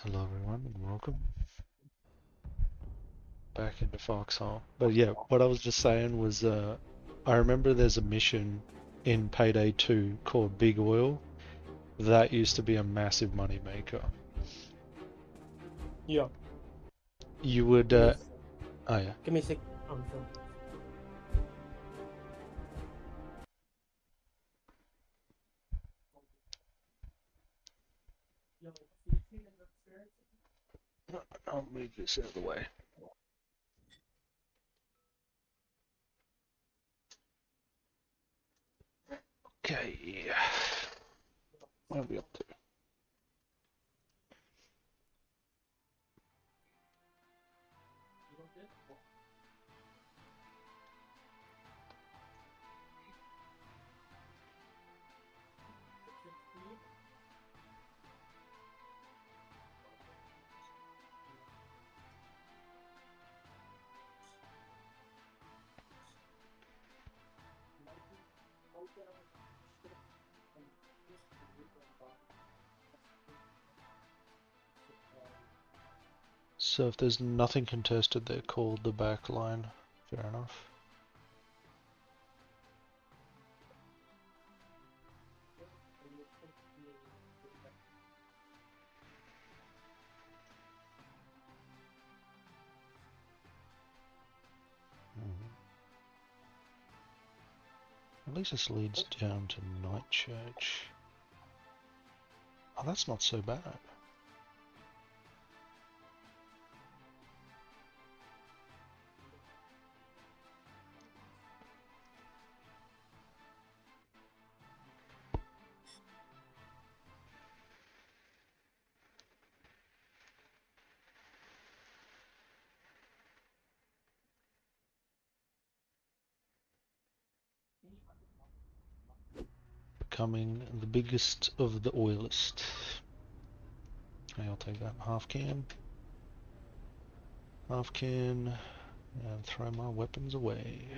Hello everyone and welcome back into Foxhole. But yeah, what I was just saying was I remember there's a mission in Payday 2 called Big Oil. That used to be a massive money maker. Yeah, You would give me, oh yeah. give me a sec. So, I'll move this out of the way. Okay. What are we up to? So if there's nothing contested, they're called the back line. Fair enough. At least this leads down to Night Church. Oh, that's not so bad. Becoming the biggest of the oilist. Okay, I'll take that half can, and throw my weapons away.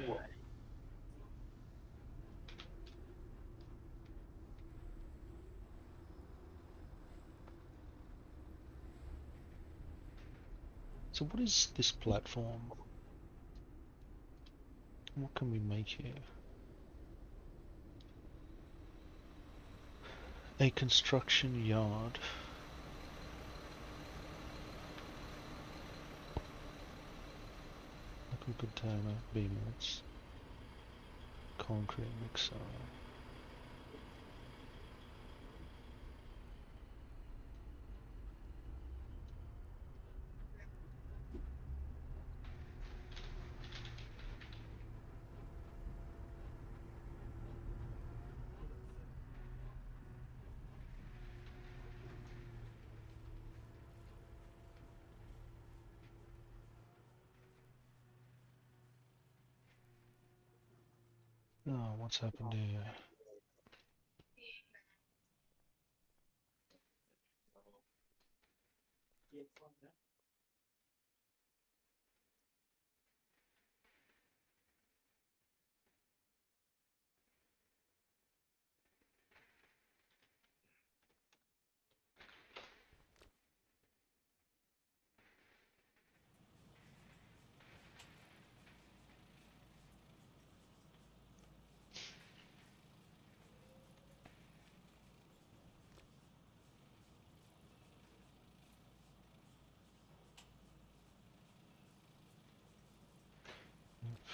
So what is this platform? What can we make here? A construction yard. Liquid container, beamlets, concrete mixer. Oh, what's happened here?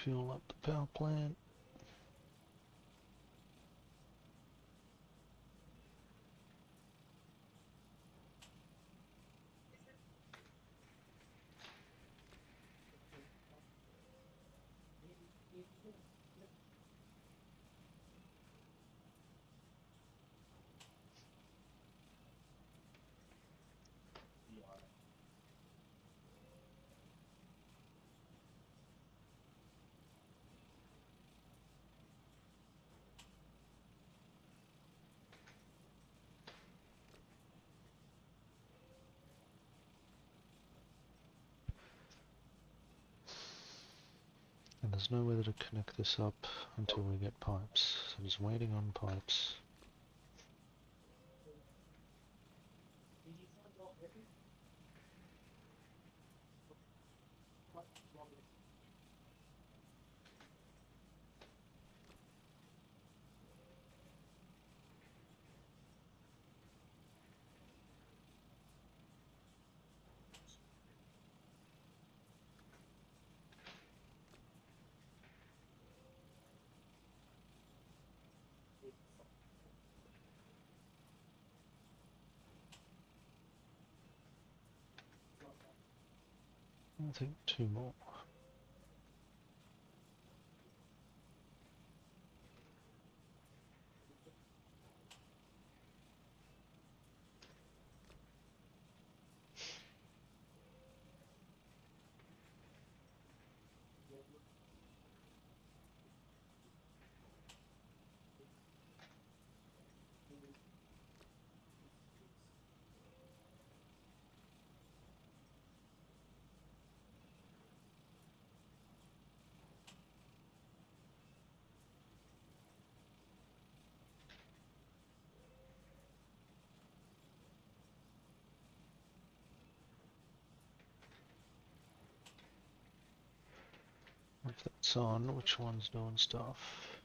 Fuel up the power plant. And there's no way to connect this up until we get pipes. So I'm just waiting on pipes. I think 2 more. If that's on, which one's doing stuff?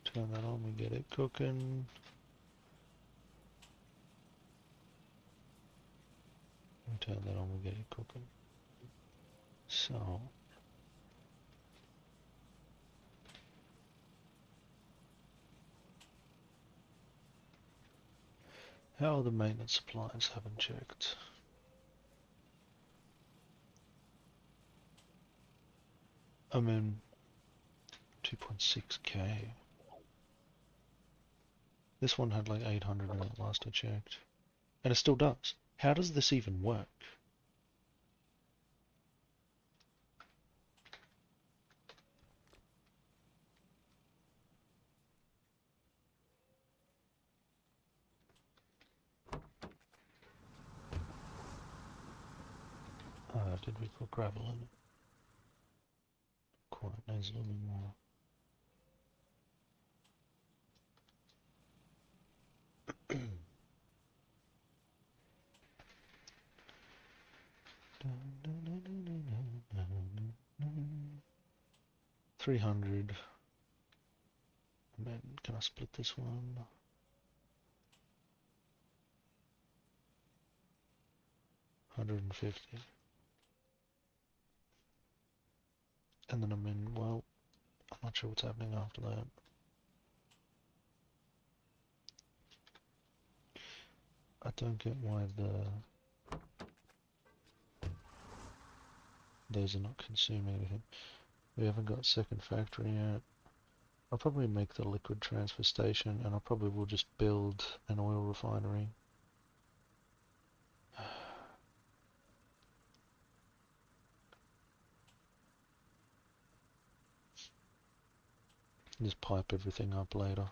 Turn that on, we get it cooking. Turn that on, we get it cooking. So, how are the maintenance supplies? Haven't checked. I'm in 2.6k. This one had like 800 in it last I checked. And it still does. How does this even work? Did we put gravel in it? Quite needs a little bit more. $300. And then can I split this one? $150. And then I'm in, well, I'm not sure what's happening after that. I don't get why those are not consuming anything. We haven't got second factory yet. I'll probably make the liquid transfer station, and I probably will just build an oil refinery. Just pipe everything up later.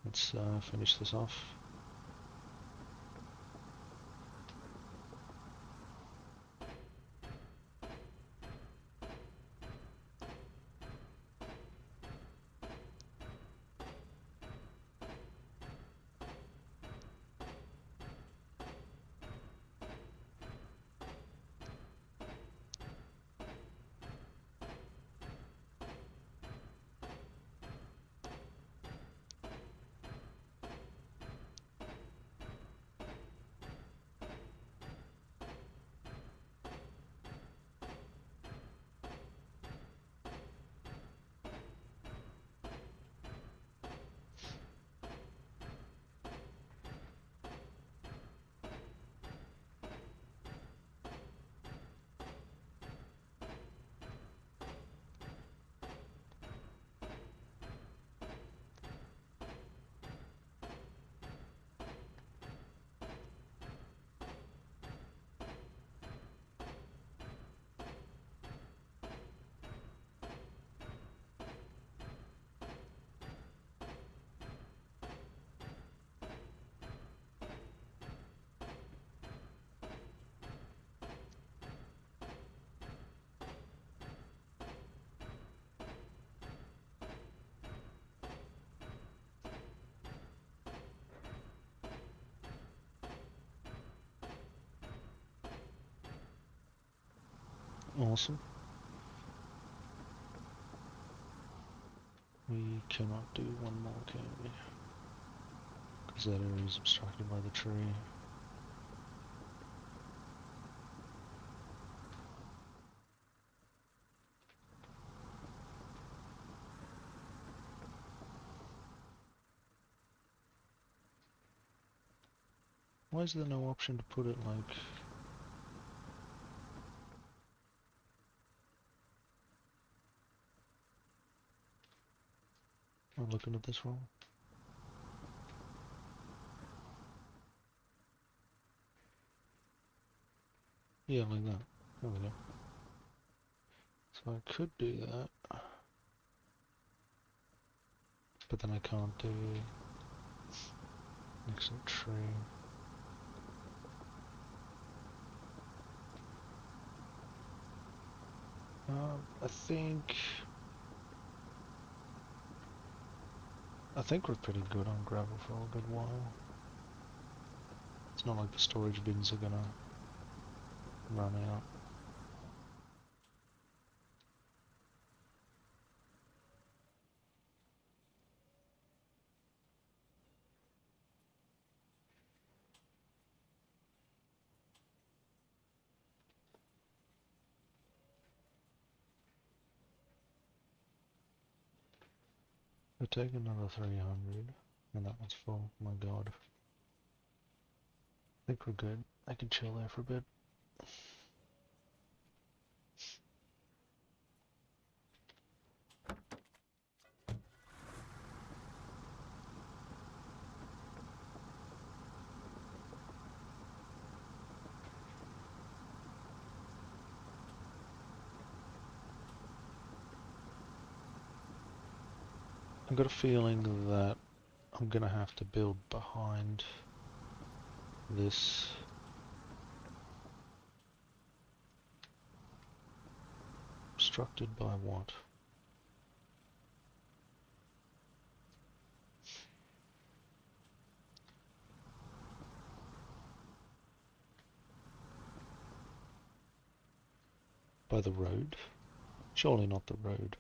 Let's finish this off. awesome. We cannot do one more, can we? Because that area is obstructed by the tree. Why is there no option to put it like... I'm looking at this wrong. Yeah, like that. There we go. So I could do that. But then I can't do next to the tree. I think we're pretty good on gravel for a good while. It's not like the storage bins are gonna run out. We'll take another 300, and that one's full. My god. I think we're good. I can chill there for a bit. I've got a feeling that I'm gonna have to build behind this. Obstructed by what? By the road? Surely not the road.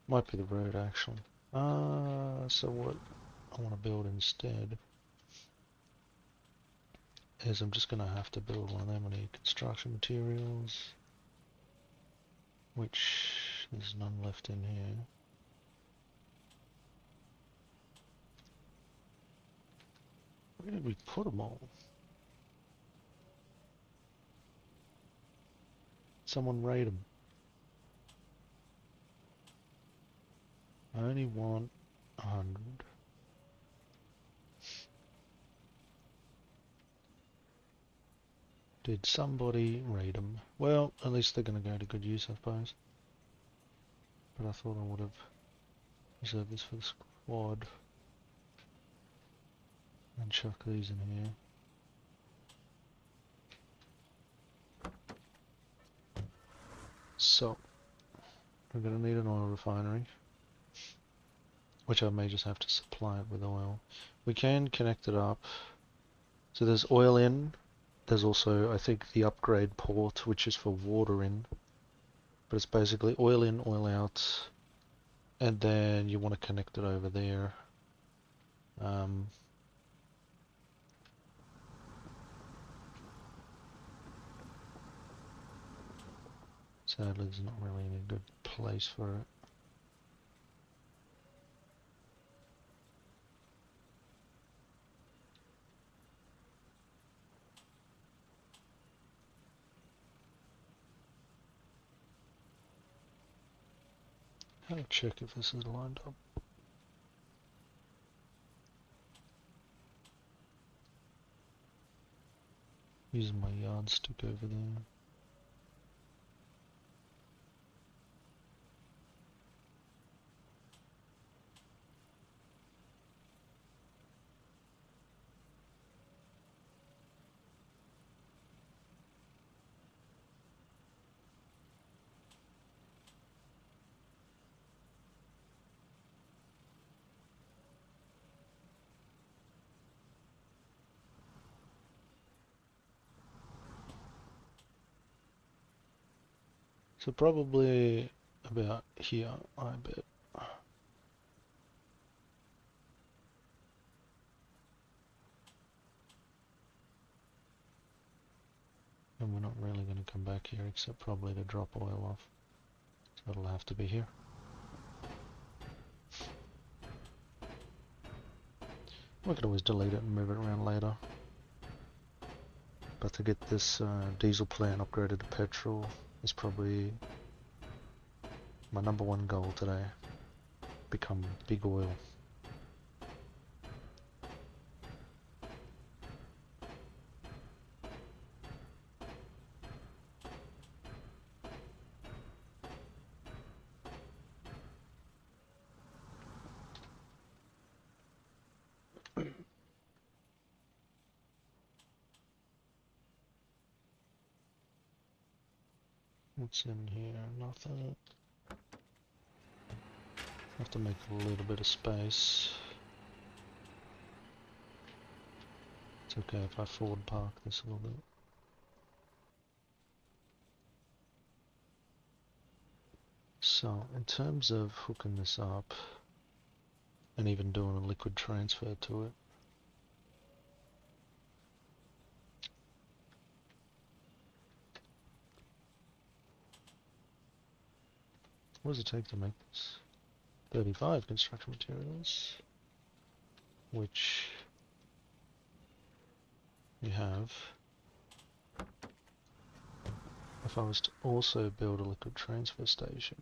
Might be the road actually. So what I want to build instead is I'm just going to have to build one of them. I need construction materials, which there's none left in here. Where did we put them all? Someone raid them. I only want 100. Did somebody raid them? Well, at least they're going to go to good use, I suppose. But I thought I would have reserved this for the squad. And chuck these in here. So, we're going to need an oil refinery, which I may just have to supply it with oil. We can connect it up. So there's oil in. There's also, I think, the upgrade port, which is for water in. But it's basically oil in, oil out. And then you want to connect it over there. Sadly, there's not really any good place for it. I'll check if this is lined up. Using my yardstick over there. So probably about here, I bet. And we're not really going to come back here except probably to drop oil off. So it'll have to be here. We could always delete it and move it around later. But to get this diesel plant upgraded to petrol is probably my #1 goal today. Become big oil. What's in here? Nothing. Have to make a little bit of space. It's okay if I forward park this a little bit. So, in terms of hooking this up, and even doing a liquid transfer to it, what does it take to make this? 35 construction materials, which we have. If I was to also build a liquid transfer station,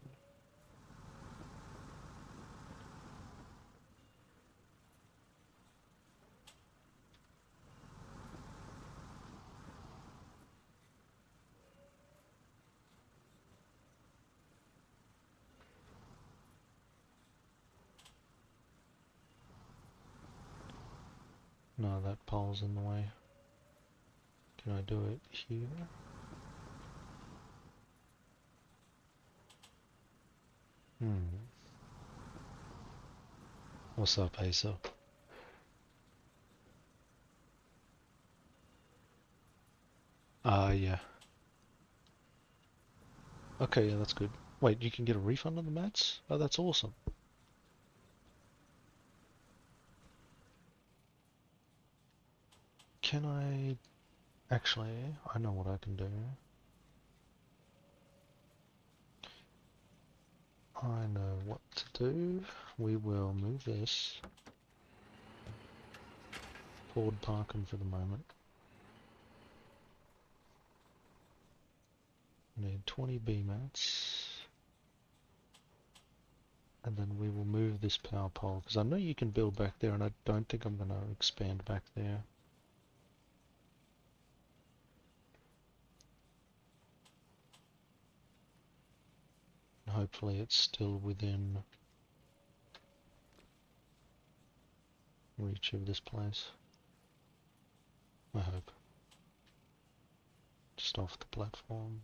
no, that pole's in the way. Can I do it here? What's up, Asa? Yeah. Okay, yeah, that's good. Wait, you can get a refund on the mats? Oh, that's awesome. Can I... Actually, I know what I can do. I know what to do. We will move this. Forward parking for the moment. Need 20 B mats. And then we will move this power pole, because I know you can build back there, and I don't think I'm going to expand back there. And hopefully it's still within reach of this place. I hope. Just off the platform.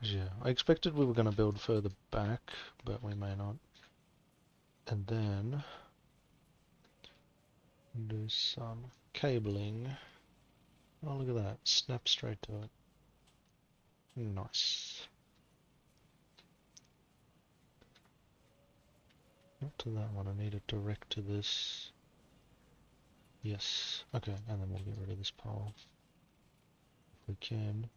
Yeah, I expected we were going to build further back, but we may not. And then do some cabling. Oh, look at that. Snap straight to it. Nice. Not to that one, I need it direct to this. Yes. Okay, and then we'll get rid of this pole. If we can.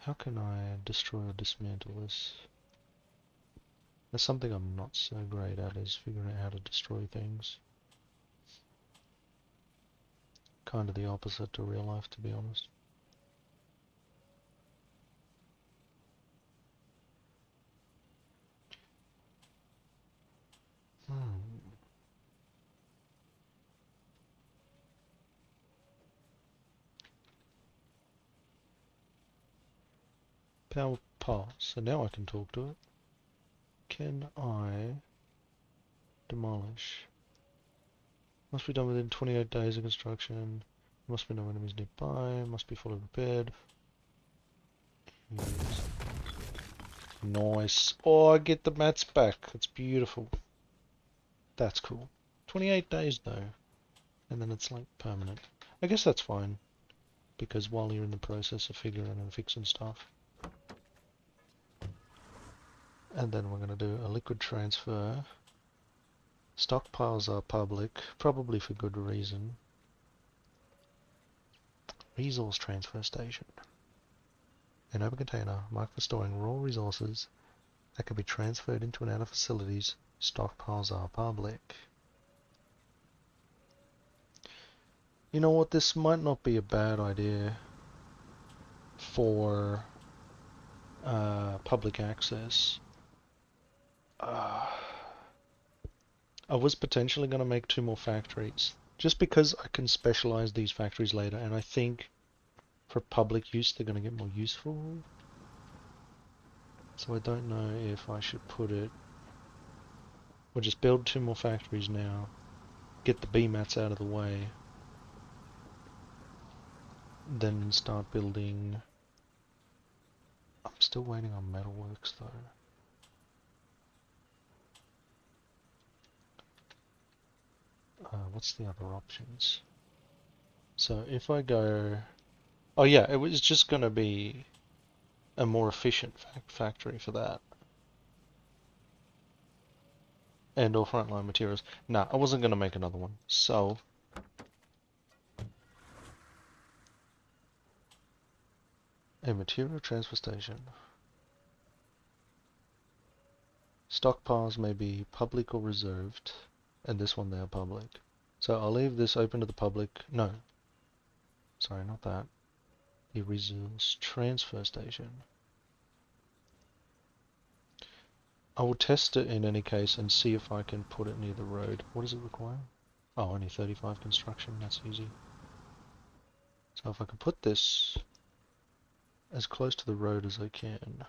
How can I destroy or dismantle this? That's something I'm not so great at, is figuring out how to destroy things. Kind of the opposite to real life, to be honest. Power pass. So now I can talk to it. Can I demolish? Must be done within 28 days of construction. Must be no enemies nearby. Must be fully repaired. Yes. Nice. Oh, I get the mats back. That's beautiful. That's cool. 28 days though. And then it's like permanent. I guess that's fine. Because while you're in the process of figuring and fixing stuff. And then we're going to do a liquid transfer. Stockpiles are public, probably for good reason. Resource transfer station. An open container marked for storing raw resources that can be transferred into and out of facilities. Stockpiles are public. You know what, this might not be a bad idea for public access. I was potentially going to make 2 more factories, just because I can specialize these factories later, and I think for public use they're going to get more useful. So I don't know if I should put it... We'll just build 2 more factories now, get the B-mats out of the way, then start building... I'm still waiting on metalworks though. What's the other options? So if I go... Oh yeah, it was just going to be a more efficient factory for that. And all frontline materials. Nah, I wasn't going to make another one. So... a material transfer station. Stockpiles may be public or reserved. And this one they are public. So I'll leave this open to the public. No. Sorry, not that. The resource transfer station. I will test it in any case and see if I can put it near the road. What does it require? Oh, only 35 construction. That's easy. So if I can put this as close to the road as I can.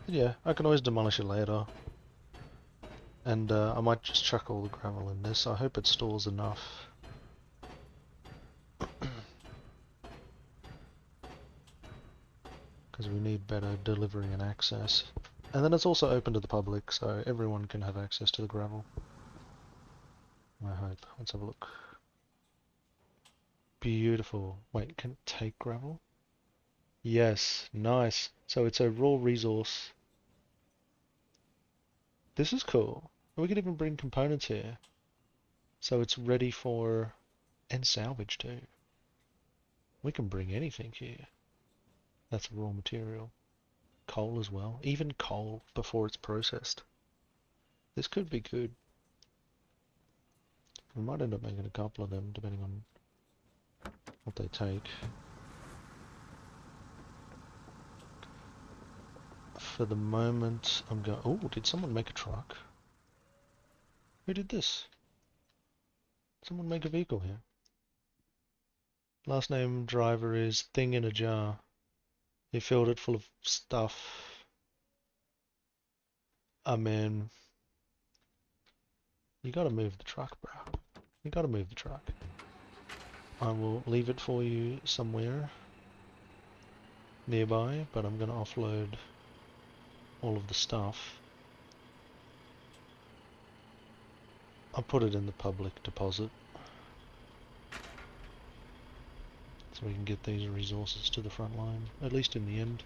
But yeah, I can always demolish it later. And I might just chuck all the gravel in this. I hope it stores enough. Because we need better delivery and access. And then it's also open to the public, so everyone can have access to the gravel. I hope. Let's have a look. Beautiful. Wait, can it take gravel? Yes, nice. So it's a raw resource. This is cool. We could even bring components here. So it's ready for... and salvage too. We can bring anything here. That's raw material. Coal as well. Even coal before it's processed. This could be good. We might end up making a couple of them depending on what they take. For the moment, I'm going... Oh, did someone make a truck? Who did this? Someone make a vehicle here. Last name driver is thing in a jar. He filled it full of stuff. I mean... You gotta move the truck, bro. You gotta move the truck. I will leave it for you somewhere nearby, but I'm gonna offload all of the stuff. I'll put it in the public deposit so we can get these resources to the front line, at least in the end.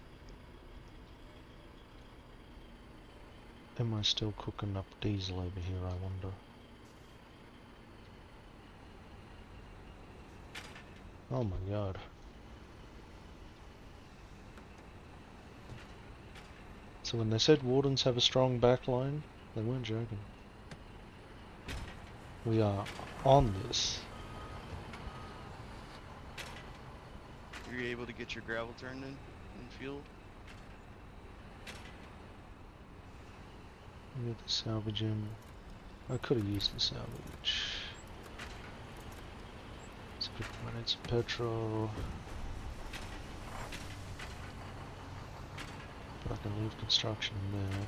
Am I still cooking up diesel over here, I wonder? Oh my god. So when they said wardens have a strong backline, they weren't joking. We are on this. You're able to get your gravel turned in the field? We got the salvage in. I could have used the salvage. It's good. I need some petrol. But I can leave construction there.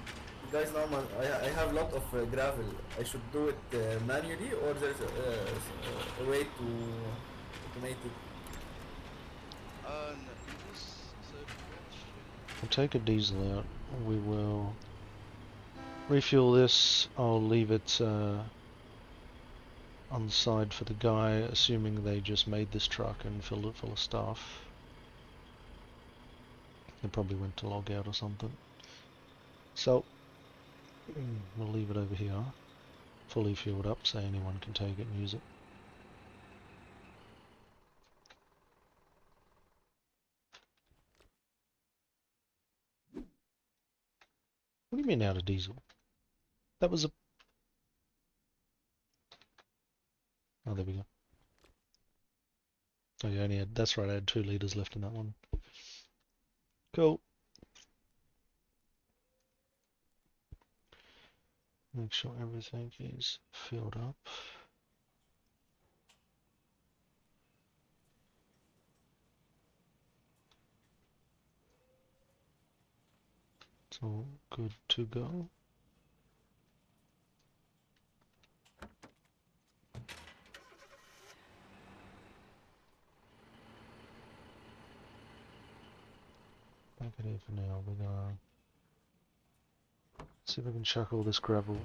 Guys, now I have lot of gravel. I should do it manually, or there's a way to automate it. No, you just so that should. We'll take a diesel out. We will refuel this. I'll leave it on the side for the guy, assuming they just made this truck and filled it full of stuff. They probably went to log out or something. So, we'll leave it over here, fully fueled up, so anyone can take it and use it. What do you mean out of diesel? That was a... Oh, there we go. Oh, you only had... That's right, I had 2 litres left in that one. Cool. Make sure everything is filled up. It's all good to go. Back it here for now. We're gonna see if I can chuck all this gravel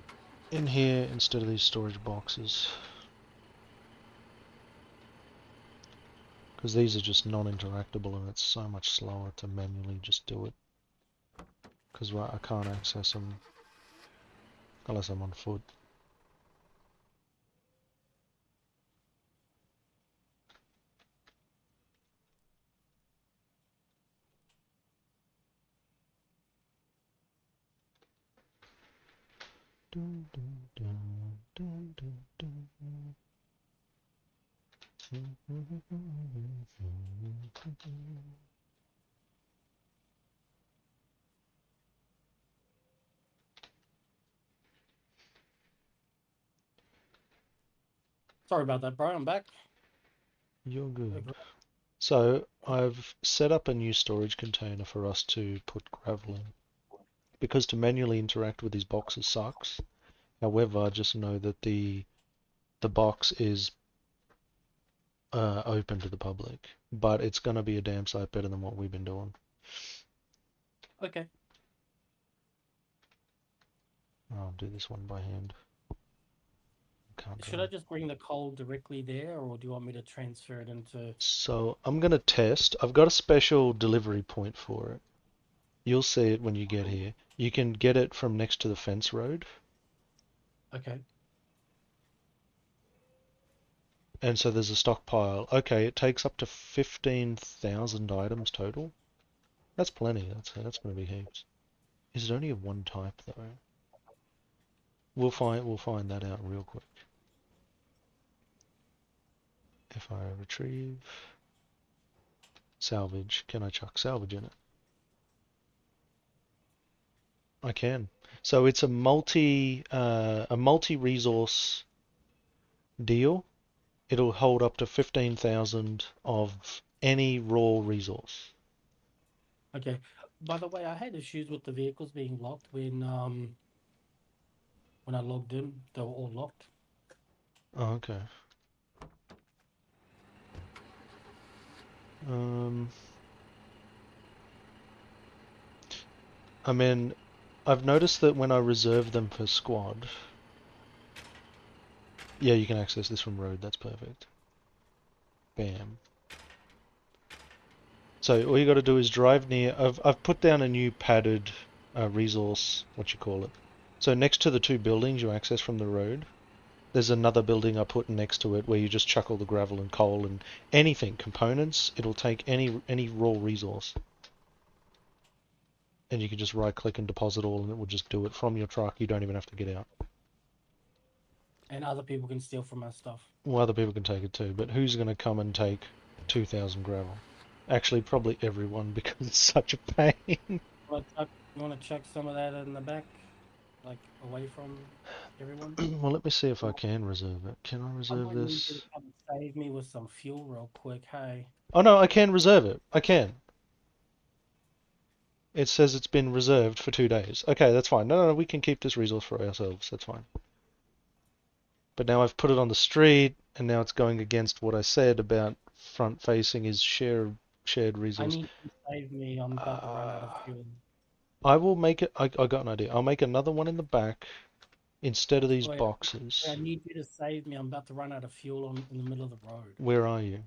in here instead of these storage boxes. Because these are just non-interactable and it's so much slower to manually just do it. Because I can't access them unless I'm on foot. Dun, dun, dun, dun, dun, dun. Sorry about that, bro. I'm back. You're good. Okay. So I've set up a new storage container for us to put gravel in. Because to manually interact with these boxes sucks. However, just know that the box is open to the public, but it's going to be a damn sight better than what we've been doing. Okay. I'll do this one by hand. Can't Should I just bring the coal directly there, or do you want me to transfer it into... So I'm going to test. I've got a special delivery point for it. You'll see it when you get here. You can get it from next to the fence road. Okay. And so there's a stockpile. Okay, it takes up to 15,000 items total. That's plenty. That's going to be heaps. Is it only of one type though? We'll find that out real quick. If I retrieve salvage, can I chuck salvage in it? I can. So it's a multi-resource deal. It'll hold up to 15,000 of any raw resource. Okay. By the way, I had issues with the vehicles being locked when I logged in. They were all locked. Oh, okay. I mean, I've noticed that when I reserve them for squad, yeah, you can access this from road. That's perfect. Bam. So all you got to do is drive near. I've put down a new padded resource. What you call it? So next to the 2 buildings you access from the road, there's another building I put next to it where you just chuck all the gravel and coal and anything, components. It'll take any raw resource. And you can just right click and deposit all and it will just do it from your truck. You don't even have to get out. And other people can steal from our stuff. Well, other people can take it too, but who's going to come and take 2,000 gravel? Actually, probably everyone because it's such a pain. You want to chuck some of that in the back, like away from everyone? Well, let me see if I can reserve it. Can I I reserve might need you to this? come and save me with some fuel real quick. Hey, Oh no, I can reserve it. I can. It says it's been reserved for 2 days. Okay, that's fine. No, we can keep this resource for ourselves. That's fine. But now I've put it on the street, and now it's going against what I said about front-facing is shared I resource. need you to save me. I'm about to run out of Uh, fuel. I will make it. I got an idea. I'll make another one in the back instead of these Wait, I boxes. need you to save me. I'm about to run out of fuel in the middle of the road. Where are you?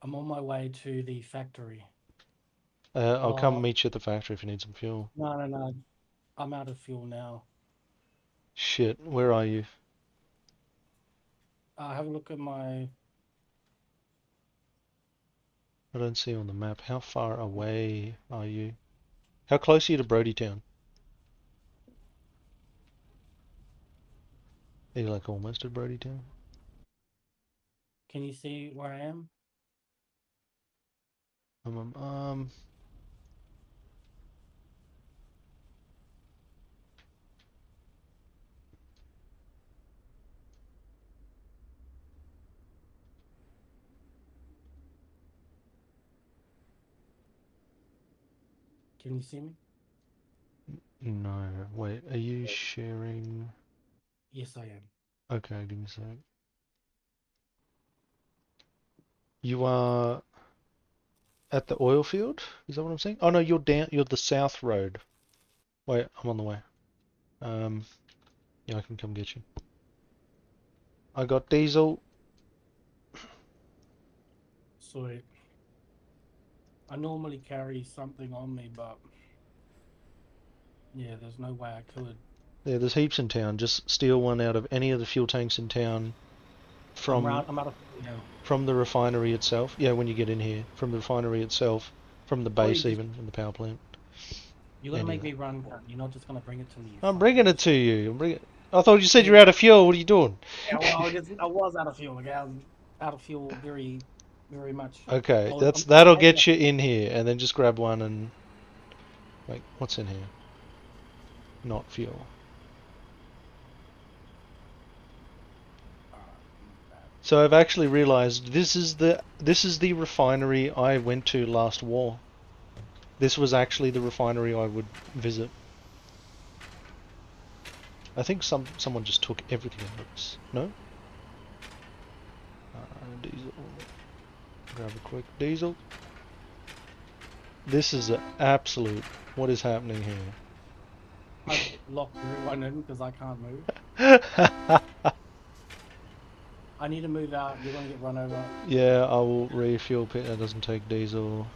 I'm on my way to the factory. I'll come Oh, meet you at the factory if you need some fuel. no. I'm out of fuel now. Shit, where are you? Have a look at my. I don't see you on the map. How far away are you? How close are you to Brody Town? Are you like almost at Brody Town? Can you see where I am? Um, um, um, Can you see me? no. Wait, are you sharing? Yes, I am. Okay, give me a sec. You are at the oil field? Is that what I'm saying? Oh no, you're down. You're the south road. Wait, I'm on the way. Um, yeah, I can come get you. I got diesel. Sweet. I normally carry something on me, but yeah, there's no way I could. Yeah, there's heaps in town. Just steal one out of any of the fuel tanks in town from I'm out of fuel now. from the refinery itself. Yeah, when you get in here, from the refinery itself, from the Oh, base even, in the power plant. you're gonna Any of make that. me run, gun. You're not just gonna bring it to me, you I'm fucking bringing it to asshole. you. I thought you said Yeah, you were out of fuel. What are you doing? yeah. Well, I was out of fuel. Like, I was out of fuel very much. Okay, I'm that'll maybe. get you in here, and then just grab one and wait. What's in here? Not fuel. So I've actually realized this is the refinery I went to last war. This was actually the refinery I would visit. I think someone just took everything out of this. No? Diesel. Grab a quick diesel. This is an absolute. What is happening I've locked everyone in because I can't move. here? I need to move out. You're gonna get run over. Yeah, I will refuel pit. That doesn't take diesel.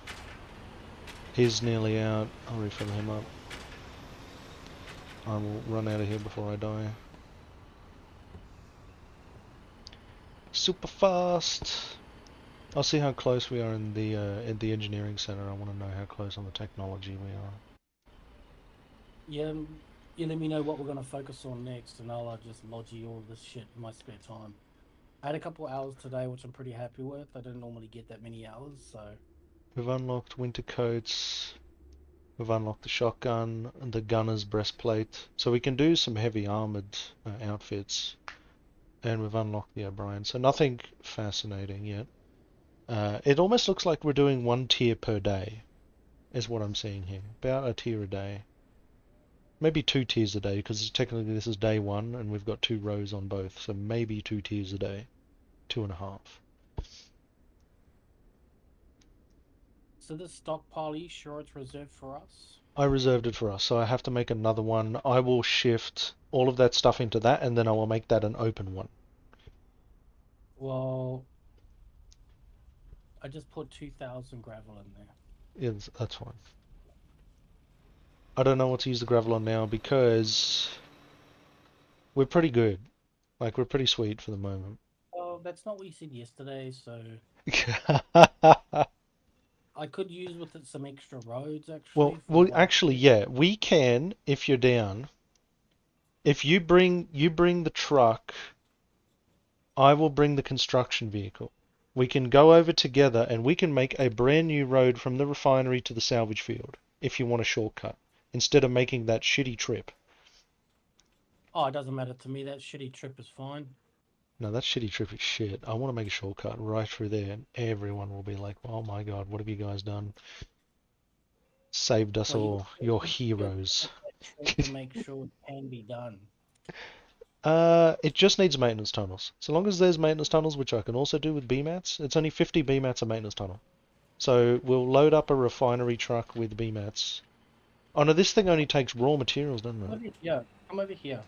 He's nearly out. I'll refill him up. I will run out of here before I die. Super fast. I'll see how close we are in the engineering center. I want to know how close on the technology we are. Yeah, you let me know what we're gonna focus on next, and I'll just logi all this shit in my spare time. I had a couple hours today, which I'm pretty happy with. I don't normally get that many hours, so We've unlocked winter coats. We've unlocked the shotgun and the gunner's breastplate. So we can do some heavy armored outfits. And we've unlocked the O'Brien. So nothing fascinating yet. It almost looks like we're doing one tier per day, is what I'm seeing here. About a tier a day. Maybe 2 tiers a day, because technically this is day one, and we've got 2 rows on both. So maybe 2 tiers a day. 2.5. so this stockpile, are you sure it's reserved for us? I reserved it for us, so I have to make another one. I will shift all of that stuff into that, and then I will make that an open one. Well, I just put 2,000 gravel in there. Yeah, that's fine. I don't know what to use the gravel on now because we're pretty good. Like, we're pretty sweet for the moment. Oh, that's not what you said yesterday, so I could use with it some extra roads actually for Well, like. actually, yeah, we can if you're down. If you bring the truck I will bring the construction vehicle. We can go over together and we can make a brand new road from the refinery to the salvage field if you want a shortcut, instead of making that shitty trip. Oh, it doesn't matter to me. That shitty trip is fine. No, that shitty trip is shit. I want to make a shortcut right through there and everyone will be like, oh my god, what have you guys done? Saved us Well, all. You're heroes. to make sure it can be done. It just needs maintenance tunnels. So long as there's maintenance tunnels, which I can also do with BMATs, it's only 50 BMATs a maintenance tunnel. So we'll load up a refinery truck with BMATs. Oh no, this thing only takes raw materials, doesn't it? Yeah, come over here.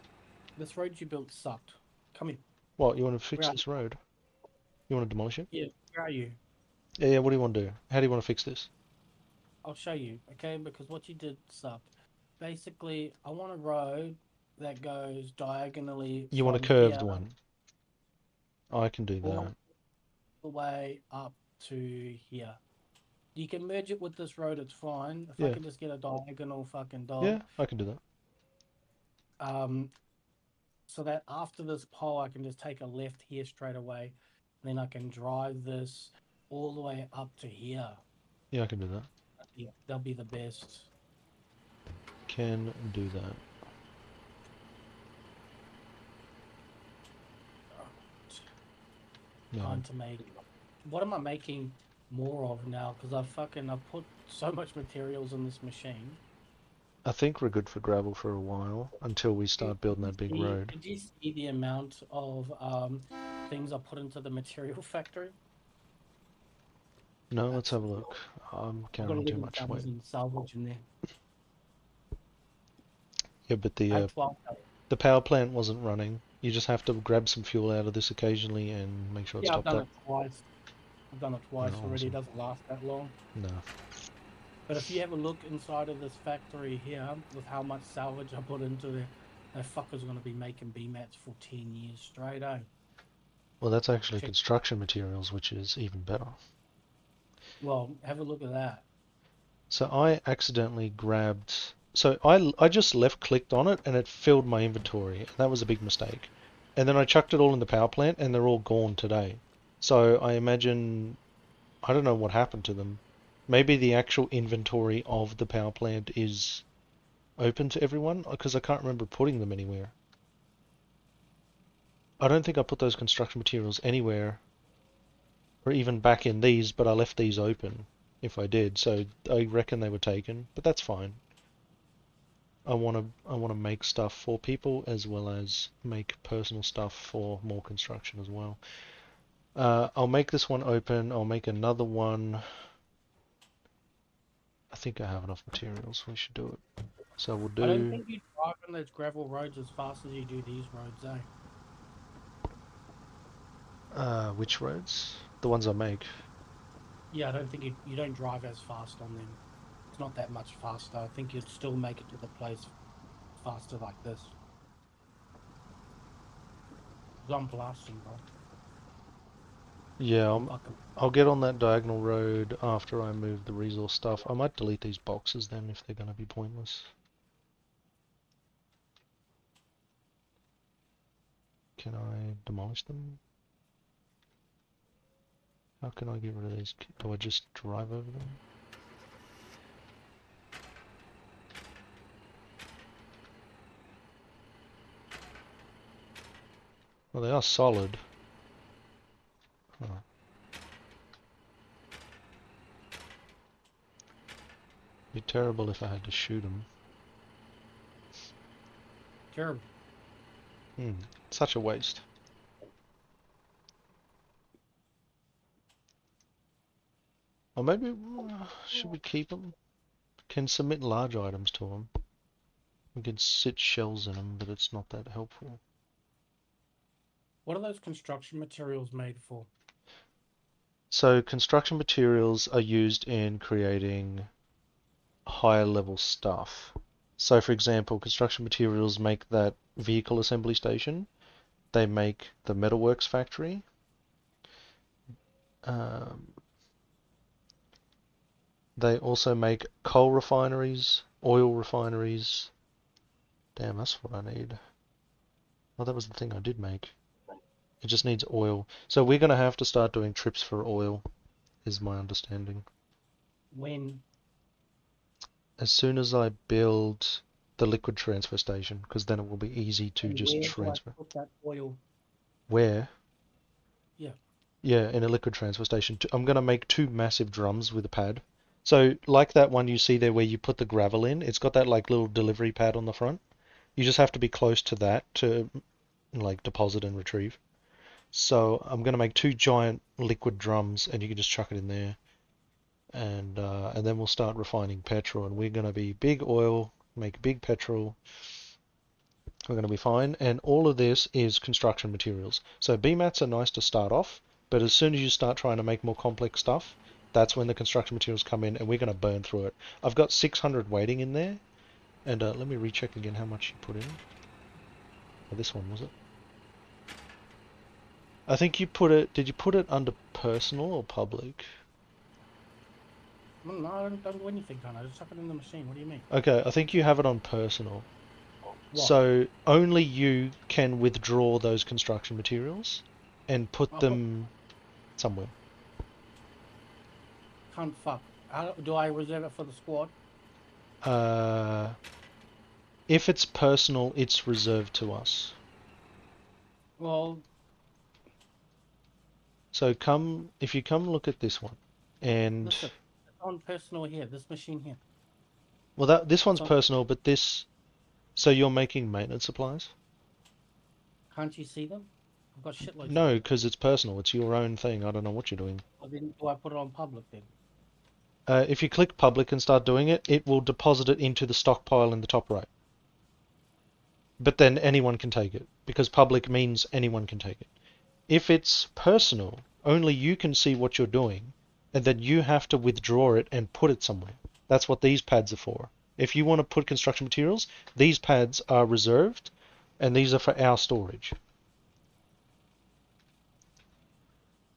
This road you built sucked. Come here. What, you want to fix Where are this road? You want to demolish it? Yeah, where are you? Yeah, what do you want to do? How do you want to fix this? I'll show you, okay? Because what you did sucked. Basically, I want a road that goes diagonally You want a from curved here one? I can do all that. the way up to here. You can merge it with this road, it's fine. If I Yeah. can just get a diagonal fucking dog. Yeah, I can do that. So that after this pole, I can just take a left here straight away. And then I can drive this all the way up to here. Yeah, I can do that. Yeah, that'll be the best. Can do that. No. Time to make. What am I making more of now? Because I've put so much materials in this machine. I think we're good for gravel for a while until we start building that big road. Did you see the amount of things I put into the material factory? No, let's have a look. I'm I've got counting too much. Wait. 11,000 salvage in there. Yeah, but I had 12. the power plant wasn't running. You just have to grab some fuel out of this occasionally and make sure it's Yeah, I've topped done up. it twice. I've done it twice No, already. awesome. It doesn't last that long. No. But if you have a look inside of this factory here, with how much salvage I put into there, that fucker's going to be making BMATs for 10 years straight, eh? Well, that's actually Check. construction materials, which is even better. Well, have a look at that. So I accidentally grabbed... So I just left-clicked on it and it filled my inventory. And that was a big mistake. And then I chucked it all in the power plant and they're all gone today. So I imagine... I don't know what happened to them. Maybe the actual inventory of the power plant is open to everyone, because I can't remember putting them anywhere. I don't think I put those construction materials anywhere, or even back in these, but I left these open if I did, so I reckon they were taken, but that's fine. I want to make stuff for people as well as make personal stuff for more construction as well. I'll make this one open, I'll make another one. I think I have enough materials, we should do it. So we'll do... I don't think you drive on those gravel roads as fast as you do these roads, eh? Which roads? The ones I make. Yeah, I don't think you don't drive as fast on them. It's not that much faster. I think you'd still make it to the place faster like this. 'Cause I'm blasting, bro. Yeah, Fucking I'll get on that diagonal road after I move the resource stuff. I might delete these boxes then if they're going to be pointless. Can I demolish them? How can I get rid of these? Do I just drive over them? Well, they are solid. Oh. Be terrible if I had to shoot them. terrible. Such a waste. Or maybe, should we keep them? Can submit large items to them. We can sit shells in them, but it's not that helpful. What are those construction materials made for? So construction materials are used in creating higher level stuff. So for example, construction materials make that vehicle assembly station. They make the metalworks factory. They also make coal refineries, oil refineries. Damn, that's what I need. Well, that was the thing I did make. It just needs oil. So we're gonna have to start doing trips for oil, is my understanding. When? As soon as I build the liquid transfer station, because then it will be easy to And just where do I transfer. put that oil? Where? Yeah. Yeah, in a liquid transfer station. I'm gonna make 2 massive drums with a pad. So like that one you see there where you put the gravel in, it's got that like little delivery pad on the front. You just have to be close to that to like deposit and retrieve. So I'm gonna make 2 giant liquid drums, and you can just chuck it in there, and then we'll start refining petrol, and we're gonna be big oil, make big petrol. We're gonna be fine, and all of this is construction materials. So BMATs are nice to start off, but as soon as you start trying to make more complex stuff, that's when the construction materials come in, and we're gonna burn through it. I've got 600 waiting in there, and let me recheck again how much you put in. Oh, this one was it? I think you put it. Did you put it under personal or public? No, I don't do anything, don't I? Just chuck it in the machine. What do you mean? Okay, I think you have it on personal. What? So only you can withdraw those construction materials and put I put, them somewhere. can't fuck. Do I reserve it for the squad? Uh, if it's personal, it's reserved to us. Well, So if you come look at this one, and listen. It's on personal here. This machine here. well, this It's one's on. personal, but this. So you're making maintenance supplies? Can't you see them? I've got shitloads of No, them. because it's personal. It's your own thing. I don't know what you're doing. Well, then do I put it on public then? If you click public and start doing it, it will deposit it into the stockpile in the top right. But then anyone can take it, because public means anyone can take it. If it's personal, only you can see what you're doing, and then you have to withdraw it and put it somewhere. That's what these pads are for. If you want to put construction materials, these pads are reserved, and these are for our storage.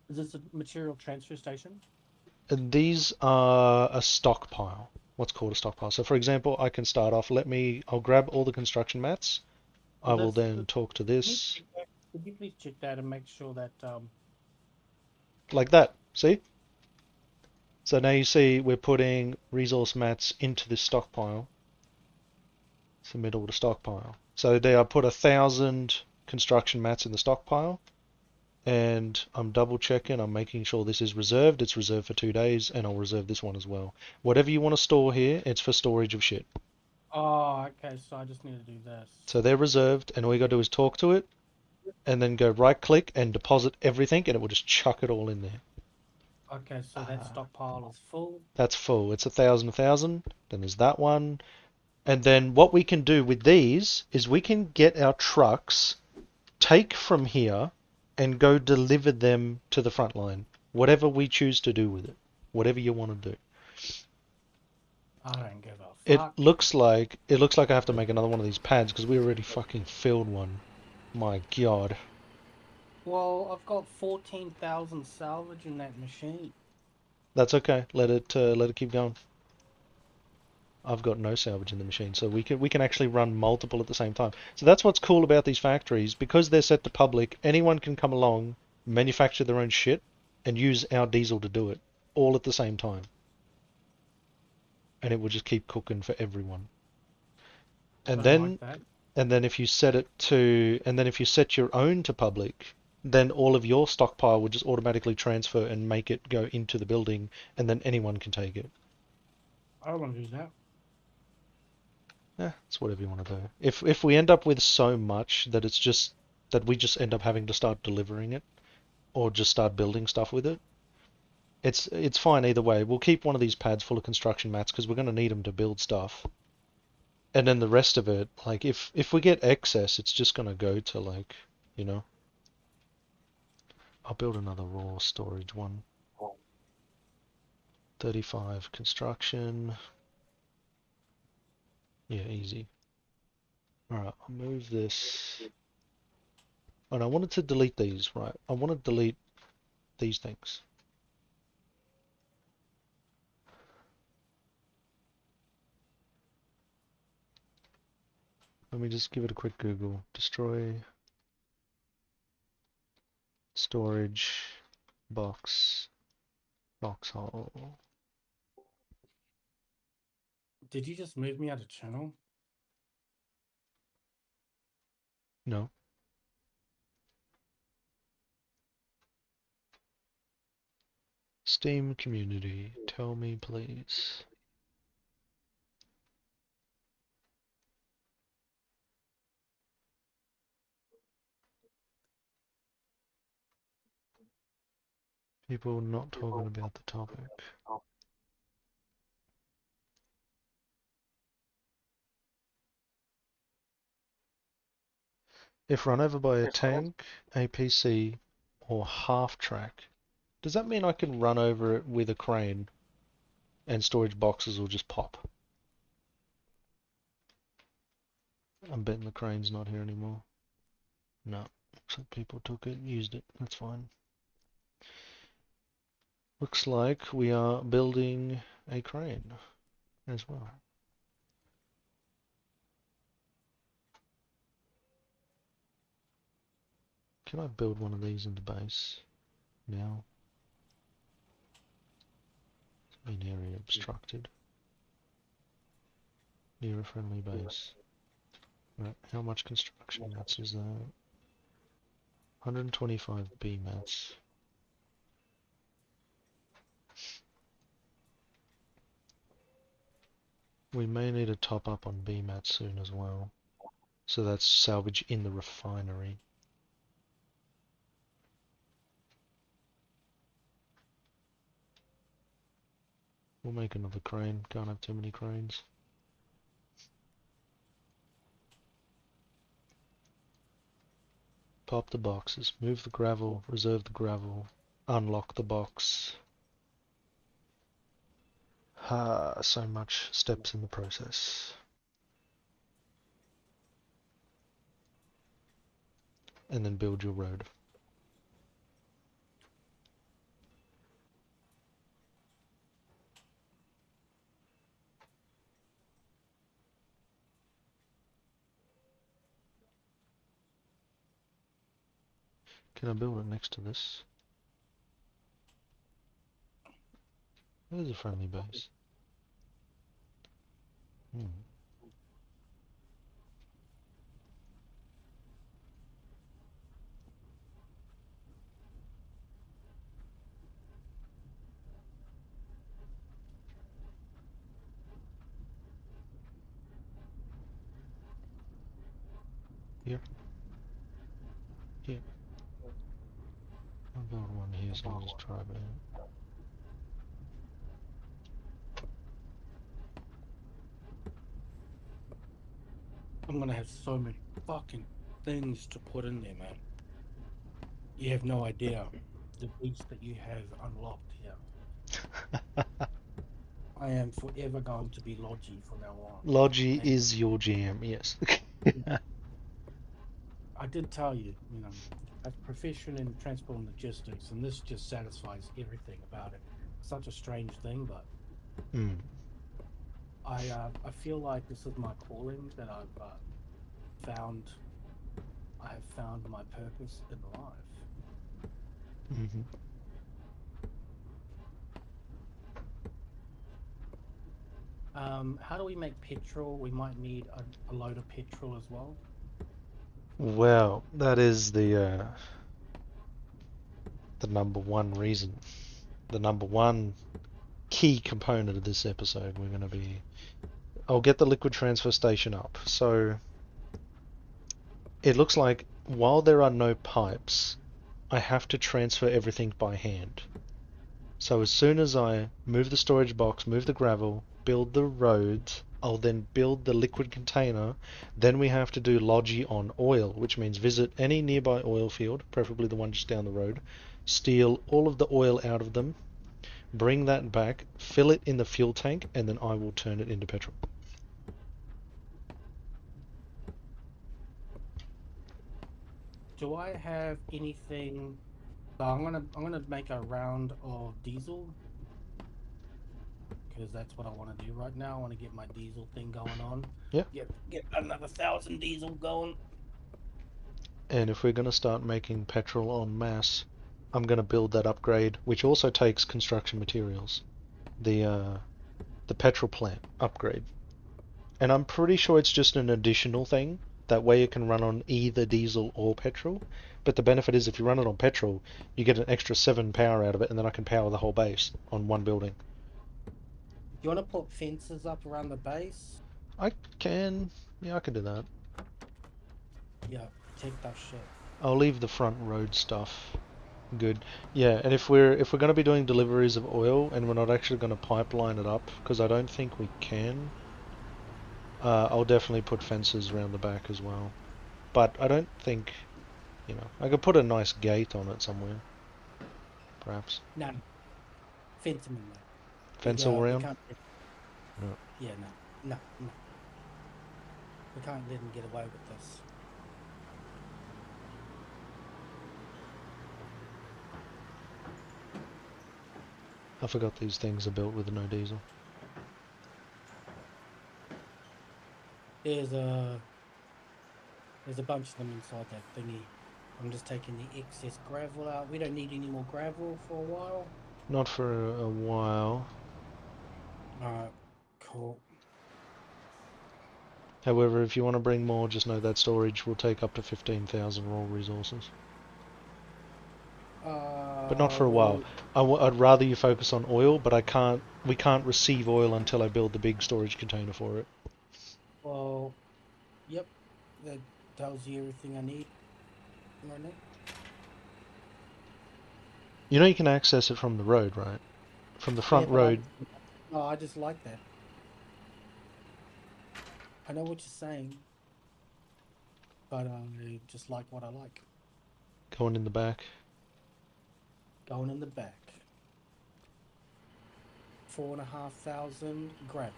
Is this a material transfer station? And these are a stockpile. What's called a stockpile. So for example, I can start off, I'll grab all the construction mats. I Well, will that's. then talk to Can you this, check that? Could you please check that and make sure that like that. See? So now you see we're putting resource mats into this stockpile. Submit all to stockpile. So there I put 1,000 construction mats in the stockpile, and I'm double checking, I'm making sure this is reserved. It's reserved for 2 days, and I'll reserve this one as well. Whatever you want to store here, it's for storage of shit. Oh, okay, so I just need to do this. So they're reserved, and all you gotta do is talk to it, and then go right click and deposit everything, and it will just chuck it all in there. Okay, so that stockpile is full. That's full. It's 1,000. Then there's that one. And then what we can do with these is we can get our trucks, take from here, and go deliver them to the front line. Whatever we choose to do with it. Whatever you want to do. I don't give a It fuck. looks like I have to make another one of these pads because we already fucking filled one. My god. Well, I've got 14,000 salvage in that machine. That's okay. Let it keep going. I've got no salvage in the machine, so we can actually run multiple at the same time. So that's what's cool about these factories. Because they're set to public, anyone can come along, manufacture their own shit, and use our diesel to do it, all at the same time. And it will just keep cooking for everyone. I And don't like then that. and then if you set your own to public, then all of your stockpile will just automatically transfer and make it go into the building, and then anyone can take it. I don't want to do that. It's whatever you want to do. If we end up with so much that we just end up having to start delivering it or just start building stuff with it, it's fine either way. We'll keep one of these pads full of construction mats because we're going to need them to build stuff. And then the rest of it, like if we get excess, it's just going to go to like, you know, I'll build another raw storage one. 35 construction. Yeah, easy. Alright, I'll move this. Oh, and I wanted to delete these, right? I want to delete these things. Let me just give it a quick Google. Destroy. Storage box. Foxhole. Did you just move me out of channel? No. Steam community, tell me please. People not talking about the topic. If run over by a tank, APC, or half track, does that mean I can run over it with a crane and storage boxes will just pop? I'm betting the crane's not here anymore. No, looks like people took it, used it, that's fine. Looks like we are building a crane as well. Can I build one of these in the base now? Main area obstructed. Near a friendly base. Right, how much construction mats is that? 125 B mats. We may need a top up on B mats soon as well. So that's salvage in the refinery. We'll make another crane, can't have too many cranes. Pop the boxes, move the gravel, reserve the gravel, unlock the box. So much steps in the process. And then build your road. Can I build it next to this? There's a friendly base. Here. Here. I'll build one here so I'll just try it out. I'm gonna have so many fucking things to put in there, man. You have no idea the beast that you have unlocked here. I am forever going to be Logi from now on. Logi is your GM, yes. I did tell you, you know, a profession in transport and logistics, and this just satisfies everything about it. Such a strange thing, but I feel like this is my calling, that I've found. I have found my purpose in life. How do we make petrol? We might need a load of petrol as well. Well, that is the number one reason, the number one key component of this episode. We're going to be, I'll get the liquid transfer station up. So it looks like while there are no pipes, I have to transfer everything by hand. So as soon as I move the storage box, move the gravel, build the roads, I'll then build the liquid container. Then we have to do Logi on oil, which means visit any nearby oil field, preferably the one just down the road, steal all of the oil out of them, bring that back, fill it in the fuel tank, and then I will turn it into petrol. Do I have anything? I'm gonna make a round of diesel, because that's what I want to do right now. I want to get my diesel thing going on. Yeah. Get another 1,000 diesel going. And if we're going to start making petrol en masse, I'm going to build that upgrade, which also takes construction materials. The petrol plant upgrade. And I'm pretty sure it's just an additional thing. That way it can run on either diesel or petrol. But the benefit is if you run it on petrol, you get an extra 7 power out of it, and then I can power the whole base on one building. Do you want to put fences up around the base? I can, yeah, I can do that. Yeah, protect that shit. I'll leave the front road stuff. Good. Yeah, and if we're going to be doing deliveries of oil and we're not actually going to pipeline it up, because I don't think we can, I'll definitely put fences around the back as well. But I don't think, I could put a nice gate on it somewhere, perhaps. No, fence them in there. Fence all We around? can't. No. Yeah, no. We can't let them get away with this. I forgot these things are built with no diesel. There's a bunch of them inside that thingy. I'm just taking the excess gravel out. We don't need any more gravel for a while. Not for a while. Alright, cool. However, if you want to bring more, just know that storage will take up to 15,000 raw resources. But not for a while. I'd rather you focus on oil, but we can't receive oil until I build the big storage container for it. Well, yep. That tells you everything I need right now. You know you can access it from the road, right? From the Yeah, front but road. I just like that. I know what you're saying, but I just like what I like. Going in the back. Going in the back. 4,500 gravel.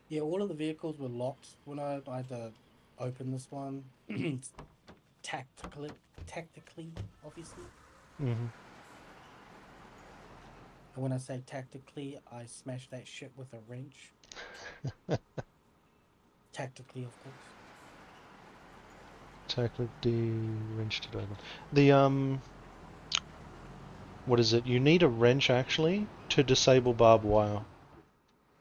Yeah, all of the vehicles were locked when I had to open this one. Tactically, obviously. Mm-hmm. And when I say tactically, I smashed that shit with a wrench. Tactically, of course. Tactically wrenched it open. The what is it? You need a wrench actually to disable barbed wire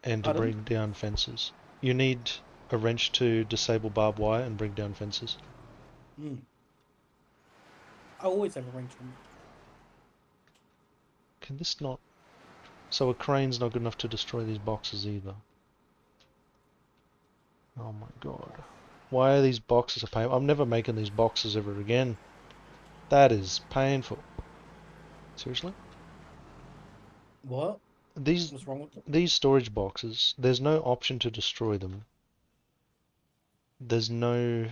and to Pardon? bring down fences. You need a wrench to disable barbed wire and bring down fences. Mm. I always have a wrench on me. Can this not... So a crane's not good enough to destroy these boxes either. Oh my god. Why are these boxes a pain? I'm never making these boxes ever again. That is painful. Seriously? What? These What's wrong with them? these storage boxes, there's no option to destroy them. There's no...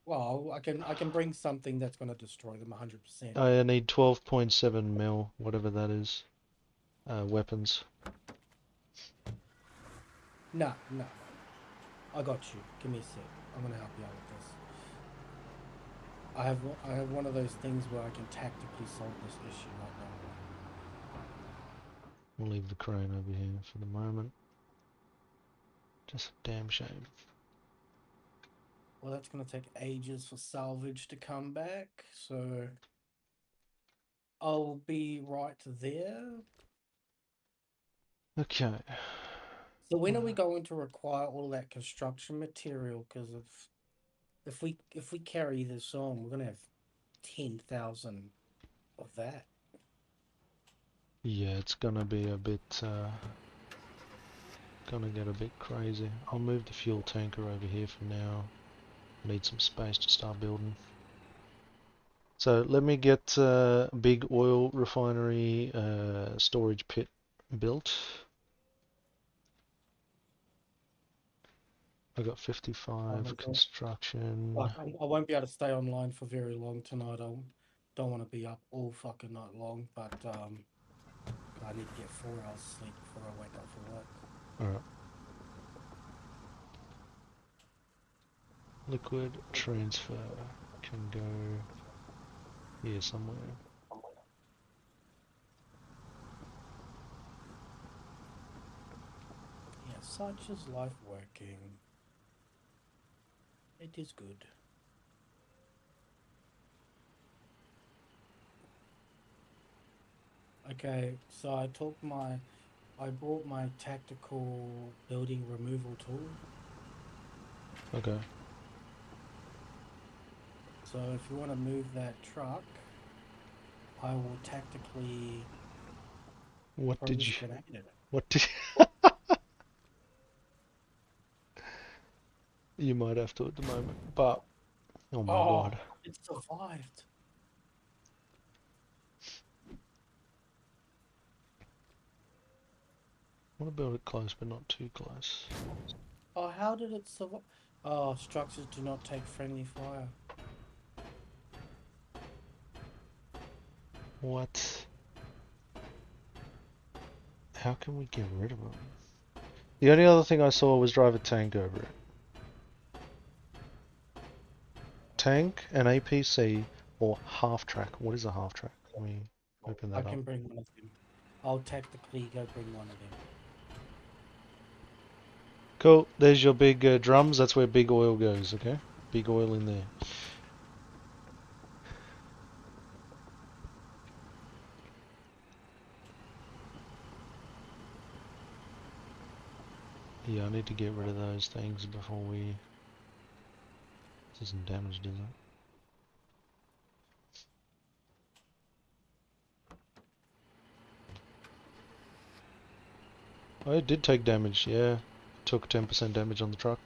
Well, I can bring something that's going to destroy them 100%. I need 12.7 mil, whatever that is. Weapons. No. I got you. Give me a sec. I'm going to help you out with this. I have one of those things where I can tactically solve this issue right now. We'll leave the crane over here for the moment. Just a damn shame. Well, that's going to take ages for salvage to come back, so I'll be right there. Okay. So when are we going to require all that construction material? Because if we carry this on, we're going to have 10,000 of that. Yeah, it's gonna be a bit, gonna get a bit crazy. I'll move the fuel tanker over here for now. Need some space to start building. So let me get a big oil refinery storage pit built. I got 55 construction. I won't be able to stay online for very long tonight. I don't want to be up all fucking night long, but I need to get 4 hours sleep before I wake up for work. Alright. Liquid transfer can go here somewhere. Such is life working. It is good. Okay, so I brought my tactical building removal tool. Okay. So if you want to move that truck, I will tactically What throw did this you? grenade at it. What did you might have to at the moment, but oh my Oh, god. it survived. I want to build it close, but not too close. Oh, how did it survive? Oh, structures do not take friendly fire. What? How can we get rid of them? The only other thing I saw was drive a tank over it. Tank, an APC, or half track. What is a half track? Let me open I that up. can bring one of them. I'll tactically go bring one of them. Cool. There's your big drums. That's where big oil goes. Okay. Big oil in there. Yeah, I need to get rid of those things before we... This isn't damaged, is it? Oh, it did take damage, yeah. It took 10% damage on the truck.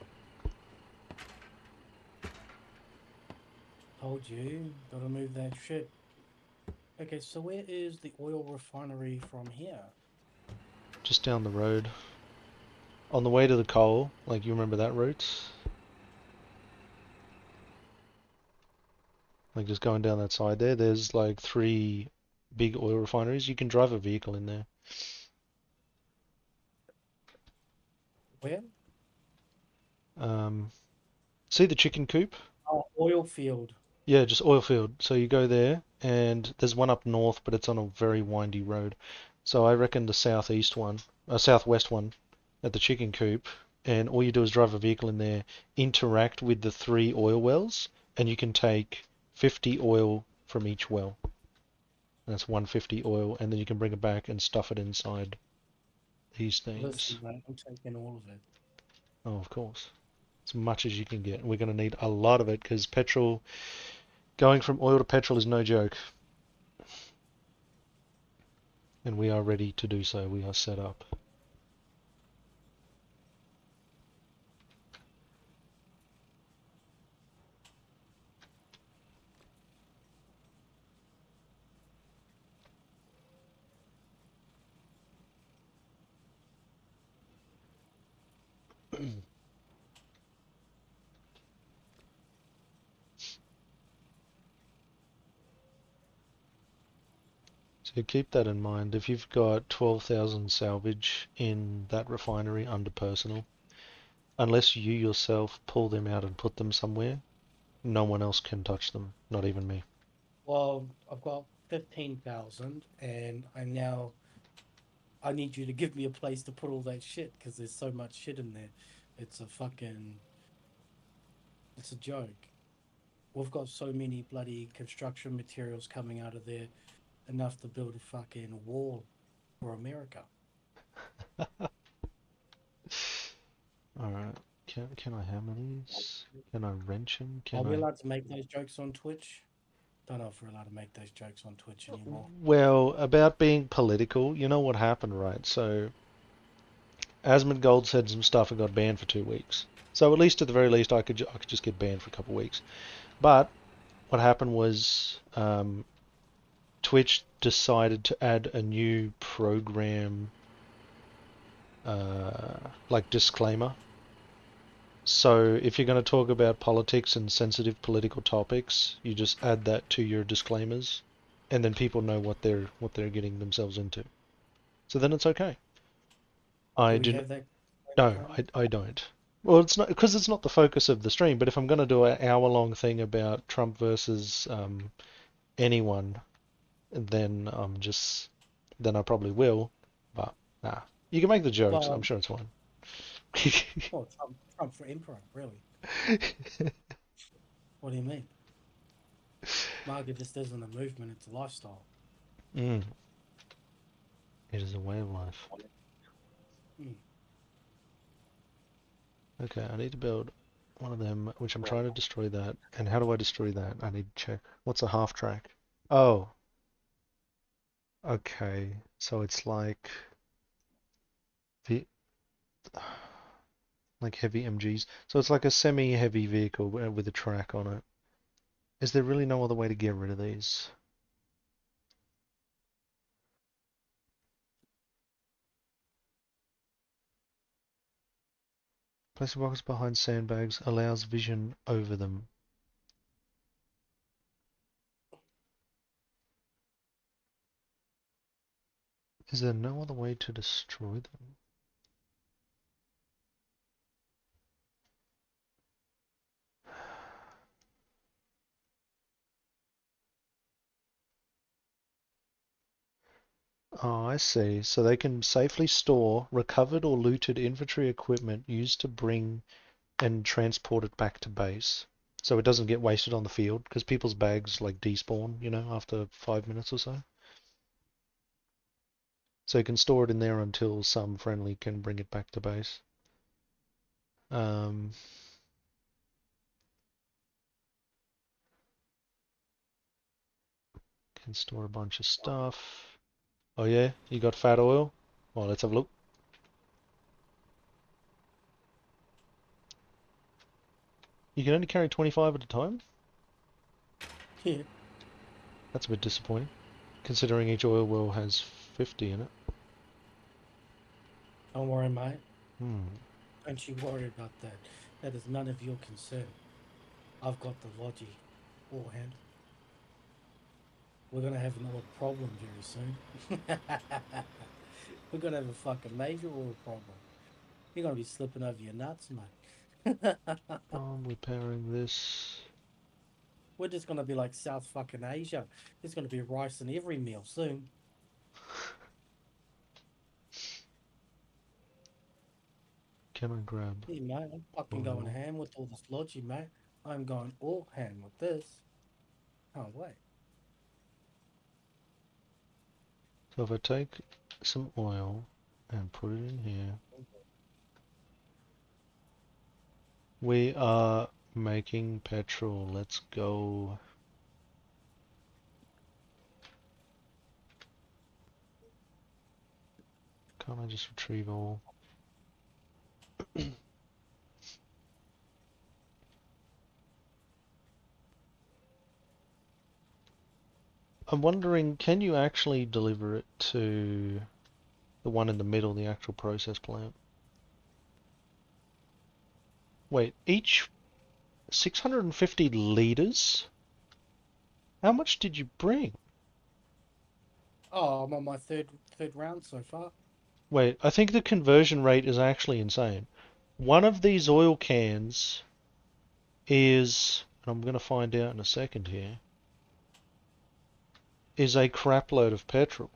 Told you, gotta move that shit. Okay, so where is the oil refinery from here? Just down the road. On the way to the coal, like you remember that route? Like just going down that side there, there's like 3 big oil refineries. You can drive a vehicle in there. Where? Um, See the chicken coop? Oh, oil field. Yeah, just oil field. So you go there, and there's one up north, but it's on a very windy road. So I reckon the southwest one, at the chicken coop, and all you do is drive a vehicle in there, interact with the 3 oil wells, and you can take 50 oil from each well. That's 150 oil, and then you can bring it back and stuff it inside these things. Listen, mate, I'm taking all of it. Oh, of course. As much as you can get. We're going to need a lot of it because petrol, going from oil to petrol is no joke. And we are ready to do so. We are set up. So keep that in mind. If you've got 12,000 salvage in that refinery under personal, unless you yourself pull them out and put them somewhere, no one else can touch them, not even me. Well, I've got 15,000 and I need you to give me a place to put all that shit because there's so much shit in there. It's a fucking, it's a joke. We've got so many bloody construction materials coming out of there, enough to build a fucking wall for America. Alright. Can I hammer these? Can I wrench them? Are Can we I... allowed to make those jokes on Twitch? Don't know if we're allowed to make those jokes on Twitch anymore. Well, about being political, you know what happened, right? So, Asmongold said some stuff and got banned for 2 weeks. So at least, at the very least, I could just get banned for a couple of weeks. But what happened was Twitch decided to add a new program, like disclaimer. So if you're going to talk about politics and sensitive political topics, you just add that to your disclaimers, and then people know what they're getting themselves into. So then it's okay. Do I we do have that no, currently? I don't. Well, it's not because it's not the focus of the stream. But if I'm going to do an hour-long thing about Trump versus anyone, then then I probably will. But nah, you can make the jokes. I'm Well, sure it's fine. Oh, Trump for emperor, really? What do you mean? Market just isn't a movement; it's a lifestyle. Mm, it is a way of life. Mm. Okay, I need to build one of them, which I'm trying to destroy that. And how do I destroy that? I need to check. What's a half track? Oh, okay. So it's like the like heavy MGs. So it's like a semi-heavy vehicle with a track on it. Is there really no other way to get rid of these? Placing rockets behind sandbags allows vision over them. Is there no other way to destroy them? Oh, I see. So they can safely store recovered or looted infantry equipment used to bring and transport it back to base. So it doesn't get wasted on the field, because people's bags like despawn, you know, after 5 minutes or so. So you can store it in there until some friendly can bring it back to base. Um, can store a bunch of stuff. Oh yeah, you got fat oil? Well, let's have a look. You can only carry 25 at a time? Yeah. That's a bit disappointing, considering each oil well has 50 in it. Don't worry, mate. Hmm. Don't you worry about that. That is none of your concern. I've got the logic all handled. We're gonna have an oil problem very soon. We're gonna have a fucking major oil problem. You're gonna be slipping over your nuts, mate. I'm repairing this. We're just gonna be like South fucking Asia. There's gonna be rice in every meal soon. Can I grab Yeah, mate. I'm fucking going oil? ham with all this logic, mate. I'm going all ham with this. Can't wait. So if I take some oil and put it in here, we are making petrol. Let's go. Can't I just retrieve all? I'm wondering, can you actually deliver it to the one in the middle, the actual process plant? Wait, each 650 liters? How much did you bring? Oh, I'm on my third round so far. Wait, I think the conversion rate is actually insane. One of these oil cans is, and I'm going to find out in a second here, is a crap load of petrol.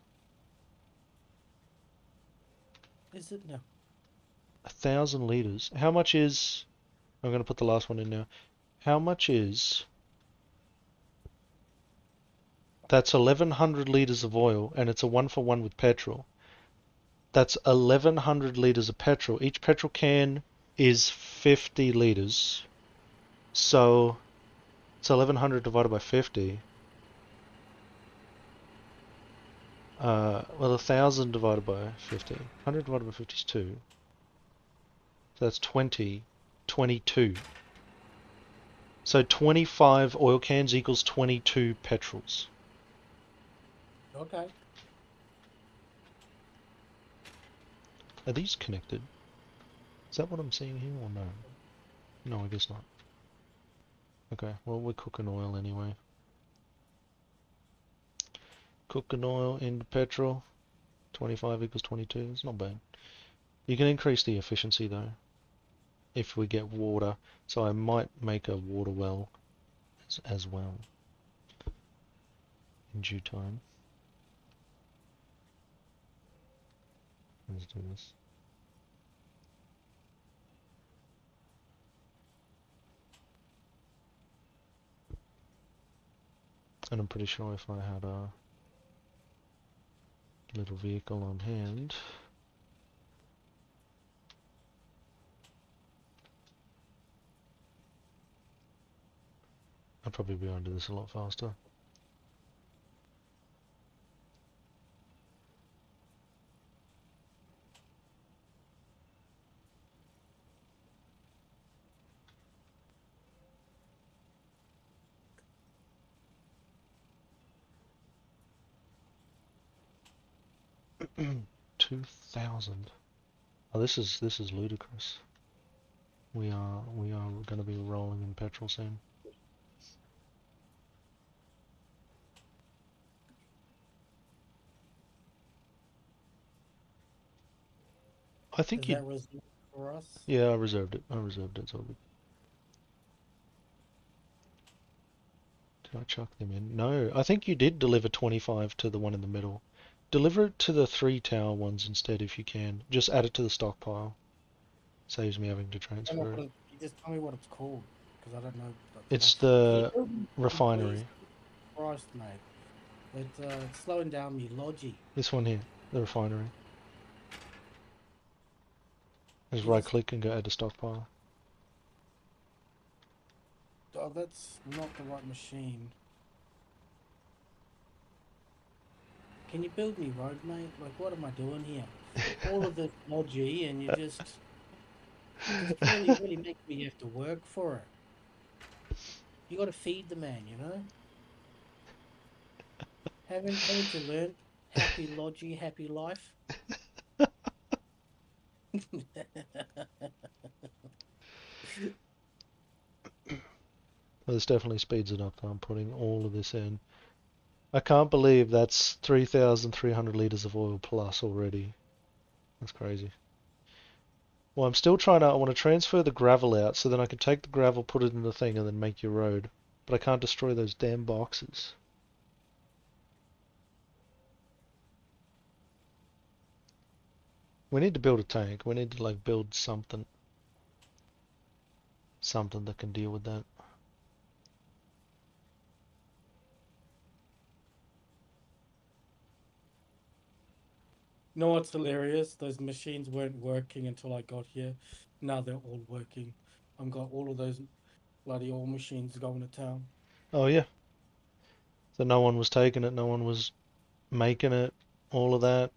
Is it now? 1,000 liters. How much is, I'm going to put the last one in now. How much is, that's 1,100 liters of oil, and it's a 1-for-1 with petrol. That's 1,100 liters of petrol. Each petrol can is 50 liters. So it's 1,100 divided by 50. Well, 1,000 divided by 50. 100 divided by 50 is 2. So that's 20. 22. So 25 oil cans equals 22 petrols. Okay. Are these connected? Is that what I'm seeing here or no? No, I guess not. Okay, well, we're cooking oil anyway. Cooking oil into petrol. 25 equals 22. It's not bad. You can increase the efficiency though if we get water. So I might make a water well as well in due time. Let's do this. And I'm pretty sure if I had a little vehicle on hand, I'd probably be able to do this a lot faster. $2,000. Oh, this is ludicrous. We are going to be rolling in petrol soon. I think Is you. that reserved for us? Yeah, I reserved it. It's all good. Did I chuck them in? No, I think you did deliver 25 to the one in the middle. Deliver it to the 3 tower ones instead if you can. Just add it to the stockpile. Saves me having to I don't know transfer it. you just tell me what it's called, because I don't know. It's Can you the build me one, please? refinery. Christ, mate. It's slowing down me logi. This one here, the refinery. Just right Yes. click and go add to stockpile. Oh, that's not the right machine. Can you build me road, mate? Like, what am I doing here? All of this logi, and you just really make me have to work for it. You got to feed the man, you know. Haven't you learned? Happy logi, happy life. Well, this definitely speeds it up. I'm putting all of this in. I can't believe that's 3,300 liters of oil plus already. That's crazy. Well, I'm still trying to. I want to transfer the gravel out so then I can take the gravel, put it in the thing, and then make your road. But I can't destroy those damn boxes. We need to build a tank. We need to like build something that can deal with that. You know what's hilarious? Those machines weren't working until I got here. Now they're all working. I've got all of those bloody old machines going to town. Oh yeah. So no one was taking it, no one was making it, all of that.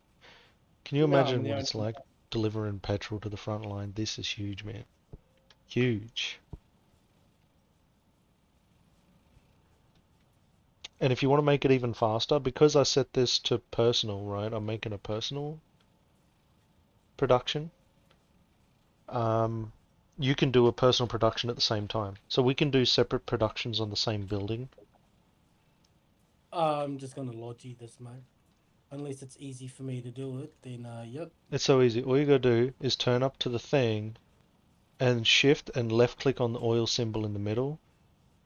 Can you No, I'm imagine the what only it's like delivering petrol to the front line? This is huge, man. Huge. And if you want to make it even faster, because I set this to personal, right? I'm making a personal production. Um, you can do a personal production at the same time. So we can do separate productions on the same building. I'm just gonna logi this, mate. Unless it's easy for me to do it, then yep. It's so easy. All you gotta do is turn up to the thing and shift and left click on the oil symbol in the middle,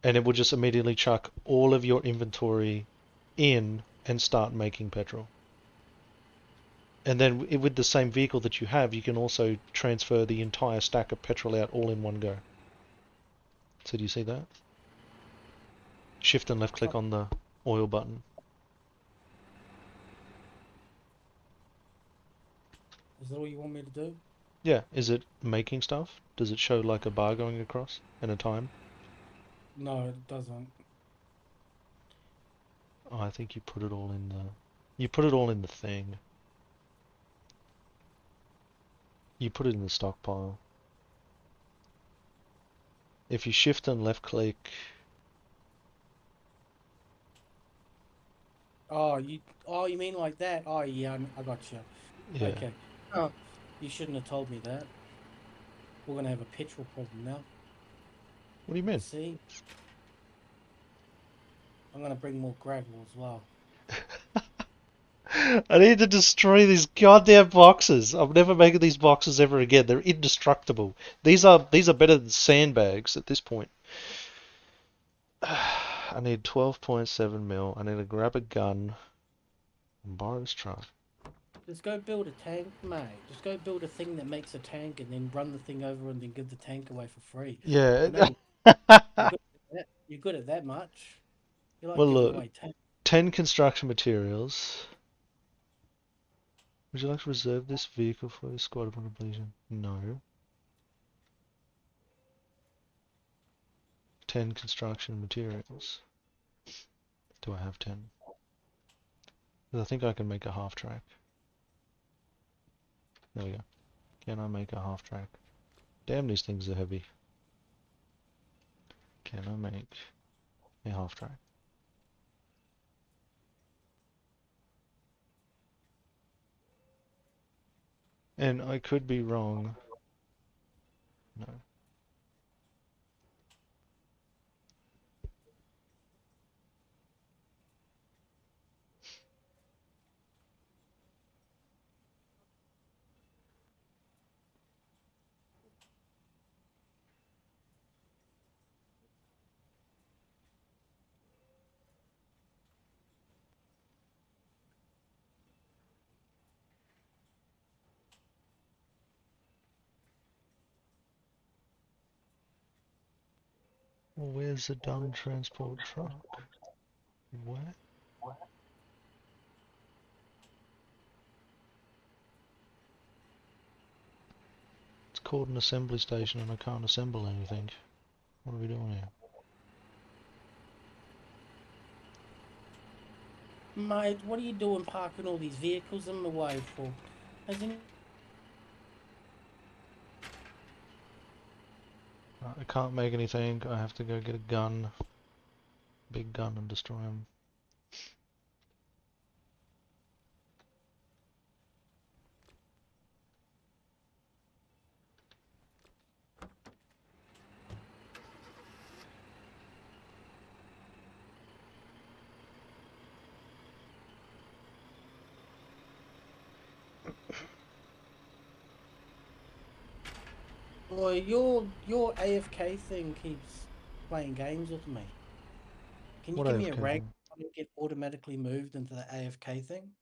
and it will just immediately chuck all of your inventory in and start making petrol. And then with the same vehicle that you have, you can also transfer the entire stack of petrol out all in one go. So do you see that? Shift and left click on the oil button. Is that all you want me to do? Yeah, is it making stuff? Does it show like a bar going across and a time? No, it doesn't. Oh, I think you put it all in the... You put it all in the thing. You put it in the stockpile. If you shift and left click... Oh, you mean like that? Oh, yeah, I got you. Yeah. Okay. Oh, you shouldn't have told me that. We're gonna have a petrol problem now. What do you mean? See? I'm gonna bring more gravel as well. I need to destroy these goddamn boxes. I'm never making these boxes ever again. They're indestructible. These are better than sandbags at this point. I need 12.7 mil. I need to grab a gun and borrow this truck. Just go build a tank, mate. Just go build a thing that makes a tank and then run the thing over and then give the tank away for free. I know Yeah. you're good at that. You're good at that much. You like Well, giving look, away 10. 10 construction materials. Would you like to reserve this vehicle for your squad upon completion? No. 10 construction materials. Do I have 10? 'Cause I think I can make a half track. There we go. Can I make a half track? Damn, these things are heavy. Can I make a half track? And I could be wrong. No. Well, where's the dung transport truck? Where? It's called an assembly station and I can't assemble anything. What are we doing here? Mate, what are you doing parking all these vehicles in the way for? Hasn't I can't make anything. I have to go get a gun. Big gun and destroy them. Boy, your AFK thing keeps playing games with me. Can you What give me a AFK rank thing? and get automatically moved into the AFK thing?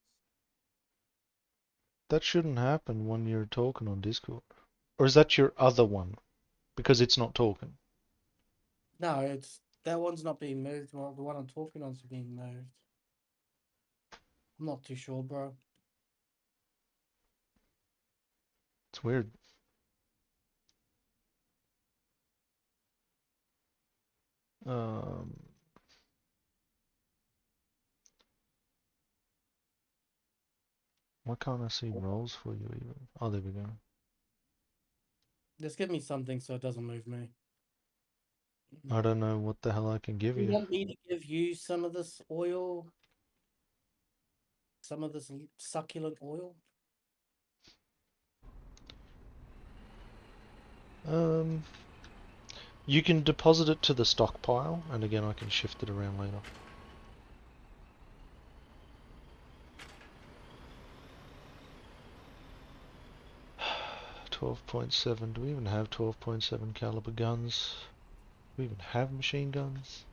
That shouldn't happen when you're talking on Discord. Or is that your other one? Because it's not talking. No, it's that one's not being moved. Well, the one I'm talking on's being moved. I'm not too sure, bro. It's weird. Um, why can't I see roles for you even? Oh, there we go. Just give me something so it doesn't move me. I don't know what the hell I can give You you. want me to give you some of this oil? Some of this succulent oil? Um, you can deposit it to the stockpile, and again I can shift it around later. 12.7. Do we even have 12.7 caliber guns? Do we even have machine guns?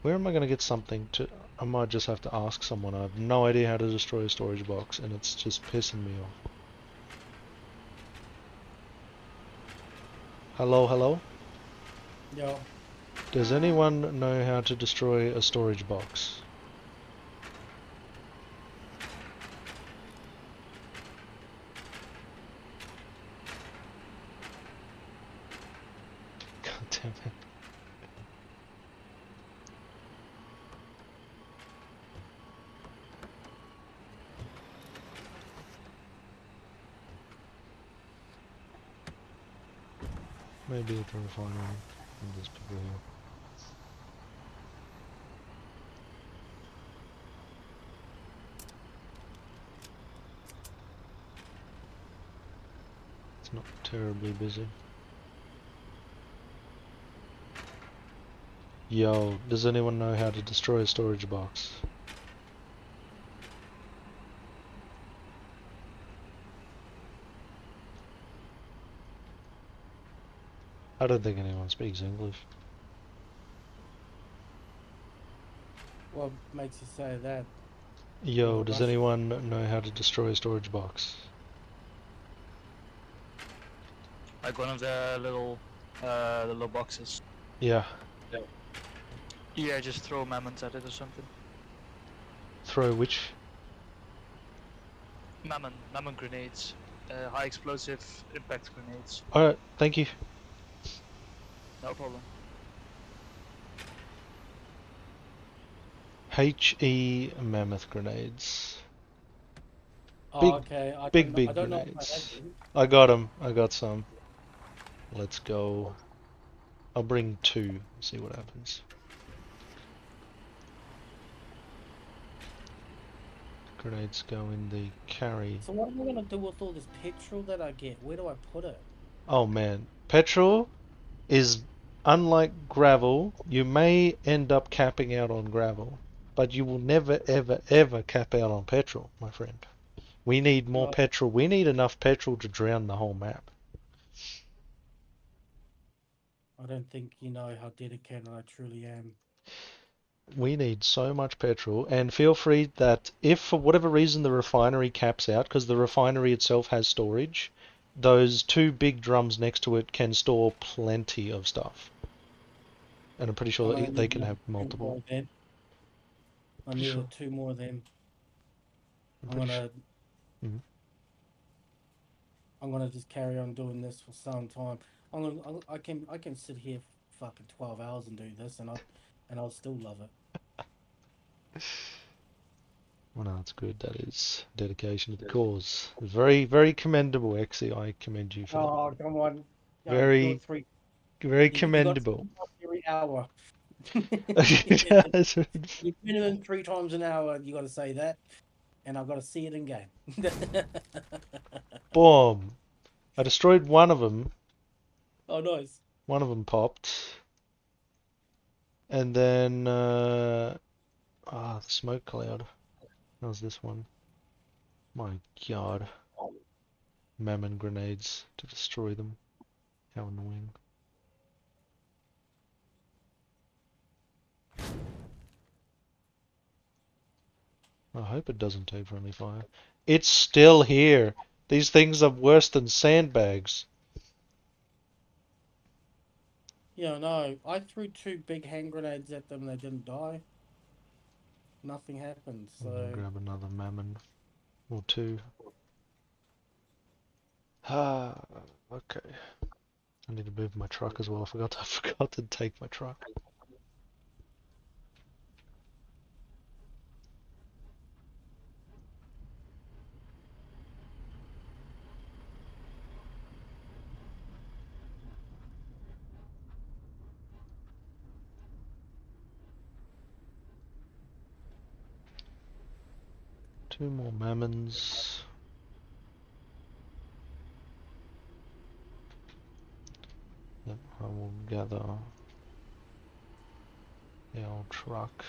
Where am I going to get something to... I might just have to ask someone. I have no idea how to destroy a storage box, and it's just pissing me off. Hello, hello? Yeah. Does anyone know how to destroy a storage box? God damn it. Maybe at the refinery. And there's people here. It's not terribly busy. Yo, does anyone know how to destroy a storage box? I don't think anyone speaks English. What makes you say that? You're Yo, the does Russian. anyone know how to destroy a storage box? Like one of the little boxes. Yeah. Yeah. Yeah, just throw mammons at it or something. Throw which? Mammon grenades. High explosive impact grenades. Alright, thank you. No problem. HE mammoth grenades. Oh, Big, okay. I big don't know if I have grenades. them. I got them. I got some. Let's go. I'll bring 2. See what happens. Grenades go in the carry. So what am I gonna do with all this petrol that I get? Where do I put it? Oh man, petrol is unlike gravel. You may end up capping out on gravel, but you will never ever ever cap out on petrol, my friend. We need more Oh, petrol. We need enough petrol to drown the whole map. I don't think you know how dedicated I truly am. We need so much petrol, and feel free that if for whatever reason the refinery caps out, because the refinery itself has storage, those 2 big drums next to it can store plenty of stuff. And I'm pretty I'm sure gonna they need can another have 2 more multiple. of them. I Pretty needed sure. 2 more of them. I'm I'm pretty sure. gonna Mhm. I'm gonna just carry on doing this for some time. I can sit here for fucking 12 hours and do this, and I'll still love it. Well, no, it's good. That is dedication to the cause. Very, very commendable, Exy. I commend you for that. Oh, come on. Yeah, do it Very, 3. very You got to commendable. every hour. Yes. You minimum 3 times an hour. You got to say that, and I've got to see it in game. Boom. I destroyed one of them. Oh, nice. One of them popped. And then, the smoke cloud. How's this one? My God. Mammon grenades to destroy them. How annoying. I hope it doesn't take friendly fire. It's still here. These things are worse than sandbags. Yeah, no. I threw 2 big hand grenades at them. They didn't die. Nothing happened. I'm gonna So grab another mammon or 2. Ah, okay. I need to move my truck as well. I forgot to take my truck. Two more mammons. Yep, I will gather the old truck.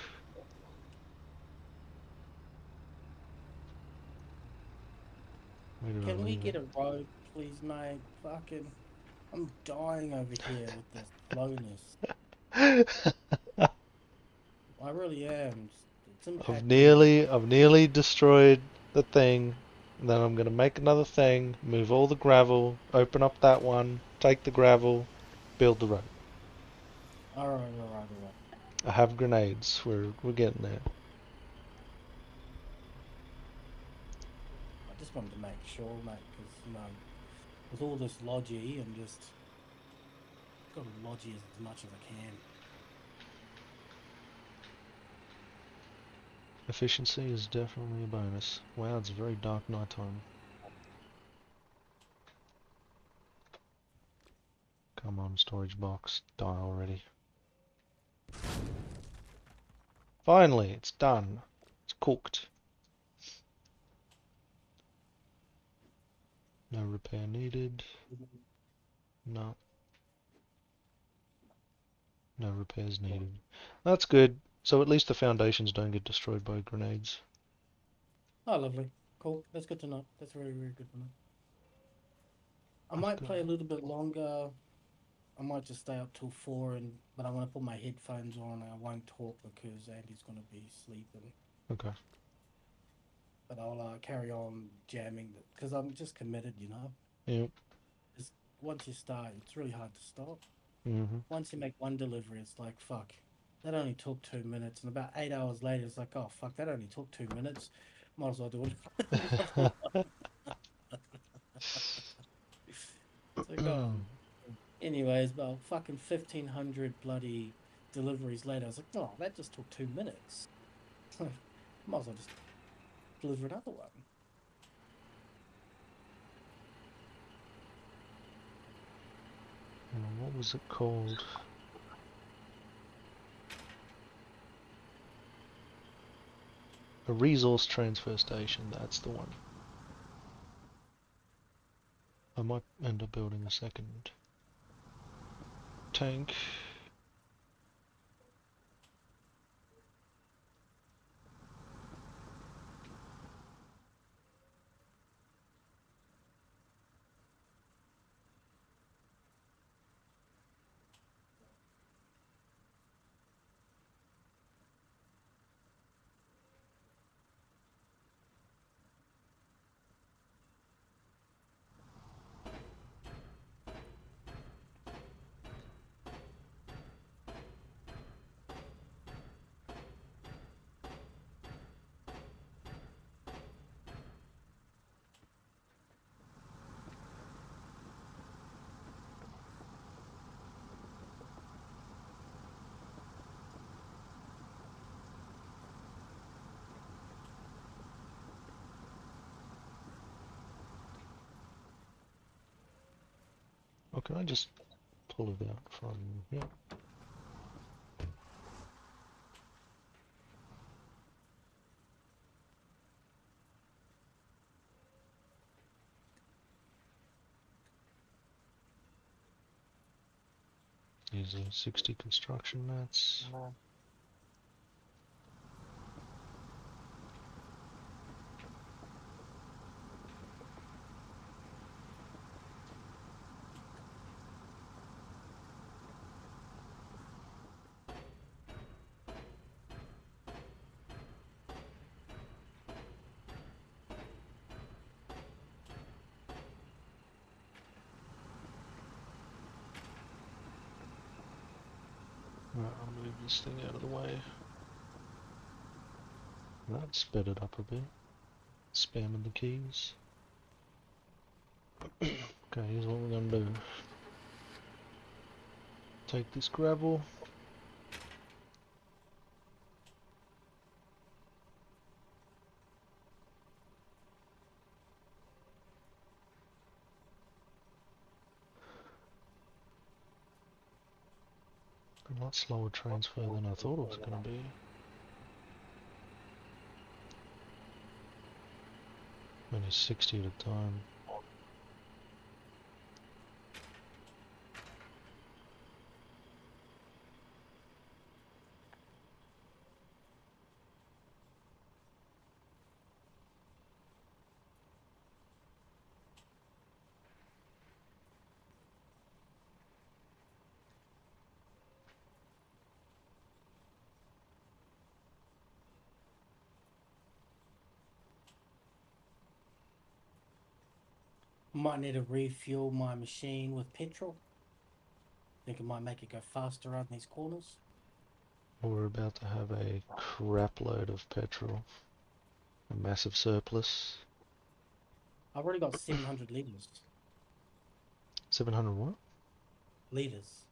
Where did I can we leave get a road, please, mate? Fucking, I'm dying over here with this slowness. it? I really am. It's I've impacting me. nearly destroyed the thing. And then I'm gonna make another thing, move all the gravel, open up that one, take the gravel, build the road. All right, all right, all right. I have grenades. We're getting there. I just wanted to make sure, mate, because with all this logi and just got to logi as much as I can. Efficiency is definitely a bonus. Wow, it's a very dark nighttime. Come on, storage box, die already. Finally, it's done. It's cooked. No repair needed. No, no repairs needed. That's good. So at least the foundations don't get destroyed by grenades. Oh, lovely, cool. That's good to know. That's very, very good to know. I I've might got... play a little bit longer. I might just stay up till 4, but I'm gonna put my headphones on and I won't talk because Andy's gonna be sleeping. Okay. But I'll carry on jamming because I'm just committed, Yep. Just once you start, it's really hard to stop. Mm-hmm. Once you make one delivery, it's like fuck. That only took 2 minutes, and about 8 hours later, it's like, oh fuck, that only took 2 minutes. Might as well do it. It's like, oh. Anyways, about fucking 1,500 bloody deliveries later, I was like, oh, that just took 2 minutes. Might as well just deliver another one. What was it called? A resource transfer station, that's the one. I might end up building a second tank. Or can I just pull it out from here? These are 60 construction mats. Right, I'll move this thing out of the way. That sped it up a bit. Spamming the keys. Okay, here's what we're gonna do. Take this gravel. A lot slower transfer than I thought it was gonna be. Only 60 at a time. Might need to refuel my machine with petrol. Think it might make it go faster around these corners. We're about to have a crap load of petrol. A massive surplus. I've already got 700 liters. 700 what? Liters.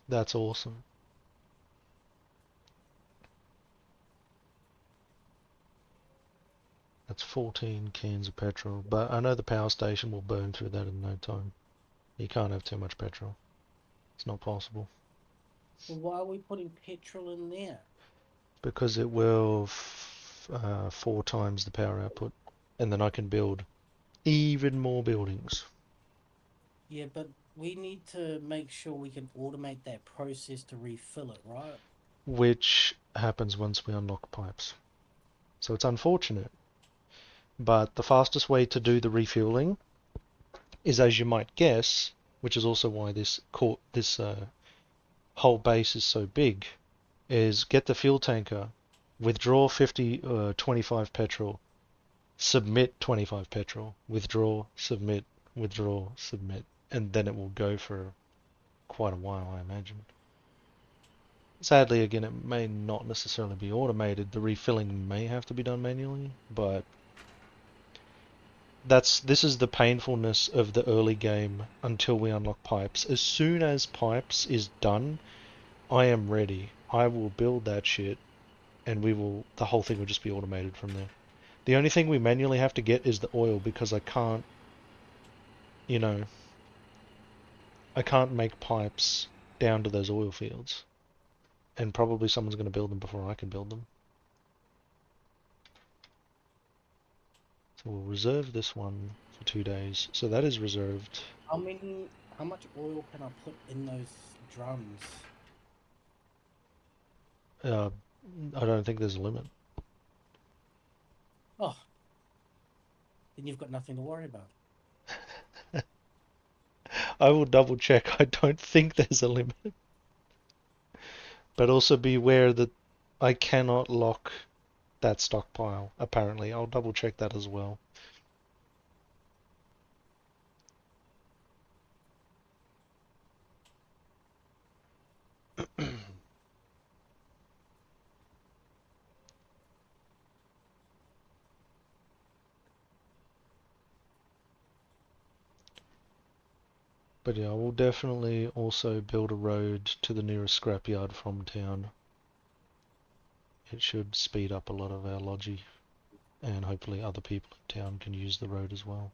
That's awesome. That's 14 cans of petrol, but I know the power station will burn through that in no time. You can't have too much petrol. It's not possible. Well, why are we putting petrol in there? Because it will 4 times the power output, and then I can build even more buildings. Yeah, but we need to make sure we can automate that process to refill it, right? Which happens once we unlock pipes. So it's unfortunate, but the fastest way to do the refueling is, as you might guess, which is also why this whole base is so big, is get the fuel tanker, withdraw 25 petrol, submit 25 petrol, withdraw, submit, and then it will go for quite a while, I imagine. Sadly, again, it may not necessarily be automated. The refilling may have to be done manually, but this is the painfulness of the early game until we unlock pipes. As soon as pipes is done, I am ready. I will build that shit, and the whole thing will just be automated from there. The only thing we manually have to get is the oil because I can't, you know, I can't make pipes down to those oil fields. And probably someone's going to build them before I can build them. So we'll reserve this one for 2 days. So that is reserved. How much oil can I put in those drums? I don't think there's a limit. Oh, then you've got nothing to worry about. I will double check. I don't think there's a limit. But also be aware that I cannot lock that stockpile, apparently. I'll double check that as well. But yeah, I will definitely also build a road to the nearest scrapyard from town. It should speed up a lot of our logi, and hopefully other people in town can use the road as well.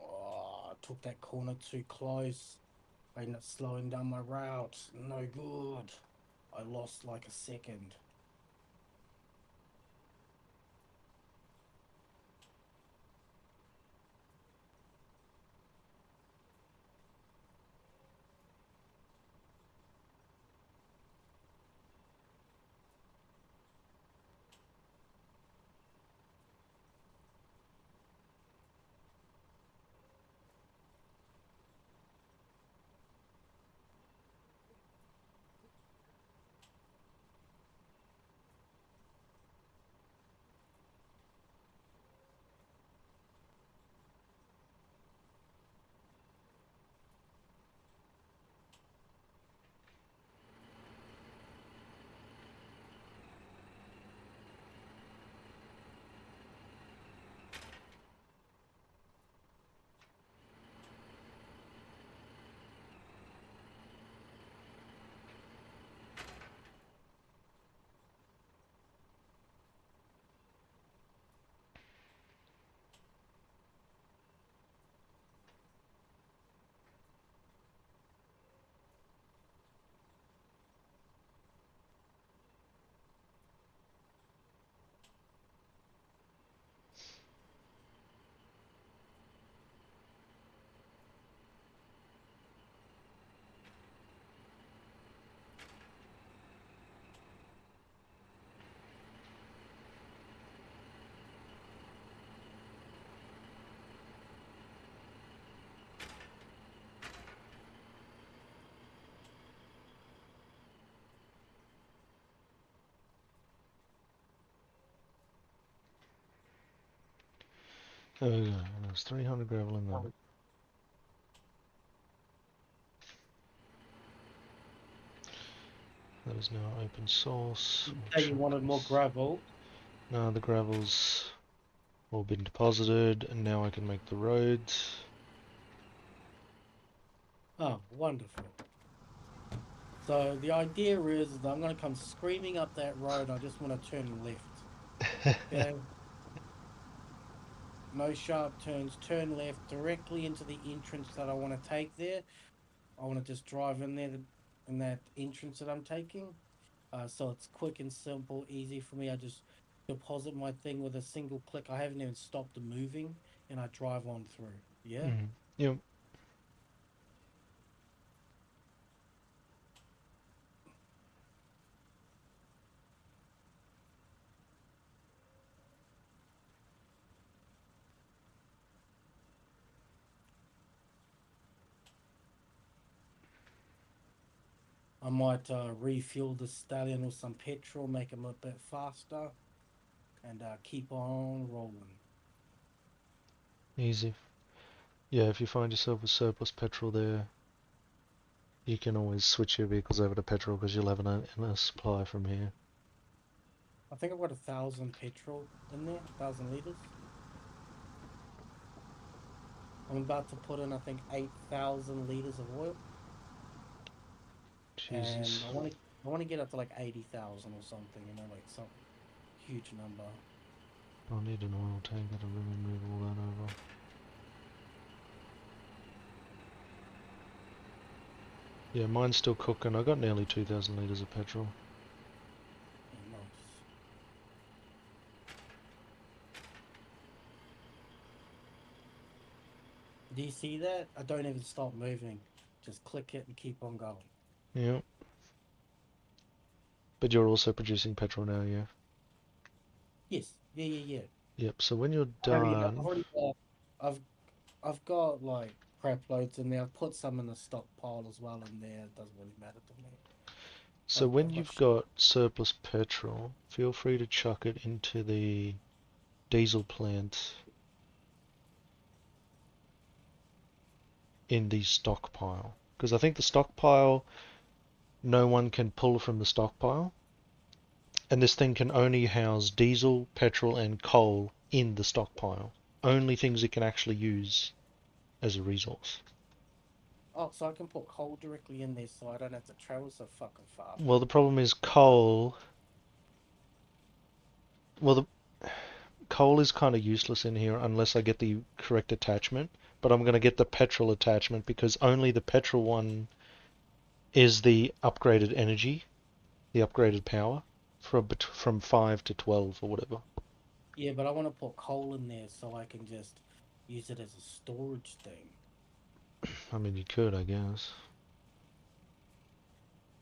Oh, I took that corner too close. I ended up slowing down my route. No good. I lost like a second. There we go. There's 300 gravel in there. That is now open source. You We'll say you chuck wanted more this. gravel. Now the gravel's all been deposited, and now I can make the roads. Oh, wonderful. So the idea is that I'm going to come screaming up that road. I just want to turn left. Okay? No sharp turns. Turn left directly into the entrance that I want to take there. I want to just drive in there in that entrance that I'm taking. So it's quick and simple, easy for me. I just deposit my thing with a single click. I haven't even stopped moving, and I drive on through. Yeah. Yep. I might refuel the stallion with some petrol, make him a bit faster, and keep on rolling. Easy. Yeah, if you find yourself with surplus petrol there, you can always switch your vehicles over to petrol because you'll have a supply from here. I think I've got 1,000 petrol in there, 1,000 liters. I'm about to put in, I think, 8,000 liters of oil, and Jesus. I want to get up to like 80,000 or something. Like some huge number. I'll need an oil tanker to really move all that over. Yeah, mine's still cooking. I got nearly 2,000 litres of petrol. Yeah, nice. Do you see that? I don't even stop moving. Just click it and keep on going. Yeah. But you're also producing petrol now, yeah? Yes. Yeah. Yep, so when you're I've done... already I've I've got like crap loads in there. I've put some in the stockpile as well in there. It doesn't really matter to me. So when I've got you've got surplus petrol, feel free to chuck it into the diesel plant in the stockpile. Because I think the stockpile, no one can pull from the stockpile. And this thing can only house diesel, petrol, and coal in the stockpile. Only things it can actually use as a resource. Oh, so I can put coal directly in there, so I don't have to travel so fucking far. Well, the problem is coal. Well, the coal is kind of useless in here unless I get the correct attachment. But I'm going to get the petrol attachment because only the petrol one is the upgraded energy, the upgraded power from 5 to 12 or whatever. Yeah, but I want to put coal in there so I can just use it as a storage thing. I mean, you could, I guess.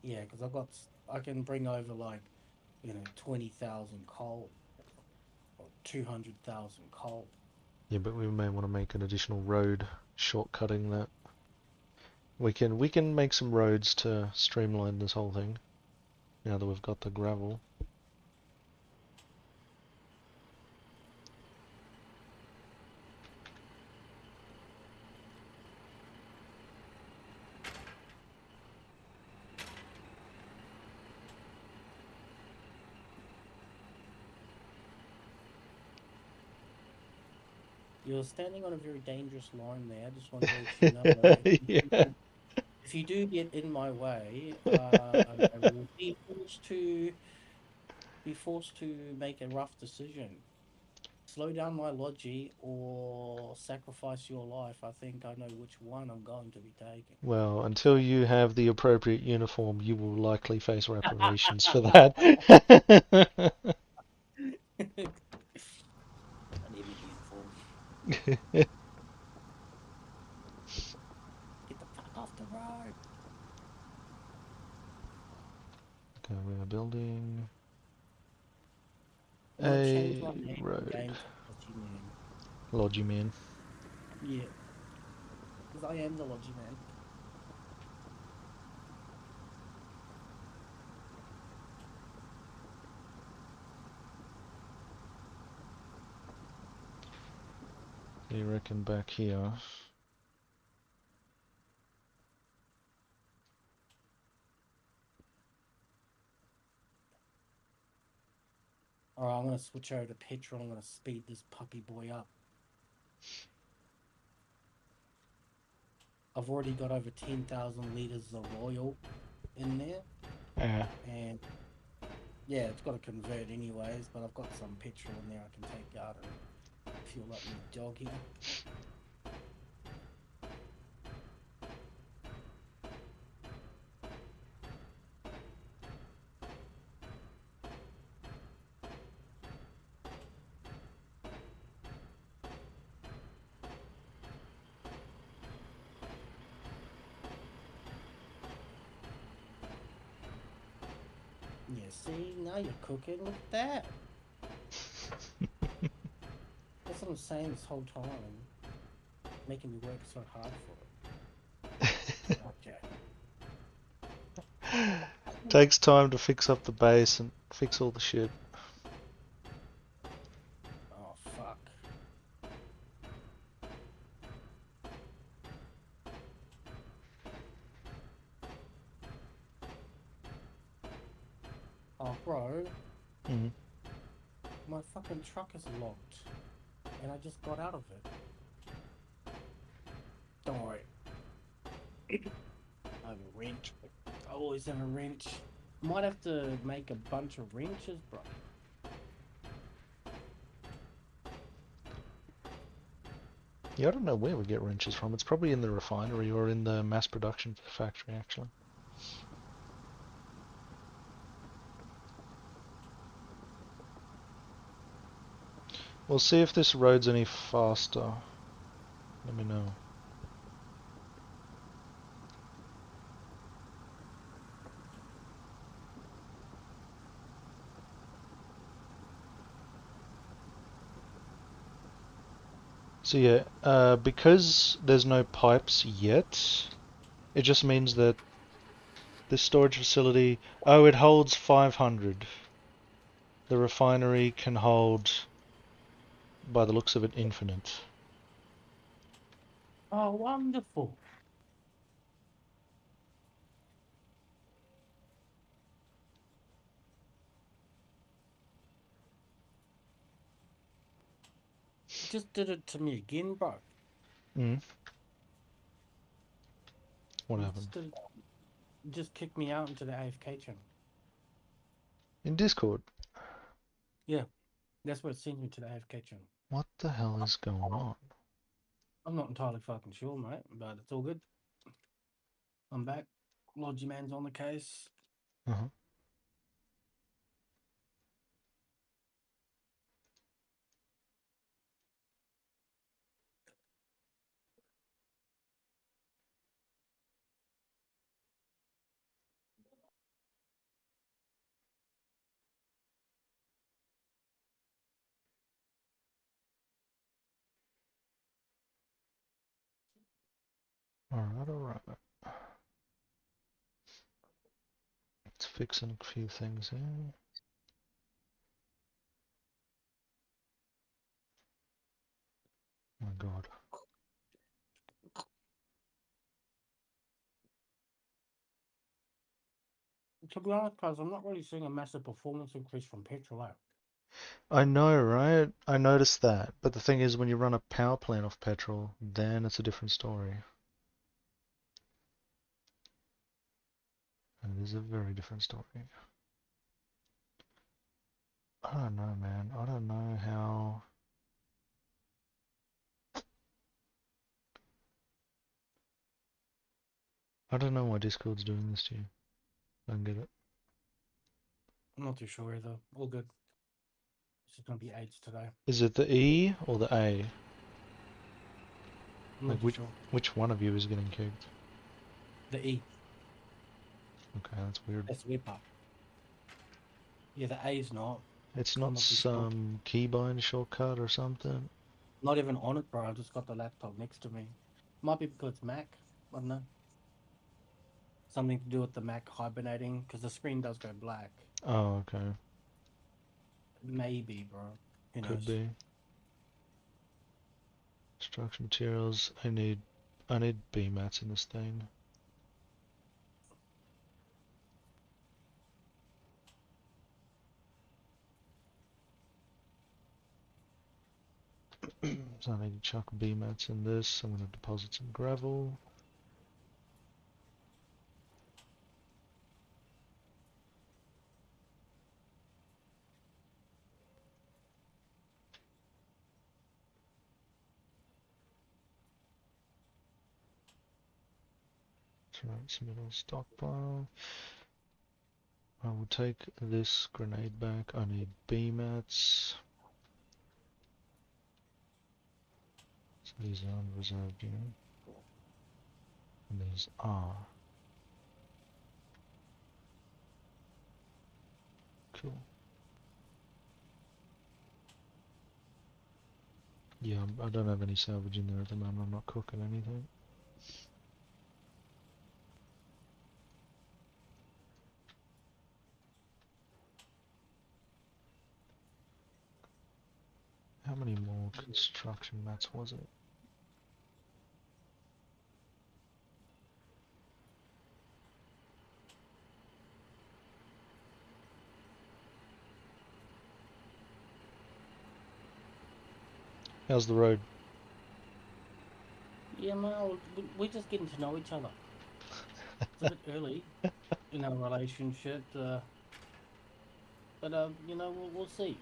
Yeah, because I can bring over like 20,000 coal or 200,000 coal. Yeah, but we may want to make an additional road shortcutting that. We can make some roads to streamline this whole thing. Now that we've got the gravel. You're standing on a very dangerous line there. I just want to let you know if Yeah. if you do get in my way, I will be forced to make a rough decision. Slow down my logi or sacrifice your life. I think I know which one I'm going to be taking. Well, until you have the appropriate uniform, you will likely face reparations for that. I need a uniform. Get the fuck off the road. Okay, we are building I'm gonna change my a name in road. game to Logi Man. Logi man. Yeah, because I am the Logi Man. You reckon back here? Alright, I'm gonna switch over to petrol. I'm gonna speed this puppy boy up. I've already got over 10,000 liters of oil in there, Yeah. and yeah, it's got to convert anyways, but I've got some petrol in there I can take out and fuel up my dog here. Yeah, see, now you're cooking. Look at that. That's what I'm saying this whole time. Making me work so hard for it. Okay. Takes time to fix up the base and fix all the shit. Oh, fuck. Oh, bro, Mm. my fucking truck is locked. And I just got out of it. Don't worry. I have a wrench. I always have a wrench. Might have to make a bunch of wrenches, bro. Yeah, I don't know where we get wrenches from. It's probably in the refinery or in the mass production factory, actually. We'll see if this road's any faster. Let me know. So yeah, because there's no pipes yet, it just means that this storage facility, oh, it holds 500. The refinery can hold, by the looks of it, infinite. Oh, wonderful. You just did it to me again, bro. Mm. What You happened? just, you just kicked me out into the AFK channel. In Discord. Yeah, that's what sent me to the AFK channel. What the hell is going on? I'm not entirely fucking sure, mate, but it's all good. I'm back. Logi Man's on the case. Uh-huh. Alright, alright. Let's fix a few things here. Oh my god. To be honest, guys, I'm not really seeing a massive performance increase from petrol out. I know, right? I noticed that. But the thing is, when you run a power plant off petrol, then it's a different story. And it is a very different story. I don't know, man. I don't know how... I don't know why Discord's doing this to you. I don't get it. I'm not too sure either. All good. It's just gonna be AIDS today. Is it the E or the A? I'm Like, not too sure. which one of you is getting kicked? The E. Okay, that's weird. That's the weird part. Yeah, the A's not. It's I'm not not too sure. some keybind shortcut or something? Not even on it, bro. I just got the laptop next to me. Might be because it's Mac. I don't know. Something to do with the Mac hibernating, because the screen does go black. Oh, okay. Maybe, bro. Who Could knows? be. Structure materials. I need B mats in this thing. So I need to chuck B mats in this. I'm going to deposit some gravel. It's middle stockpile. I will take this grenade back. I need B mats. So these are unreserved, you know. And these are. Cool. Yeah, I don't have any salvage in there at the moment. I'm not cooking anything. How many more construction mats was it? How's the road? Yeah, man, we're just getting to know each other. It's a bit early in our relationship, but you know, we'll see.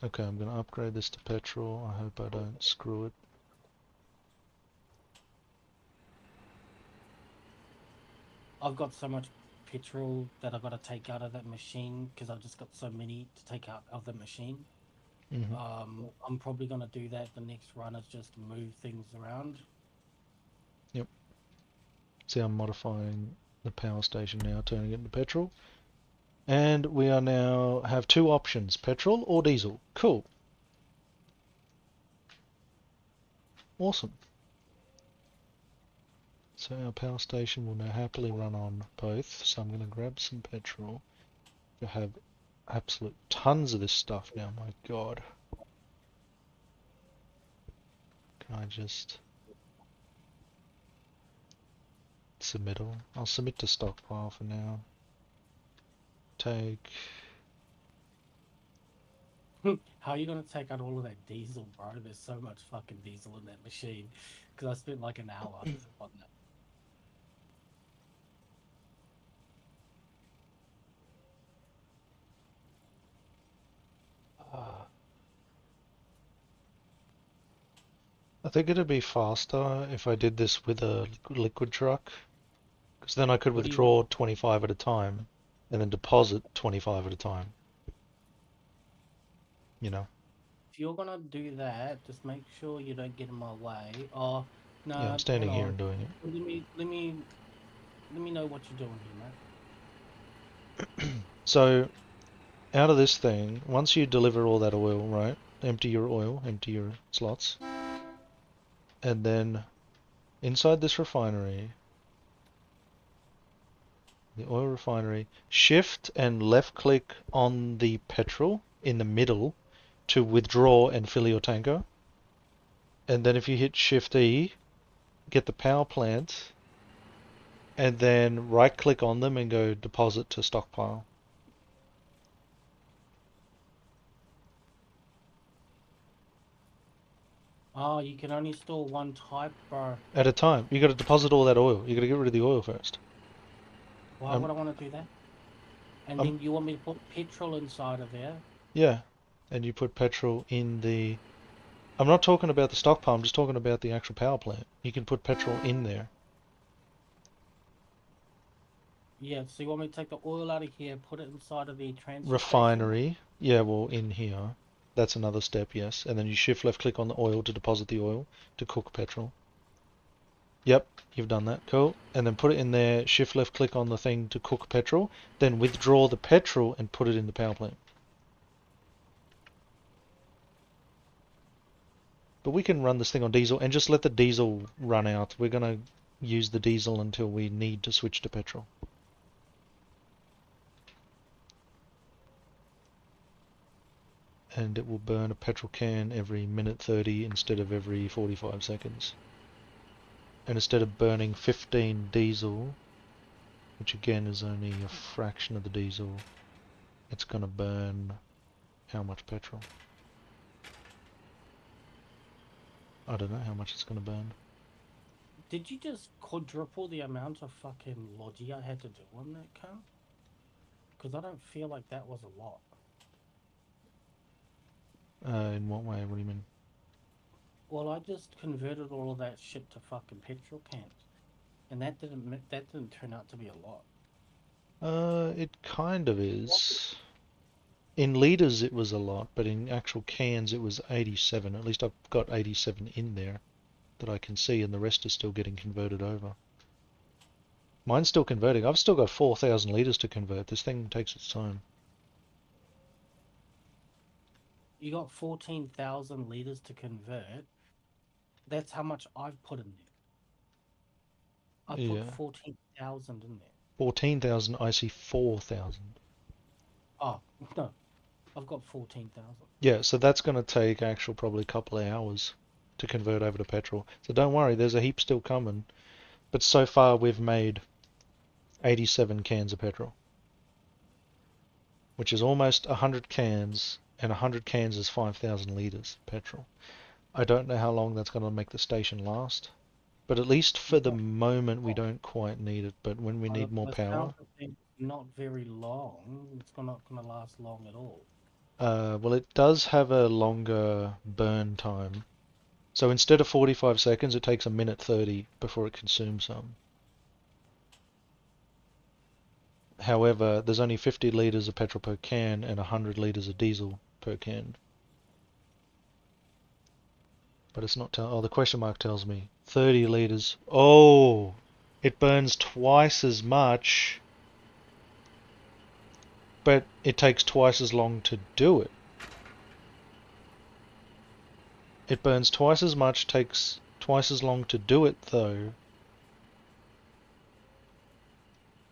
Okay, I'm going to upgrade this to petrol. I hope I don't screw it. I've got so much petrol that I've got to take out of that machine because I've just got so many to take out of the machine. I'm probably going to do that the next run, is just move things around. Yep. See, I'm modifying the power station now, turning it into petrol. And we are now have two options, petrol or diesel. Cool. Awesome. So our power station will now happily run on both. So I'm going to grab some petrol. I have absolute tons of this stuff now, my god. Can I just submittal? I'll submit to stockpile for now. Take... How are you going to take out all of that diesel, bro? There's so much fucking diesel in that machine because I spent like an hour on that. I think it'd be faster if I did this with a liquid truck, because then I could What do you want? withdraw 25 at a time and then deposit 25 at a time. You know? If you're going to do that, just make sure you don't get in my way. Oh, no, Yeah, I'm hang standing here and on. doing it. Let me know what you're doing here, mate. So, out of this thing, once you deliver all that oil, right? Empty your oil, empty your slots. And then inside this refinery, the oil refinery, shift and left click on the petrol in the middle to withdraw and fill your tanker. And then if you hit shift E, get the power plant, and then right click on them and go deposit to stockpile. Oh, you can only store one type, bro. At a time. You got to deposit all that oil. You got to get rid of the oil first. Why would I want to do that? And um, then you want me to put petrol inside of there? yeah. And you put petrol in the... I'm not talking about the stockpile, I'm just talking about the actual power plant. You can put petrol in there. Yeah, so you want me to take the oil out of here, put it inside of the transfer station? Refinery. Yeah, well, in here. That's another step, yes. And then you shift left click on the oil to deposit the oil to cook petrol. Yep, you've done that. Cool. And then put it in there, shift left click on the thing to cook petrol, then withdraw the petrol and put it in the power plant. But we can run this thing on diesel and just let the diesel run out. We're going to use the diesel until we need to switch to petrol. And it will burn a petrol can every minute 30 instead of every 45 seconds. and instead of burning 15 diesel, which again is only a fraction of the diesel, it's going to burn how much petrol? I don't know how much it's going to burn. Did you just quadruple the amount of fucking logi I had to do on that car? Because I don't feel like that was a lot. In what way? What do you mean? Well, I just converted all of that shit to fucking petrol cans, and that didn't turn out to be a lot. It kind of is. In liters it was a lot, but in actual cans it was 87. At least I've got 87 in there that I can see, and the rest is still getting converted over. Mine's still converting. I've still got 4,000 liters to convert. This thing takes its time. You got 14,000 liters to convert. That's how much I've put in there. I put Yeah. 14,000 in there. 14,000, I see 4,000. Oh, no. I've got 14,000. Yeah, so that's going to take actual probably a couple of hours to convert over to petrol. So don't worry, there's a heap still coming. But so far we've made 87 cans of petrol, which is almost 100 cans, and 100 cans is 5,000 liters of petrol. I don't know how long that's going to make the station last, but at least for the moment we don't quite need it. But when we need more power, not very long. It's not gonna last long at all. well, it does have a longer burn time. So instead of 45 seconds, it takes a minute 30 before it consumes some. However, there's only 50 liters of petrol per can and 100 liters of diesel per can. But it's not oh, the question mark tells me 30 liters. Oh, it burns twice as much, but it takes twice as long to do it. It burns twice as much, takes twice as long to do it though.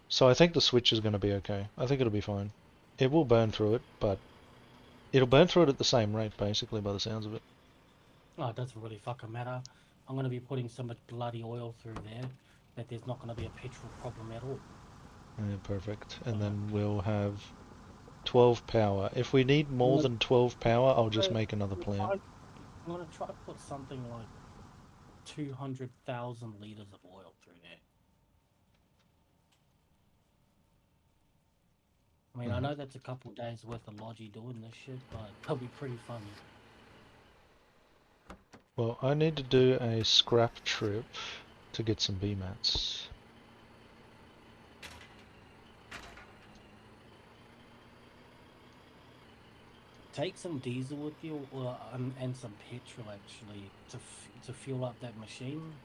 So I think the switch is going to be okay. I think it'll be fine. It will burn through it, but it'll burn through it at the same rate, basically, by the sounds of it. Oh, it doesn't really fucking matter. I'm gonna be putting so much bloody oil through there that there's not gonna be a petrol problem at all. Yeah, perfect. And then we'll have 12 power. If we need more than 12 power, I'll just make another plant. I'm gonna try to put something like 200,000 liters of oil through there. I mean, I know that's a couple of days worth of logi doing this shit, but it'll be pretty funny. Well, I need to do a scrap trip to get some B-mats. Take some diesel with you, or and some petrol actually to fuel up that machine.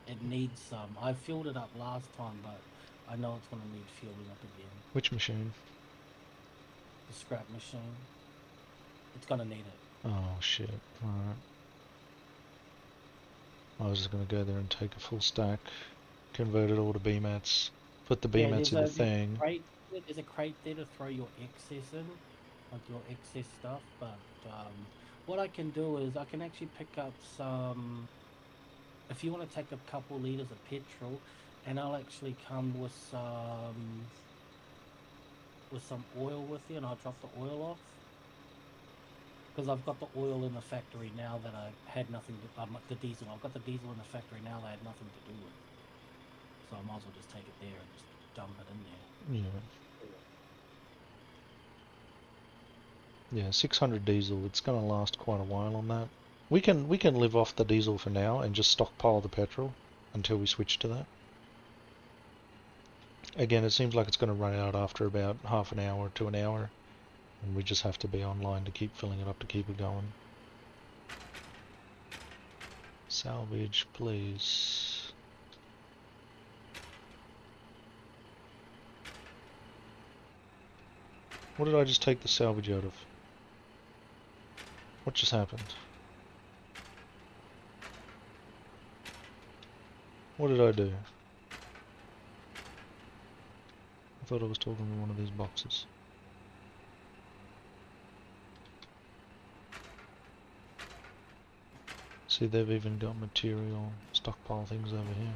It needs some. I filled it up last time, but I know it's gonna need fueling up again. Which machine? The scrap machine. It's gonna need it. Oh shit, alright. I was just gonna go there and take a full stack, convert it all to B-mats, put the B-mats in the thing. There's a crate there to throw your excess in, like your excess stuff, but what I can do is I can actually pick up some, if you want to take a couple liters of petrol, and I'll actually come with some oil with you, and I'll drop the oil off. Because I've got the oil in the factory now that I had nothing to, the diesel. I've got the diesel in the factory now that I had nothing to do with. So I might as well just take it there and just dump it in there. Yeah. Yeah, 600 diesel, it's gonna last quite a while on that. We can live off the diesel for now and just stockpile the petrol until we switch to that. Again, it seems like it's gonna run out after about half an hour to an hour. And we just have to be online to keep filling it up to keep it going. Salvage, please. What did I just take the salvage out of? What just happened? What did I do? I thought I was talking to one of these boxes. See, they've even got material stockpile things over here.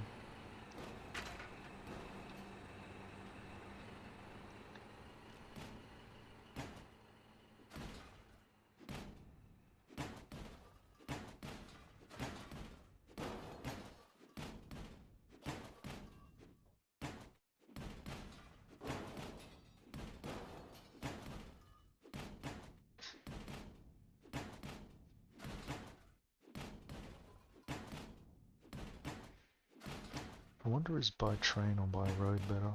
I wonder is by train or by road better?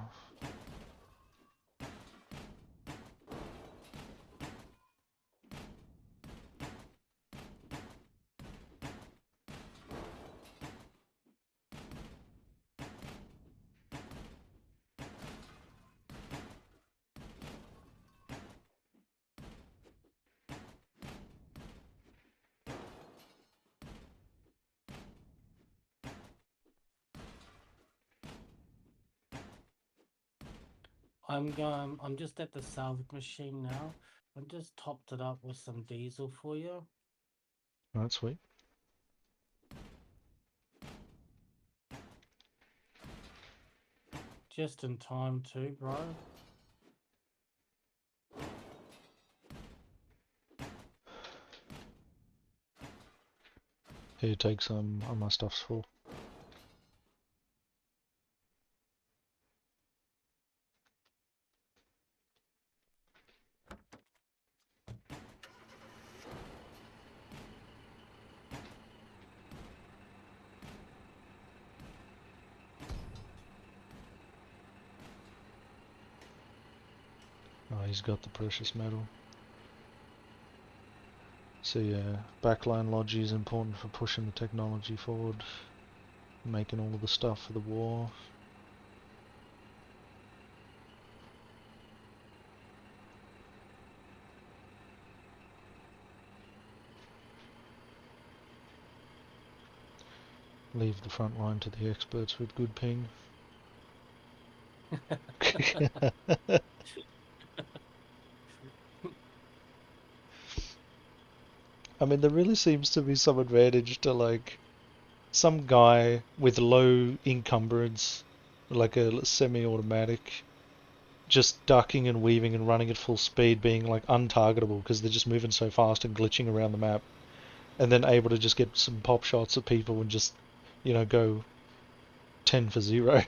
I'm just at the salvage machine now. I just topped it up with some diesel for you. Alright, sweet. Just in time too, bro. Here, take some. Oh, my stuff's full. Oh, he's got the precious metal. So yeah, backline logi is important for pushing the technology forward, making all of the stuff for the war. Leave the front line to the experts with good ping. I mean, there really seems to be some advantage to like some guy with low encumbrance, like a semi-automatic, just ducking and weaving and running at full speed, being like untargetable because they're just moving so fast and glitching around the map, and then able to just get some pop shots at people and just, you know, go 10 for 0.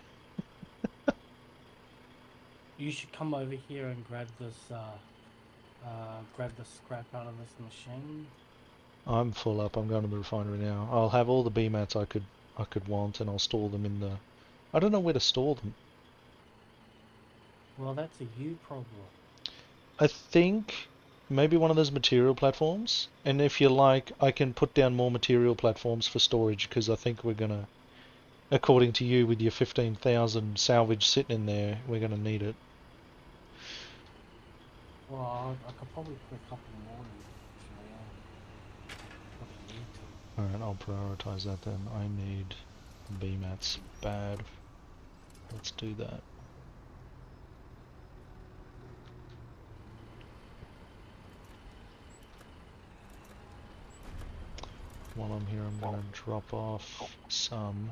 You should come over here and grab this grab the scrap out of this machine. I'm full up. I'm going to the refinery now. I'll have all the BMATs I could want, and I'll store them in the. I don't know where to store them. Well, that's a you problem. I think maybe one of those material platforms, and if you like, I can put down more material platforms for storage because I think we're gonna, according to you, with your 15,000 salvage sitting in there, we're gonna need it. Well, I could probably put a couple more in, actually. Probably need to. Alright, I'll prioritize that then. I need BMATs bad. Let's do that. While I'm here, I'm gonna drop off some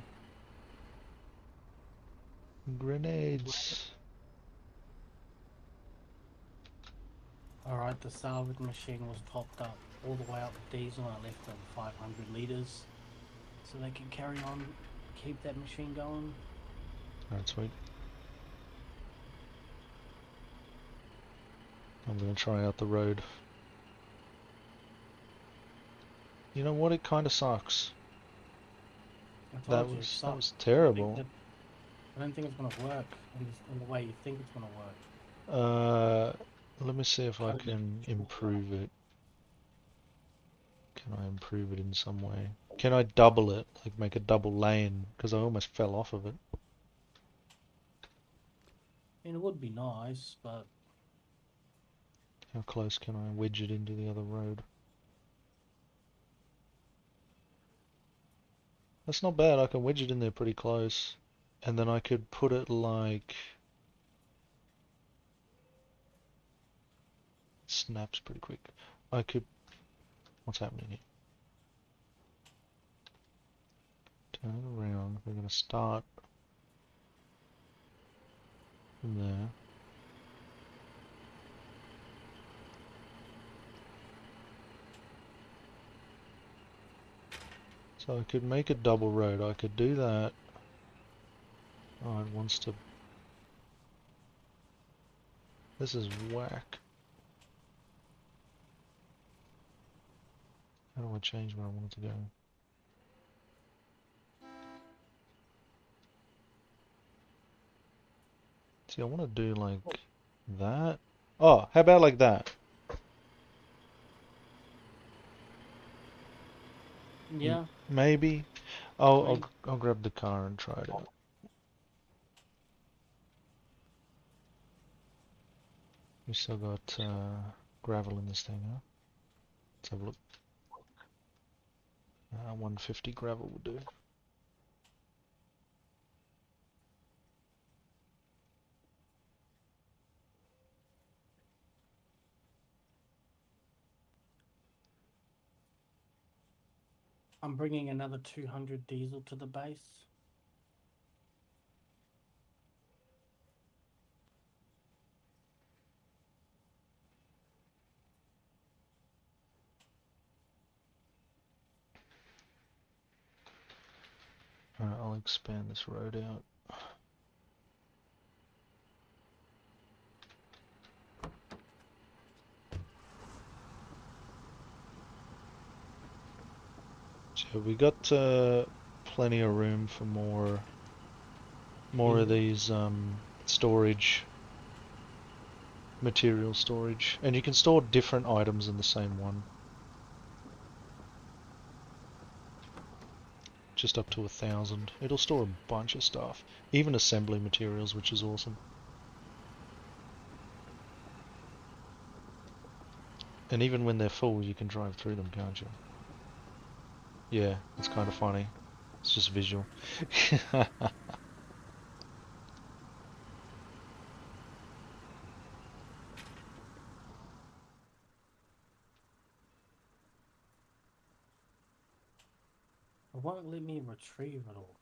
grenades. Alright, the salvage machine was topped up all the way up with diesel and I left them 500 litres. So they can carry on, keep that machine going. Alright, sweet. I'm gonna try out the road. You know what? It kind of sucks. I That told you, it was sucks. terrible. I don't think it's going to work in the way you think it's going to work. Let me see if I can improve it. Can I improve it in some way? Can I double it? Like make a double lane? Because I almost fell off of it. I mean, it would be nice, but How close can I wedge it into the other road? That's not bad. I can wedge it in there pretty close. And then I could put it like... Snaps pretty quick. I could... What's happening here? turn it around. We're going to start from there. So I could make a double road. I could do that. Oh, it wants to... This is whack. How do I change where I want it to go? See, I want to do like that. Oh, how about like that? Yeah. Maybe. Fine. I'll grab the car and try it out. We still got gravel in this thing, huh? Let's have a look. 150 gravel will do. I'm bringing another 200 diesel to the base. Alright, I'll expand this road out. So we got plenty of room for more of these storage, material storage, and you can store different items in the same one. Just up to 1,000. It'll store a bunch of stuff, even assembly materials, which is awesome. And even when they're full, you can drive through them, can't you? Yeah, it's kind of funny. It's just visual. It won't let me retrieve it all.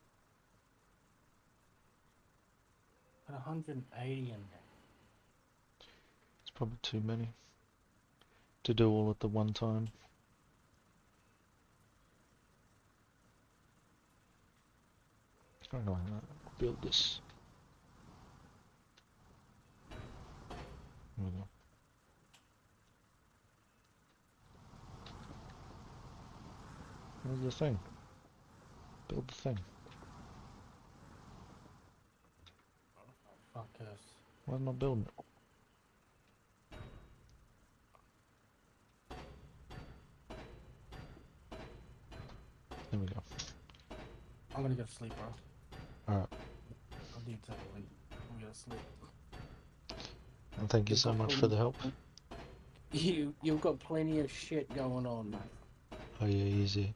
Got 180 in there. It's probably too many to do all at the one time. I don't know, build this. There we go. Where's the thing? Build the thing. Fuck us. Why am I not building it? There we go. I'm gonna go to sleep, bro. Alright. I'll do take a leak. I'm gonna sleep. And thank you You've so got much for plenty- the help. You've got plenty of shit going on, mate. Oh yeah, easy.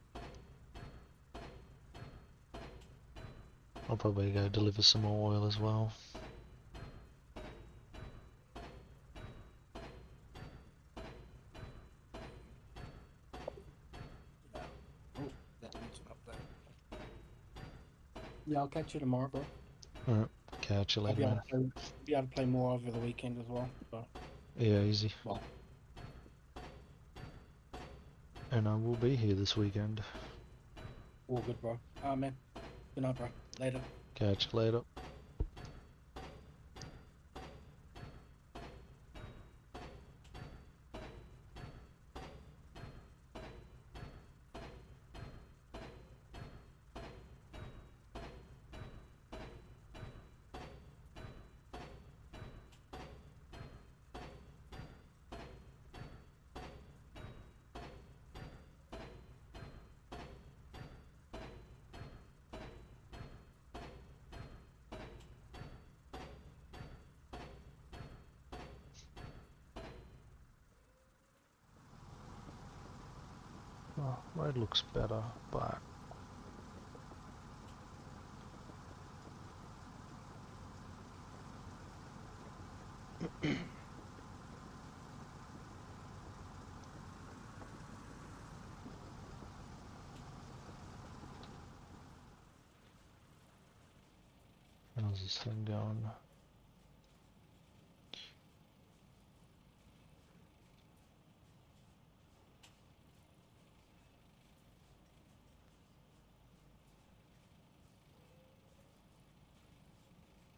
I'll probably go deliver some more oil as well. Oh, that one's up there. Yeah, I'll catch you tomorrow, bro. Alright, catch you I'll later, man. be able to play more over the weekend as well. So. Yeah, easy. Well. And I will be here this weekend. All good, bro. Alright, man. Good night, bro. Later. Catch you later. Oh, road looks better, but How's this thing going?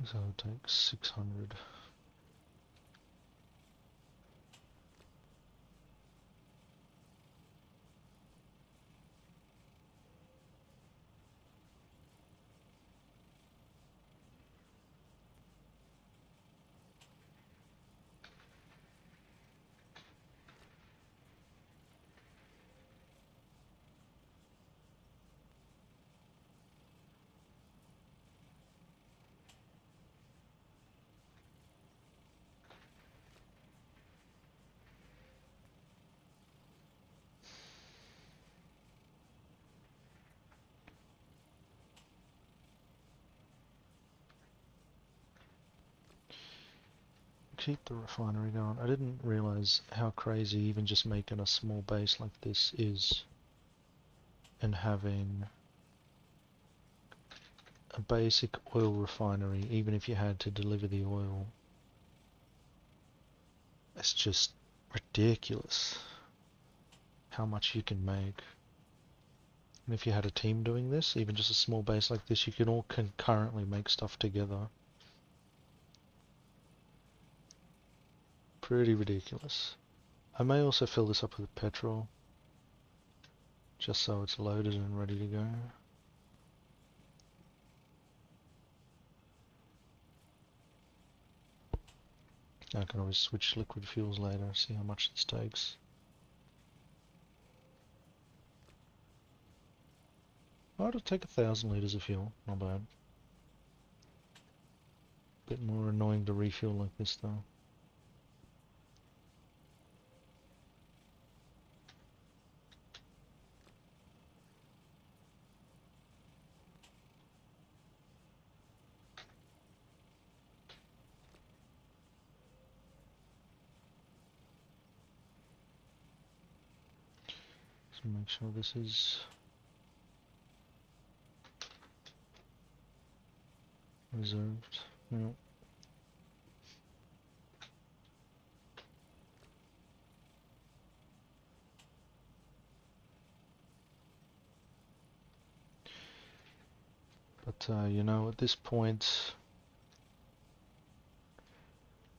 So it takes 600. Keep the refinery going. I didn't realize how crazy even just making a small base like this is, and having a basic oil refinery, even if you had to deliver the oil. It's just ridiculous how much you can make. And if you had a team doing this, even just a small base like this, you can all concurrently make stuff together. Pretty ridiculous. I may also fill this up with petrol, just so it's loaded and ready to go. I can always switch liquid fuels later, see how much this takes. Oh, it'll take 1,000 litres of fuel, not bad. Bit more annoying to refuel like this though. So make sure this is reserved. Yeah. But you know, at this point,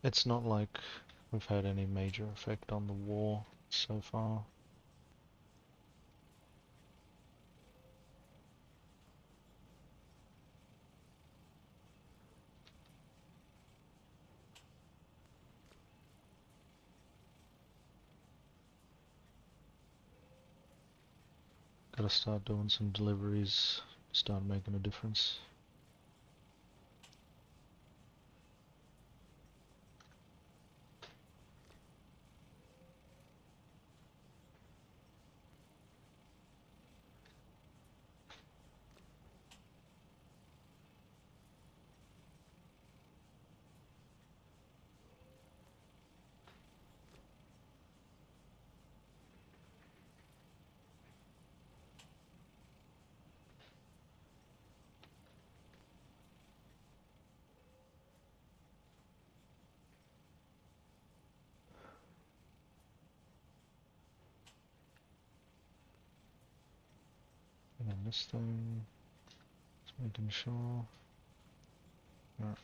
it's not like we've had any major effect on the war so far. Gotta start doing some deliveries, start making a difference. And then this thing, just making sure. Right.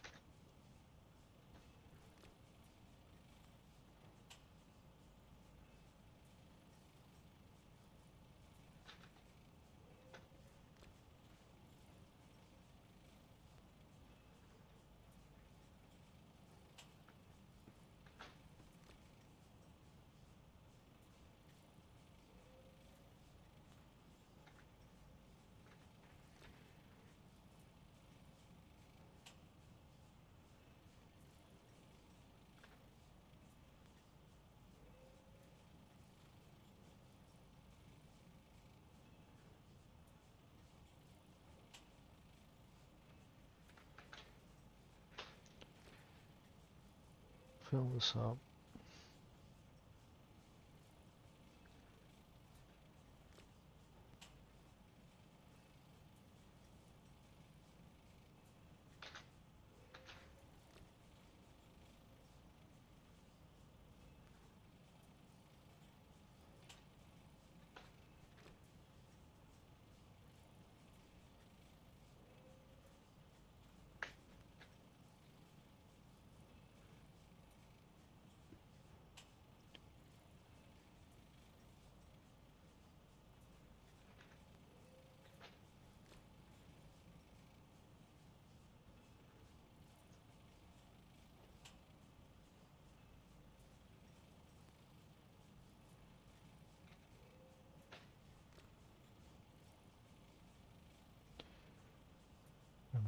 Fill this up.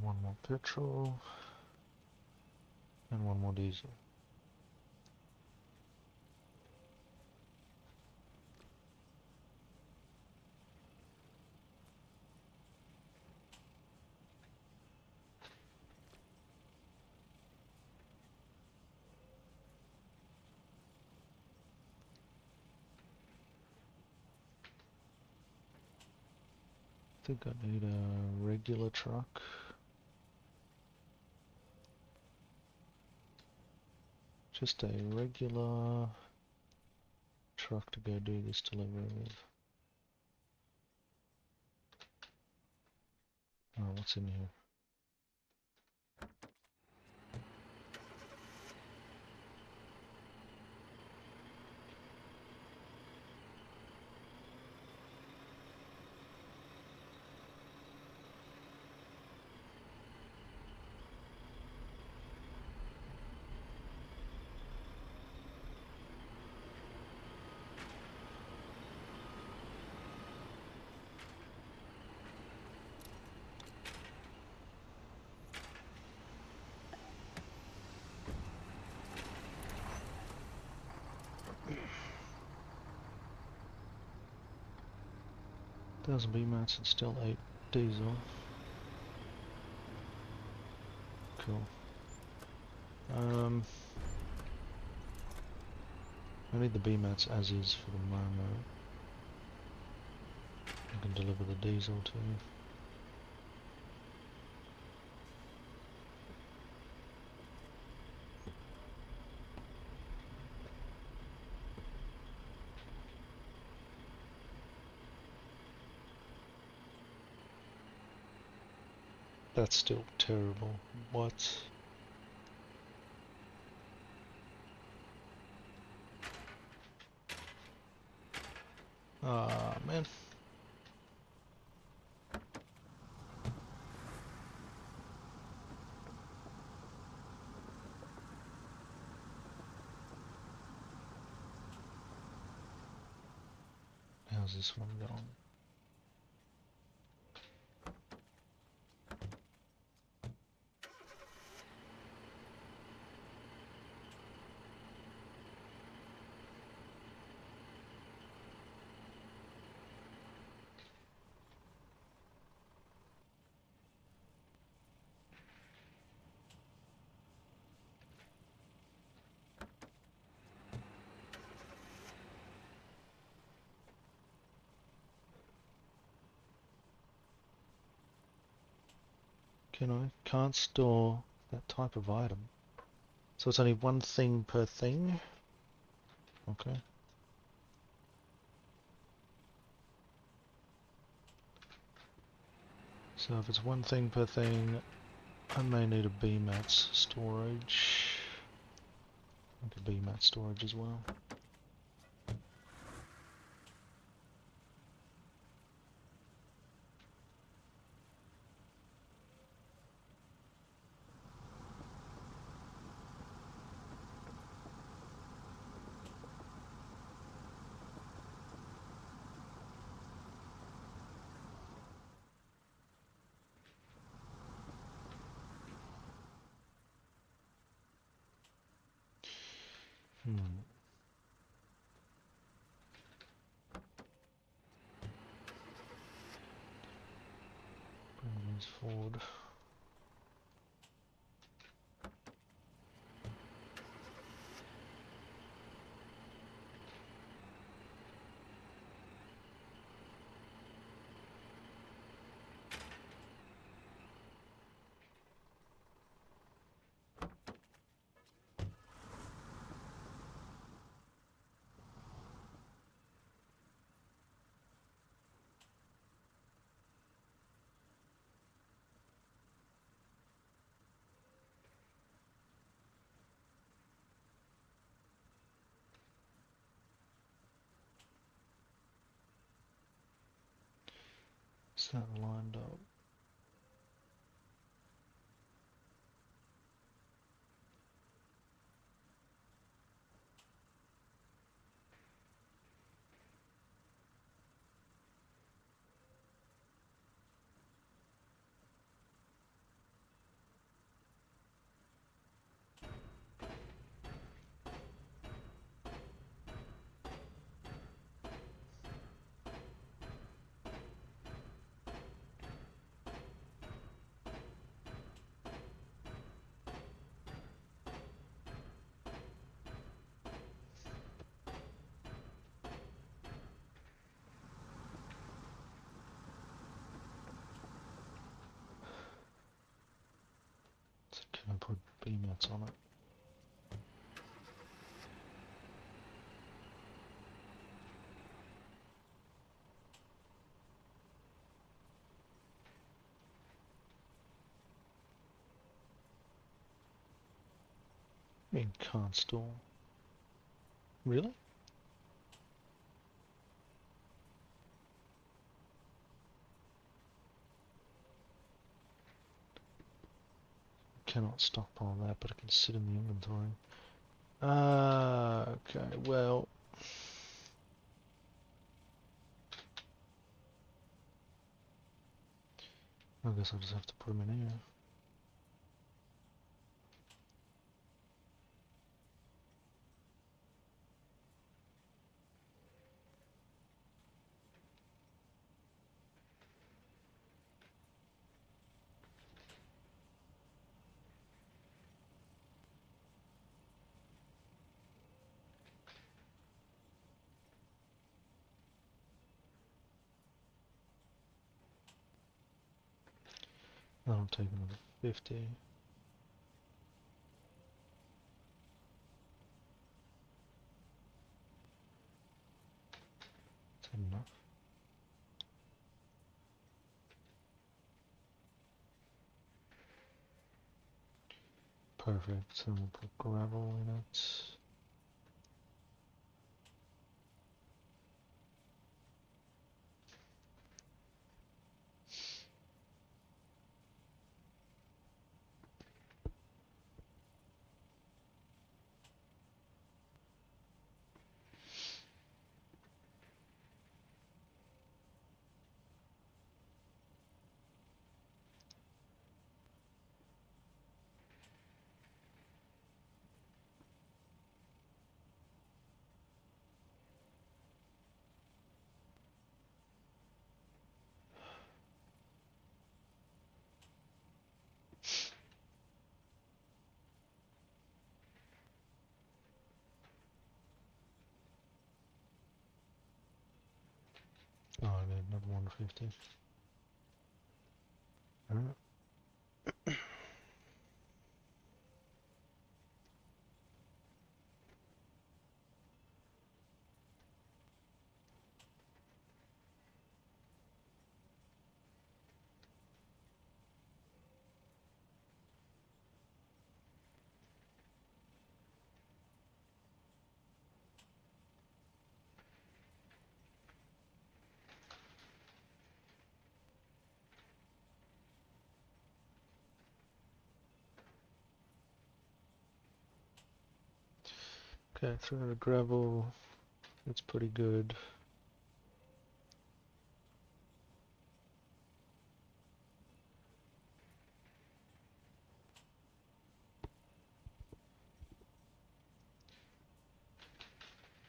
one more petrol. And one more diesel. I think I need a regular truck. Just a regular truck to go do this delivery with. Oh, what's in here? Thousand B-mats and still 8 diesel. Cool. I need the B-mats as is for the moment. I can deliver the diesel too. That's still terrible. What? Ah, man. How's this one going? Can't store that type of item. So it's only one thing per thing? Okay. So if it's one thing per thing, I may need a B-mats storage. Like a B-mat storage as well. Bring these forward. Is that lined up? Can I put B mats on it? I mean, can't store. Really? Cannot stockpile that, but it can sit in the inventory. Okay, well. I guess I'll just have to put them in here. That'll take another 50. Is that enough? Perfect, so we'll put gravel in it. Oh, I need another 150. Alright. Okay, 300 gravel. That's pretty good.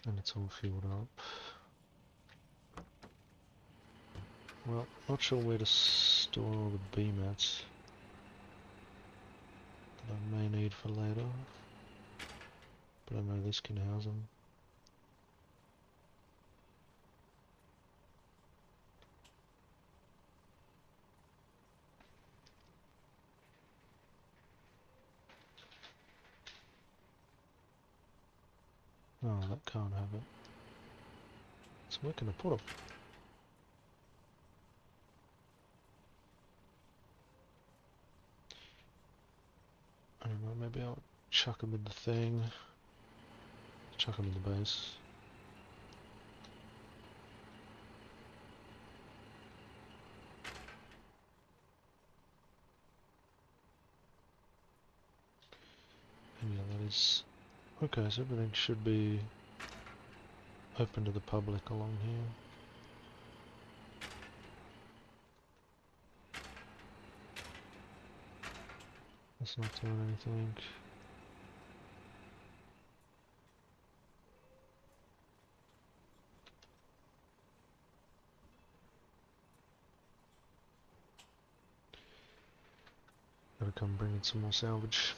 And it's all filled up. Well, not sure where to store all the B mats that I may need for later. But I know this can house them. Oh, that can't have it. So where can I put them? I don't know, maybe I'll chuck them in the thing. Chuck them in the base. And yeah, that is... Okay, so everything should be open to the public along here. That's not doing anything. Gotta come bring in some more salvage.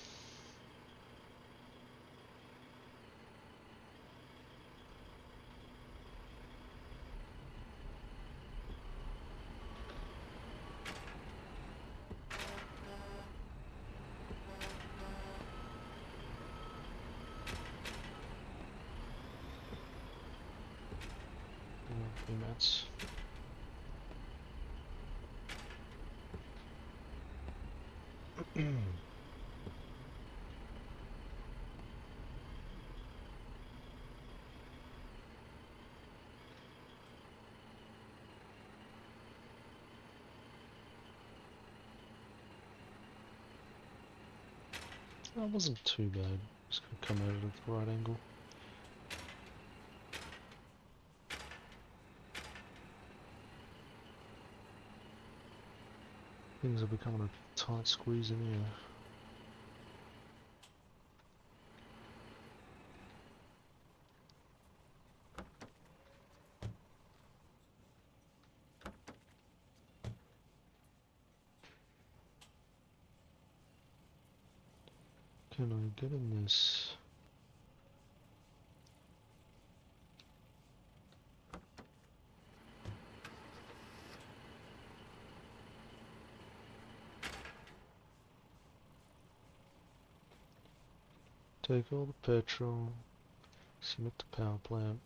you, Mats. That wasn't too bad. Just gonna come at it at the right angle. Things are becoming a tight squeeze in here. Can I get in this? Take all the petrol, submit the power plant.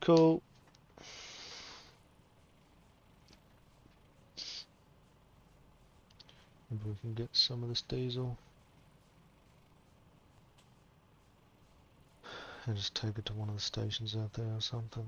Cool. Maybe we can get some of this diesel and just take it to one of the stations out there or something.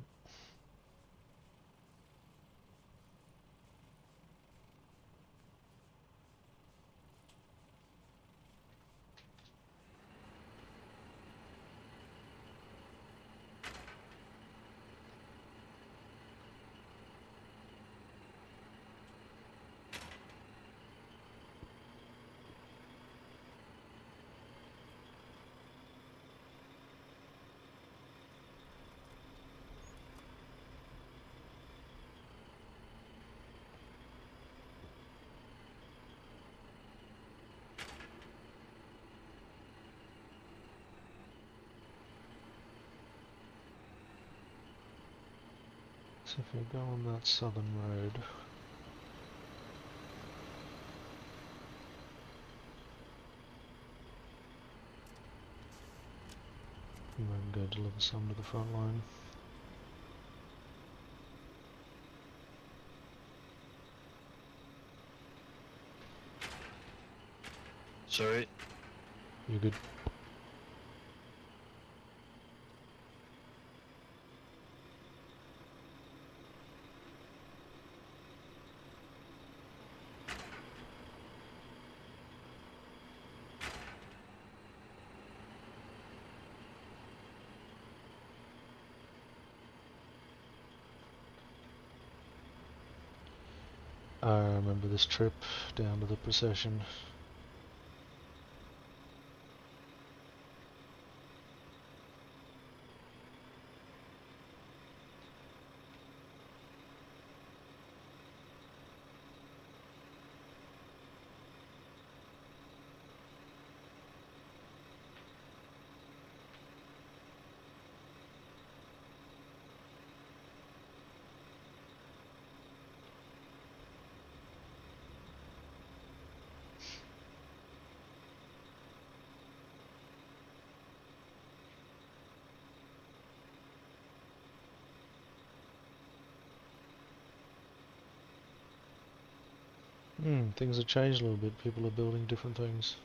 So if we go on that southern road, we might go deliver some to the front line. Sorry. You're good. I remember this trip down to the procession. Things have changed a little bit. People are building different things.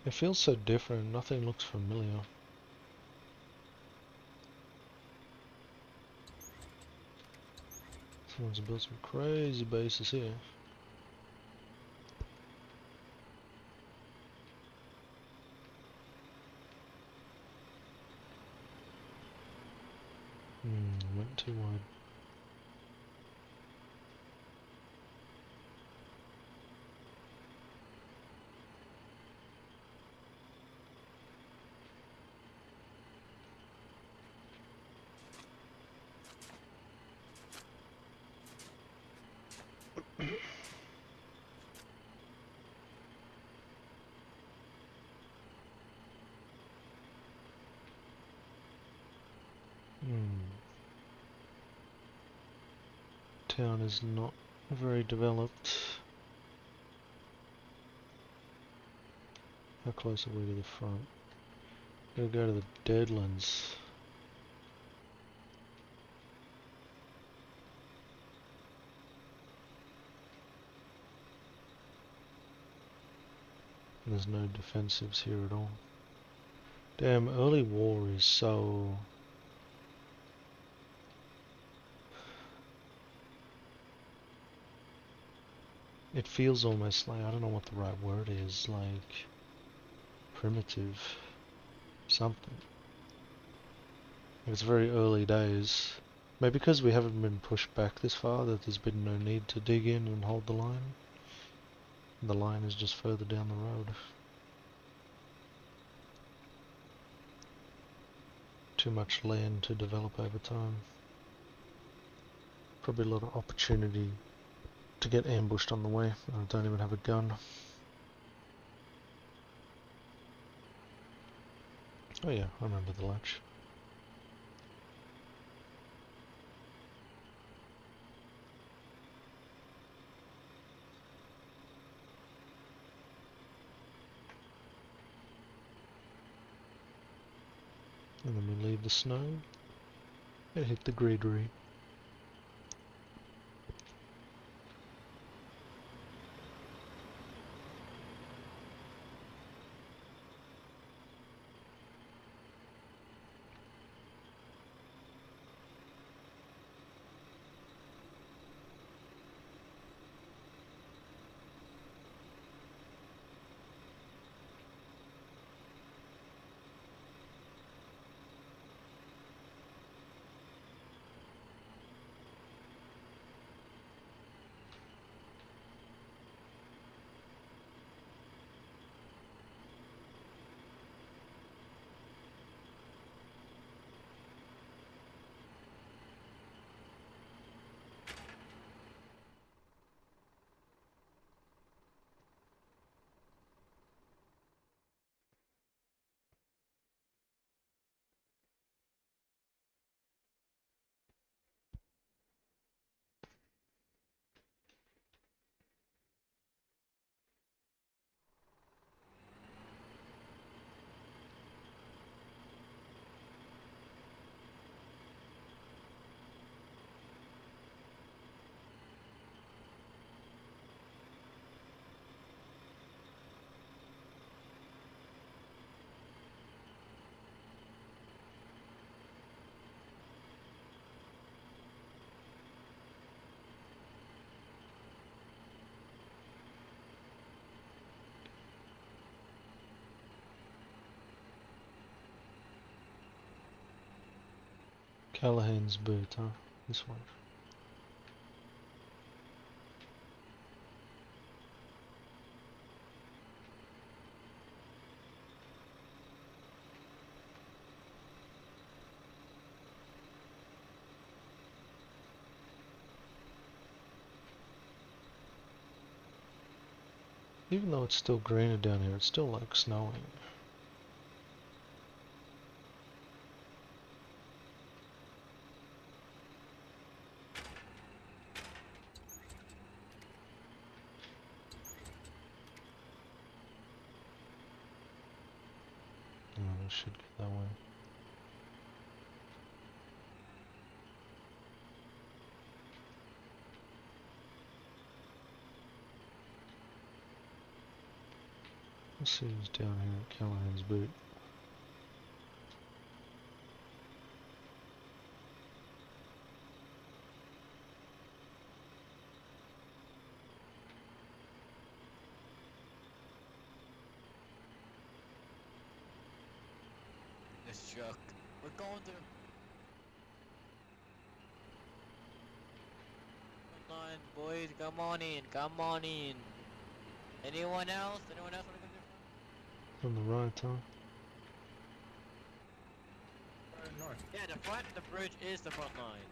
It feels so different, nothing looks familiar. Someone's built some crazy bases here. Went too wide. Town is not very developed. How close are we to the front? We'll go to the Deadlands. There's no defensives here at all. Damn, early war is so... It feels almost like, I don't know what the right word is, like... primitive. Something. It's very early days. Maybe because we haven't been pushed back this far that there's been no need to dig in and hold the line. The line is just further down the road. Too much land to develop over time. Probably a lot of opportunity to get ambushed on the way. I don't even have a gun. Oh yeah, I remember the latch. And then we leave the snow and hit the greenery. Callahan's boot, huh? This one. Even though it's still greener down here, it's still like snowing. Oh, I should go that way. Let's see who's down here at Callahan's boot. This truck. We're going to the line, boys. Come on in. Come on in. Anyone else? Anyone else want to go to On the right, huh? North. the front? Yeah, the front. The bridge is the front line.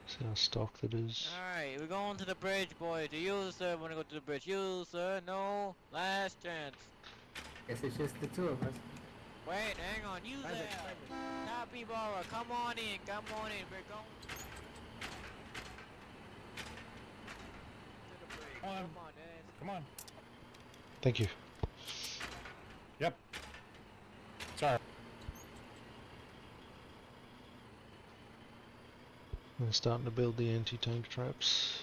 See how stock that is. Alright, we're going to the bridge, boys. Do you, sir, want to go to the bridge? You, sir? No? Last chance. Guess it's just the two of us. Wait, hang on. You there? Capybara, come on in. Come on in. We're going to the bridge. On. Come on, Ed. Come on. Thank you. Yep. Sorry. We're starting to build the anti-tank traps.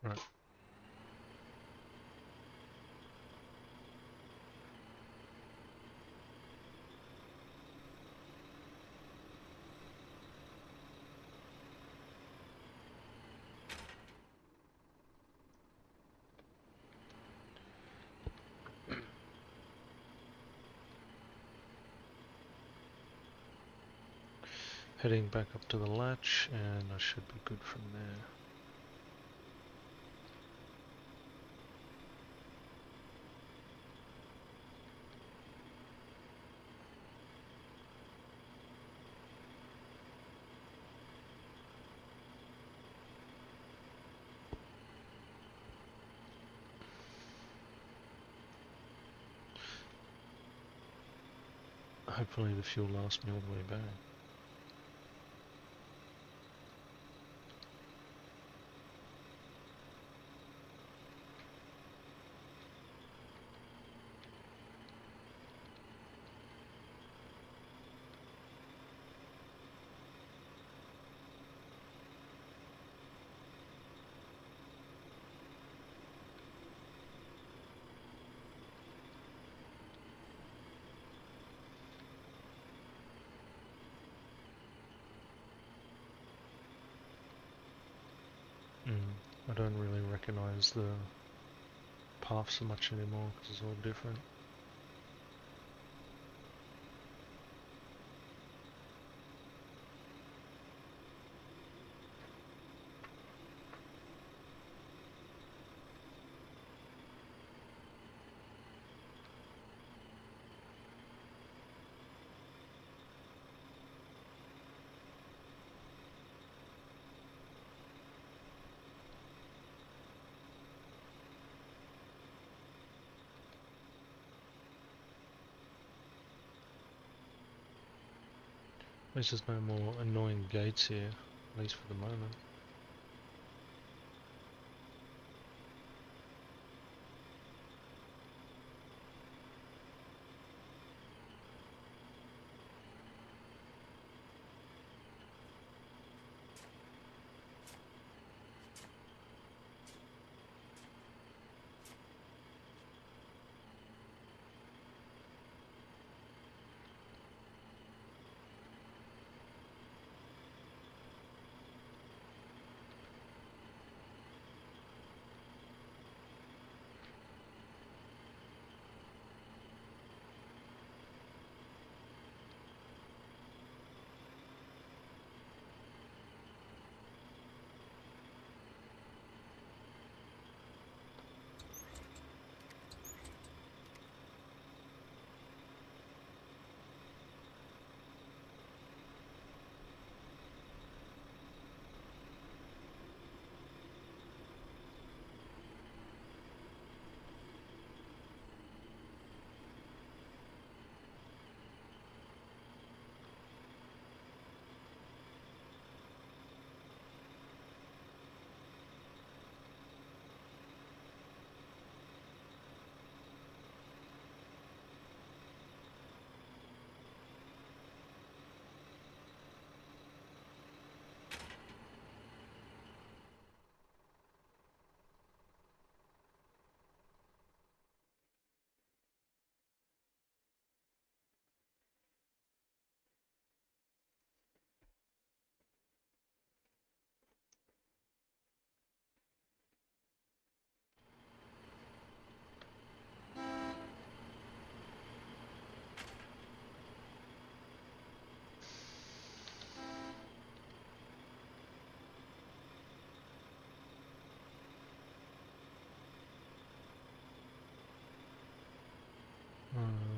Right. Heading back up to the latch, and I should be good from there. Hopefully the fuel lasts me all the way back. I don't really recognize the path so much anymore because it's all different. At least there's no more annoying gates here, at least for the moment.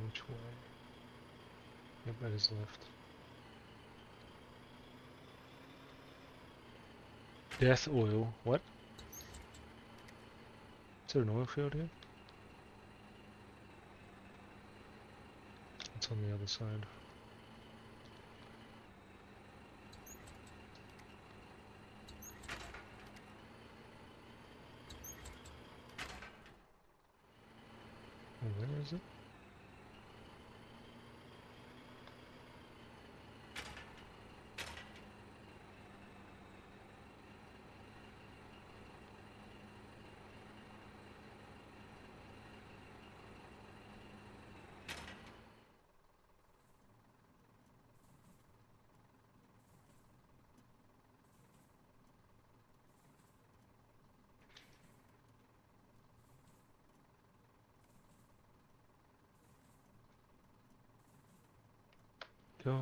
Which way? Yep, that is left. Death oil. What? Is there an oil field here? It's on the other side. Oh, where is it? Go.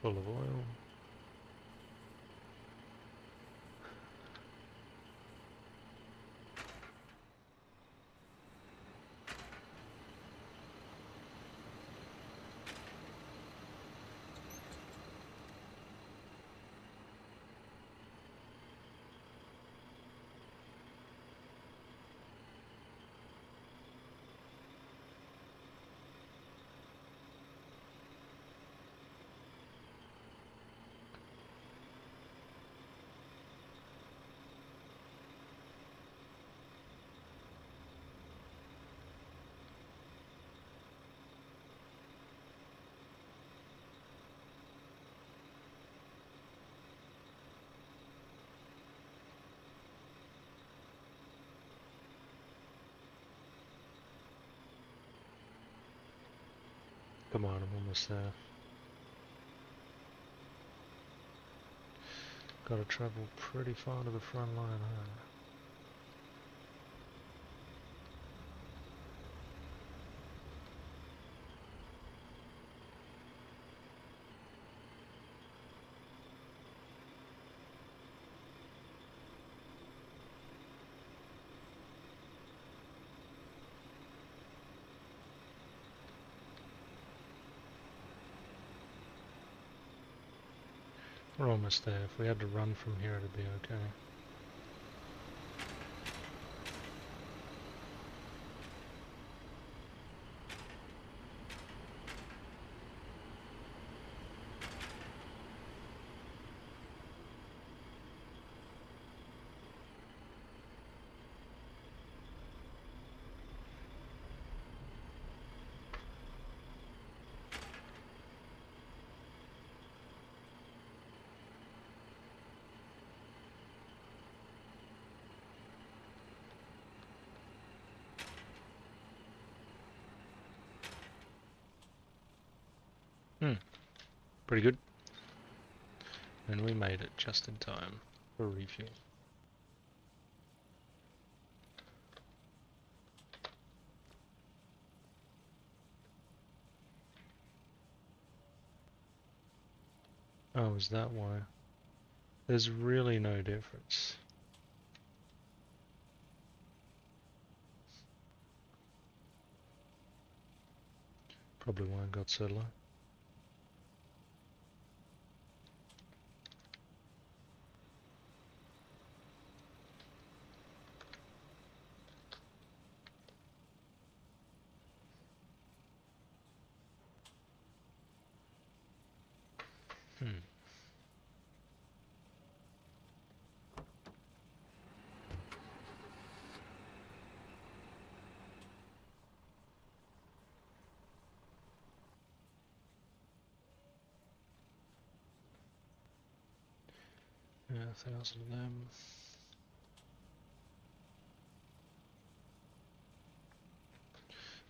Full of oil. Come on, I'm almost there. Gotta travel pretty far to the front line, huh? We're almost there. If we had to run from here, it'd be okay. Pretty good. And we made it just in time for refuel. Oh, is that why? There's really no difference. Probably why it got so low. Hmm. Yeah, 1,000 of them.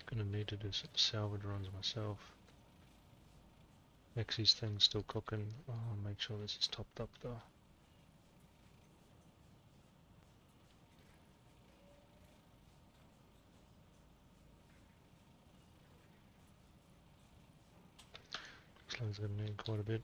Gonna need to do some salvage runs myself. Xy's thing's still cooking. I'll make sure this is topped up though. Looks like it's gonna need quite a bit.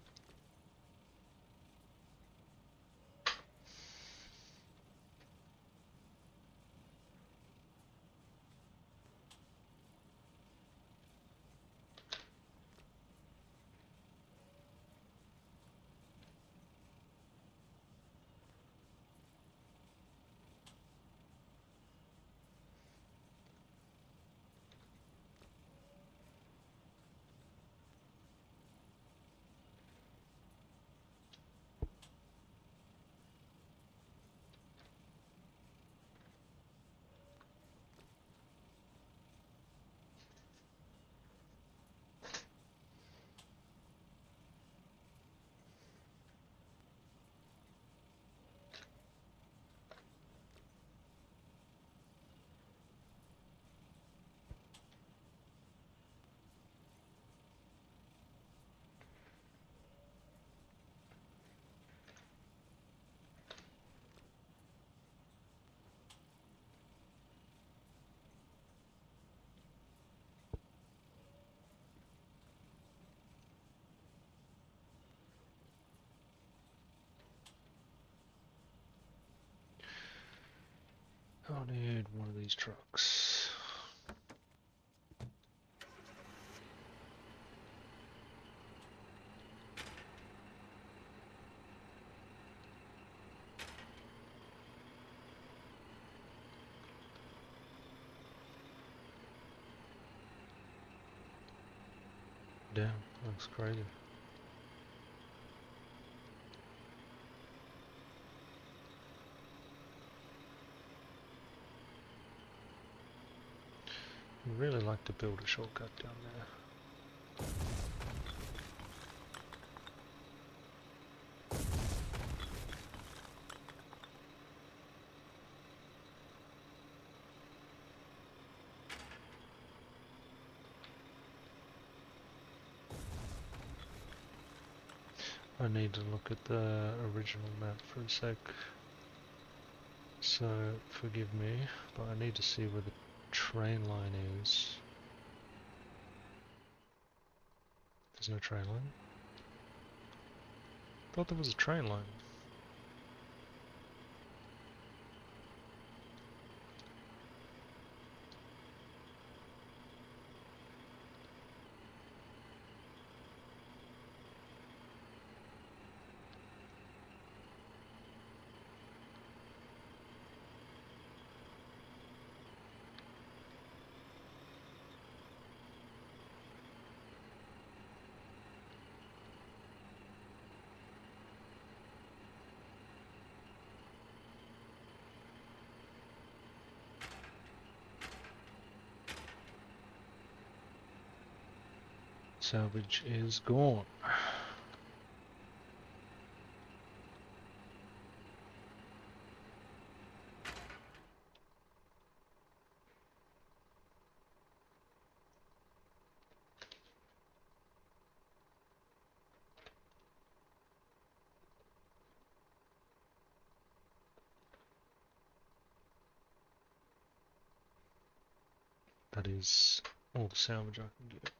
I'll need one of these trucks. Damn, looks crazy. I'd really like to build a shortcut down there. I need to look at the original map for a sec. So, forgive me, but I need to see where the train line is. There's no train line. Thought there was a train line. Salvage is gone. That is all the salvage I can get.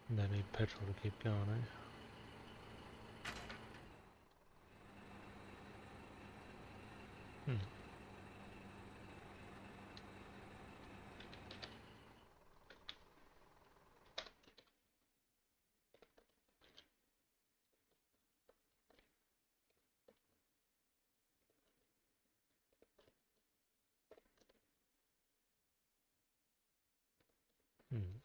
And they need petrol to keep going, eh? Hmm. Hmm.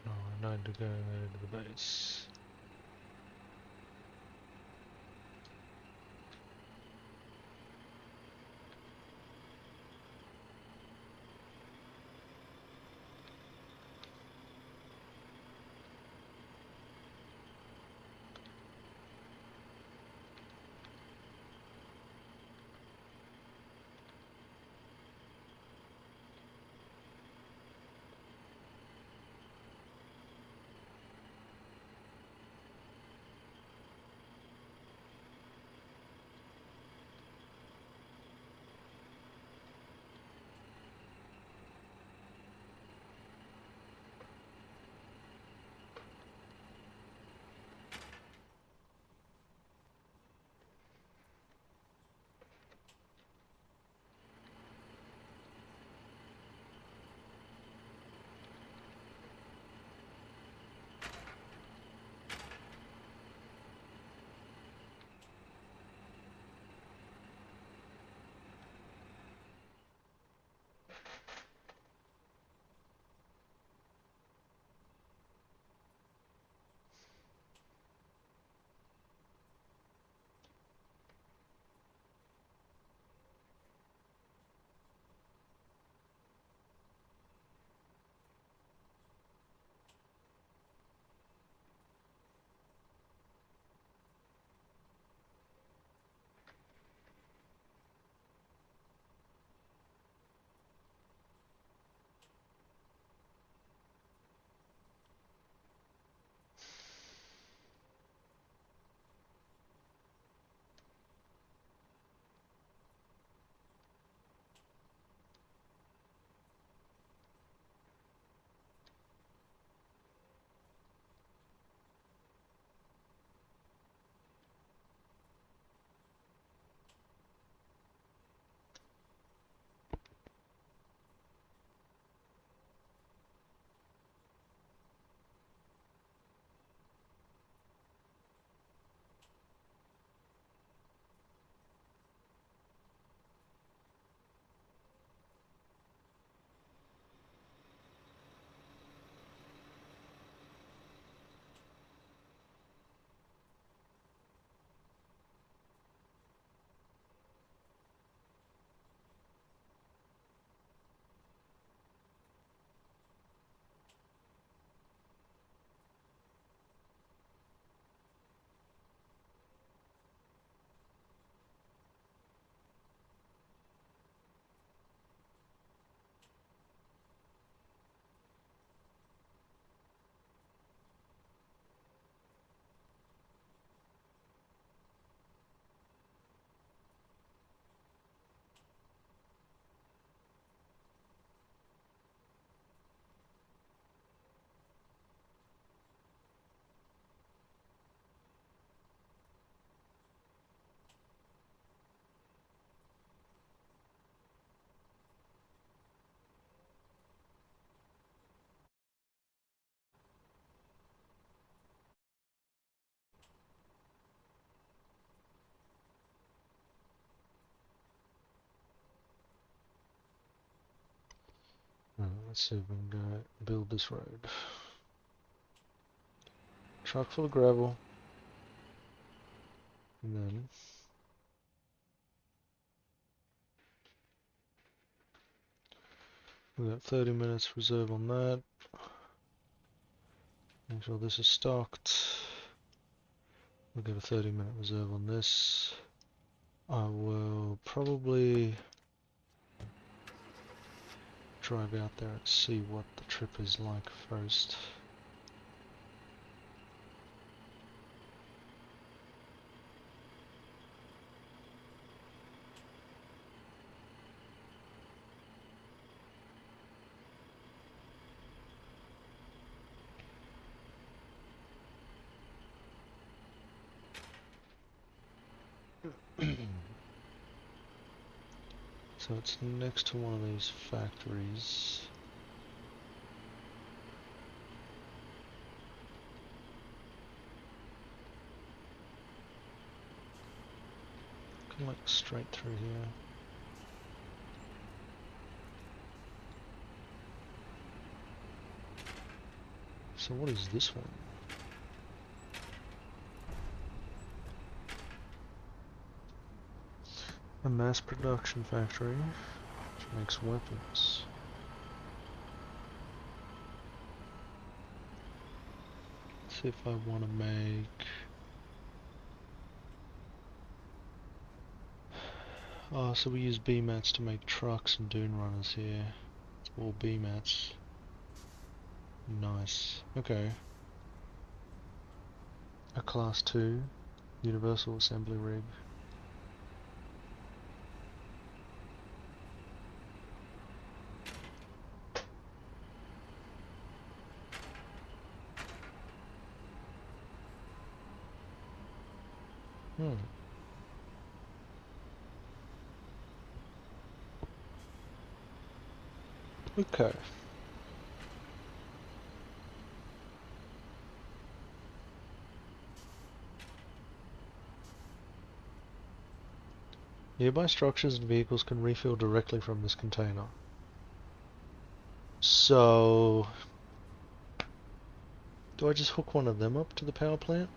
No, I need to go to the base. Let's see if we can go build this road. Truck full of gravel. And then we got 30 minutes reserve on that. Make sure this is stocked. We'll get a 30-minute reserve on this. I will probably drive out there and see what the trip is like first. So it's next to one of these factories. Come like straight through here. So what is this one? A mass production factory which makes weapons. Let's see if I want to make... Oh, so we use B-mats to make trucks and dune runners here. It's all B-mats. Nice. Okay. A class 2 universal assembly rig. Okay. Nearby structures and vehicles can refill directly from this container. So... do I just hook one of them up to the power plant?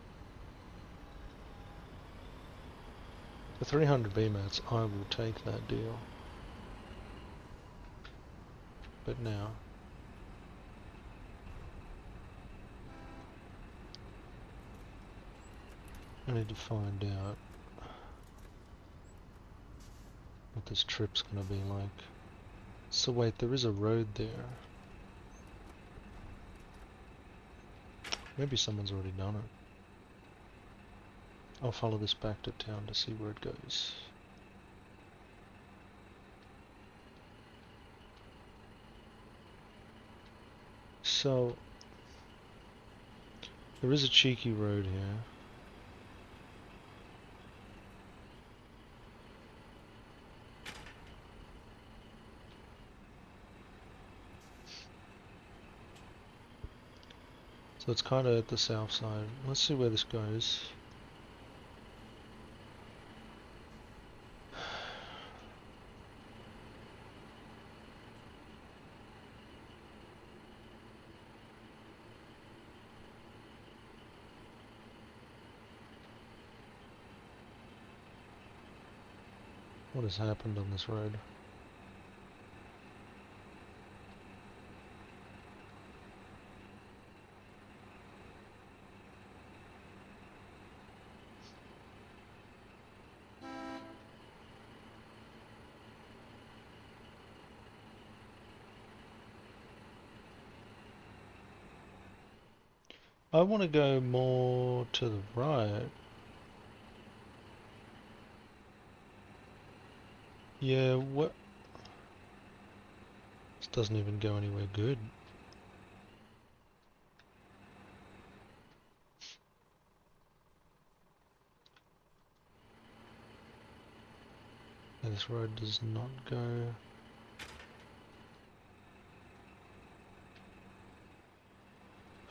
For 300 B-mats, I will take that deal. But now... I need to find out what this trip's gonna be like. So wait, there is a road there. Maybe someone's already done it. I'll follow this back to town to see where it goes. So, there is a cheeky road here. So it's kind of at the south side. Let's see where this goes. What has happened on this road? I want to go more to the right. Yeah, what? This doesn't even go anywhere good. Yeah, this road does not go.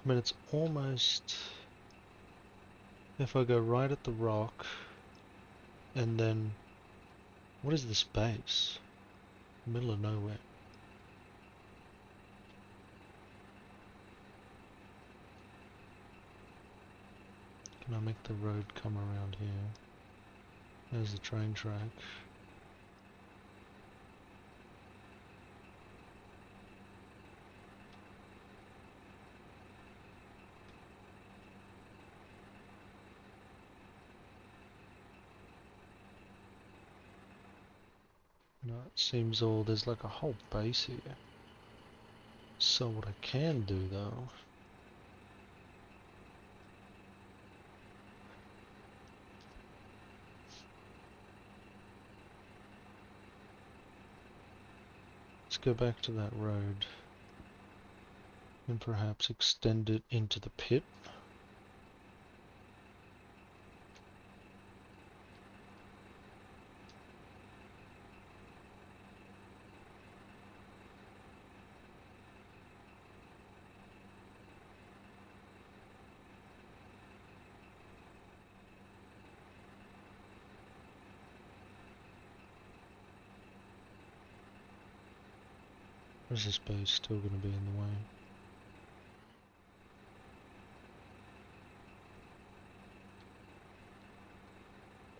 I mean, it's almost... If I go right at the rock, and then... What is this base? Middle of nowhere. And I'll make the road come around here. There's the train track. No, it seems all there's like a whole base here. So what I can do though, let's go back to that road and perhaps extend it into the pit. Or is this base still going to be in the way?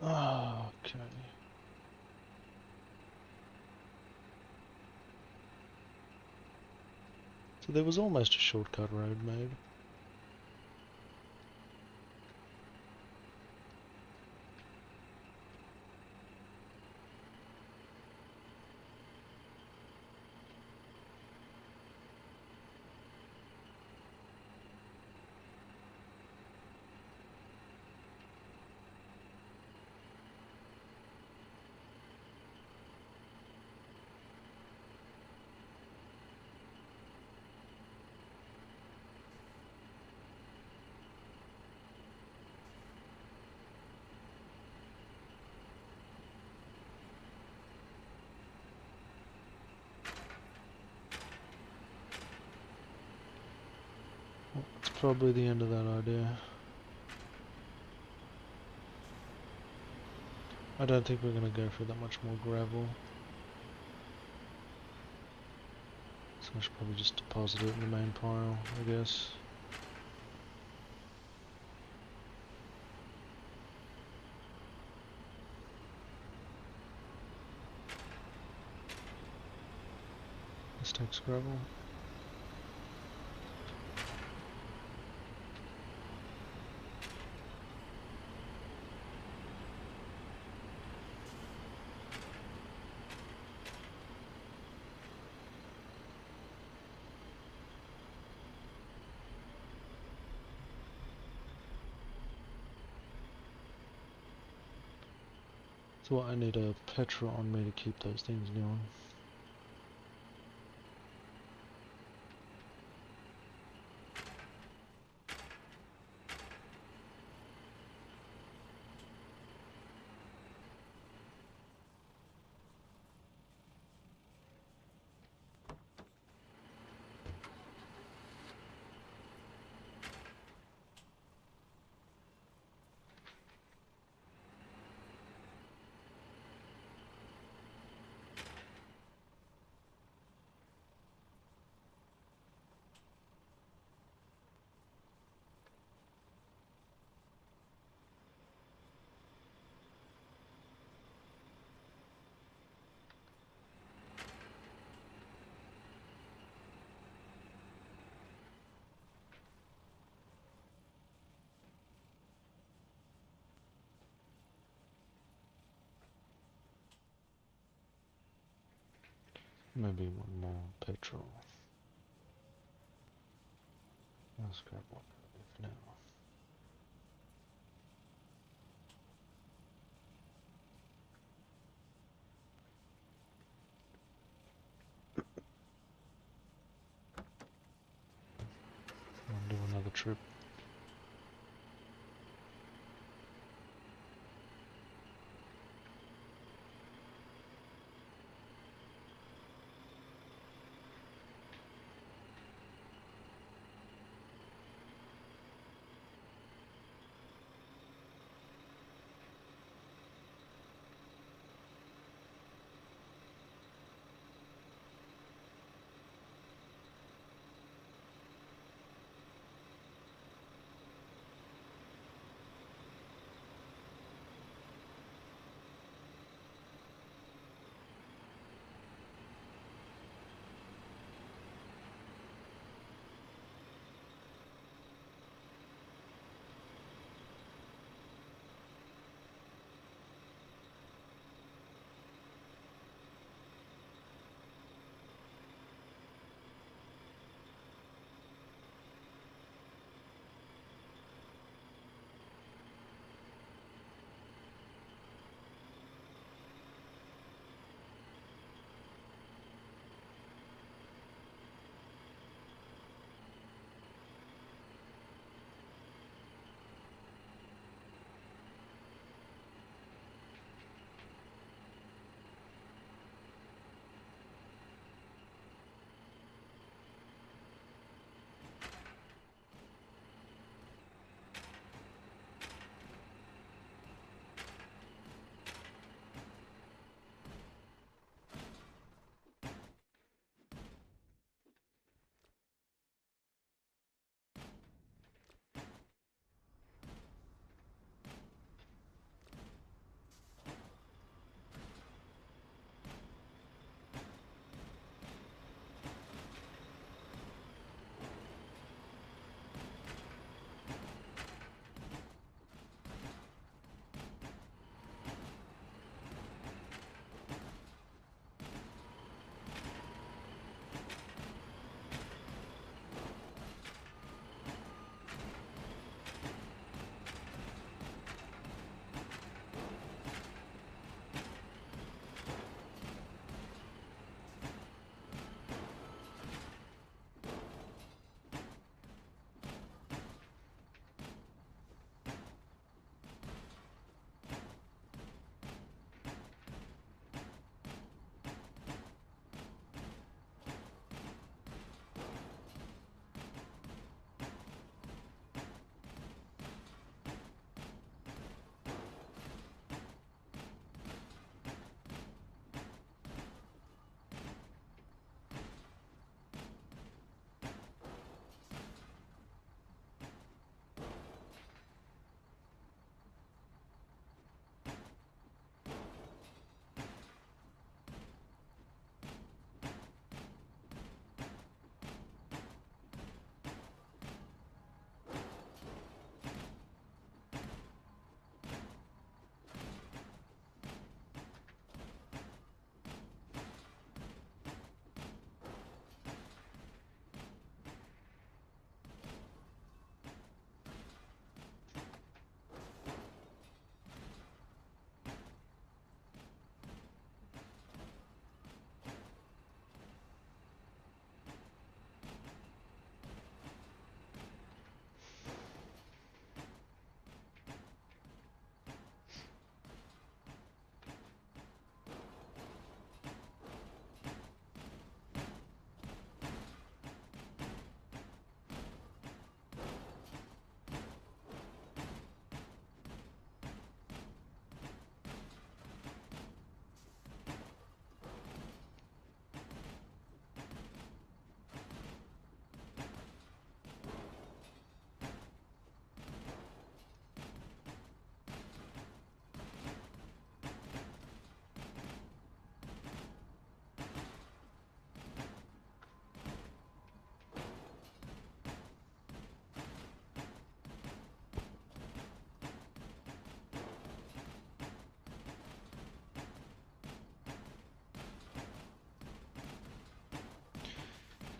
Oh, okay. So there was almost a shortcut road made. It's probably the end of that idea. I don't think we're going to go for that much more gravel. So I should probably just deposit it in the main pile, I guess. This takes gravel. So I need a petrol on me to keep those things going. Maybe one more petrol. Let's grab one for now. I'll do another trip.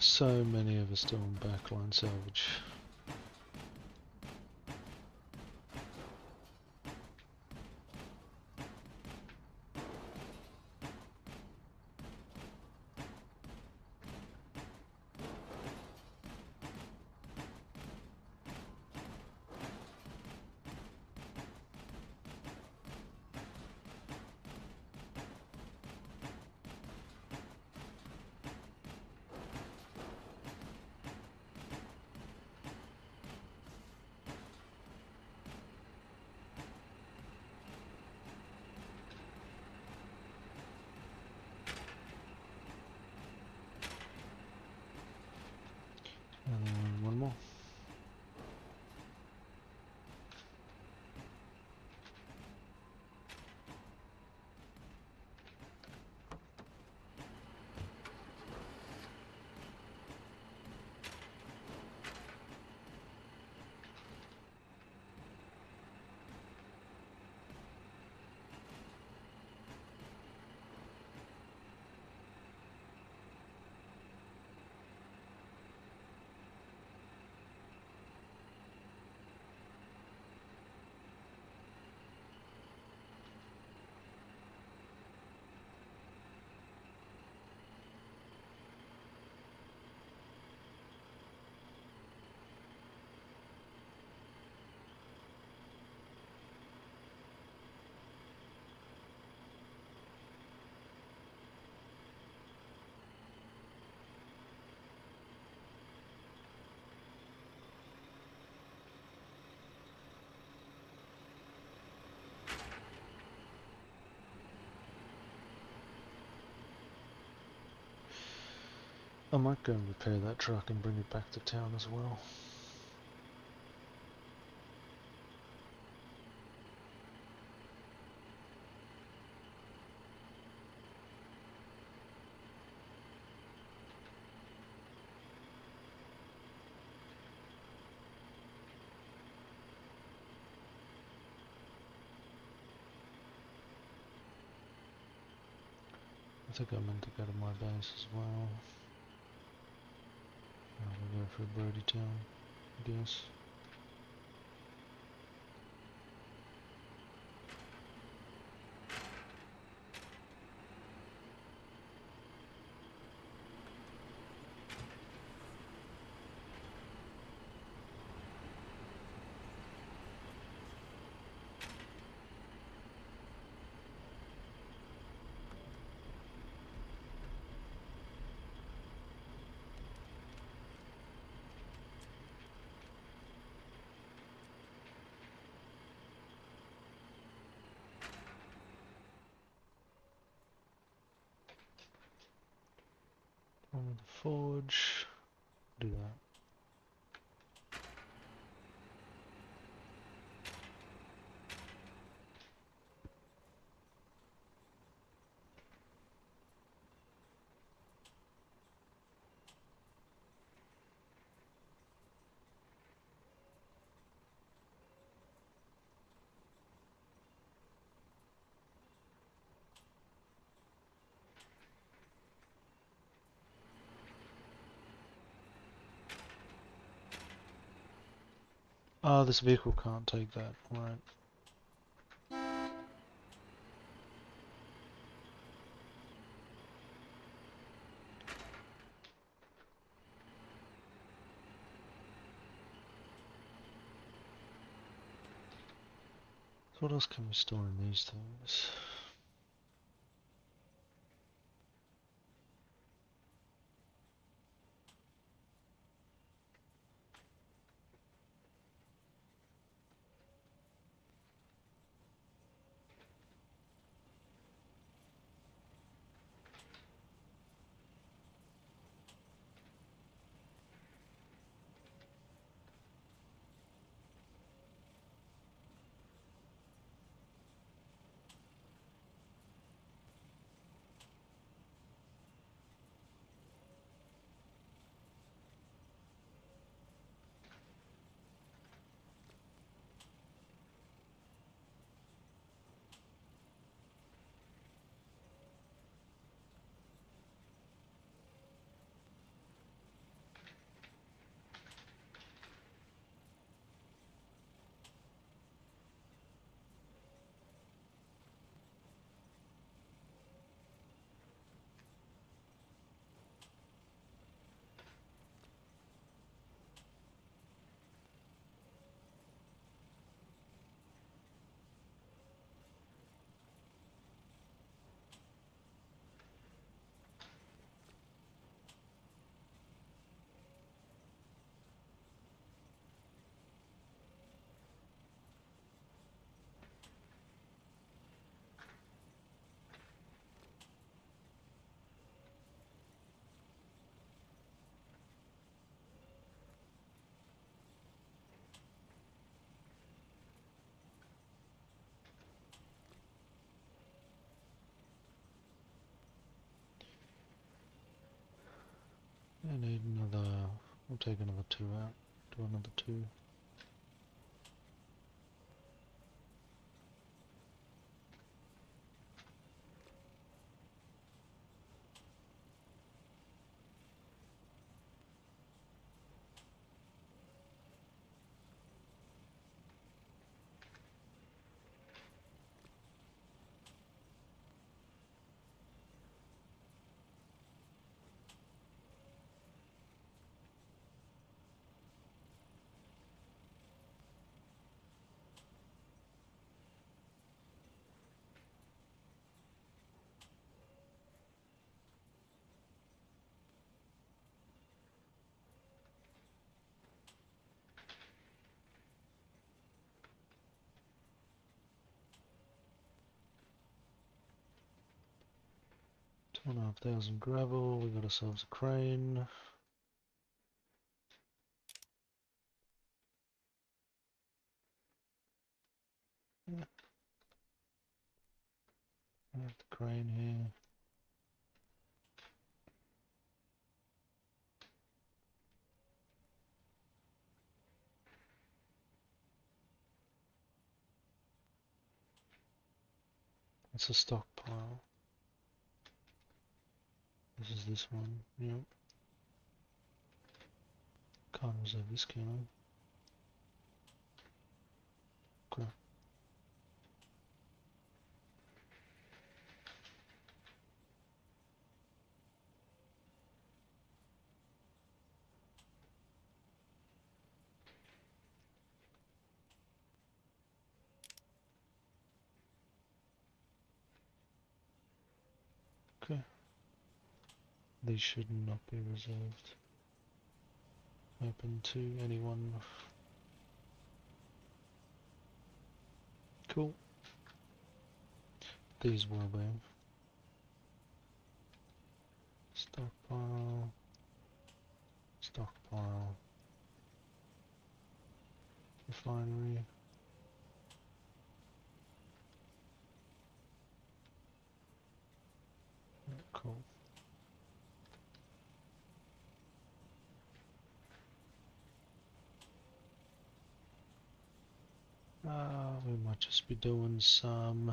So many of us still on backline salvage. And one more. I might go and repair that truck and bring it back to town as well. I think I meant to go to my base as well. We'll go for Brody Town, I guess. On with the forge. Do that. Oh, this vehicle can't take that. Right. So what else can we store in these things? need another. We'll take another 2 out. Do another 2. $2,500 gravel. We got ourselves a crane. Yeah, we have the crane here. It's a stockpile. This is this one. Yep. Can't reserve this, can I? Okay. Okay. These should not be reserved. Open to anyone. Cool. These will be. Stockpile. Stockpile. Refinery. Cool. We might just be doing some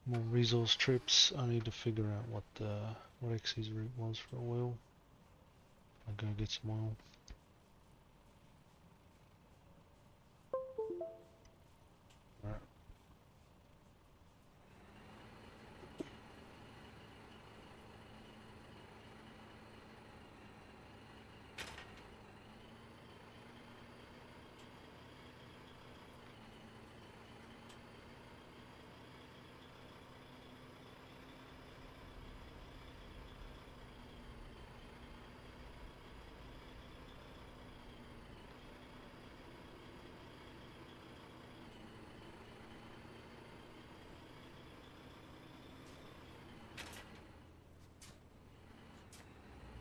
more resource trips. I need to figure out what X's route was for oil. I'll go get some oil. Right.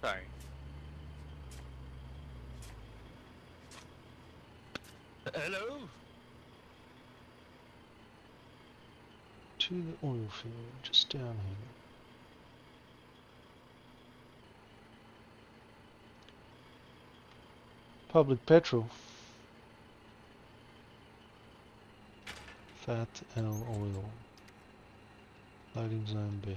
Sorry. Hello? To the oil field, just down here. Public petrol. Fat L oil. Loading zone B.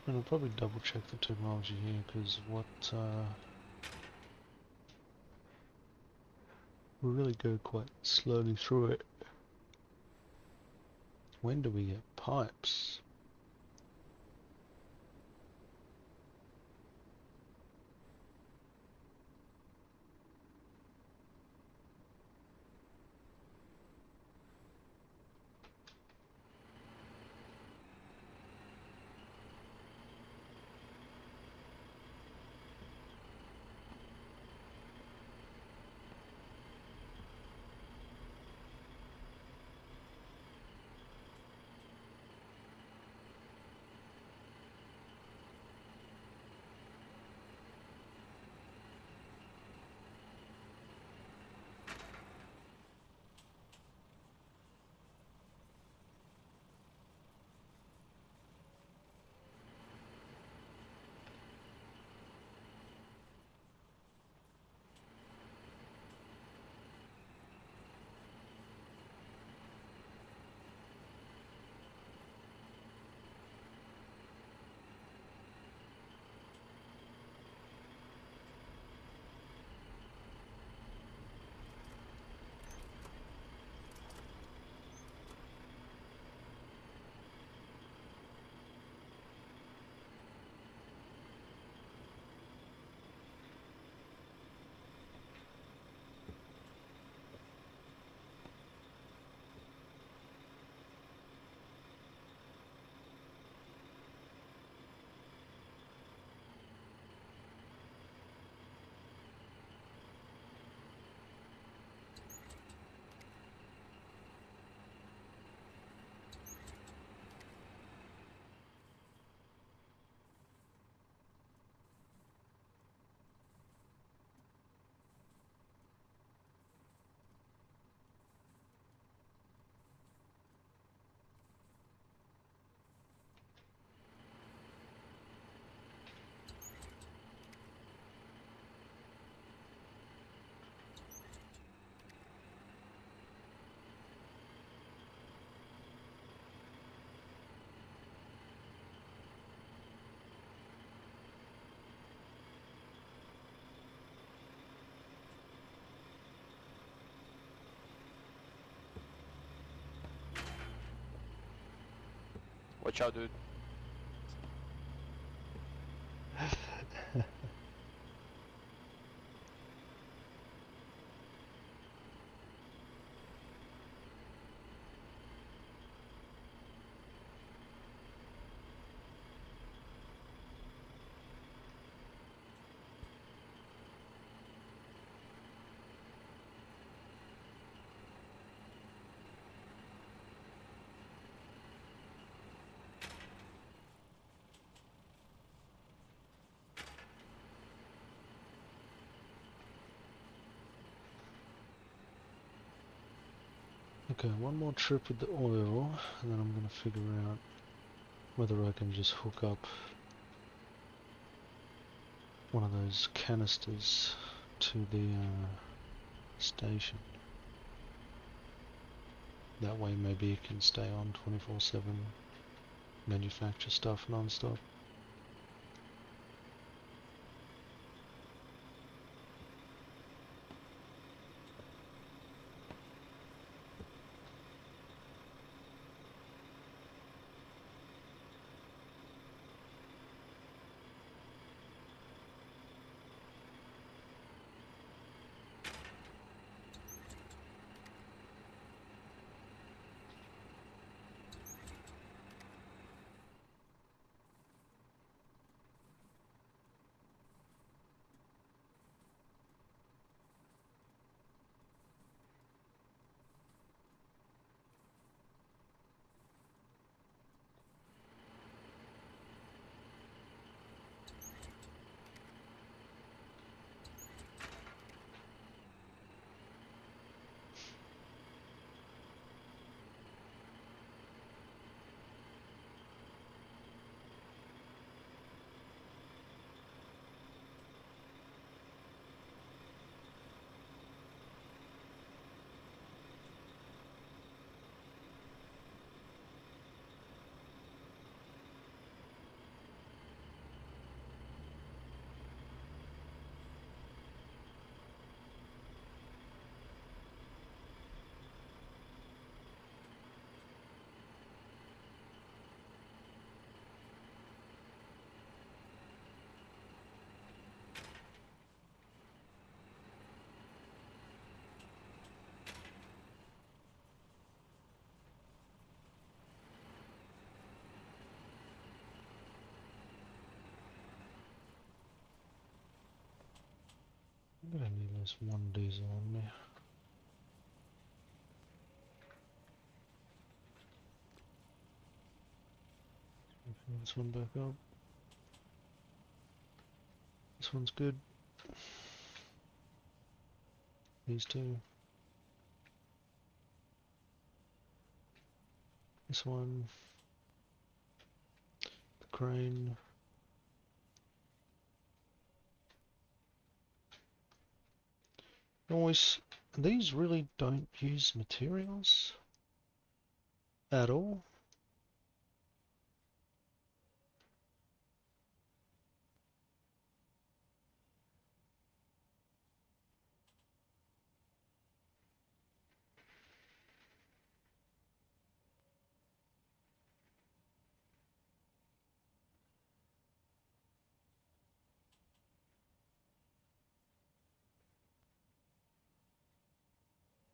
And I'll probably double check the technology here because we really go quite slowly through it. When do we get pipes? Watch out, dude. Okay, one more trip with the oil, and then I'm gonna figure out whether I can just hook up one of those canisters to the station. That way maybe it can stay on 24/7, manufacture stuff non-stop. I'm gonna need this one diesel on me. Fill this one back up. This one's good. These two. This one. The crane. Always, these really don't use materials at all.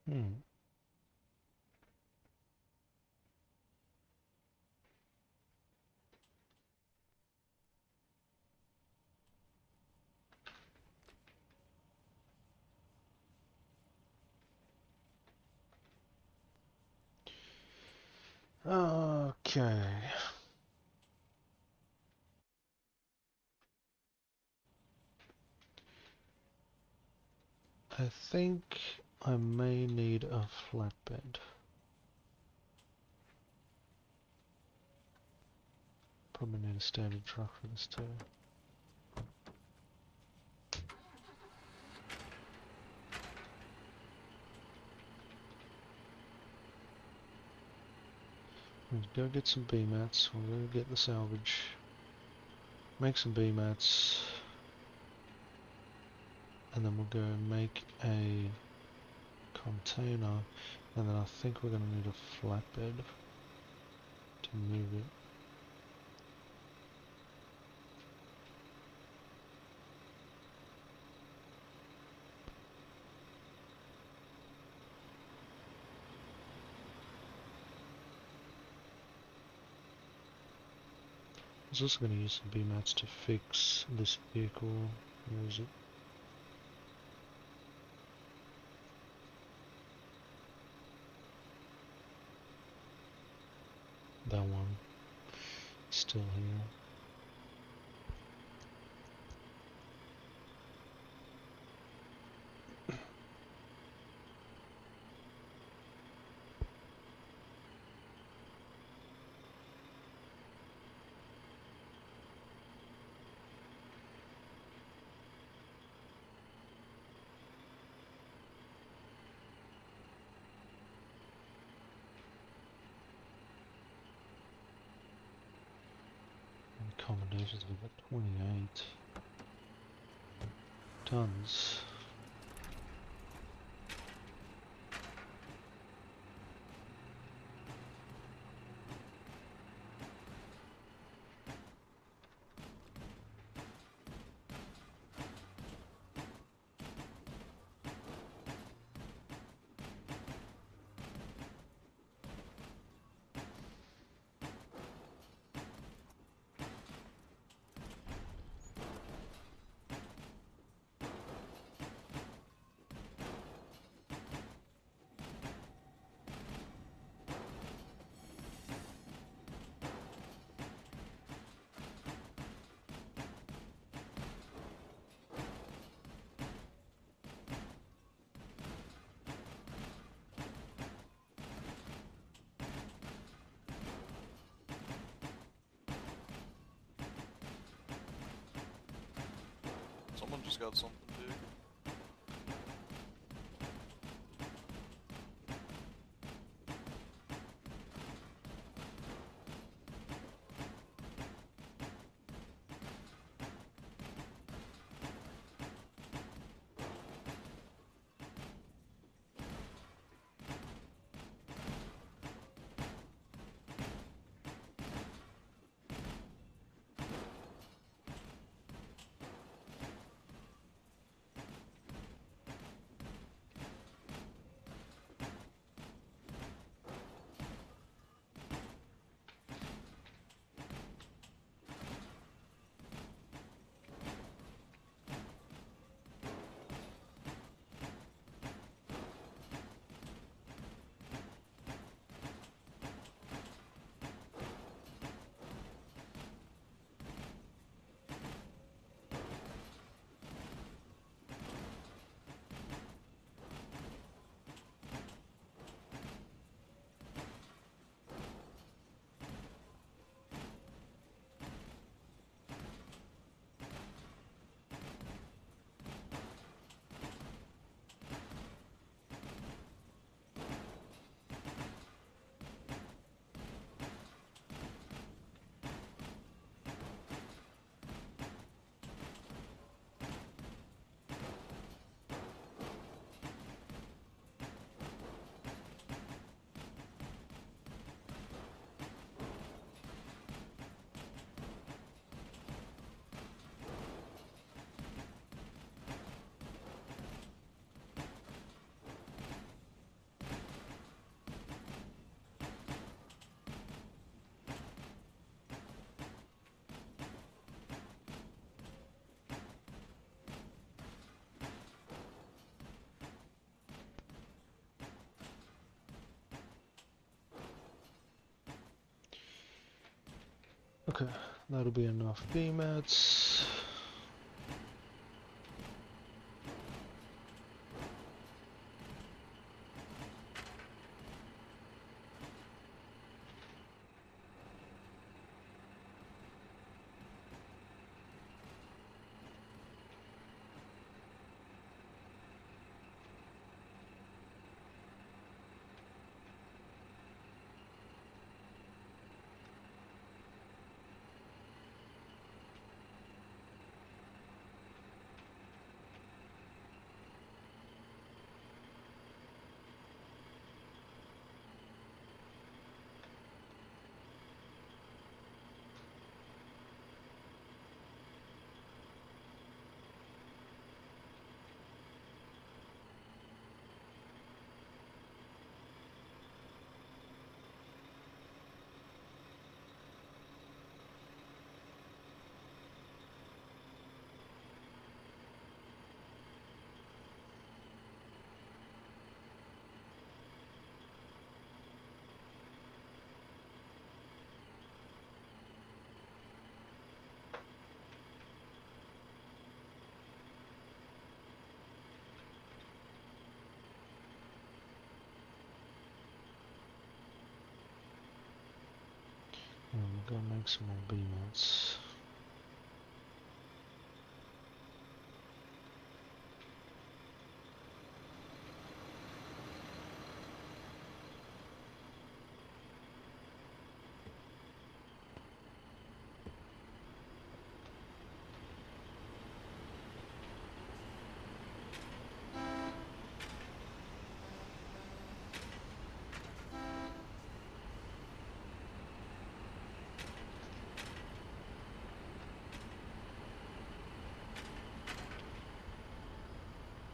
Hmm. Okay. I think I may need a flatbed. Probably need a standard truck for this too. Let's go get some B mats. We'll go get the salvage. Make some B mats. And then we'll go make a container. And then I think we're going to need a flatbed to move it. I was also going to use some B-mats to fix this vehicle. Where is it? That one. Still here. Accommodations, we've got 28 tons. Someone just got something big. Okay, that'll be enough B-mats. I'm gonna make some more B-mats.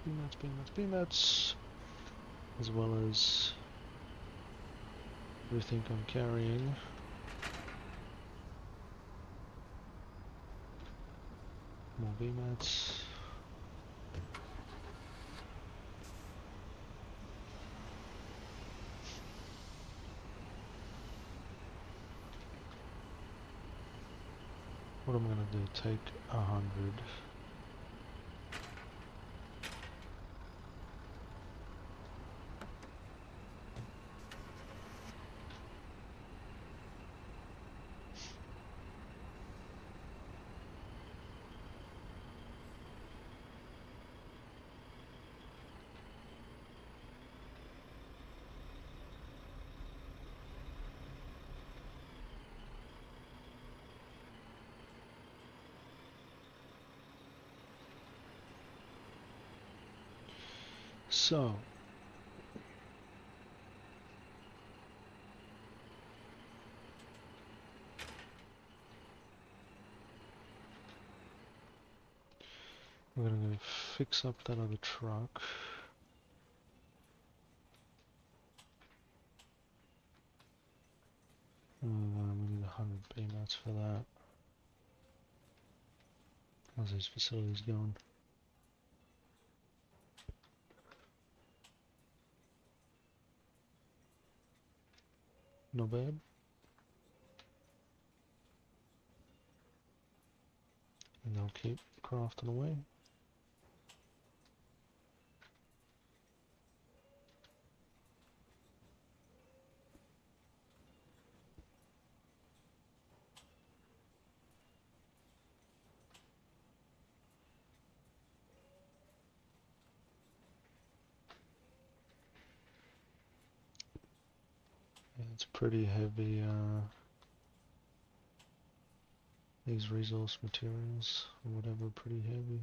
B-mats, B-mats, B-mats, as well as everything I'm carrying. More B-mats. What I'm gonna do, take 100. So, we're gonna go fix up that other truck. We need 100 B-mats for that. How's these facilities going? Not bad. And they'll keep crafting away. Yeah, it's pretty heavy, these resource materials, or whatever, pretty heavy.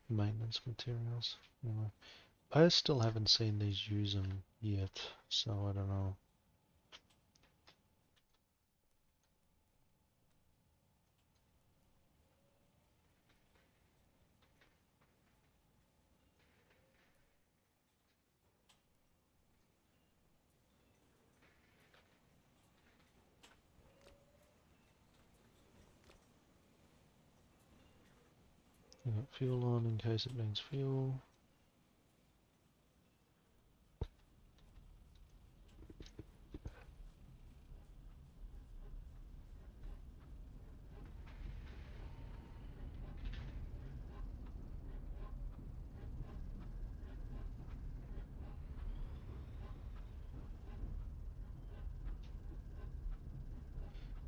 Maintenance materials. Anyway, I still haven't seen these use them yet, so I don't know. I got fuel on in case it needs fuel.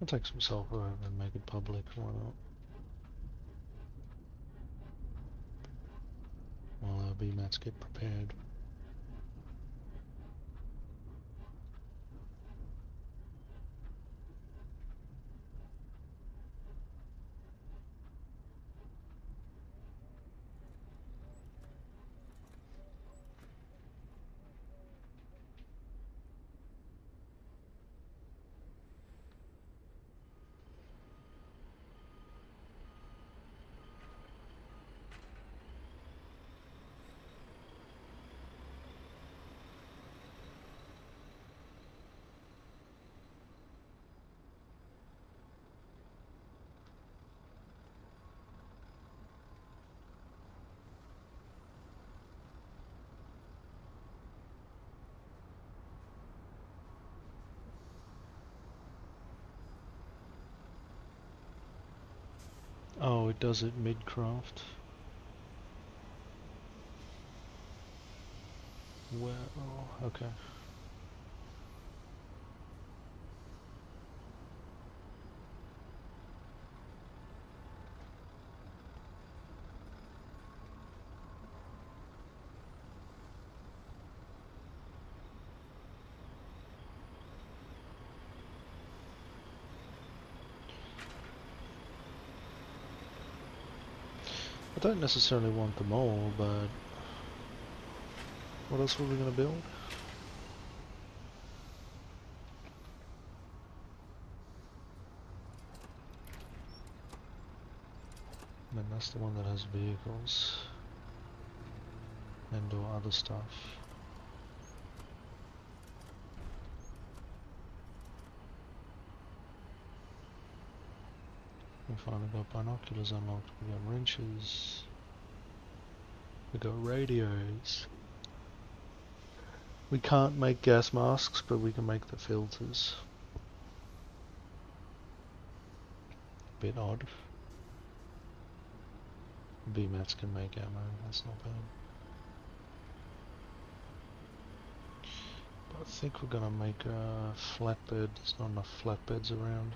I'll take some sulfur over and make it public, why not? While our B-mats get prepared. Oh, it does it mid-craft. Well, okay. I don't necessarily want them all, but what else were we going to build? I mean, that's the one that has vehicles and or other stuff. We finally got binoculars unlocked, we got wrenches, we got radios. We can't make gas masks, but we can make the filters. Bit odd. BMATs can make ammo, that's not bad. But I think we're gonna make a flatbed, there's not enough flatbeds around.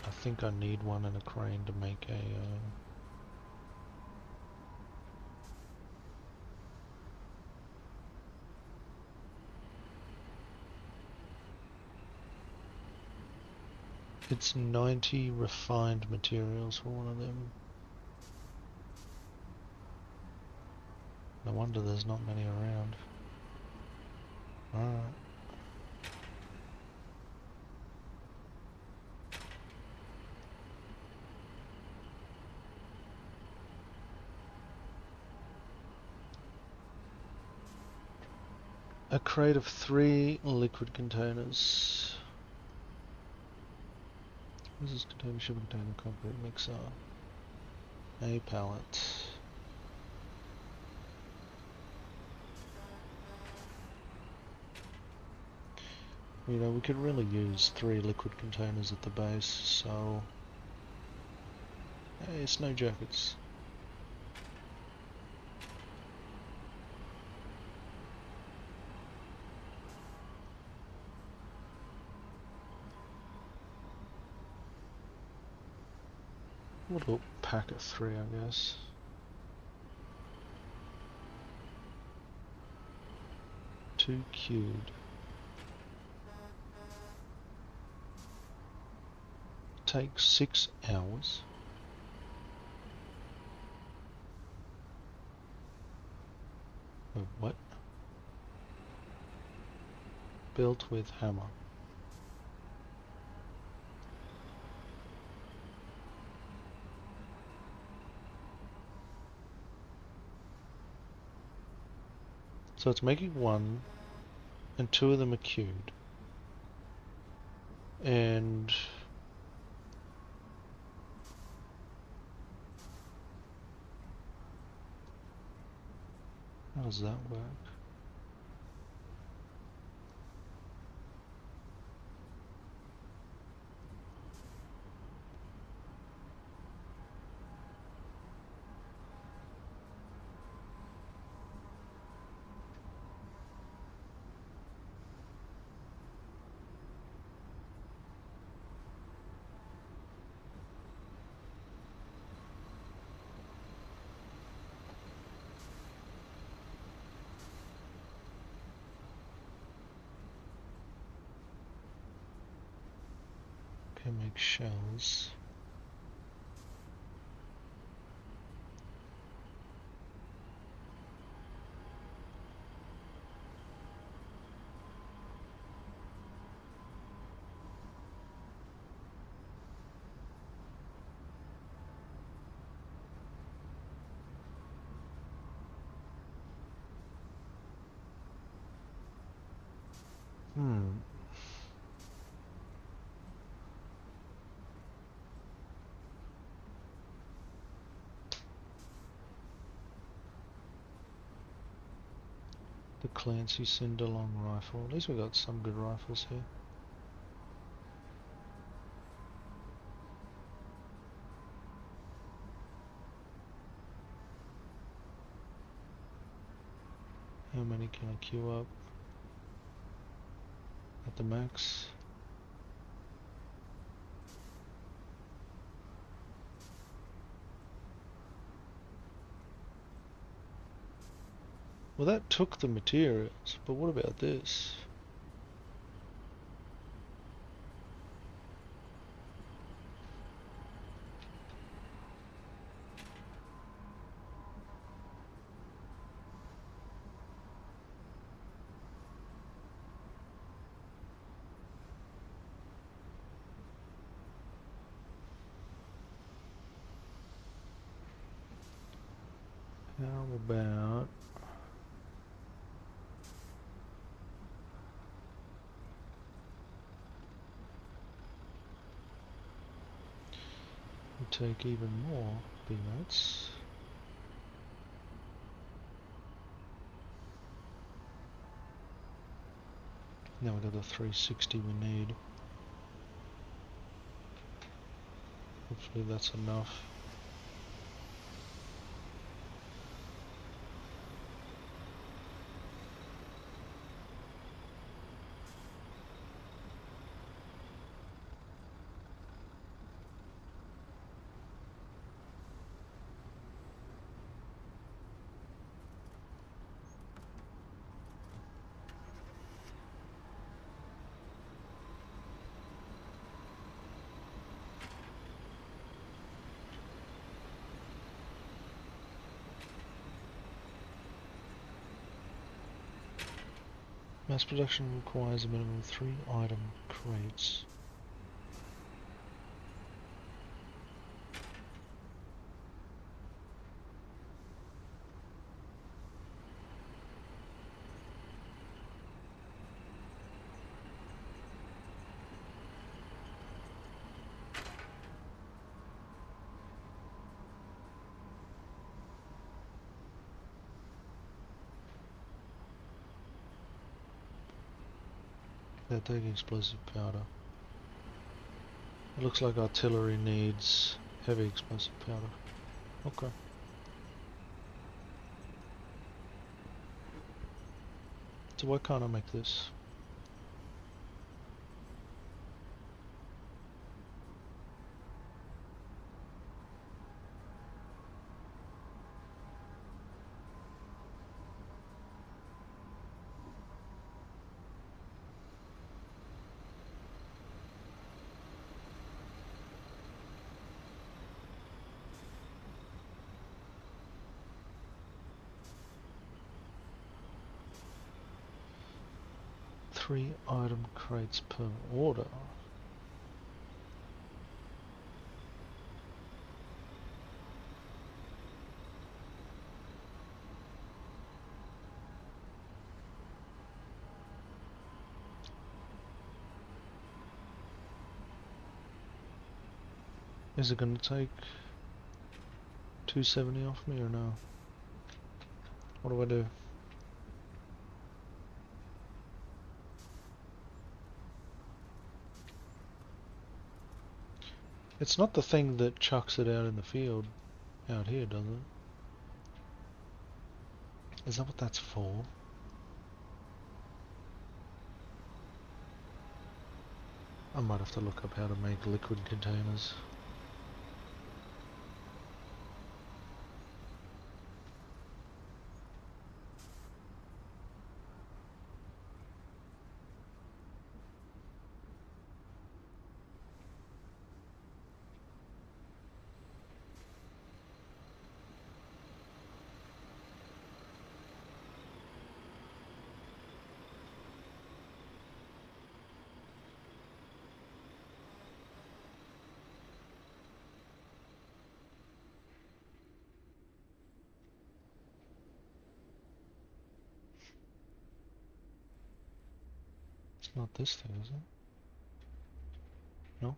I think I need one and a crane to make a it's 90 refined materials for one of them. No wonder there's not many around. Alright. A crate of 3 liquid containers. This is container, shipping container, concrete mixer. A pallet. You know, we could really use 3 liquid containers at the base, so... Hey, snow jackets. A little pack of 3, I guess. Too cute. Takes 6 hours. Oh, what? Built with hammer. So it's making 1, and 2 of them are queued. And... how does that work? Okay, make shells. Hmm. The Clancy Cinderlong rifle. At least we got some good rifles here. many can I queue up at the max? Well, that took the materials, but what about this? How about we take even more peanuts? Now we got the 360 we need. Hopefully that's enough. Mass production requires a minimum of 3 item crates. They're taking explosive powder. It looks like artillery needs heavy explosive powder. Okay. So why can't I make this? Three item crates per order. Is it going to take 270 off me or no? What do I do? It's not the thing that chucks it out in the field out here, does it? Is that what that's for? I might have to look up how to make liquid containers. It's not this thing, is it? No?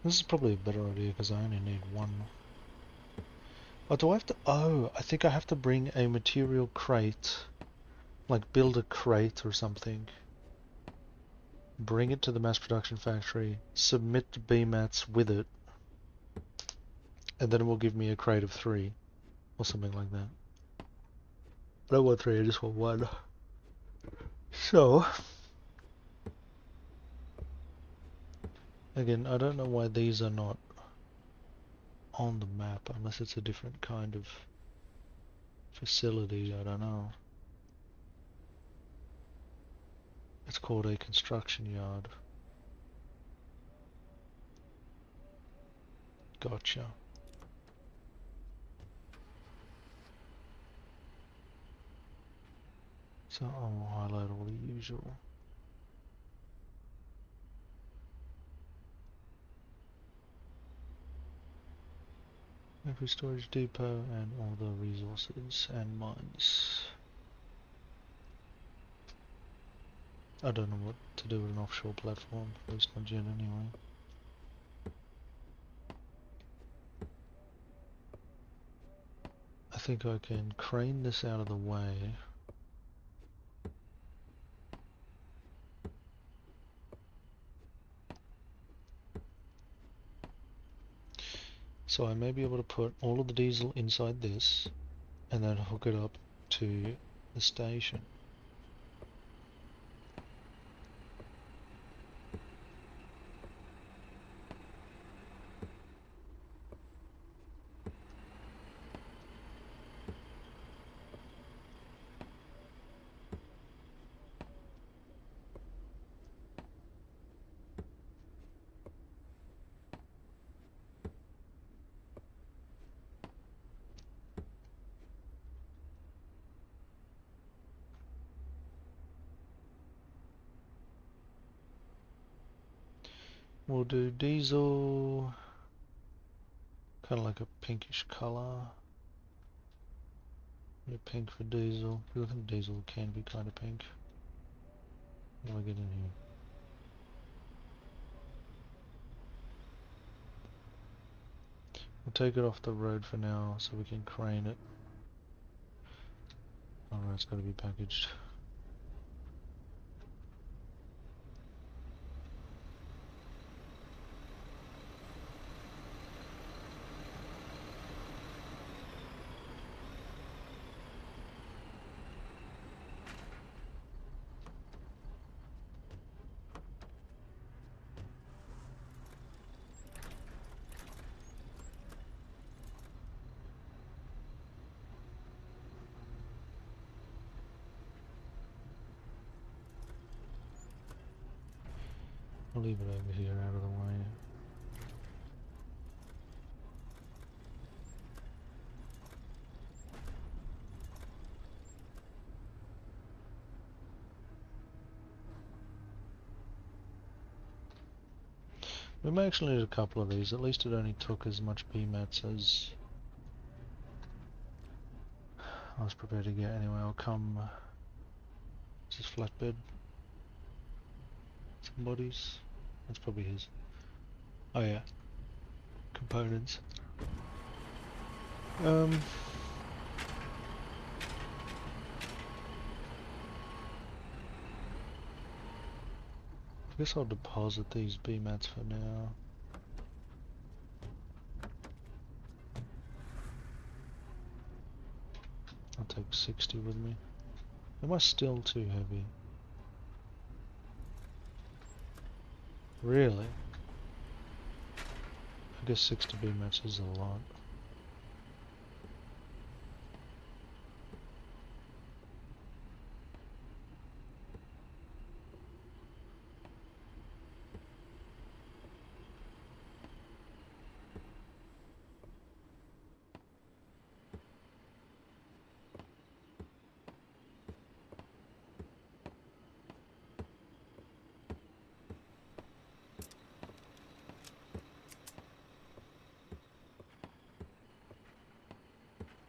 This is probably a better idea because I only need one. Oh, do I have to? Oh, I think I have to bring a material crate. Like build a crate or something. Bring it to the mass production factory. Submit the BMATs with it. And then it will give me a crate of 3. Or something like that. I don't want 3, I just want 1. So, again, I don't know why these are not on the map, unless it's a different kind of facility, I don't know. It's called a construction yard. Gotcha. So I'll highlight all the usual. Every storage depot and all the resources and mines. I don't know what to do with an offshore platform, at least not yet anyway. I think I can crane this out of the way. So I may be able to put all of the diesel inside this and then hook it up to the station. We'll do diesel, kind of like a pinkish color. Pink for diesel, because I think diesel can be kind of pink. What do I get in here? We'll take it off the road for now so we can crane it. Alright, it's got to be packaged. I'll leave it over here out of the way. We may actually need a couple of these, at least it only took as much BMATs as I was prepared to get. Anyway, I'll come... Is this flatbed? Somebody's? That's probably his. Oh yeah. Components. I guess I'll deposit these BMATs for now. I'll take 60 with me. Am I still too heavy? Really? I guess 60 BMATs is a lot.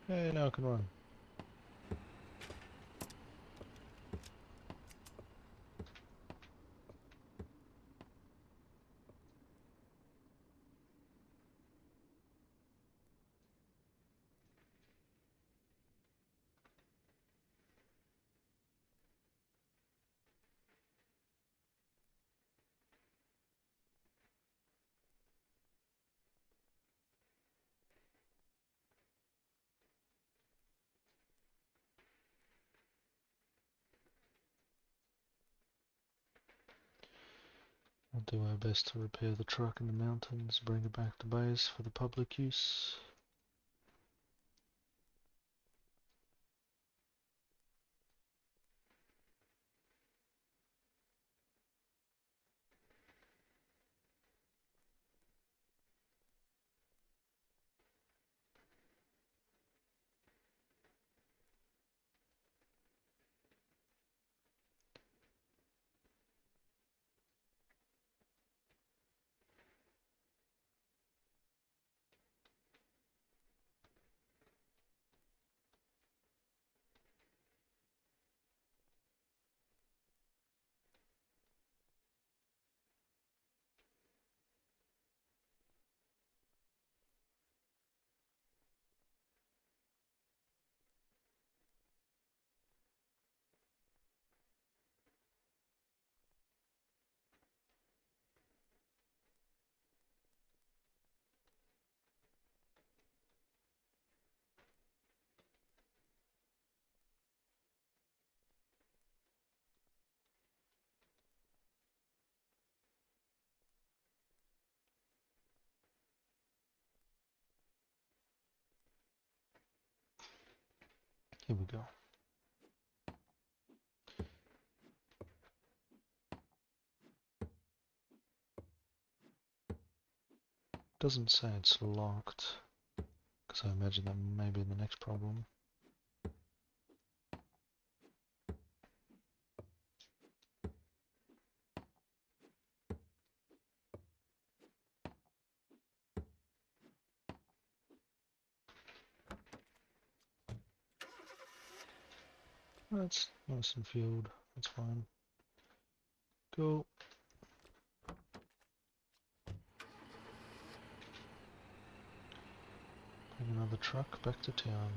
Hey, now I can run. We'll do our best to repair the truck in the mountains, bring it back to base for the public use. Here we go. Doesn't say it's locked, because I imagine that may be the next problem. That's nice and fueled, that's fine. Cool. Bring another truck back to town.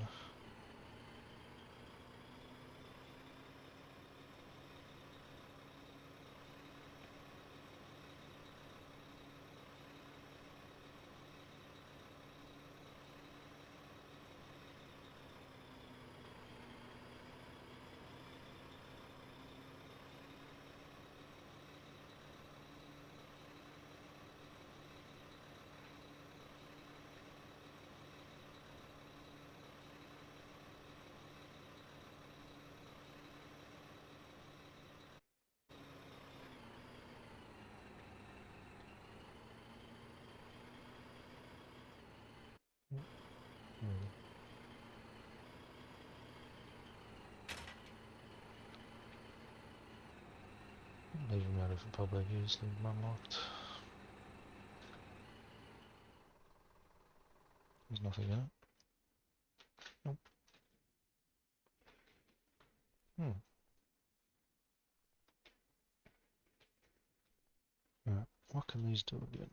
Leave them out of public use, leave them unlocked. There's nothing in it. Nope. Right, what can these do again?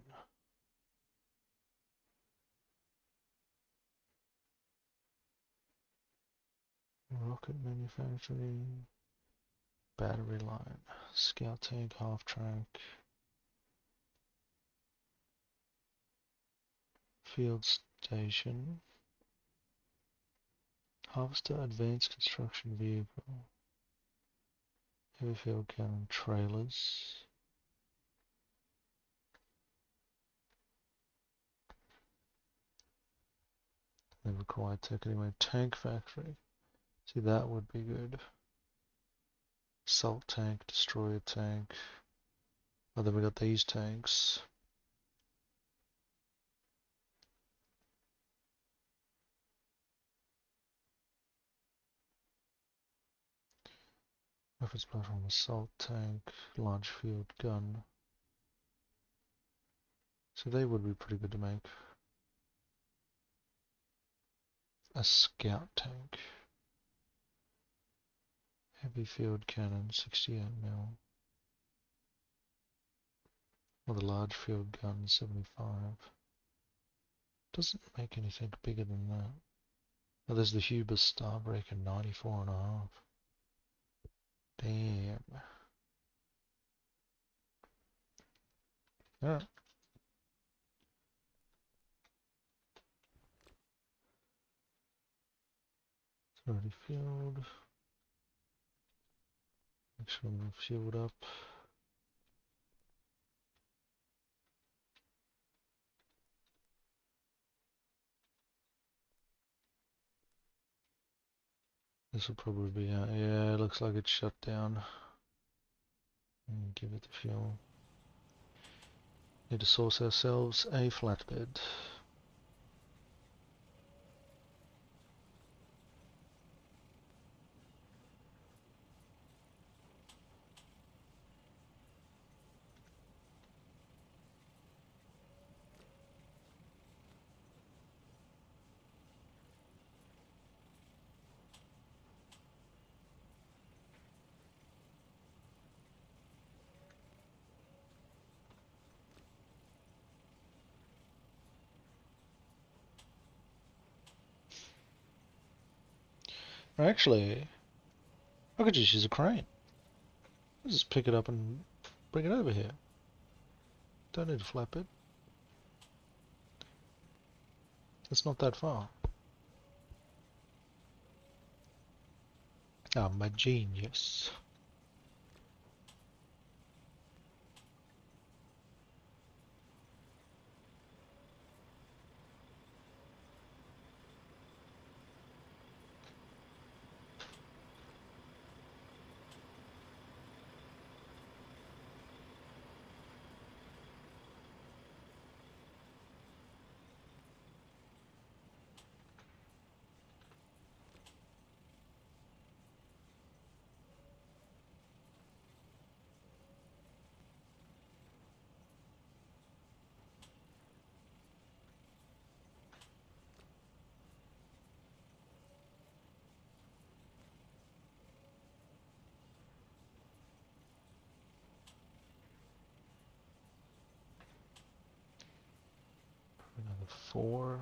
Rocket manufacturing, battery line, scout tank, half track, field station, harvester, advanced construction vehicle, heavy field cannon, trailers. They require tech anyway. Tank factory. See, that would be good. Salt tank, destroyer tank. Oh, then we got these tanks. Weapons platform, assault tank, large field gun. So they would be pretty good to make. A scout tank. Heavy field cannon, 68mm. Or the large field gun, 75. Doesn't make anything bigger than that. Oh, there's the Huber Starbreaker, 94.5. Damn. Alright. It's already filled. Make sure I'm fueled up. This will probably be out. Yeah, it looks like it's shut down. Give it the fuel. Need to source ourselves a flatbed. Actually, I could just use a crane. I'll just pick it up and bring it over here. Don't need a flatbed. It's not that far. I'm a genius. Another 4.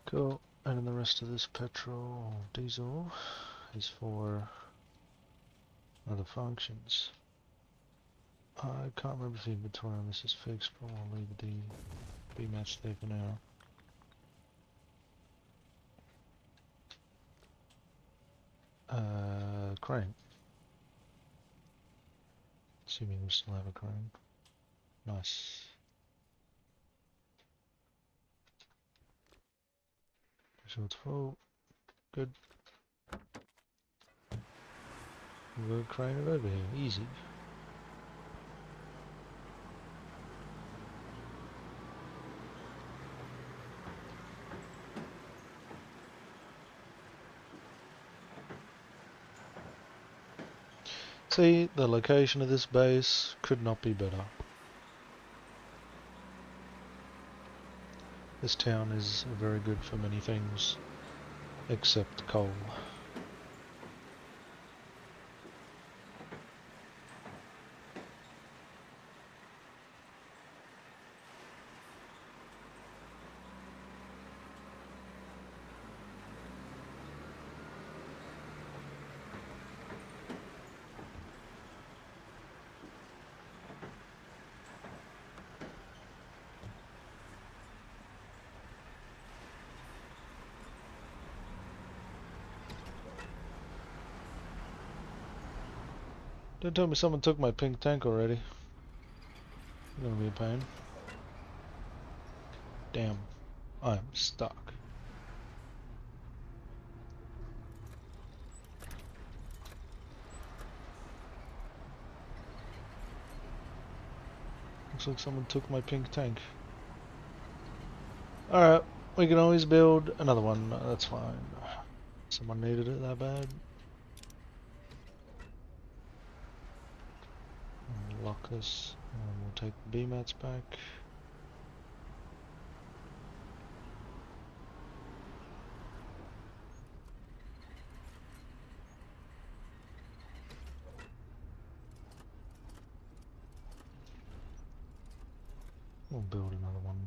Cool. And then the rest of this petrol, diesel, is for other functions. I can't remember if the inventory on this is fixed, but I'll leave the B match there for now. Crane. Assuming we still have a crane. Nice. So it's full. Good. We'll crane it over here. Easy. See, the location of this base could not be better. This town is very good for many things, except coal. Don't tell me someone took my pink tank already. It's gonna be a pain. Damn, I'm stuck. Looks like someone took my pink tank. Alright, we can always build another one, that's fine. Someone needed it that bad. Lock this, and we'll take the B mats back. We'll build another one.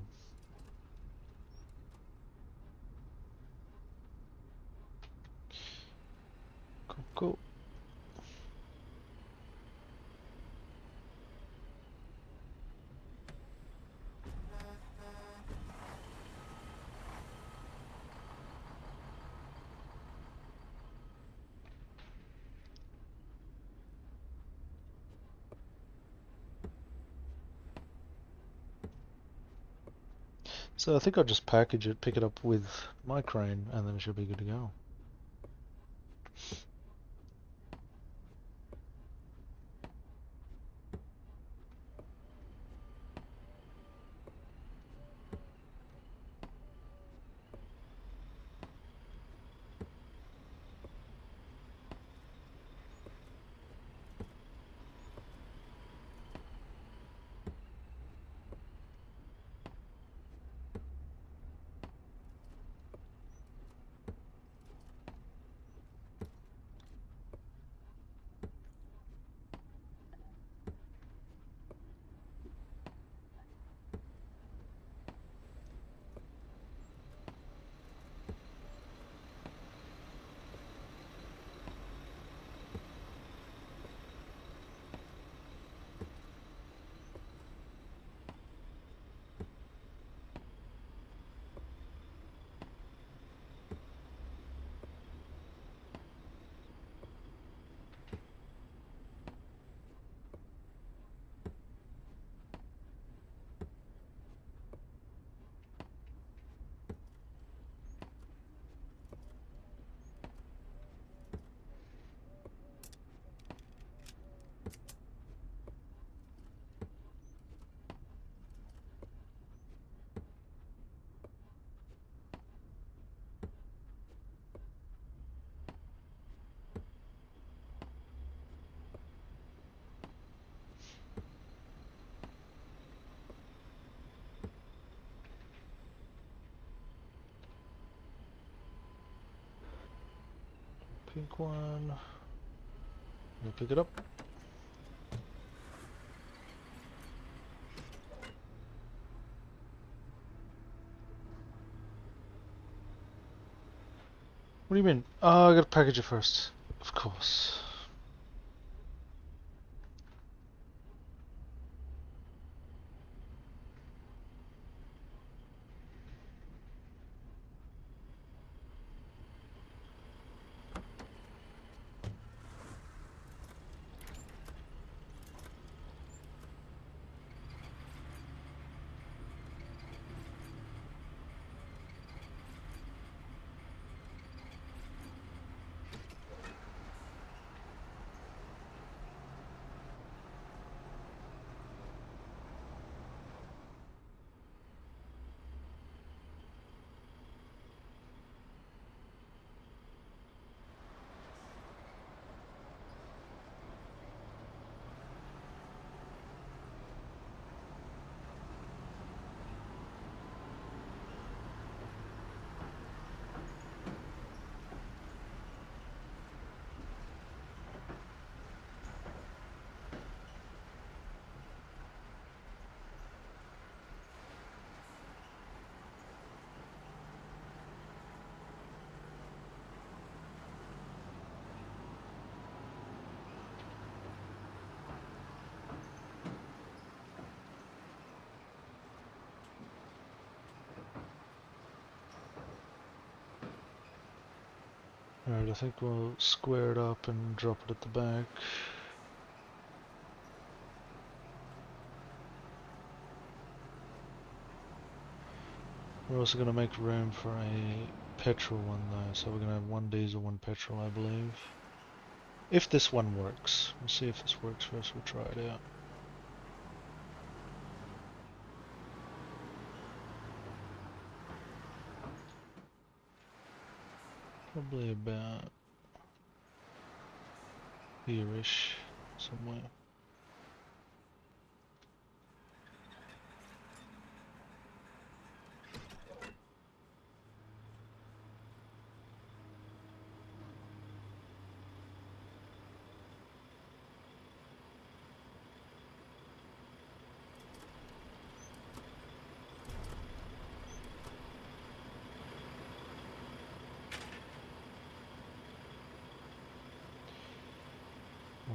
Cool, cool. So I think I'll just package it, pick it up with my crane, and then it should be good to go. Pink one. We'll pick it up. What do you mean? Oh, I gotta package it first. Of course. Alright, I think we'll square it up and drop it at the back. We're also going to make room for a petrol one though, so we're going to have one diesel, one petrol I believe. If this one works. We'll see if this works first, we'll try it out. Probably about here-ish, somewhere.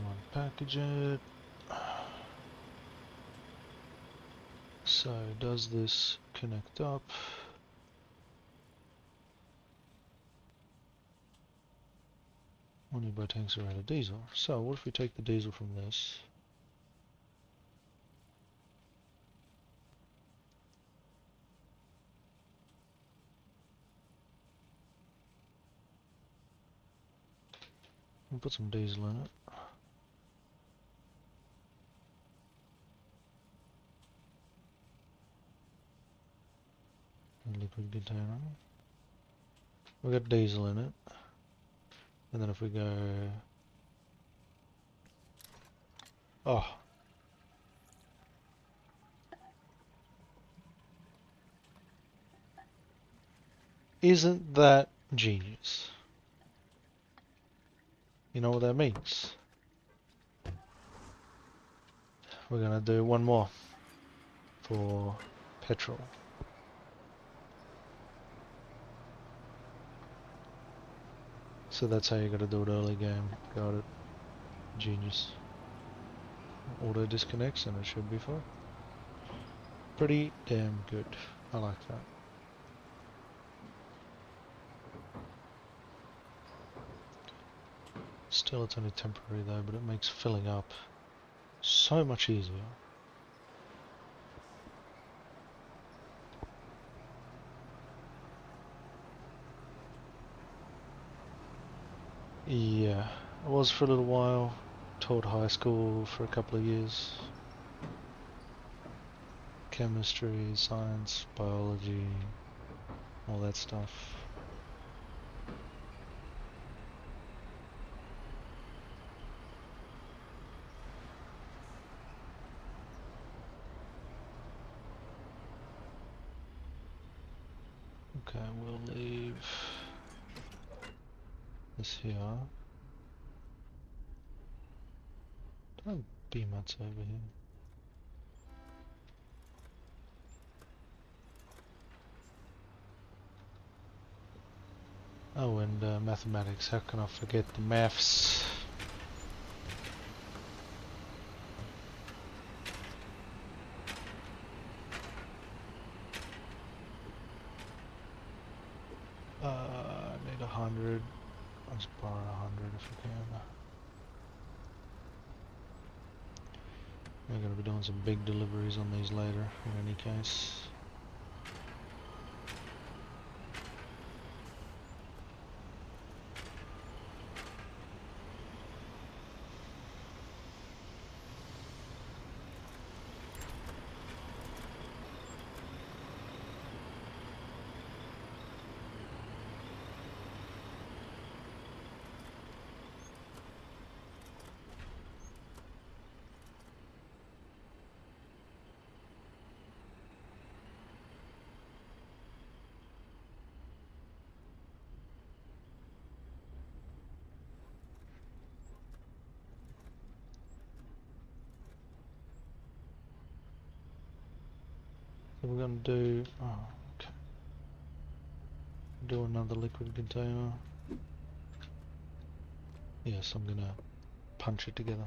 Unpackage it. So does this connect up? Only by tanks are out of diesel. So what if we take the diesel from this? And put some diesel in it. A liquid container. We've got diesel in it. And then if we go... Oh. Isn't that genius? You know what that means? We're gonna do one more for petrol. So that's how you gotta do it early game. Got it. Genius. Auto disconnects and it should be fine. Pretty damn good. I like that. Still it's only temporary though, but it makes filling up so much easier. Yeah, I was for a little while. Taught high school for a couple of years. Chemistry, science, biology, all that stuff. Okay, we'll leave this here. Don't have B-mats over here. Oh, and mathematics. How can I forget the maths? I need 100. I'll just borrow 100 if I can. We're going to be doing some big deliveries on these later, in any case. So we're going to do... Oh, okay. Do another liquid container. Yes, I'm going to punch it together.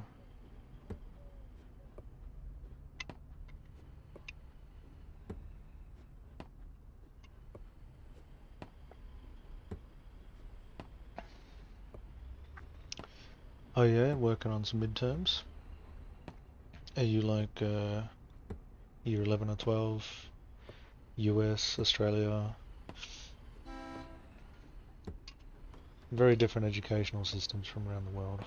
Oh yeah, working on some midterms. Are you like year 11 or 12? US, Australia? Very different educational systems from around the world.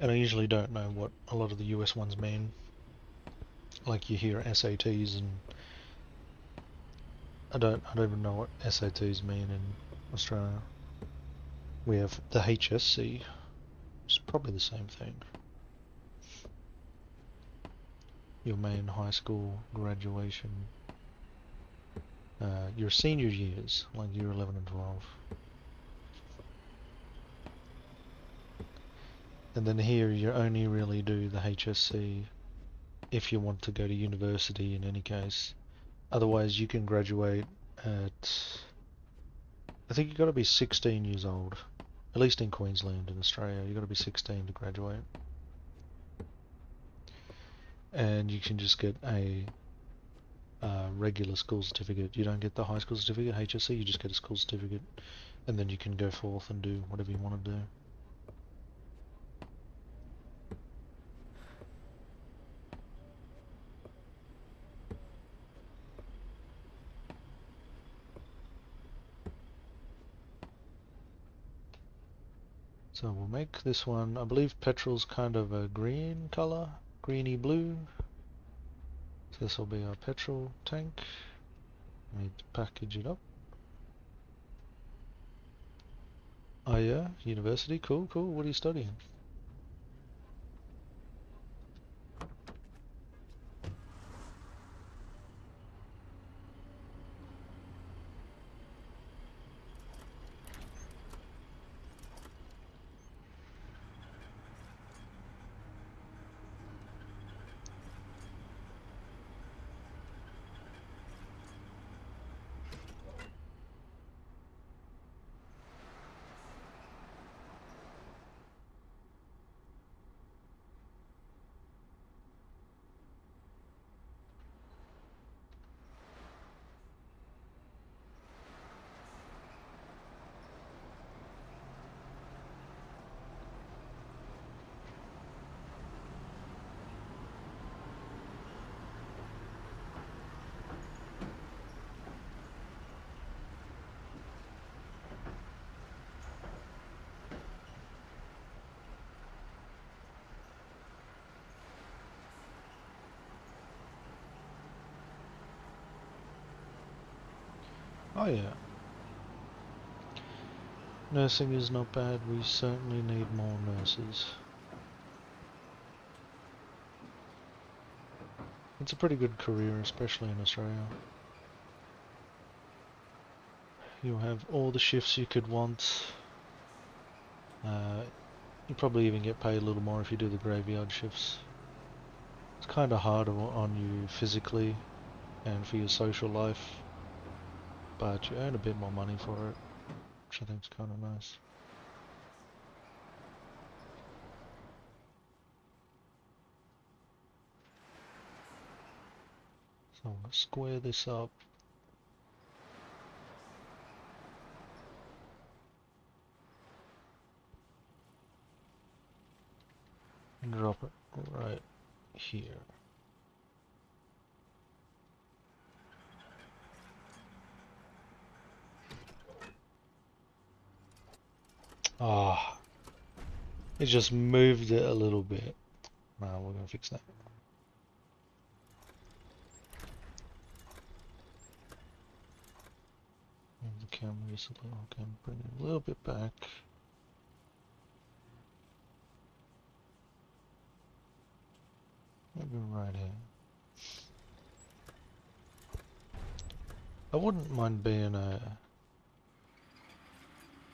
And I usually don't know what a lot of the US ones mean. Like you hear SATs and I don't even know what SATs mean in Australia. We have the HSC. It's probably the same thing. Your main high school graduation. Your senior years, like year 11 and 12. And then here you only really do the HSC if you want to go to university in any case. Otherwise you can graduate at... I think you've got to be 16 years old. At least in Queensland. In Australia, you've got to be 16 to graduate. And you can just get a regular school certificate. You don't get the high school certificate, HSC, you just get a school certificate. And then you can go forth and do whatever you want to do. So we'll make this one, I believe petrol's kind of a green color, greeny blue. So this will be our petrol tank. We need to package it up. Oh yeah, university, cool, cool. What are you studying? Oh yeah. Nursing is not bad, we certainly need more nurses. It's a pretty good career, especially in Australia. You have all the shifts you could want. You probably even get paid a little more if you do the graveyard shifts. It's kind of hard on you physically and for your social life, but you earn a bit more money for it, which I think is kind of nice. So let's square this up. And drop it right here. Ah, it just moved it a little bit. Nah, we're gonna fix that. Move the camera just a little, okay, bring it a little bit back. Maybe right here. I wouldn't mind being a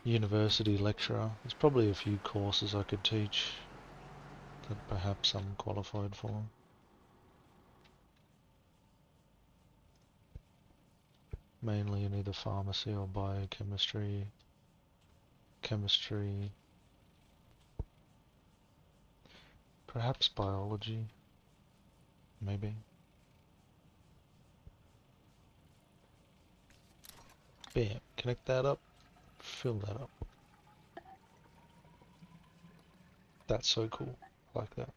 university lecturer. There's probably a few courses I could teach that perhaps I'm qualified for. Mainly in either pharmacy or biochemistry, chemistry, perhaps biology, maybe. Bam, connect that up, fill that up. That's so cool, I like that.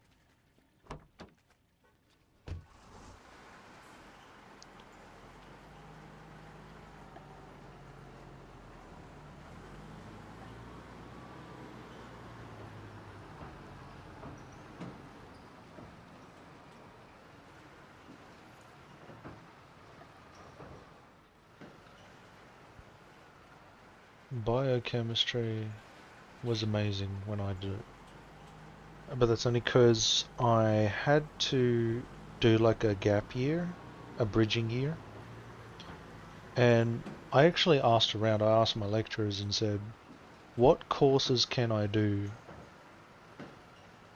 Biochemistry was amazing when I did it. But that's only because I had to do like a gap year, a bridging year. And I actually asked around, I asked my lecturers and said, what courses can I do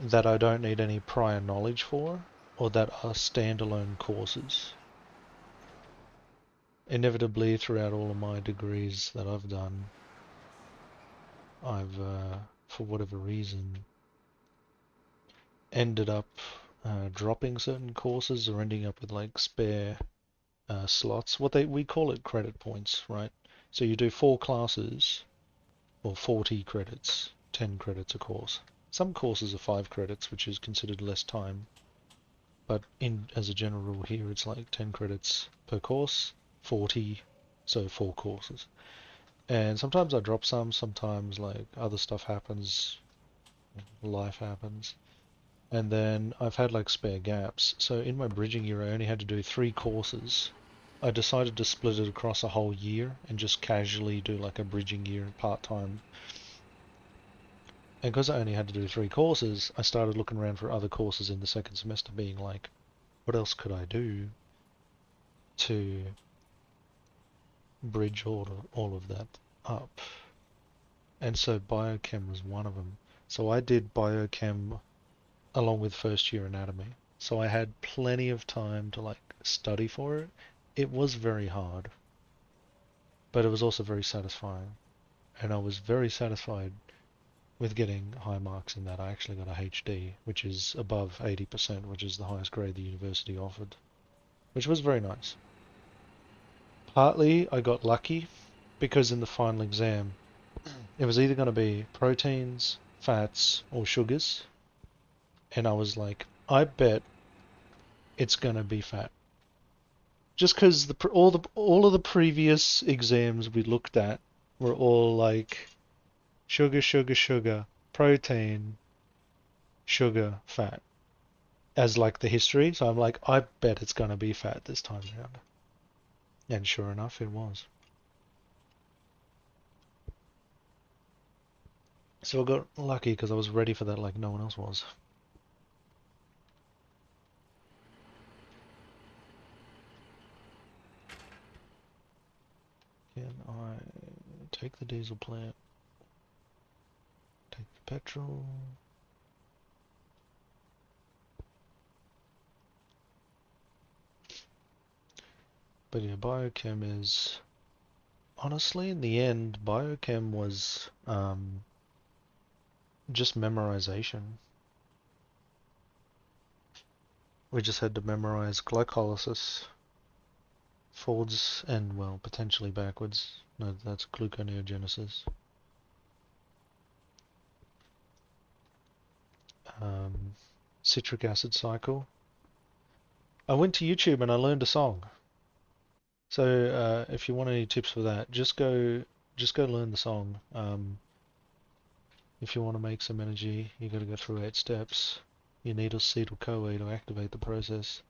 that I don't need any prior knowledge for, or that are standalone courses? inevitably throughout all of my degrees that I've done, I've, for whatever reason, ended up dropping certain courses or ending up with like spare slots. We call it credit points, right? So you do 4 classes, or 40 credits, 10 credits a course. Some courses are 5 credits, which is considered less time. But as a general rule here, it's like 10 credits per course, 40, so 4 courses. And sometimes I drop some, sometimes like other stuff happens, life happens. And then I've had like spare gaps. So in my bridging year, I only had to do 3 courses. I decided to split it across a whole year and just casually do like a bridging year part-time. And because I only had to do 3 courses, I started looking around for other courses in the second semester, being like, what else could I do to bridge all of that up? And so biochem was one of them. So I did biochem along with first year anatomy. So I had plenty of time to like study for it. It was very hard, but it was also very satisfying. And I was very satisfied with getting high marks in that. I actually got a HD, which is above 80%, which is the highest grade the university offered, which was very nice. Partly I got lucky because in the final exam, it was either going to be proteins, fats, or sugars. And I was like, I bet it's going to be fat. Just because all of the previous exams we looked at were all like sugar, sugar, sugar, protein, sugar, fat as like the history. So I'm like, I bet it's going to be fat this time around. And sure enough, it was. So I got lucky because I was ready for that like no one else was. Can I take the diesel plant? Take the petrol. But yeah, biochem is... Honestly, in the end, biochem was just memorization. We just had to memorize glycolysis, forwards and, well, potentially backwards. No, that's gluconeogenesis. Citric acid cycle. I went to YouTube and I learned a song. So if you want any tips for that, just go learn the song. If you want to make some energy, you got to go through 8 steps. You need acetyl-CoA to activate the process.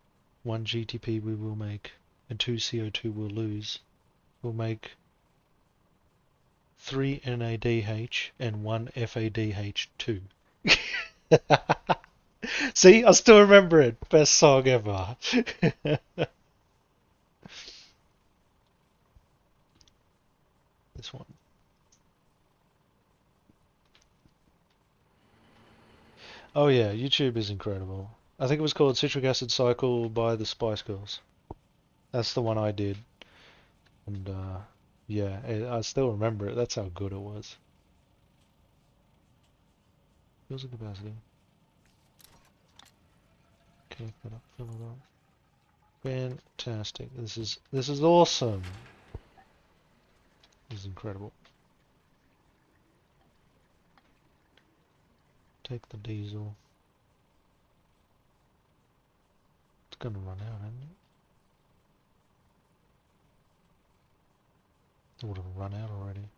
1 GTP we will make, and 2 CO2 we'll lose. We'll make 3 NADH and 1 FADH2. See, I still remember it. Best song ever. This one. Oh yeah, YouTube is incredible. I think it was called Citric Acid Cycle by the Spice Girls. That's the one I did. And yeah, I still remember it. That's how good it was. Fuels and capacity. Connect that up, fill it up. Fantastic. This is awesome. This is incredible. Take the diesel. It's gonna run out, isn't it? It would have run out already.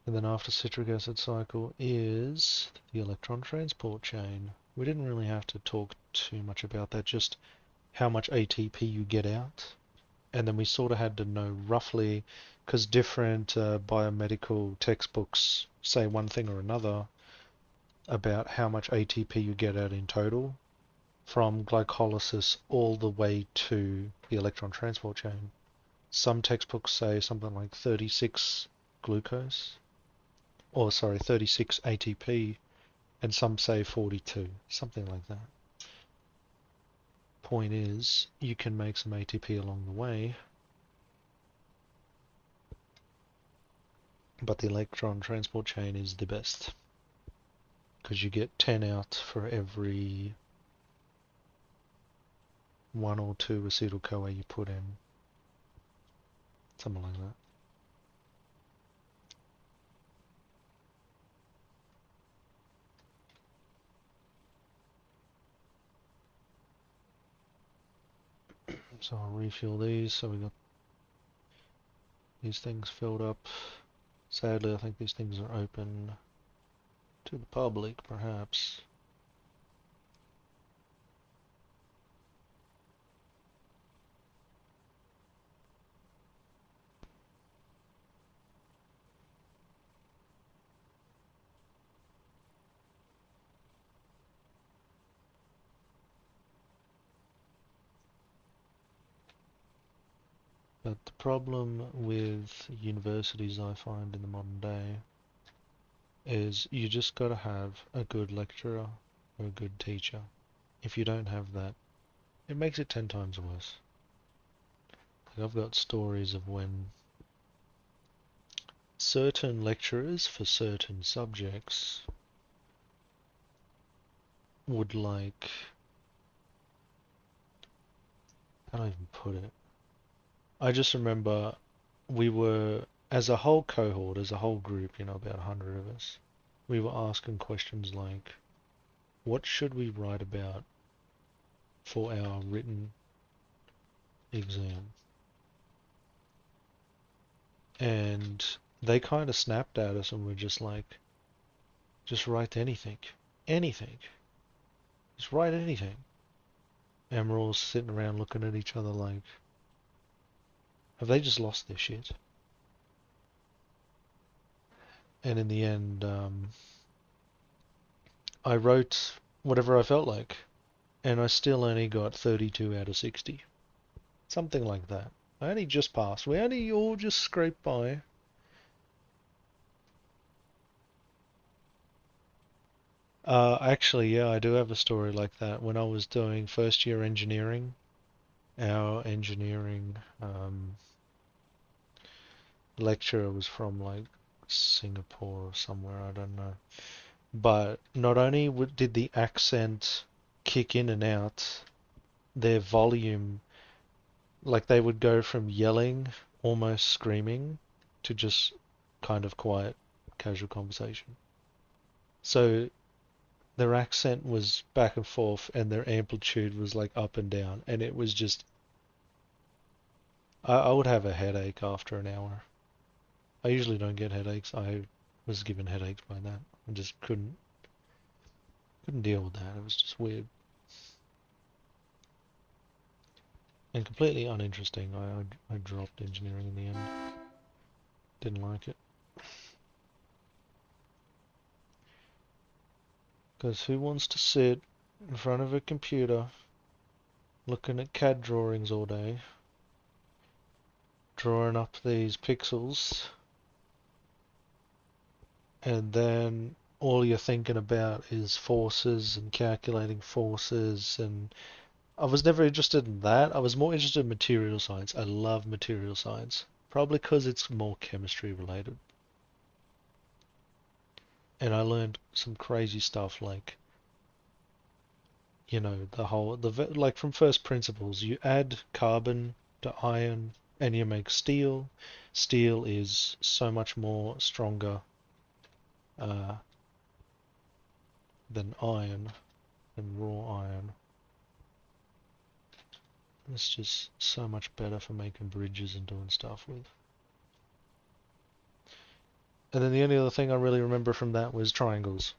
And then after citric acid cycle is the electron transport chain. We didn't really have to talk too much about that, just how much ATP you get out. And then we sort of had to know roughly, because different biomedical textbooks say one thing or another about how much ATP you get out in total from glycolysis all the way to the electron transport chain. Some textbooks say something like 36 glucose, or sorry, 36 ATP, and some say 42, something like that. point is, you can make some ATP along the way, but the electron transport chain is the best, because you get 10 out for every 1 or 2 acetyl-CoA you put in. Something like that. So I'll refuel these, so we got these things filled up. Sadly, I think these things are open to the public, perhaps. But the problem with universities, I find, in the modern day is you just got to have a good lecturer or a good teacher. If you don't have that, it makes it 10 times worse. Like, I've got stories of when certain lecturers for certain subjects would, like, how do I even put it? I just remember we were, as a whole cohort, as a whole group, about 100 of us, we were asking questions like, what should we write about for our written exam? And they kind of snapped at us and were just like, just write anything. Anything. Just write anything. And we're all sitting around looking at each other like, have they just lost their shit? And in the end, I wrote whatever I felt like, and I still only got 32 out of 60. Something like that. I only just passed. We only all just scraped by. Actually, yeah, I do have a story like that. When I was doing first year engineering, our engineering lecturer was from like Singapore or somewhere, I don't know. But not only did the accent kick in and out, their volume, like they would go from yelling, almost screaming, to just kind of quiet, casual conversation. So their accent was back and forth, and their amplitude was like up and down, and it was just, I would have a headache after an hour. I usually don't get headaches. I was given headaches by that. I just couldn't deal with that. It was just weird and completely uninteresting. I dropped engineering in the end. Didn't like it. Because who wants to sit in front of a computer looking at CAD drawings all day, drawing up these pixels, and then all you're thinking about is forces and calculating forces? And I was never interested in that. I was more interested in material science. I love material science, probably because it's more chemistry related. And I learned some crazy stuff like, like from first principles, you add carbon to iron and you make steel. Steel is so much more stronger uh, than iron, than raw iron. It's just so much better for making bridges and doing stuff with. And then the only other thing I really remember from that was triangles.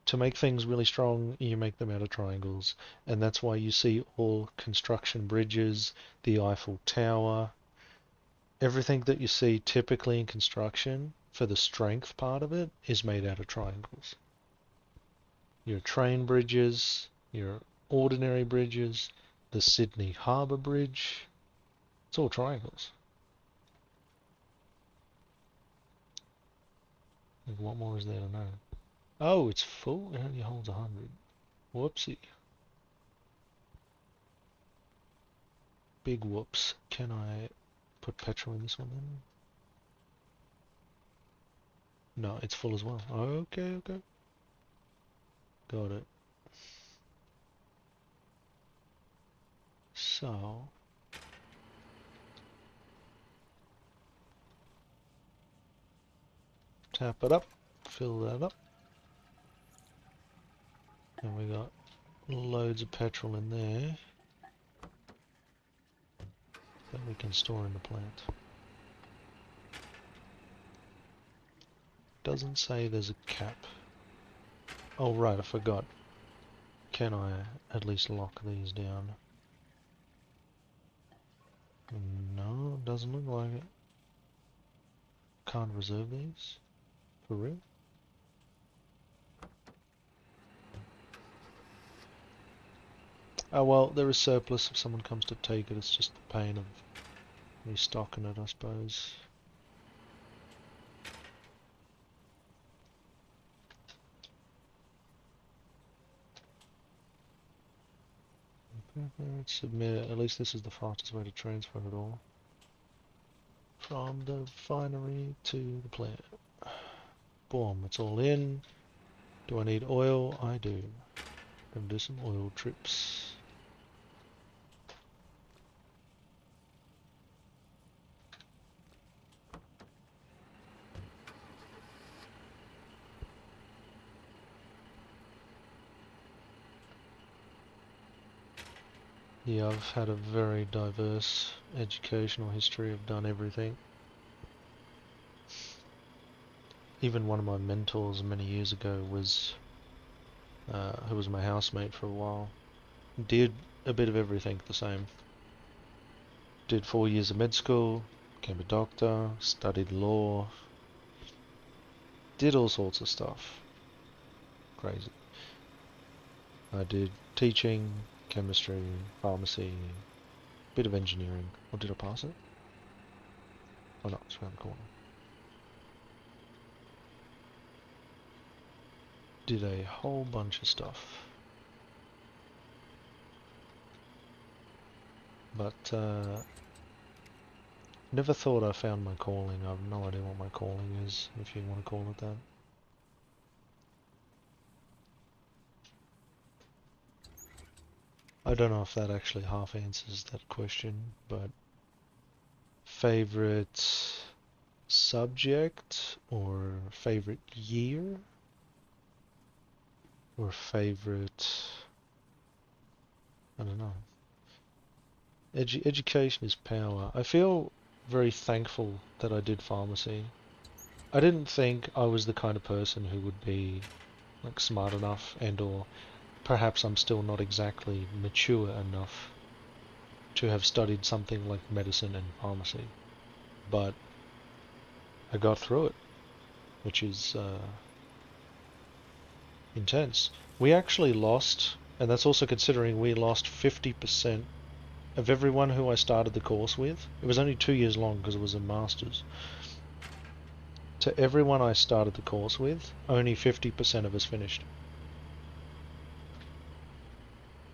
To make things really strong, you make them out of triangles. And that's why you see all construction bridges, the Eiffel Tower, everything that you see typically in construction for the strength part of it is made out of triangles. Your train bridges, your ordinary bridges, the Sydney Harbour Bridge, it's all triangles. Like, what more is there to know? Oh, it's full? It only holds 100. Whoopsie. Big whoops. Can I put petrol in this one then? No, it's full as well. Okay, okay. Got it. So... tap it up. Fill that up. And we got loads of petrol in there that we can store in the plant. Doesn't say there's a cap. Oh right, I forgot. Can I at least lock these down? No, doesn't look like it. Can't reserve these? For real? Oh well, there is surplus if someone comes to take it. It's just the pain of restocking it, I suppose. Submit it. At least this is the fastest way to transfer it all. From the refinery to the plant. Boom, it's all in. Do I need oil? I do. Gonna do some oil trips. Yeah, I've had a very diverse educational history. I've done everything. Even one of my mentors many years ago was, who was my housemate for a while, did a bit of everything the same. Did 4 years of med school, became a doctor, studied law, did all sorts of stuff. Crazy. I did teaching, chemistry, pharmacy, bit of engineering. Or did I pass it? Oh no, it's around the corner. Did a whole bunch of stuff. But never thought I found my calling. I have no idea what my calling is, if you want to call it that. I don't know if that actually half answers that question, but favorite subject or favorite year or favorite, I don't know. Education is power. I feel very thankful that I did pharmacy. I didn't think I was the kind of person who would be like smart enough, and or perhaps I'm still not exactly mature enough to have studied something like medicine and pharmacy. But I got through it, which is intense. We actually lost, and that's also considering we lost 50% of everyone who I started the course with. It was only 2 years long because it was a master's. To everyone I started the course with, only 50% of us finished.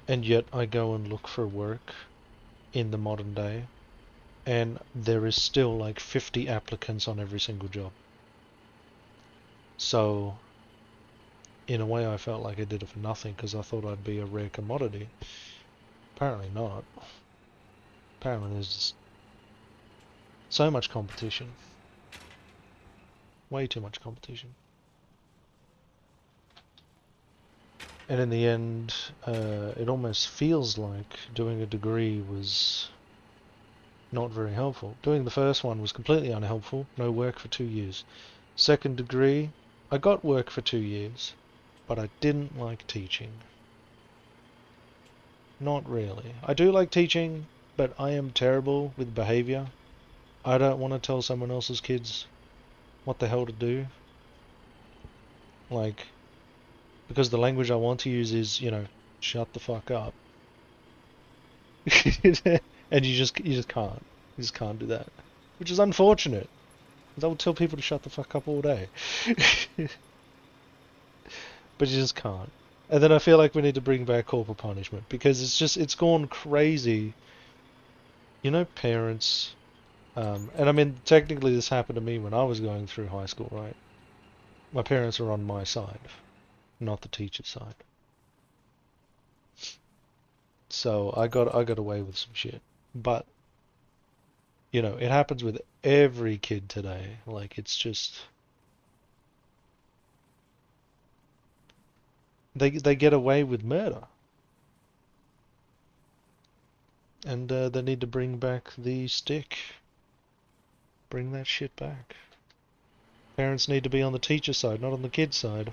And yet I go and look for work in the modern day, and there is still like 50 applicants on every single job. So in a way I felt like I did it for nothing because I thought I'd be a rare commodity. Apparently not. Apparently there's just so much competition. Way too much competition. And in the end, it almost feels like doing a degree was not very helpful. Doing the first one was completely unhelpful. No work for 2 years. Second degree, I got work for 2 years, but I didn't like teaching. Not really. I do like teaching, but I am terrible with behavior. I don't want to tell someone else's kids what the hell to do. Like, because the language I want to use is, you know, shut the fuck up. And you just can't. You just can't do that. Which is unfortunate. I would tell people to shut the fuck up all day. But you just can't. And then I feel like we need to bring back corporal punishment because it's gone crazy You know, parents, and I mean, technically this happened to me when I was going through high school, right? My parents are on my side, not the teacher's side. So I got away with some shit. But, you know, it happens with every kid today. Like, it's just they get away with murder. And they need to bring back the stick. Bring that shit back. Parents need to be on the teacher's side, not on the kid's side.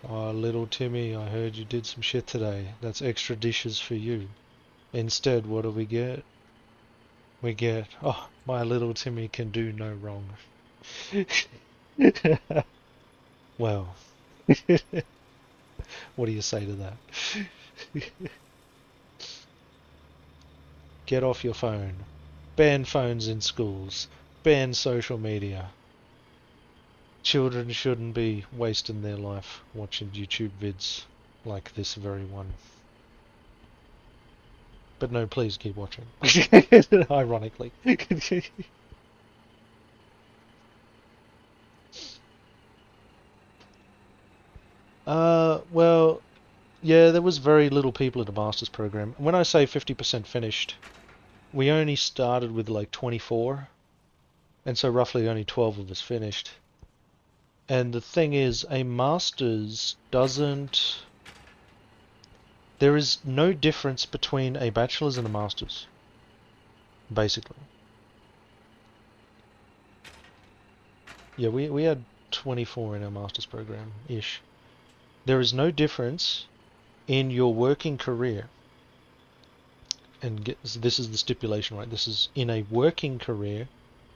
Oh, little Timmy, I heard you did some shit today. That's extra dishes for you. Instead, what do we get? We get, oh, my little Timmy can do no wrong. Well, what do you say to that? Get off your phone. Ban phones in schools. Ban social media. Children shouldn't be wasting their life watching YouTube vids like this very one. But no, please keep watching. Ironically. Well, yeah, there was very little people in the master's program. When I say 50% finished, we only started with like 24, and so roughly only 12 of us finished. And the thing is, a master's doesn't... There is no difference between a bachelor's and a master's, basically. Yeah, we had 24 in our master's program-ish. There is no difference in your working career. And this is the stipulation, right? This is in a working career,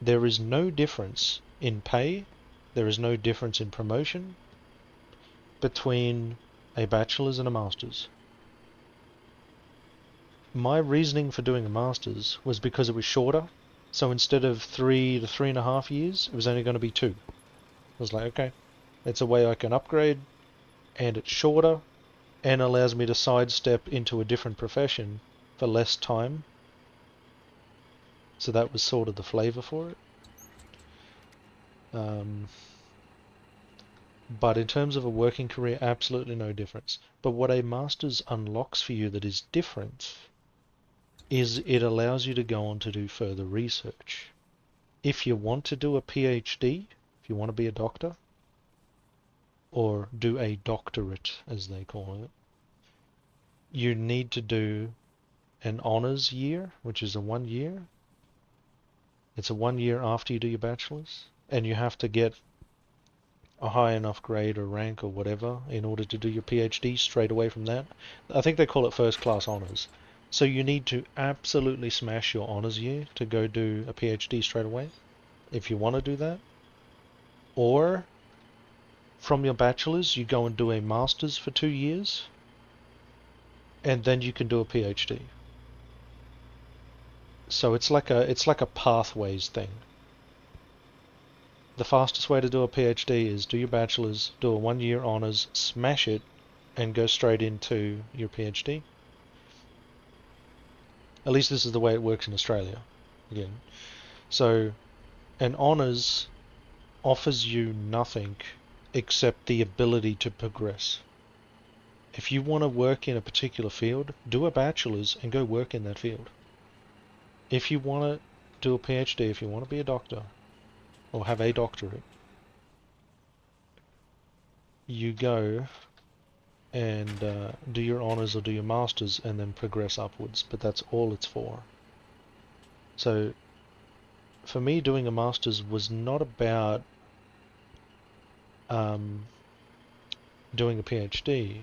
there is no difference in pay, there is no difference in promotion between a bachelor's and a master's. My reasoning for doing a master's was because it was shorter. So instead of 3 to 3.5 years, it was only going to be 2. I was like, okay, it's a way I can upgrade, and it's shorter, and allows me to sidestep into a different profession for less time. So that was sort of the flavor for it. But in terms of a working career, absolutely no difference. But what a master's unlocks for you that is different is it allows you to go on to do further research. If you want to do a PhD, if you want to be a doctor, or do a doctorate, as they call it, you need to do an honors year, which is a 1 year. It's a 1 year after you do your bachelor's, and you have to get a high enough grade or rank or whatever in order to do your PhD straight away from that. I think they call it first class honors. So you need to absolutely smash your honors year to go do a PhD straight away, if you want to do that. Or from your bachelor's, you go and do a master's for 2 years, and then you can do a PhD. So it's like a pathways thing. The fastest way to do a PhD is do your bachelor's, do a 1 year honors, smash it, and go straight into your PhD. At least this is the way it works in Australia. Again, so an honours offers you nothing except the ability to progress. If you want to work in a particular field, do a bachelor's and go work in that field. If you want to do a PhD, if you want to be a doctor, or have a doctorate, you go and do your honours or do your masters and then progress upwards, but that's all it's for. So for me, doing a master's was not about doing a PhD,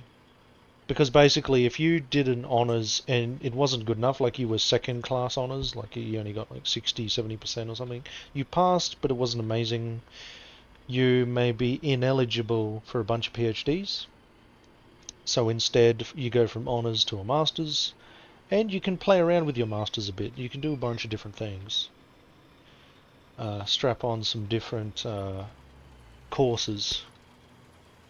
because basically if you did an honours and it wasn't good enough, like you were second class honours, like you only got like 60-70% or something, you passed but it wasn't amazing, you may be ineligible for a bunch of PhDs. So instead you go from honours to a master's, and you can play around with your masters a bit. You can do a bunch of different things. Strap on some different courses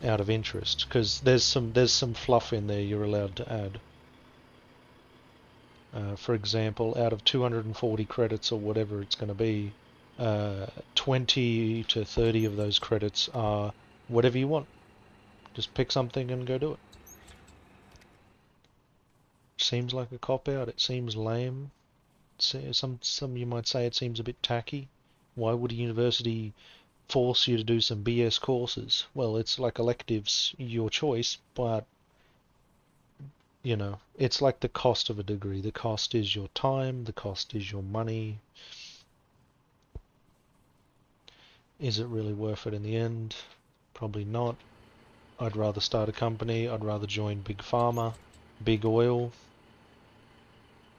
out of interest, because there's some fluff in there you're allowed to add. For example, out of 240 credits or whatever it's going to be, 20 to 30 of those credits are whatever you want. Just pick something and go do it. Seems like a cop-out. It seems lame. Some you might say it seems a bit tacky. Why would a university force you to do some BS courses? Well, it's like electives, your choice, but you know, it's like the cost of a degree. The cost is your time, the cost is your money. Is it really worth it in the end? Probably not. I'd rather start a company, I'd rather join Big Pharma, Big Oil,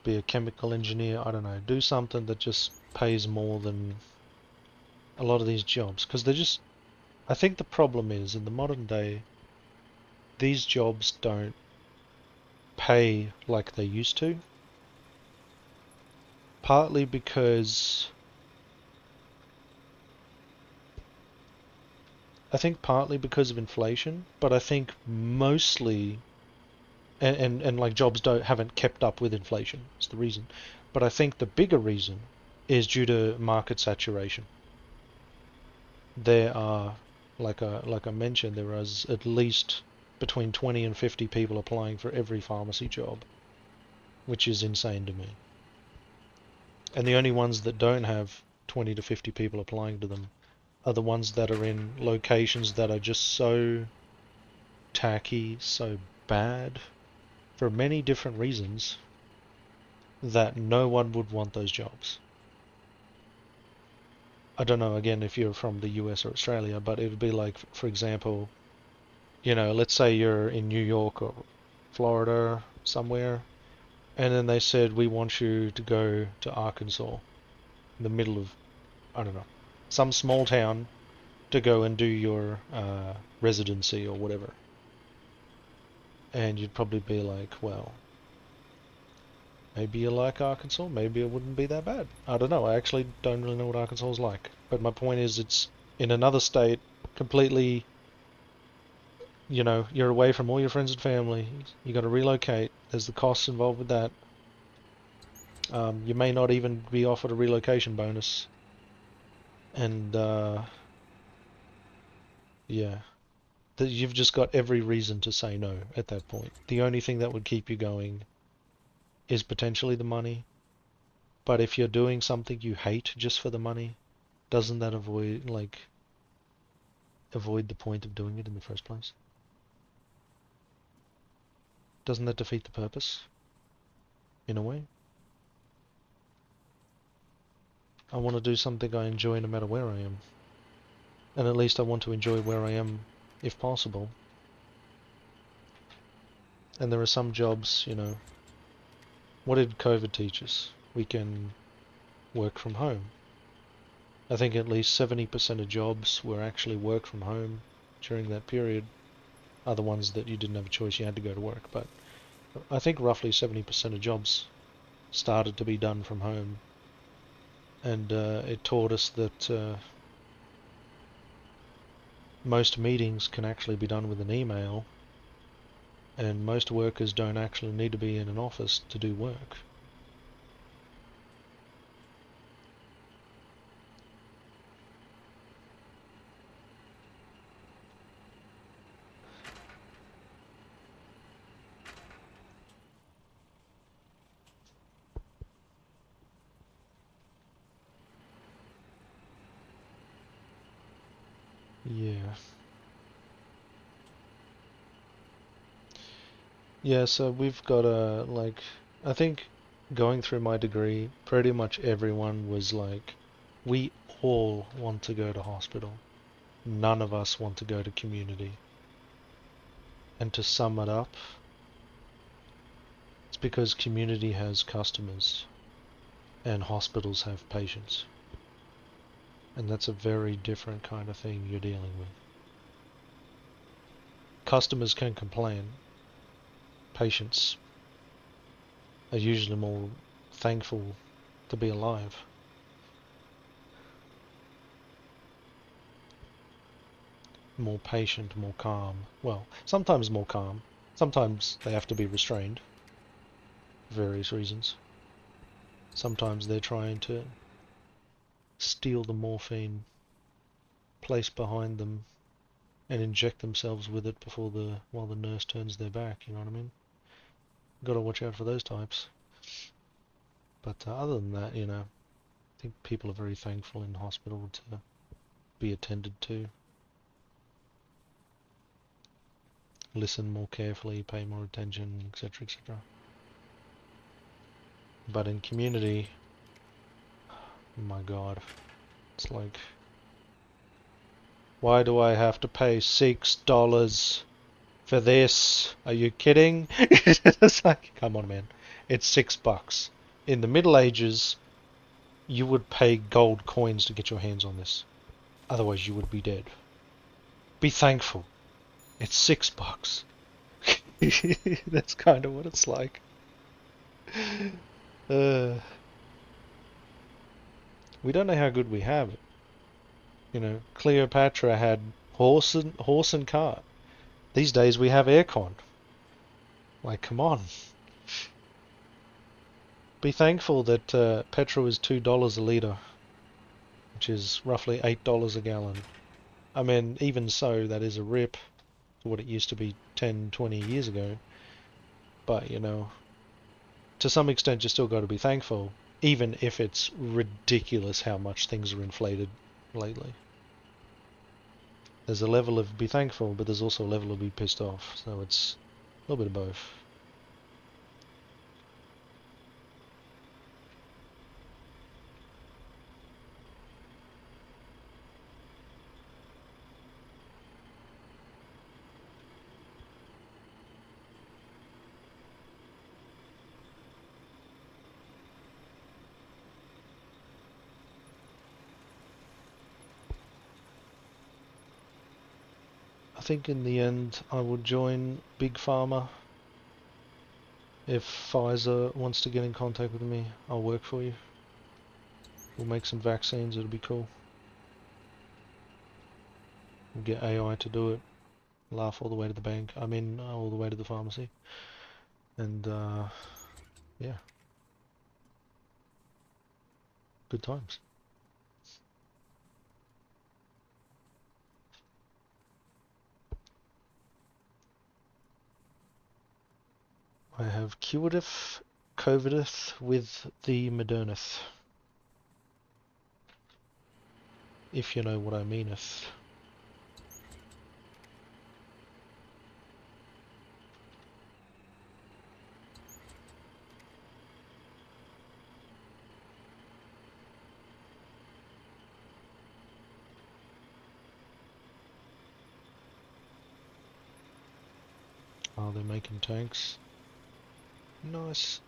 be a chemical engineer, I don't know, do something that just pays more than a lot of these jobs. Because they're just, I think the problem is, in the modern day, these jobs don't pay like they used to. Partly because I think partly because of inflation, but I think mostly and like jobs haven't kept up with inflation. It's the reason. But I think the bigger reason is due to market saturation. There are, like I mentioned, there is at least between 20 and 50 people applying for every pharmacy job, which is insane to me. And the only ones that don't have 20 to 50 people applying to them are the ones that are in locations that are just so tacky, so bad, for many different reasons, that no one would want those jobs. I don't know, again, if you're from the US or Australia, but it would be like, for example, you know, let's say you're in New York or Florida, somewhere, and then they said, we want you to go to Arkansas, in the middle of, I don't know, some small town, to go and do your residency or whatever. And you'd probably be like, well, maybe you like Arkansas, maybe it wouldn't be that bad. I don't know, I actually don't really know what Arkansas is like. But my point is, it's in another state, completely, you know, you're away from all your friends and family, you got to relocate, there's the costs involved with that. You may not even be offered a relocation bonus. And, yeah. You've just got every reason to say no at that point. The only thing that would keep you going is potentially the money. But if you're doing something you hate just for the money, doesn't that avoid the point of doing it in the first place? Doesn't that defeat the purpose? In a way? I want to do something I enjoy no matter where I am. And at least I want to enjoy where I am if possible. And there are some jobs, you know, what did COVID teach us? We can work from home. I think at least 70% of jobs were actually work from home during that period. Other ones that you didn't have a choice, you had to go to work. But I think roughly 70% of jobs started to be done from home. And it taught us that most meetings can actually be done with an email, and most workers don't actually need to be in an office to do work. Yeah. Yeah, so we've got I think going through my degree, pretty much everyone was like, we all want to go to hospital. None of us want to go to community. And to sum it up, it's because community has customers and hospitals have patients. And that's a very different kind of thing you're dealing with. Customers can complain. Patients are usually more thankful to be alive. More patient, more calm. Well, sometimes more calm. Sometimes they have to be restrained for various reasons. Sometimes they're trying to steal the morphine placed behind them and inject themselves with it while the nurse turns their back, you know what I mean? Gotta watch out for those types. But other than that, you know, I think people are very thankful in hospital to be attended to. Listen more carefully, pay more attention, etc., etc. But in community, my God, it's like, why do I have to pay $6 for this? Are you kidding? It's like, come on, man. It's $6. In the Middle Ages, you would pay gold coins to get your hands on this. Otherwise, you would be dead. Be thankful. It's $6. That's kind of what it's like. We don't know how good we have it. You know, Cleopatra had horse and cart. These days we have aircon. Like, come on. Be thankful that petrol is $2 a litre, which is roughly $8 a gallon. I mean, even so, that is a rip to what it used to be 10, 20 years ago. But, you know, to some extent you still got to be thankful, even if it's ridiculous how much things are inflated lately. There's a level of be thankful, but there's also a level of be pissed off, so it's a little bit of both. I think in the end I would join Big Pharma. If Pfizer wants to get in contact with me, I'll work for you. We'll make some vaccines, it'll be cool. We'll get AI to do it. Laugh all the way to the bank. I mean, all the way to the pharmacy. And, yeah. Good times. I have curateth, covideth with the moderneth. If you know what I meaneth. Oh, they're making tanks. Nice.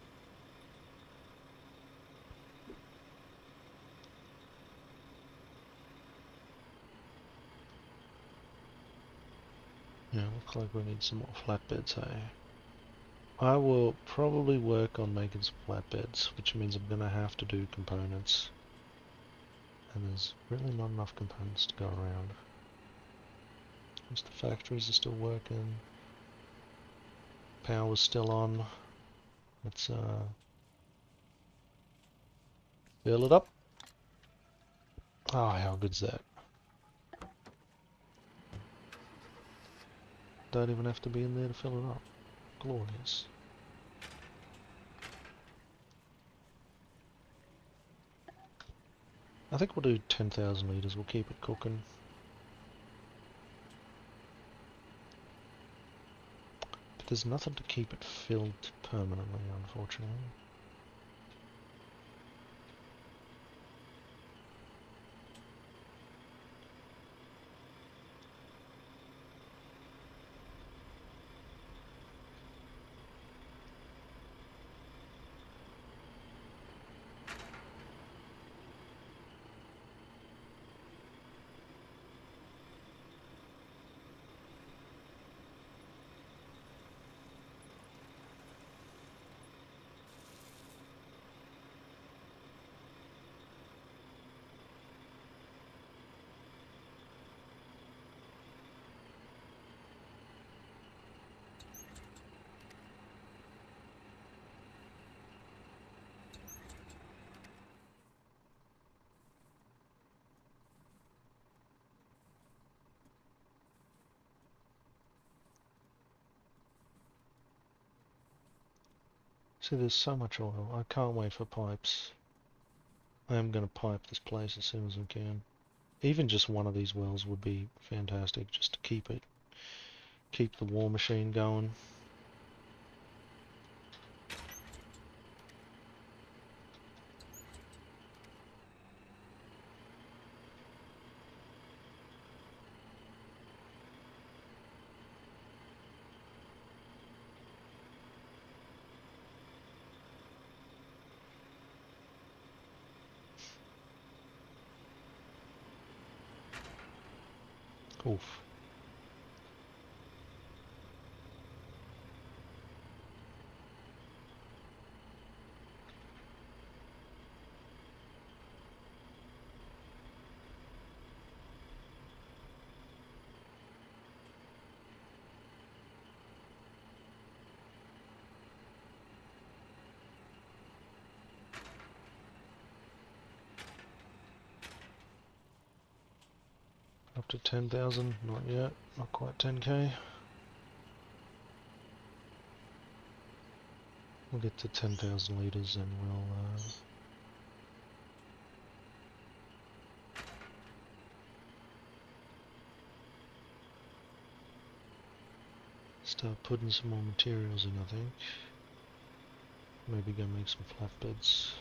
Yeah, looks like we need some more flatbeds, hey? I will probably work on making some flatbeds, which means I'm gonna have to do components. And there's really not enough components to go around. Most the factories are still working. Power's still on. Let's fill it up. Oh, how good's that? Don't even have to be in there to fill it up. Glorious. I think we'll do 10,000 litres, we'll keep it cooking. But there's nothing to keep it filled permanently, unfortunately. See, there's so much oil. I can't wait for pipes. I am going to pipe this place as soon as I can. Even just one of these wells would be fantastic, just to keep the war machine going. Oof. Up to 10,000, not yet, not quite 10k. We'll get to 10,000 litres and we'll start putting some more materials in, I think. Maybe go make some flatbeds.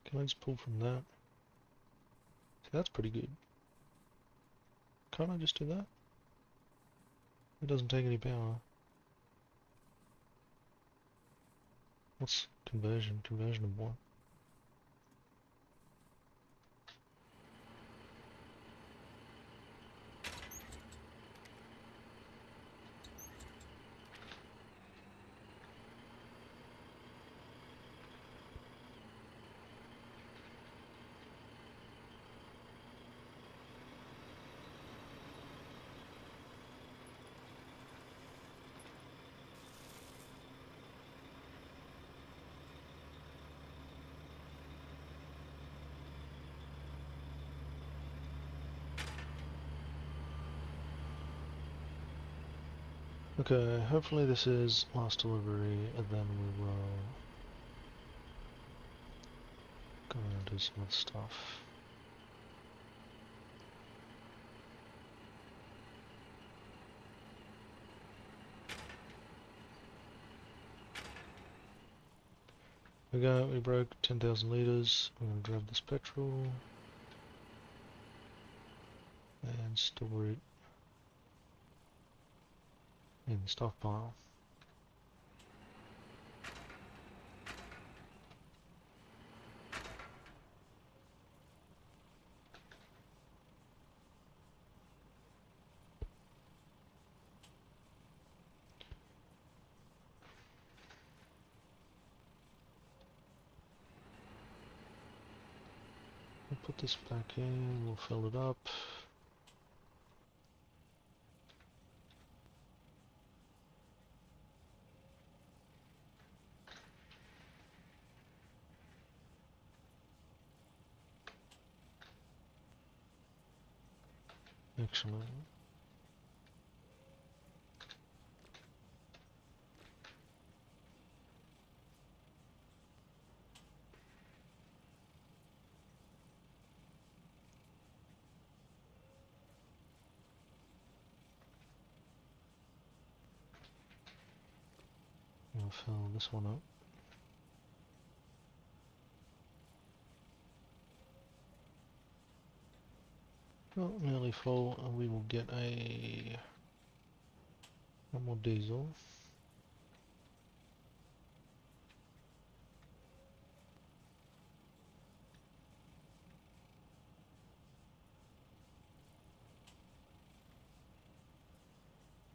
Can I just pull from that? See, that's pretty good. Can't I just do that? It doesn't take any power. What's conversion? Conversion of what? Okay, hopefully this is last delivery, and then we will go and do some other stuff. We broke 10,000 litres. I'm going to grab this petrol and store it in the stockpile. We'll put this back in, we'll fill it up. Excellent. We'll fill this one up. Well, nearly full, and we will get one more diesel.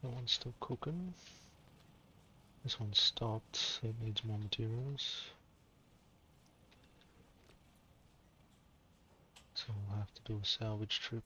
That one's still cooking. This one's stopped. It needs more materials. So we'll have to do a salvage trip.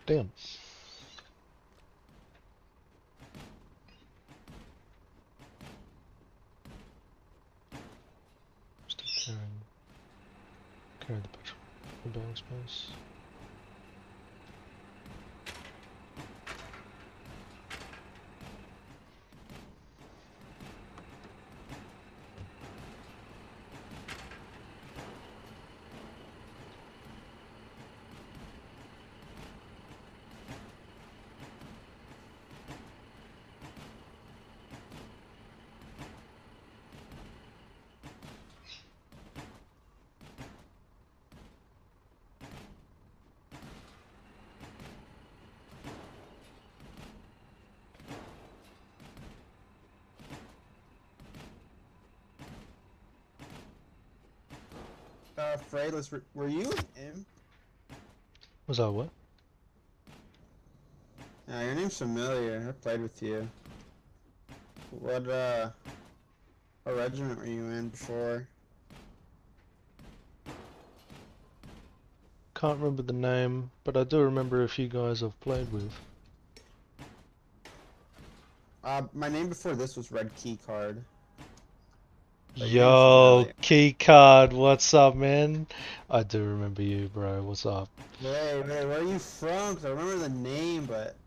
Damn. Still carrying the petrol. The bag space. Freyless, were you him? Was that what? Yeah, your name's familiar. I played with you. What regiment were you in before? Can't remember the name, but I do remember a few guys I've played with. My name before this was Red Key Card. But your name's Yo, familiar. Keycard, what's up, man? I do remember you, bro. What's up? Wait, where are you from? 'Cause I remember the name, but...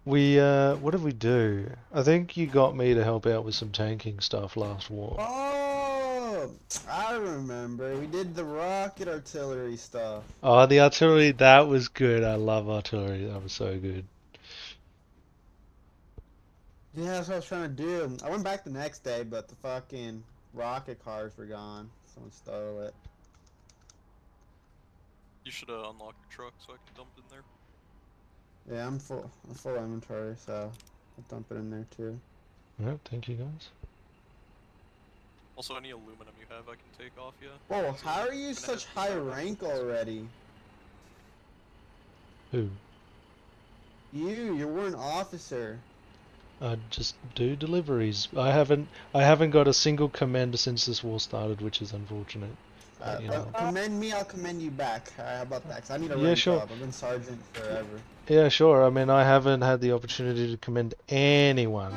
What did we do? I think you got me to help out with some tanking stuff last war. Oh! I remember. We did the rocket artillery stuff. Oh, the artillery, that was good. I love artillery. That was so good. Yeah, that's what I was trying to do. I went back the next day, but the fucking rocket cars were gone. Someone stole it. You should unlock your truck so I can dump it in there. Yeah, I'm full inventory, so I'll dump it in there too. Alright, thank you guys. Also, any aluminum you have I can take off you. Whoa, So how I'm are you gonna such head high south rank afterwards. already? Who? You're an officer. I just do deliveries. I haven't got a single commend since this war started, which is unfortunate. But, you know. Commend me, I'll commend you back. How about that? 'Cause I need a Yeah, rank sure. up. I've been sergeant forever. Yeah, sure. I mean, I haven't had the opportunity to commend anyone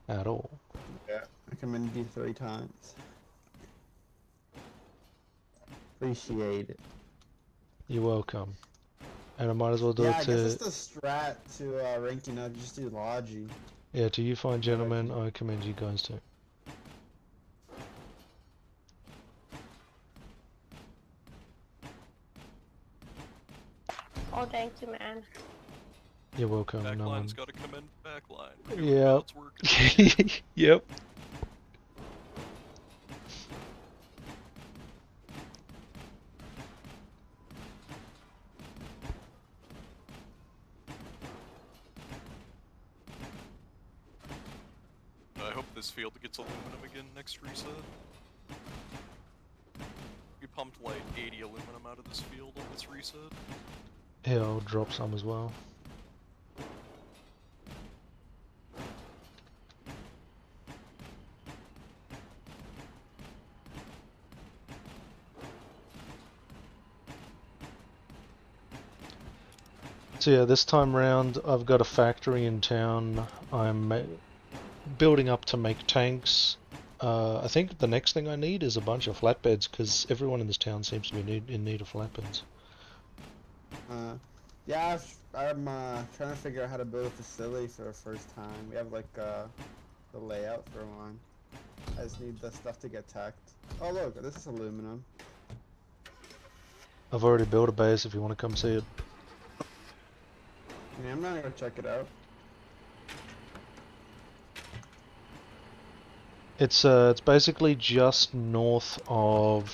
at all. Yeah. I commended you 3 times. Appreciate it. You're welcome. And I might as well do Yeah, it I guess to, it's the strat to ranking up. Just do Logi. yeah, to you fine gentlemen, I commend you guys too. Oh, thank you, man. You're welcome. No one. Backline's gotta commend backline. Yep. It's working. Yep. this field gets aluminum again next reset. We pumped like 80 aluminum out of this field on this reset. Yeah, I'll drop some as well. So yeah, this time round I've got a factory in town. I'm building up to make tanks. I think the next thing I need is a bunch of flatbeds because everyone in this town seems to be in need of flatbeds. Yeah, I'm trying to figure out how to build a facility for the first time. We have like the layout for one. I just need the stuff to get tacked. Oh look, this is aluminum. I've already built a base if you want to come see it. Yeah, I'm gonna go check it out. It's basically just north of.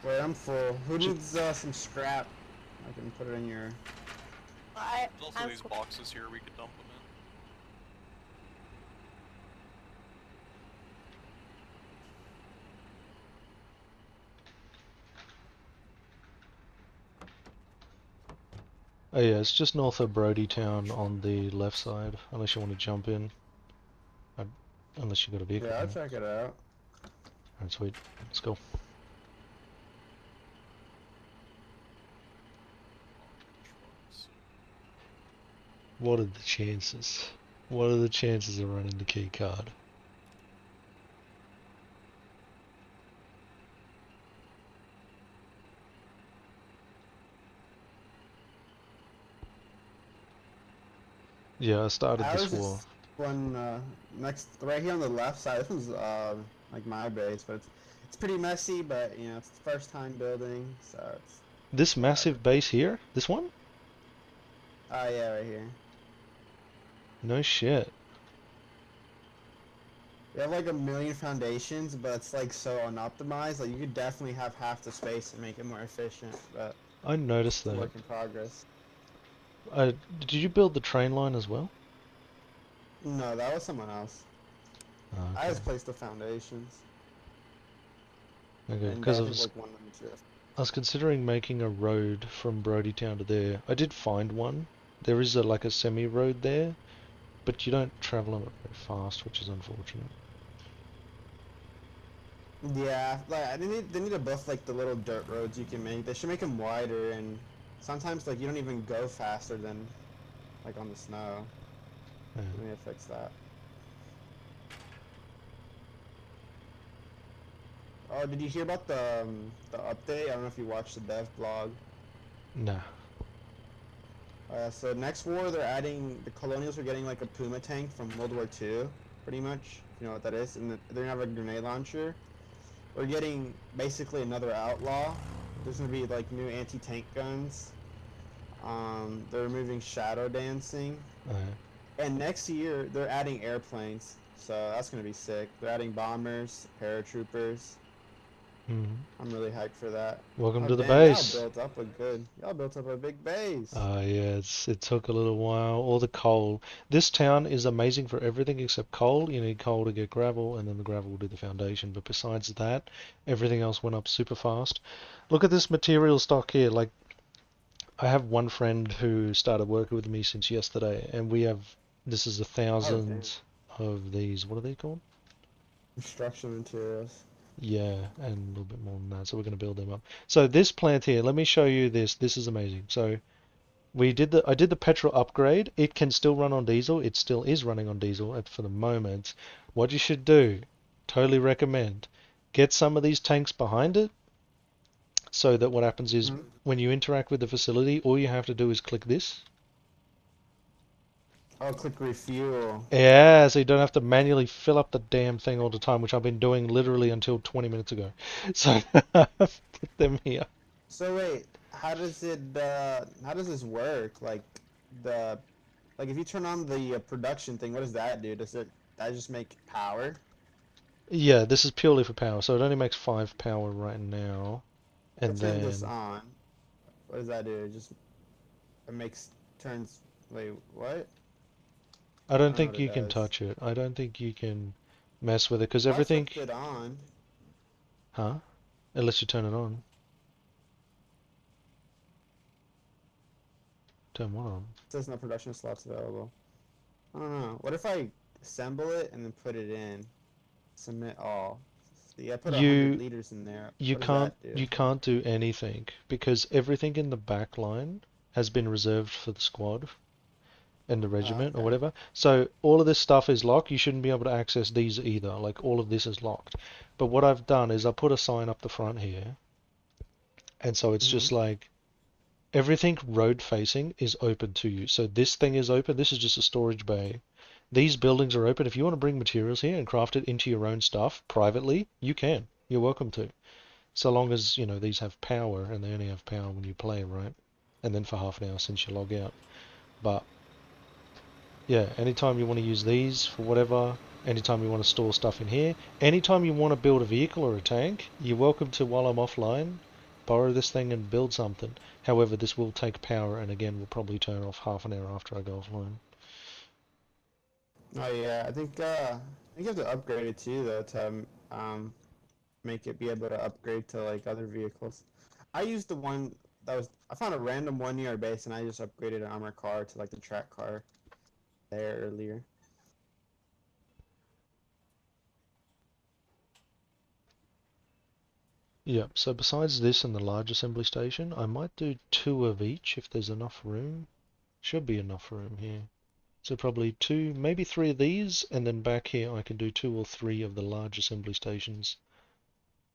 Wait, I'm full. Who needs some scrap? I can put it in your. There's also these boxes here we could dump them Oh yeah, it's just north of Brody Town on the left side. Unless you want to jump in. Unless you got a vehicle. Yeah, I'll check it out. Alright, sweet. Let's go. What are the chances? What are the chances of running the key card? Yeah, I started this war. One next, right here on the left side. This one's like my base, but it's pretty messy. But you know, it's the first time building, so it's. This massive base here? This one? Oh yeah, right here. No shit. We have like 1,000,000 foundations, but it's like so unoptimized. Like you could definitely have half the space and make it more efficient. But I noticed it's a that. work in progress. Did you build the train line as well? No, that was someone else. Oh, okay. I just placed the foundations. Okay, And because I I think was, like one of them too. I was considering making a road from Brody Town to there. I did find one. There is like a semi-road there, but you don't travel on it very fast, which is unfortunate. Yeah, like they need to buff like the little dirt roads you can make. They should make them wider, and sometimes like you don't even go faster than like on the snow. Yeah. They need to fix that. Oh, did you hear about the update? I don't know if you watched the dev blog. Nah. So next war, they're adding the Colonials are getting like a Puma tank from World War II, pretty much. You know what that is, and they're gonna have a grenade launcher. We're getting basically another outlaw. There's gonna be like new anti-tank guns. They're removing shadow dancing, and next year they're adding airplanes. So that's gonna be sick. They're adding bombers, paratroopers. I'm really hyped for that. Welcome Oh, to the damn, base. Y'all built up a big base. Yeah, it took a little while. All the coal. This town is amazing for everything except coal. You need coal to get gravel, and then the gravel will do the foundation. But besides that, everything else went up super fast. Look at this material stock here. Like, I have one friend who started working with me since yesterday, and this is 1,000 of these. What are they called? Construction materials. Yeah, and a little bit more than that. So we're going to build them up. So this plant here, let me show you this. This is amazing. So I did the petrol upgrade. It can still run on diesel. It still is running on diesel for the moment. What you should do, totally recommend, get some of these tanks behind it, so that what happens is when you interact with the facility, all you have to do is click this. Oh, click refuel. Yeah, so you don't have to manually fill up the damn thing all the time, which I've been doing literally until 20 minutes ago. So put them here. So wait, how does this work? Like if you turn on the production thing, what does that do? That just make power? Yeah, this is purely for power, so it only makes 5 power right now. And Turn this then on. What does that do? It makes turns. Wait, what? I don't don't know what think it you can does. touch it. I don't think you can mess with it because Well, I everything, flipped it on. huh? Unless you turn it on. Turn what on? It says no production slots available. I don't know. What if I assemble it and then put it in? Submit all. See, I put 100 You liters in there. you What does can't that do? you can't do anything because everything in the back line has been reserved for the squad and the Oh, regiment or okay. whatever. So all of this stuff is locked. You shouldn't be able to access these either. Like all of this is locked. But what I've done is I put a sign up the front here, and so it's Mm-hmm. just like everything road facing is open to you. So this thing is open. This is just a storage bay. These buildings are open. If you want to bring materials here and craft it into your own stuff privately, you can. You're welcome to. So long as, you know, these have power, and they only have power when you play, right? And then for half an hour since you log out. But yeah, anytime you want to use these for whatever, anytime you want to store stuff in here, anytime you want to build a vehicle or a tank, you're welcome to, while I'm offline, borrow this thing and build something. However, this will take power, and again, we'll probably turn off half an hour after I go offline. Oh yeah, I think you have to upgrade it too though to make it be able to upgrade to like other vehicles. I used the one that was I found a random one near our base and I just upgraded an armored car to like the track car there earlier. Yep, so besides this and the large assembly station, I might do 2 of each if there's enough room. Should be enough room here. So probably 2, maybe 3 of these, and then back here I can do 2 or 3 of the large assembly stations.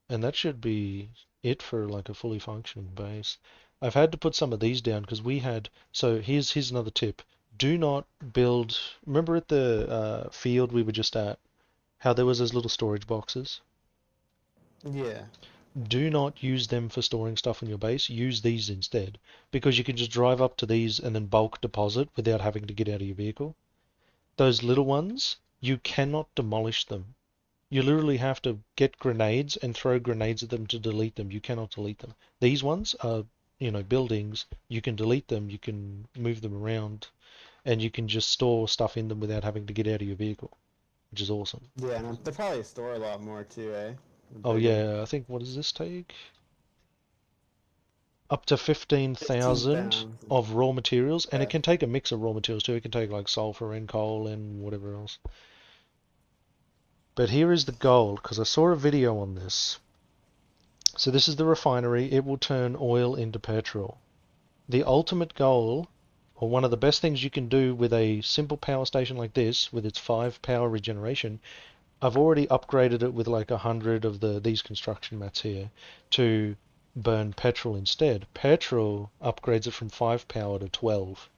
And that should be it for like a fully functioning base. I've had to put some of these down because we had, so here's another tip. Do not build, remember at the field we were just at, how there was those little storage boxes? Yeah. Do not use them for storing stuff in your base. Use these instead, because you can just drive up to these and then bulk deposit without having to get out of your vehicle. Those little ones, you cannot demolish them. You literally have to get grenades and throw grenades at them to delete them. You cannot delete them. These ones are, you know, buildings. You can delete them, you can move them around, and you can just store stuff in them without having to get out of your vehicle, which is awesome. Yeah, and they probably store a lot more too, eh? Oh Bigger. yeah, I think, what does this take? Up to 15,000 15,000. of raw materials, and it Yeah. can take a mix of raw materials too. It can take like sulfur and coal and whatever else. But here is the goal, because I saw a video on this. So this is the refinery. It will turn oil into petrol. The ultimate goal, or one of the best things you can do with a simple power station like this, with its 5 power regeneration, I've already upgraded it with like 100 of these construction mats here to burn petrol instead. Petrol upgrades it from 5 power to 12,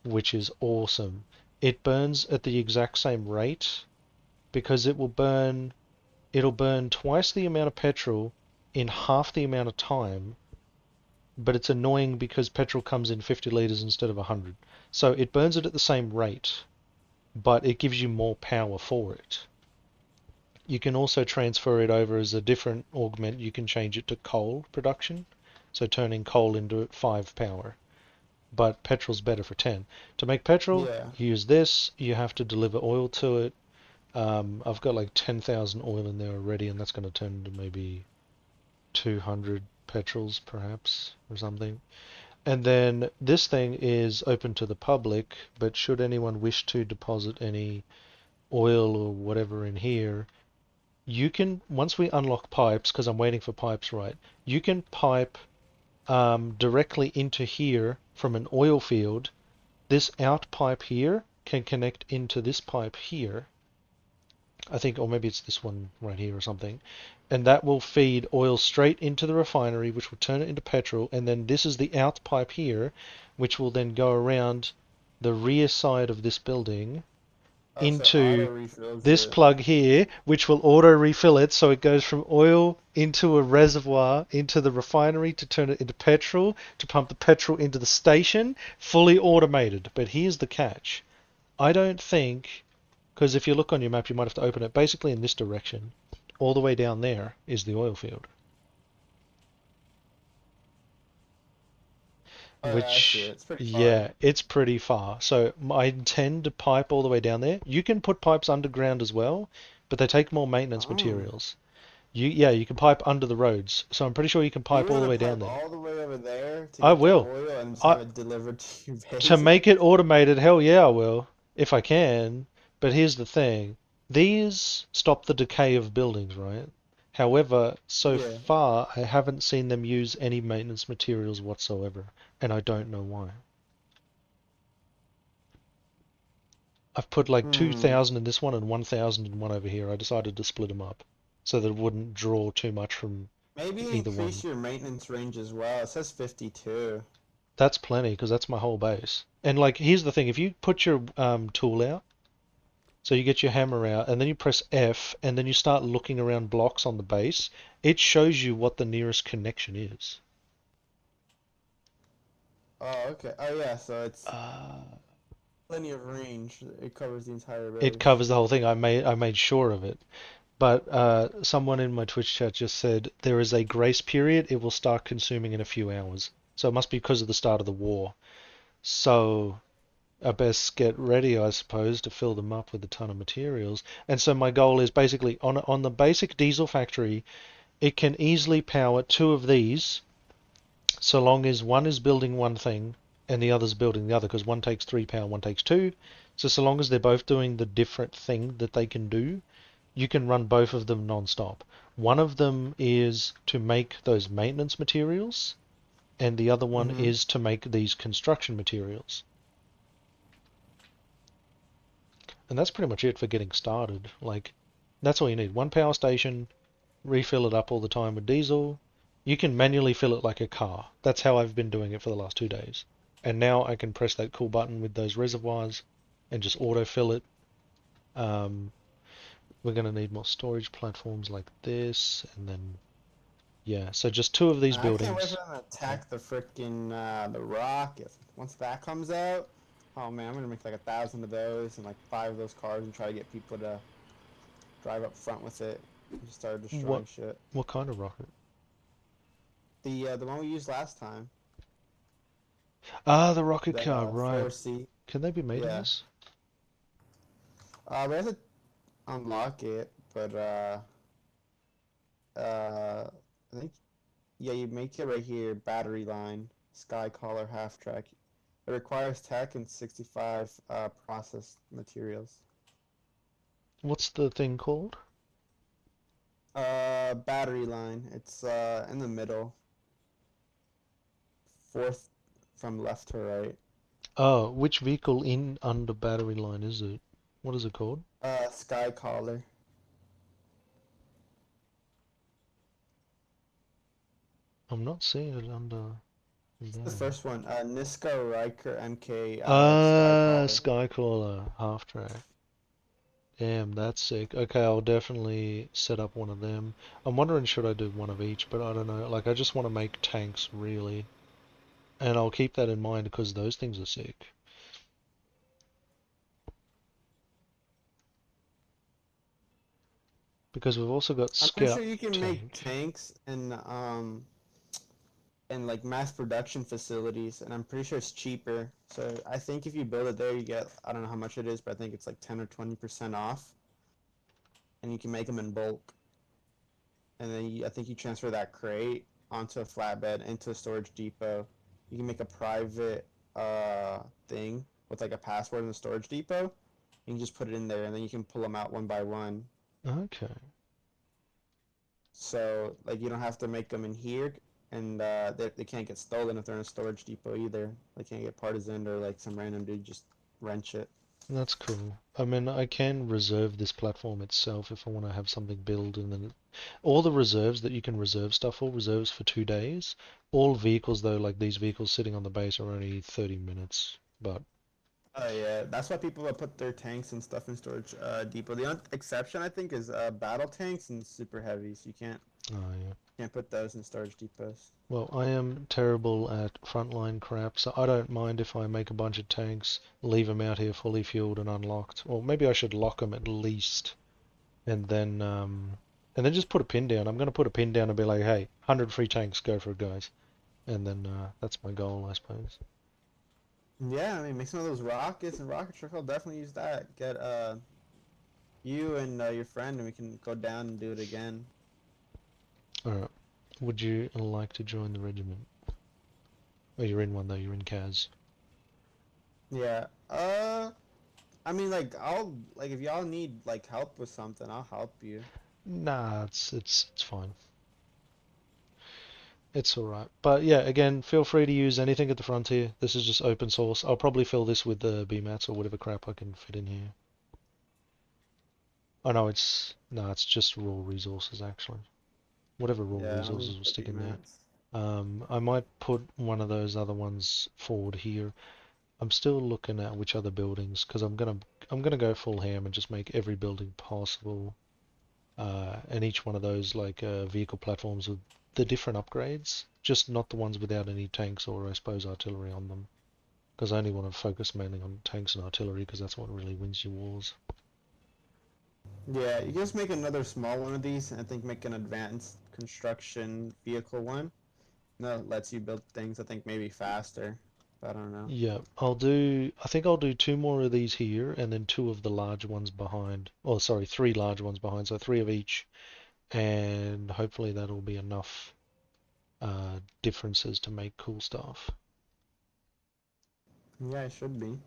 which is awesome. It burns at the exact same rate because it'll burn twice the amount of petrol in half the amount of time, but it's annoying because petrol comes in 50 liters instead of 100. So it burns it at the same rate, but it gives you more power for it. You can also transfer it over as a different augment. You can change it to coal production, so turning coal into 5 power. But petrol's better for 10. To make petrol, Yeah. you use this. You have to deliver oil to it. I've got like 10,000 oil in there already, and that's going to turn into maybe 200 petrols perhaps or something. And then this thing is open to the public, but should anyone wish to deposit any oil or whatever in here, you can, once we unlock pipes, because I'm waiting for pipes, right, you can pipe directly into here from an oil field. This out pipe here can connect into this pipe here, I think, or maybe it's this one right here or something, and that will feed oil straight into the refinery, which will turn it into petrol, and then this is the out pipe here, which will then go around the rear side of this building Oh, so into auto refills this it. plug here, which will auto refill it, so it goes from oil into a reservoir into the refinery to turn it into petrol, to pump the petrol into the station, fully automated. But here's the catch. I don't think, because if you look on your map, you might have to open it basically in this direction. All the way down there is the oil field. Oh, yeah, I see it. which, It's pretty far. yeah, it's pretty far. So I intend to pipe all the way down there. You can put pipes underground as well, but they take more maintenance Oh. materials. Yeah, you can pipe under the roads. So I'm pretty sure you can Do you pipe all the want way to down pipe there. all the way over there to I get the will. oil and just I have it delivered to your To base? make it automated, hell yeah, I will, if I can. But here's the thing. These stop the decay of buildings, right? However, so Yeah. far I haven't seen them use any maintenance materials whatsoever, and I don't know why. I've put like Hmm. 2,000 in this one and 1,000 in one over here. I decided to split them up so that it wouldn't draw too much from Maybe either one. increase your maintenance range as well. It says 52. That's plenty because that's my whole base. And like, here's the thing: if you put your tool out, so you get your hammer out, and then you press F, and then you start looking around blocks on the base, it shows you what the nearest connection is. Oh, okay. Oh, yeah, so it's Uh, plenty of range. It covers the entire it base. covers the whole thing. I made sure of it. But someone in my Twitch chat just said there is a grace period. It will start consuming in a few hours. So it must be because of the start of the war. So I best get ready, I suppose, to fill them up with a ton of materials. And so my goal is basically on the basic diesel factory, it can easily power two of these, so long as one is building one thing and the other's building the other, because one takes 3 power, one takes two. So long as they're both doing the different thing that they can do, you can run both of them non-stop. One of them is to make those maintenance materials, and the other one Mm-hmm. is to make these construction materials. And that's pretty much it for getting started. Like, that's all you need. One power station, refill it up all the time with diesel. You can manually fill it like a car. That's how I've been doing it for the last 2 days. And now I can press that cool button with those reservoirs and just autofill it. Um, we're going to need more storage platforms like this, and then, yeah, so just two of these I can't wait for buildings. them to attack the frickin' the rock. Once that comes out, oh man, I'm gonna make like 1,000 of those and like 5 of those cars and try to get people to drive up front with it and just start What destroying shit. what kind of rocket? The one we used last time, Ah, the rocket the car, right. 4C. Can they be made in Yeah. this? We have to unlock it, but I think yeah, you make it right here. Battery line, sky collar, half track. It requires tech and 65 processed materials. What's the thing called? Battery line. It's in the middle, fourth from left to right. Oh, which vehicle in under battery line is it? What is it called? Sky collar. I'm not seeing it under It's the there. first one. Niska Riker MK Sky Ah, collar. Skycaller, half track. Damn, that's sick. Okay, I'll definitely set up one of them. I'm wondering should I do one of each, but I don't know. Like, I just want to make tanks, really. And I'll keep that in mind because those things are sick. Because we've also got I'm pretty scout sure you can make tank. tanks and like mass production facilities, and I'm pretty sure it's cheaper. So I think if you build it there, you get, I don't know how much it is, but I think it's like 10 or 20% off, and you can make them in bulk. And then I think you transfer that crate onto a flatbed into a storage depot. You can make a private thing with like a password in the storage depot. You can just put it in there, and then you can pull them out one by one. Okay. So like you don't have to make them in here, and they can't get stolen if they're in a storage depot either. They can't get partisaned or like some random dude just wrench it. That's cool. I mean, I can reserve this platform itself if I want to have something build, and then all the reserves that you can reserve stuff for, reserves for 2 days. All vehicles, though, like these vehicles sitting on the base, are only 30 minutes. But Oh yeah, that's why people put their tanks and stuff in storage depot. The only exception I think is battle tanks and super heavies. You oh yeah. can't put those in storage depots. Well, I am terrible at frontline crap, so I don't mind if I make a bunch of tanks, leave them out here fully fueled and unlocked. Or maybe I should lock them at least, and then just put a pin down. I'm gonna put a pin down and be like, hey, 100 free tanks, go for it, guys. and then that's my goal, I suppose. Yeah, I mean, make some of those rockets and rocket truck. I'll definitely use that. Get you and your friend, and we can go down and do it again. Alright. Would you like to join the regiment? Oh, you're in one though, you're in Kaz. Yeah. I mean, like, if y'all need like help with something, I'll help you. Nah, it's fine. It's alright. But yeah, again, feel free to use anything at the frontier. This is just open source. I'll probably fill this with the BMATs or whatever crap I can fit in here. Oh no, it's just raw resources actually. Whatever raw Yeah, I'll use resources will the stick in there. mats. I might put one of those other ones forward here. I'm still looking at which other buildings because I'm gonna go full ham and just make every building possible. And each one of those like vehicle platforms with the different upgrades, just not the ones without any tanks or I suppose artillery on them. Because I only want to focus mainly on tanks and artillery because that's what really wins you wars. Yeah, you just make another small one of these, and I think make an advanced construction vehicle one. That lets you build things, I think, maybe faster. But I don't know. Yeah, I think I'll do two more of these here and then two of the large ones behind. Oh, sorry, three large ones behind, so three of each. And hopefully that'll be enough differences to make cool stuff. Yeah, it should be.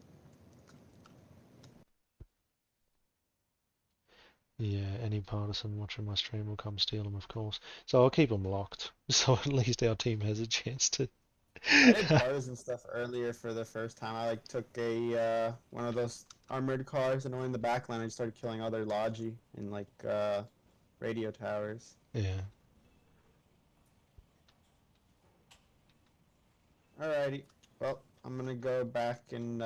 Yeah, any partisan watching my stream will come steal them, of course. So I'll keep them locked, so at least our team has a chance to. I did partisan stuff earlier for the first time. I like took a one of those armored cars and went in the back line and started killing other logi and like radio towers. Yeah. Alrighty. Well, I'm gonna go back and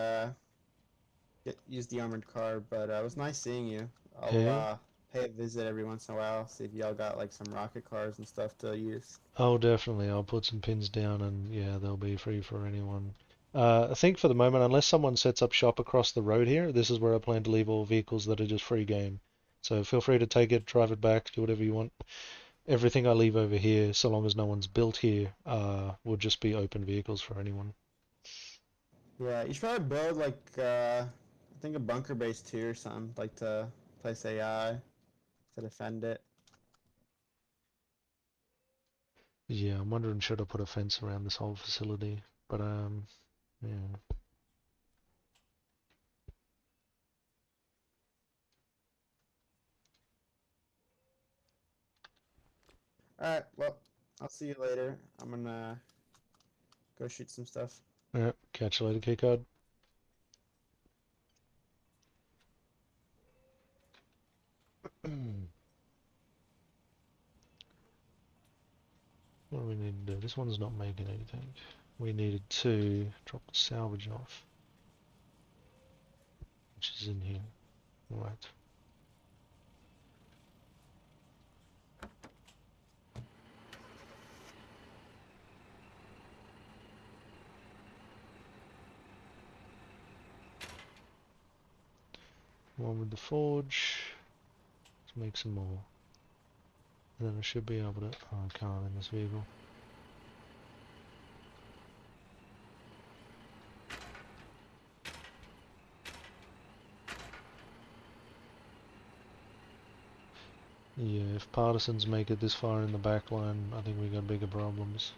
use the armored car, but it was nice seeing you. I'll Yeah. pay a visit every once in a while, see if y'all got like some rocket cars and stuff to use. Oh, definitely. I'll put some pins down and yeah, they'll be free for anyone. I think for the moment, unless someone sets up shop across the road here, this is where I plan to leave all vehicles that are just free game. So feel free to take it, drive it back, do whatever you want. Everything I leave over here, so long as no one's built here, will just be open vehicles for anyone. Yeah, you should probably build like I think a bunker base too or something, like to place AI to defend it. Yeah, I'm wondering should I put a fence around this whole facility, but yeah. Alright, well, I'll see you later. I'm gonna go shoot some stuff. Alright, catch you later, keycard. What do we need to do? This one's not making anything. We needed to drop the salvage off, which is in here. Right. One with the forge. Let's make some more. And then I should be able to... Oh, I can't in this vehicle. Yeah, if partisans make it this far in the back line, I think we got bigger problems.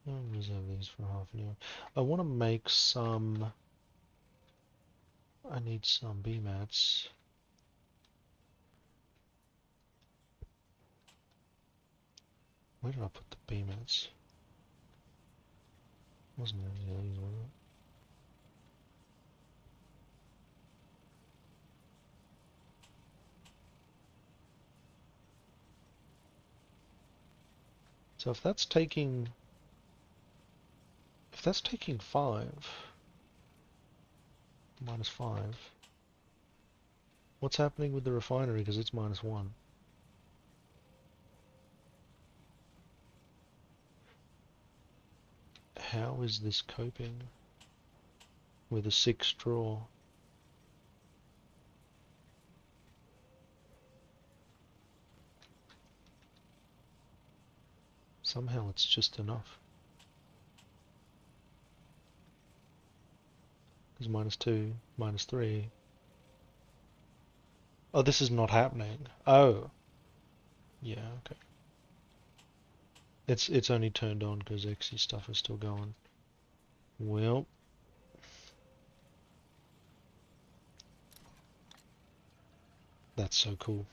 I'll reserve these for half an hour. I want to make some... I need some BMATs. Where did I put the BMATs? Wasn't any of these, was it? So if that's taking... If that's taking 5... -5... What's happening with the refinery because it's -1? How is this coping with a 6 draw? Somehow it's just enough. Because -2, -3. Oh, this is not happening. Oh. Yeah, okay. It's only turned on because XE stuff is still going. Well. That's so cool.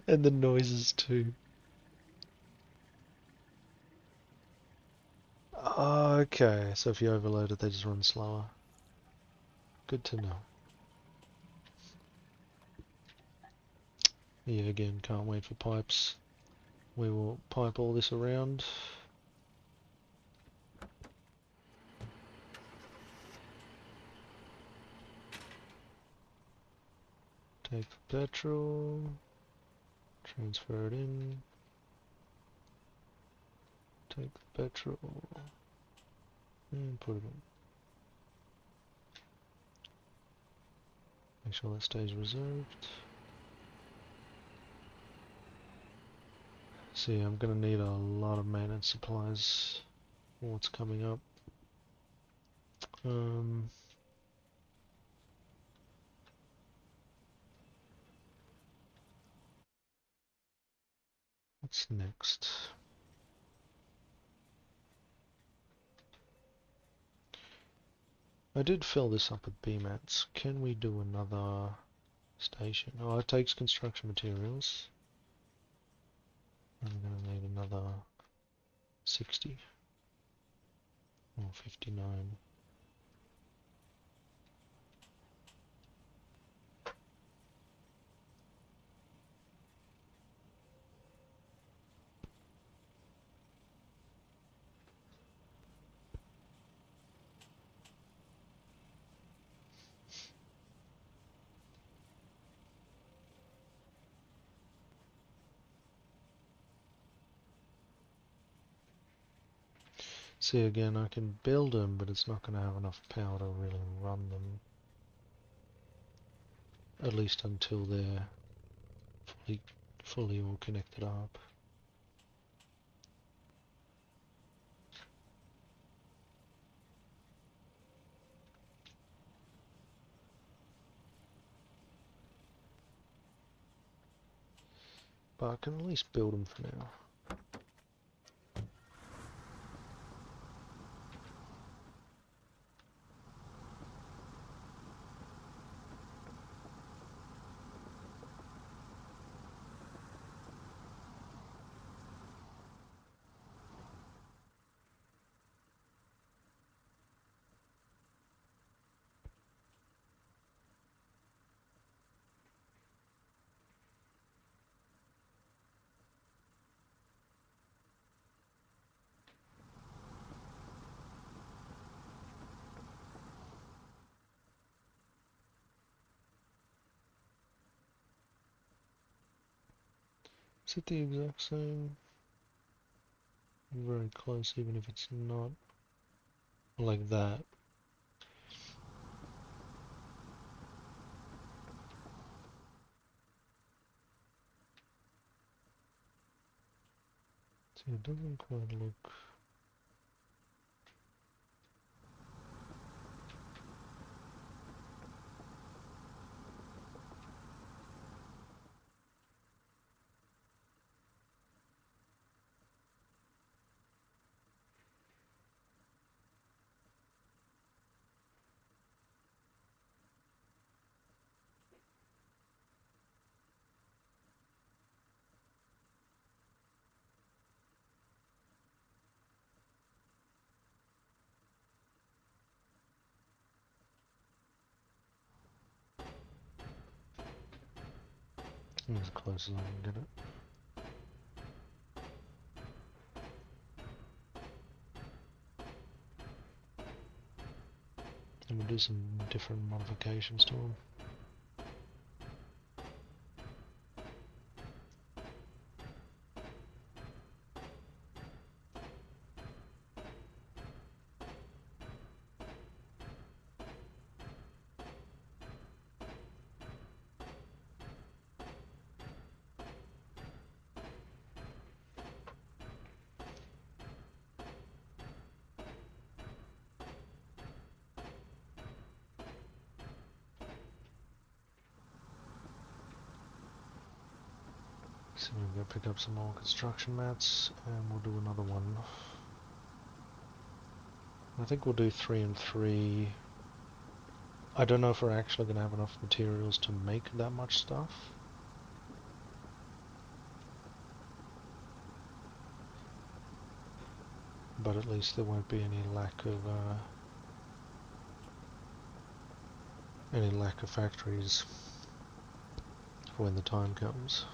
And the noises too. Okay, so if you overload it, they just run slower. Good to know. Yeah, again, can't wait for pipes. We will pipe all this around. Take the petrol. Transfer it in. Take the petrol. And put it in. Make sure that stays reserved. See, I'm gonna need a lot of maintenance supplies for what's coming up. What's next? I did fill this up with BMATs. Can we do another station? Oh, it takes construction materials. I'm gonna need another 60 or 59. See, again, I can build them, but it's not going to have enough power to really run them. At least until they're fully all connected up. But I can at least build them for now. Is it the exact same? Very close, even if it's not like that. See, it doesn't quite look. As close as I can get it. And we'll do some different modifications to them. So we'll go pick up some more construction mats and we'll do another one. I think we'll do 3 and 3. I don't know if we're actually going to have enough materials to make that much stuff. But at least there won't be any lack of factories for when the time comes.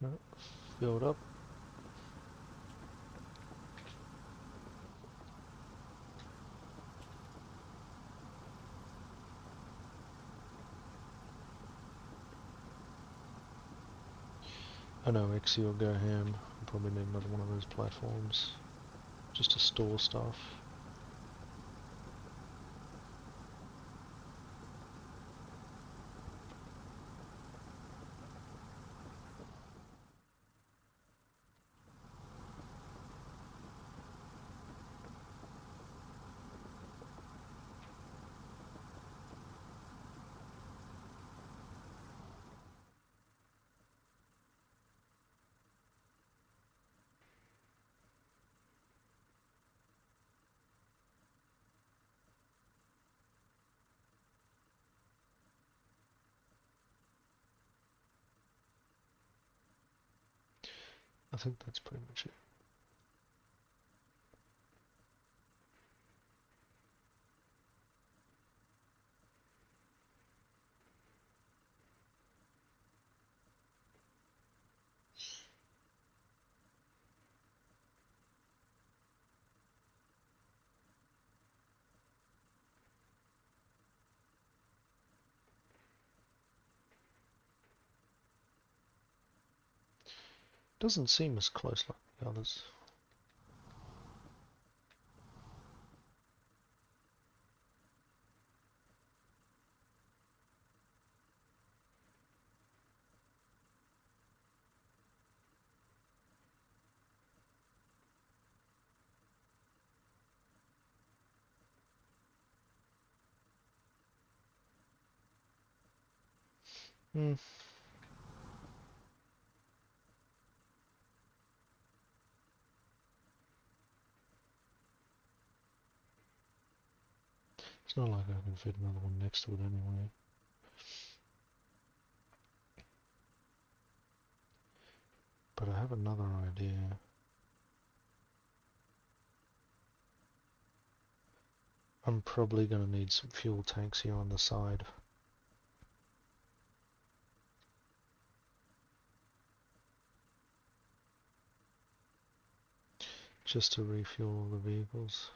Right, filled up. I know Exy will go ham. I'll probably need another one of those platforms just to store stuff. I think that's pretty much it. Doesn't seem as close like the others. Hmm. It's not like I can fit another one next to it anyway. But I have another idea. I'm probably going to need some fuel tanks here on the side. Just to refuel the vehicles.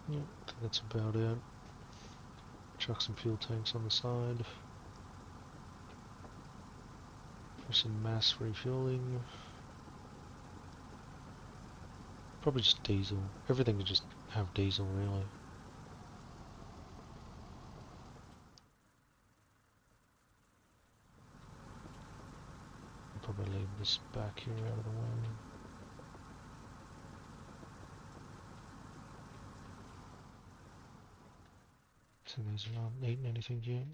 Yeah, I think that's about it. Chuck some fuel tanks on the side for some mass refueling. Probably just diesel. Everything could just have diesel really. Probably leave this back here out of the way. So these are not eating anything yet.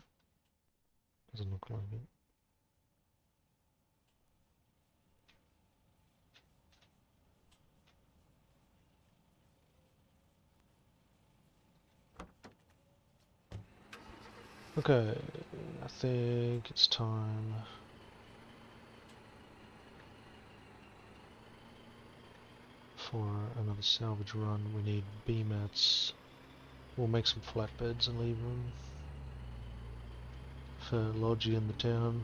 Doesn't look like it. Okay, I think it's time for another salvage run. We need B-mats. We'll make some flatbeds and leave them for Logie in the town.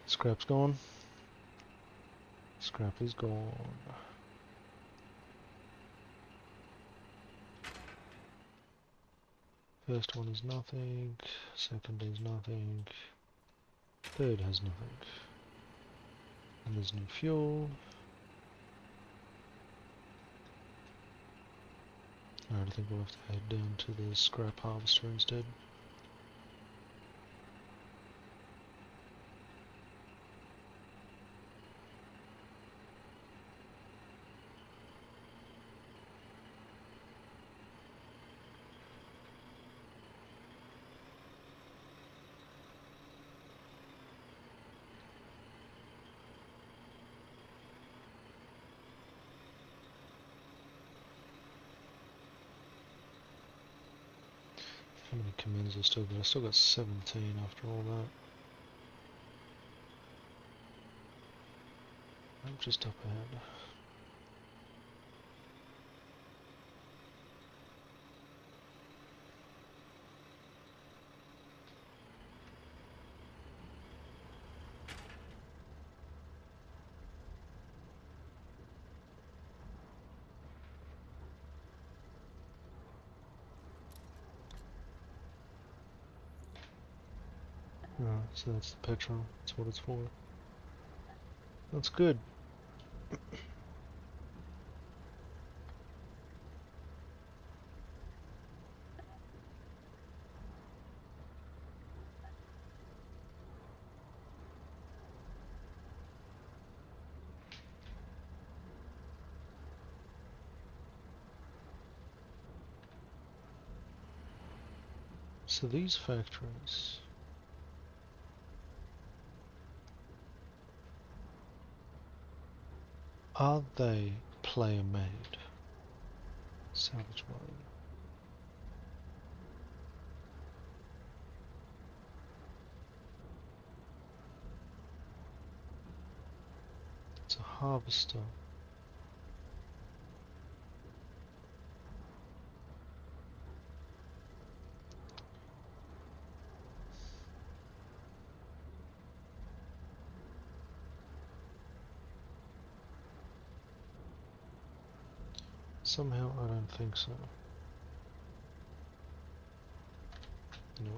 Scrap's gone. Scrap is gone. First one is nothing. Second is nothing. Third has nothing. And there's no fuel. Alright, I think we'll have to head down to the scrap harvester instead. How many commands I still got? I still got 17 after all that. I'm just up ahead. Alright, so that's the petrol. That's what it's for. That's good. So these factories, are they player made? Salvage mode. It's a harvester. Somehow I don't think so. Anyway.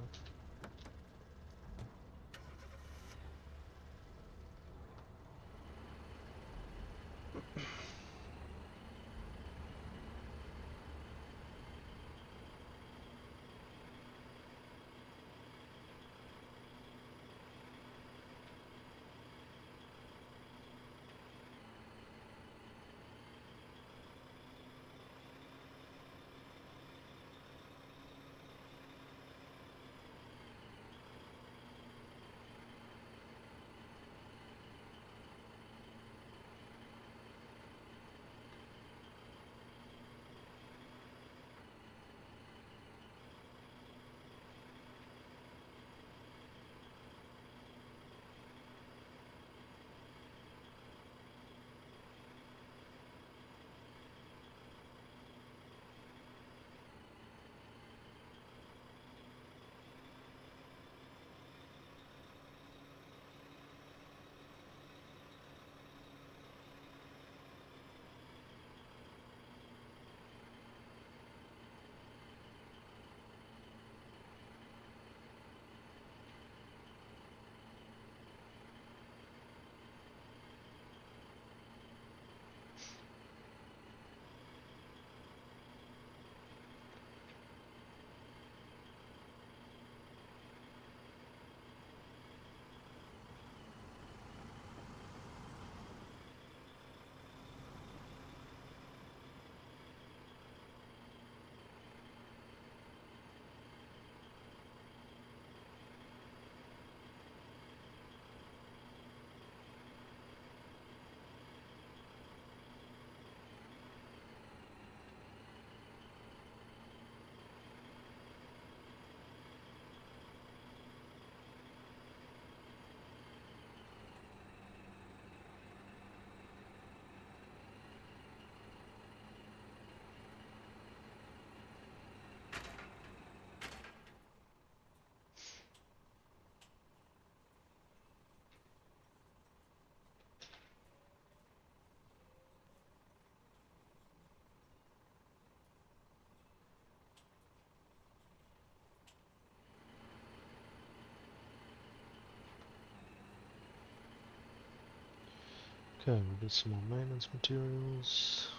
Okay, we'll get some more maintenance materials.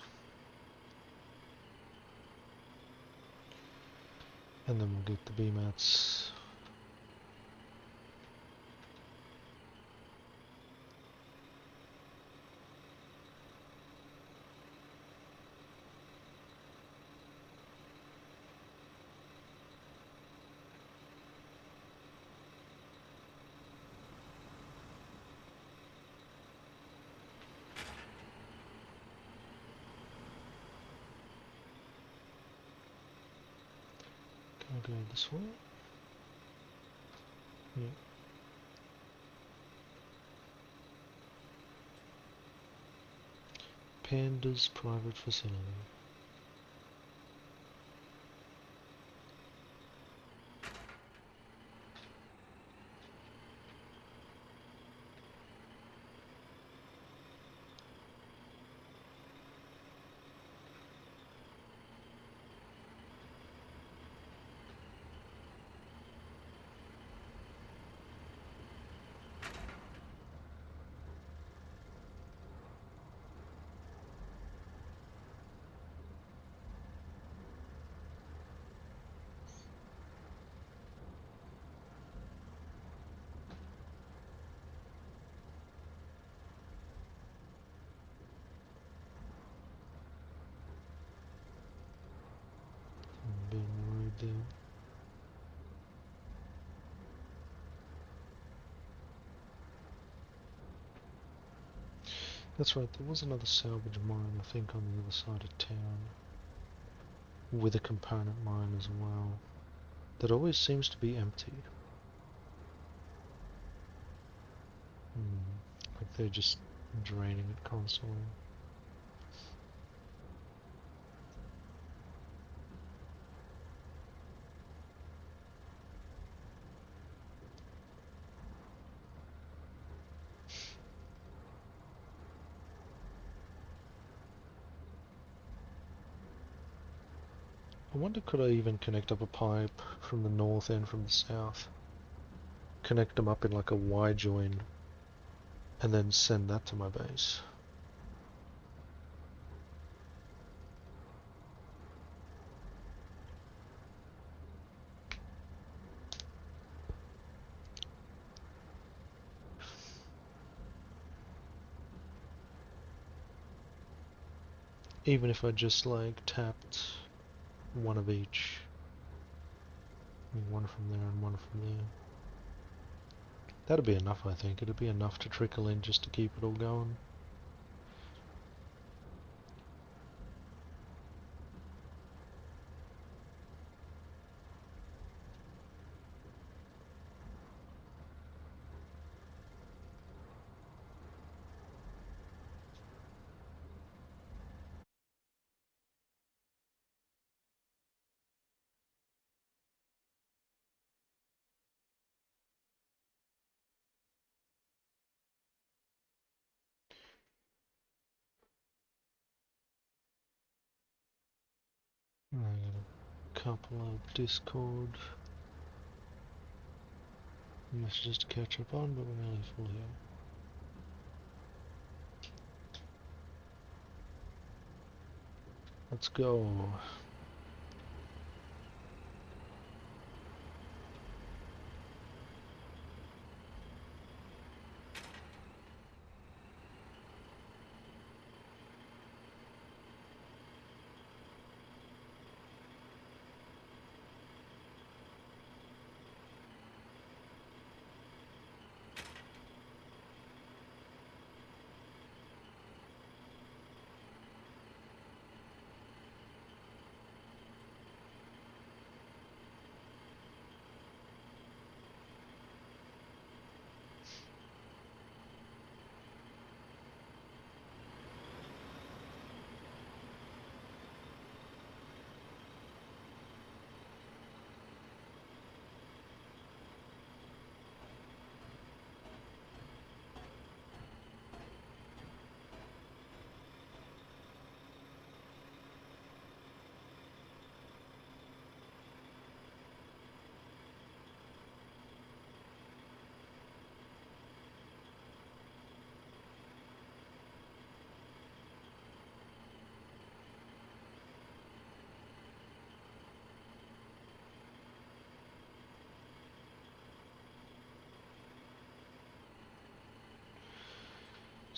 And then we'll get the B-mats. Can I go this way? Yeah. Panda's private facility. I'm a bit worried there. That's right, there was another salvage mine, I think, on the other side of town. With a component mine as well. That always seems to be empty. Like they're just draining it constantly. I wonder, could I even connect up a pipe from the north and from the south? Connect them up in like a Y join and then send that to my base. Even if I just like tapped one of each. I mean, one from there and one from there. That'd be enough, I think. It'd be enough to trickle in just to keep it all going. I got a couple of Discord messages to catch up on, but we're nearly full here. Let's go.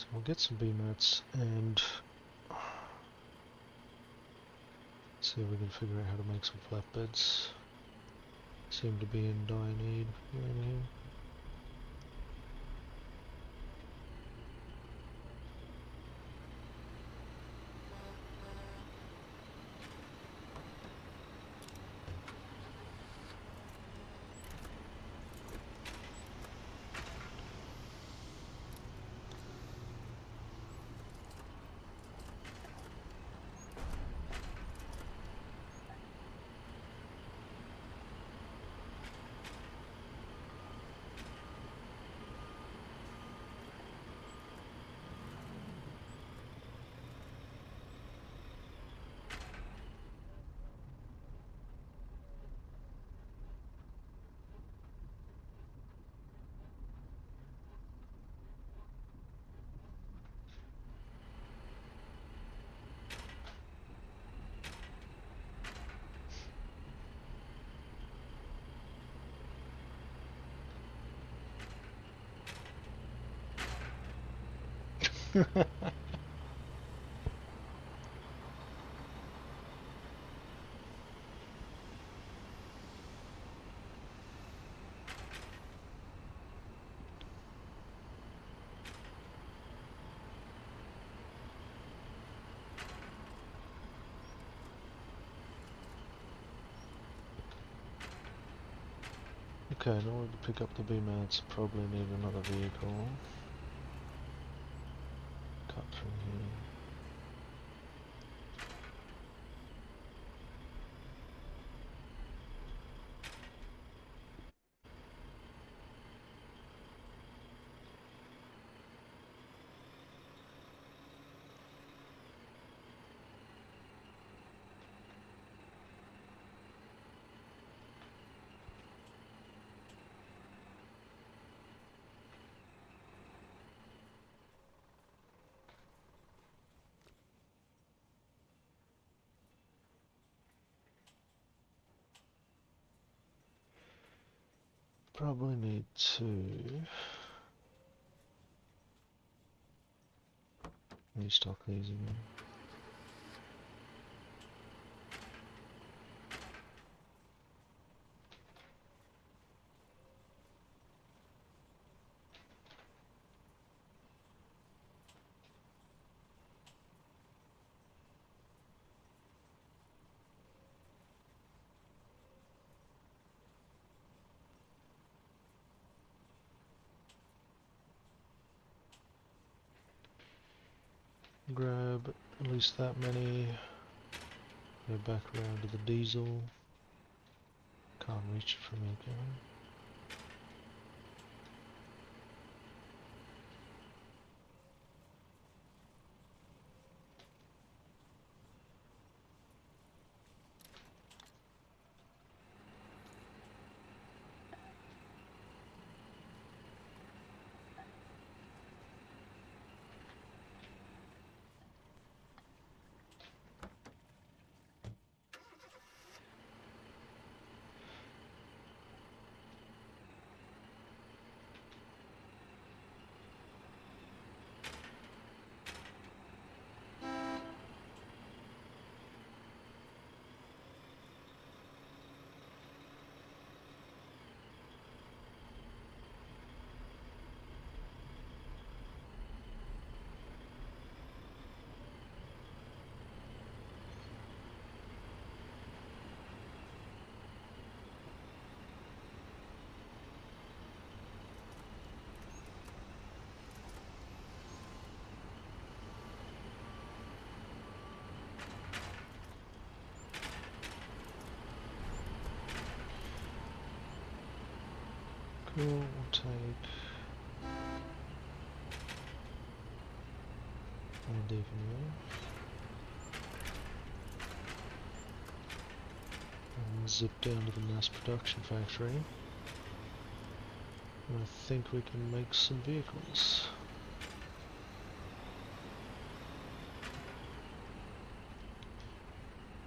So we'll get some B-mats and see if we can figure out how to make some flatbeds. Seem to be in dire need around here. Okay, in order to pick up the B-mats, probably need another vehicle. Cut through here. Probably need to restock these again. Grab at least that many. Go back around to the diesel. Can't reach it from here, can I? Cool, we'll take and even and zip down to the mass production factory. And I think we can make some vehicles.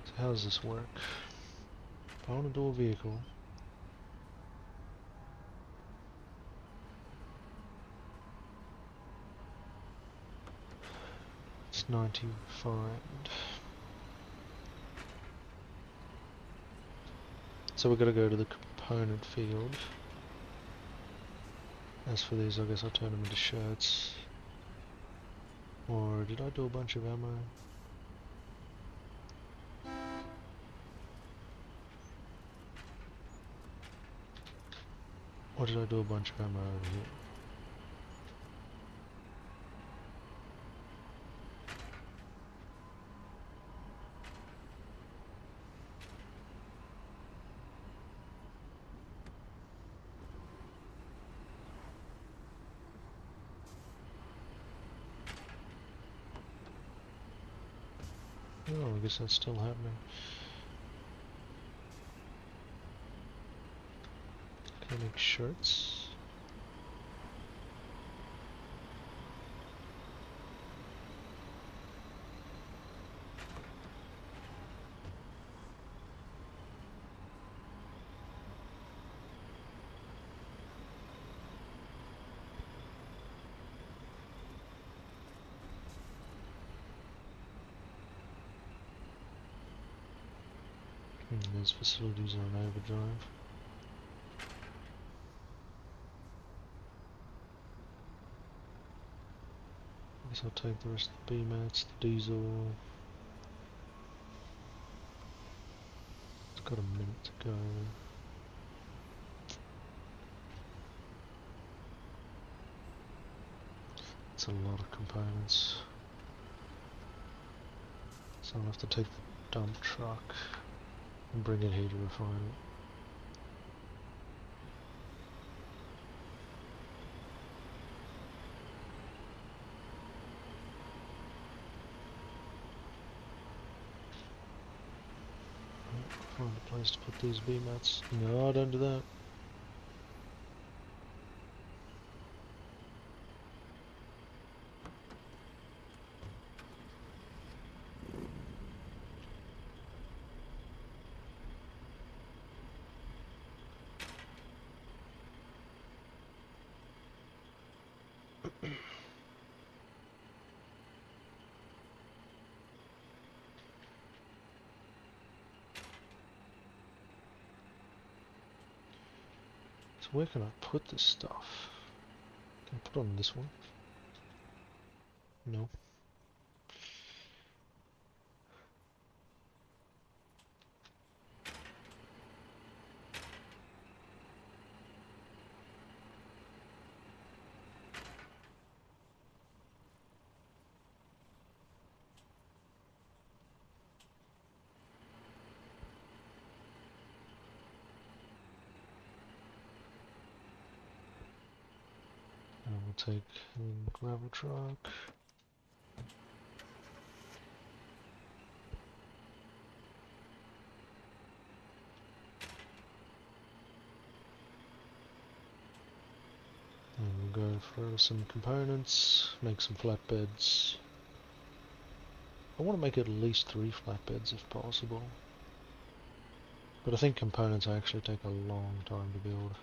So how does this work? If I want to do a vehicle, 95. So we're gonna go to the component field. As for these, I guess I'll turn them into shirts. Or did I do a bunch of ammo? Or did I do a bunch of ammo over here? Oh, I guess that's still happening. Can I make shirts? These facilities are on overdrive. I guess I'll take the rest of the B-mats, the diesel. It's got a minute to go. It's a lot of components. So I'll have to take the dump truck and bring it here to refine it. Find a place to put these B-mats. No, don't do that. So where can I put this stuff? Can I put it on this one? No. And we'll take the gravel truck. And we'll go for some components, make some flatbeds. I want to make at least 3 flatbeds if possible. But I think components actually take a long time to build.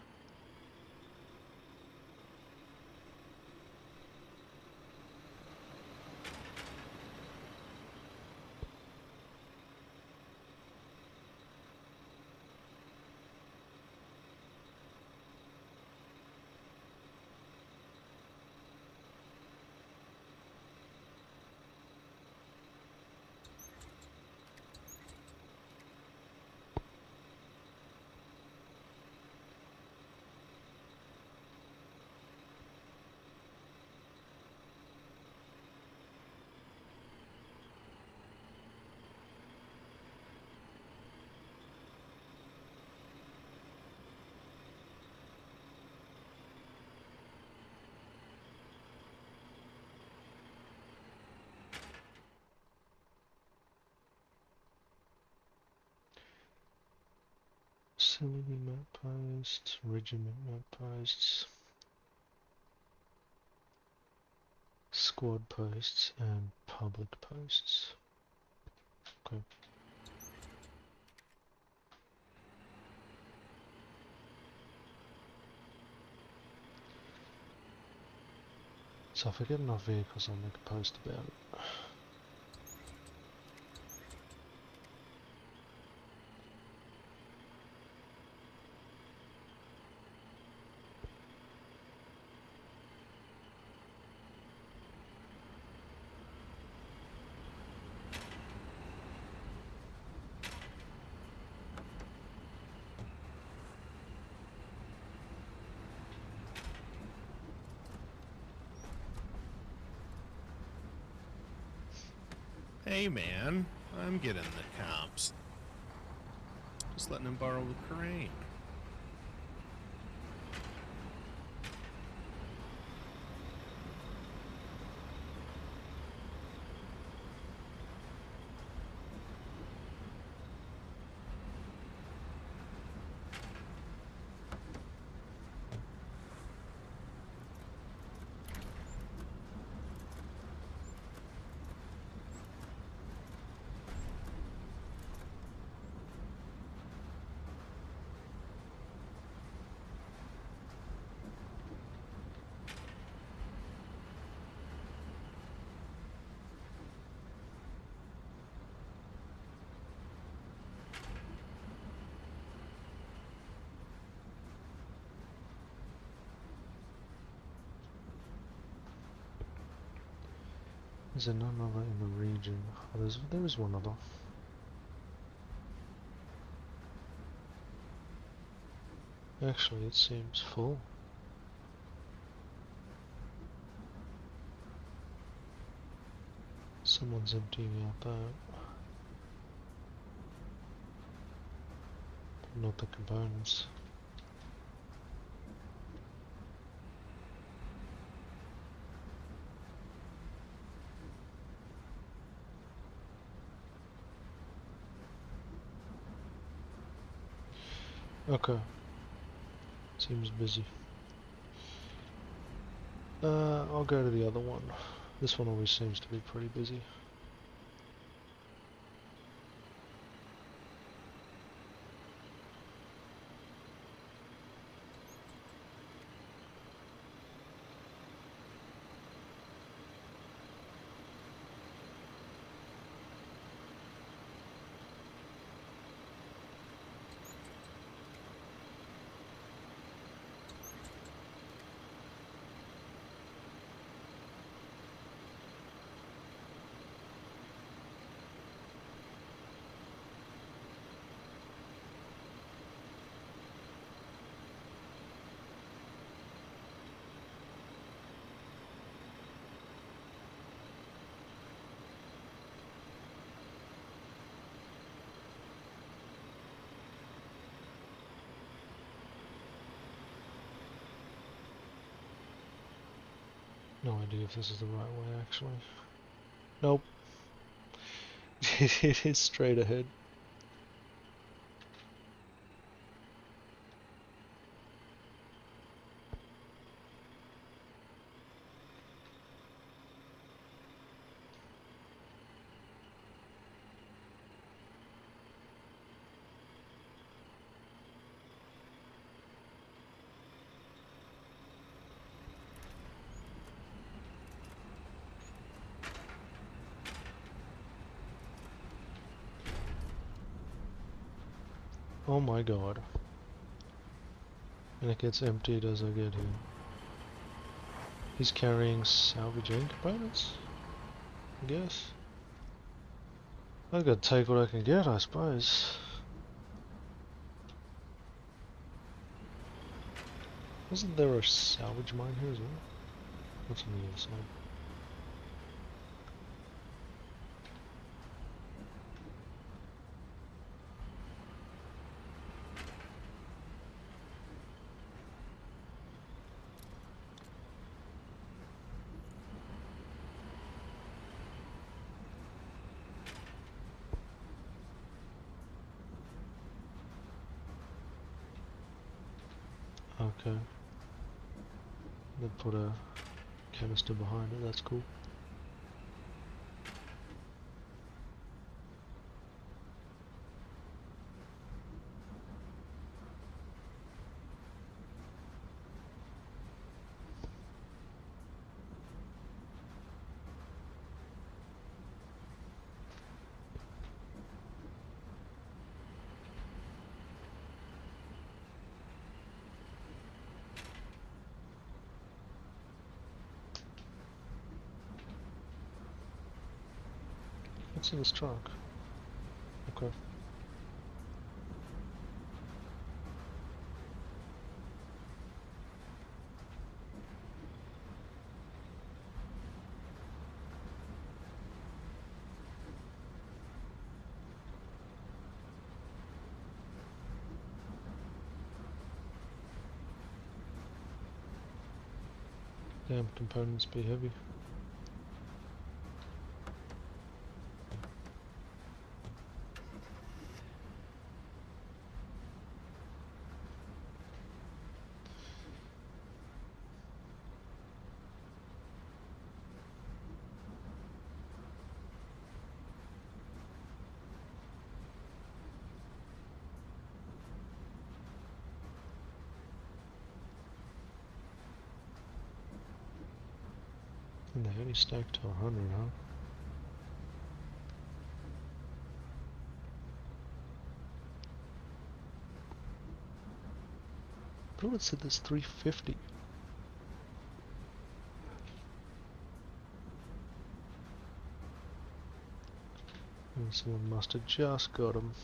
Facility map posts, regiment map posts, squad posts, and public posts. Okay. So if I get enough vehicles, I'll make a post about it. Hey man, I'm getting the comps. Just letting him borrow the crane. Is there none other in the region? Oh, there is one other. Actually, it seems full. Someone's emptying out that. Not the components. Okay. Seems busy. I'll go to the other one. This one always seems to be pretty busy. No idea if this is the right way, actually. Nope. It is straight ahead. Oh my god. And it gets emptied as I get here. He's carrying salvaging components? I guess. I've got to take what I can get, I suppose. Isn't there a salvage mine here as well? What's on the other side? Okay. They put a canister behind it, that's cool. What's in this truck? Okay. Damn, components be heavy. And they only stacked to 100, huh? Bro, it said there's 350. And someone must have just got them.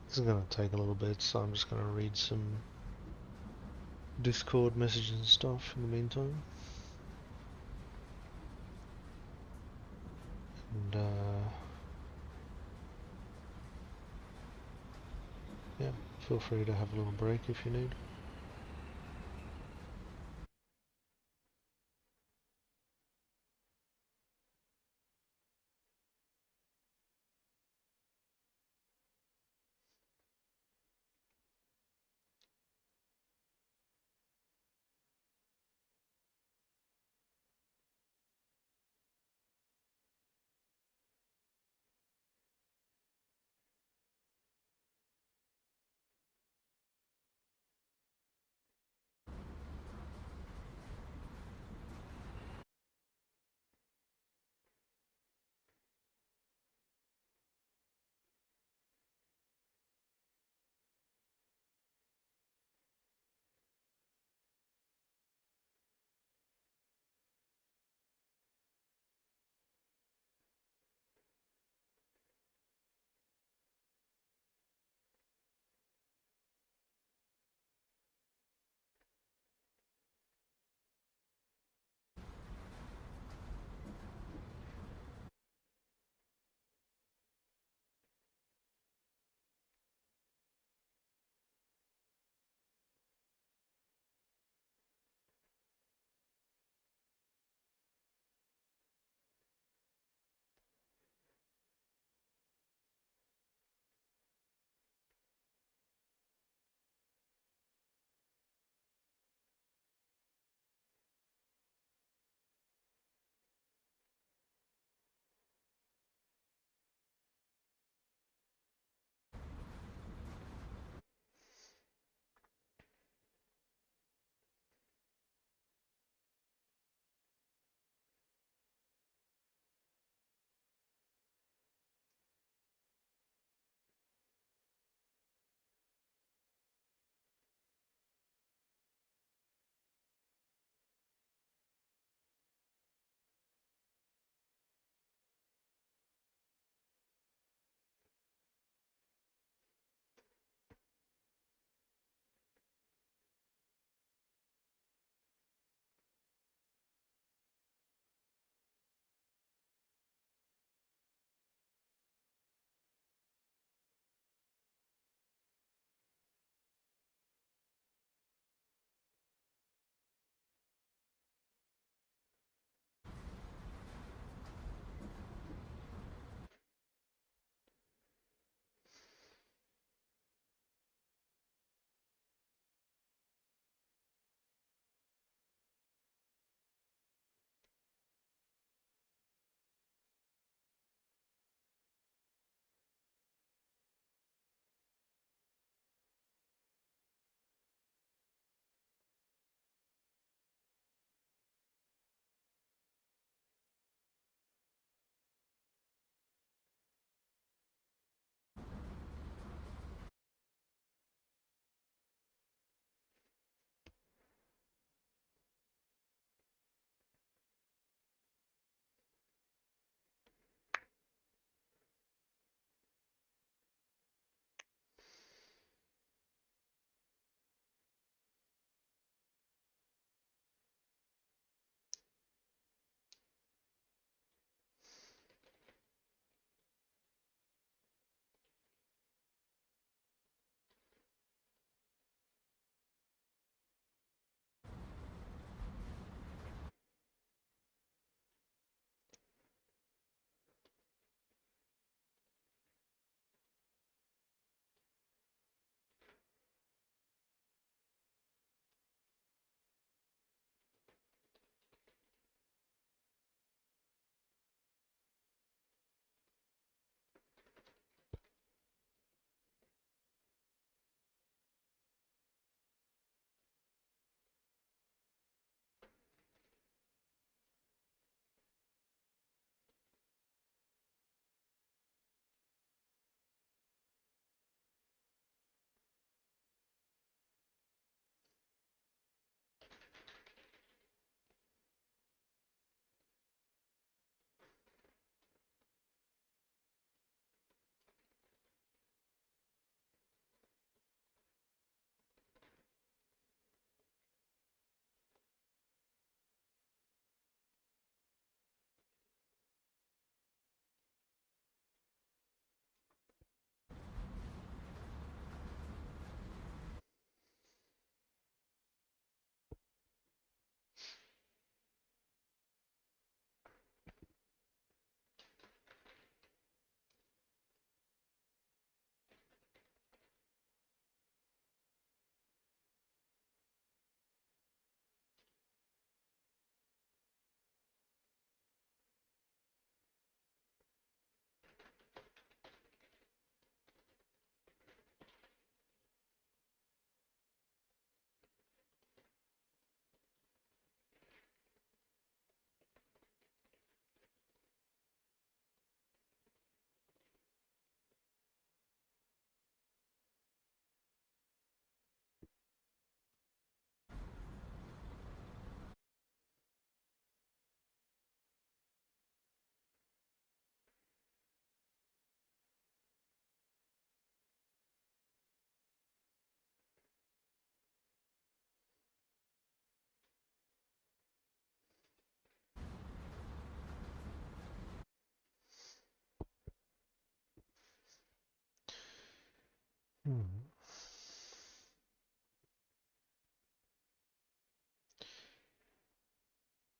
This is gonna take a little bit, so I'm just gonna read some Discord messages and stuff in the meantime. And yeah, feel free to have a little break if you need.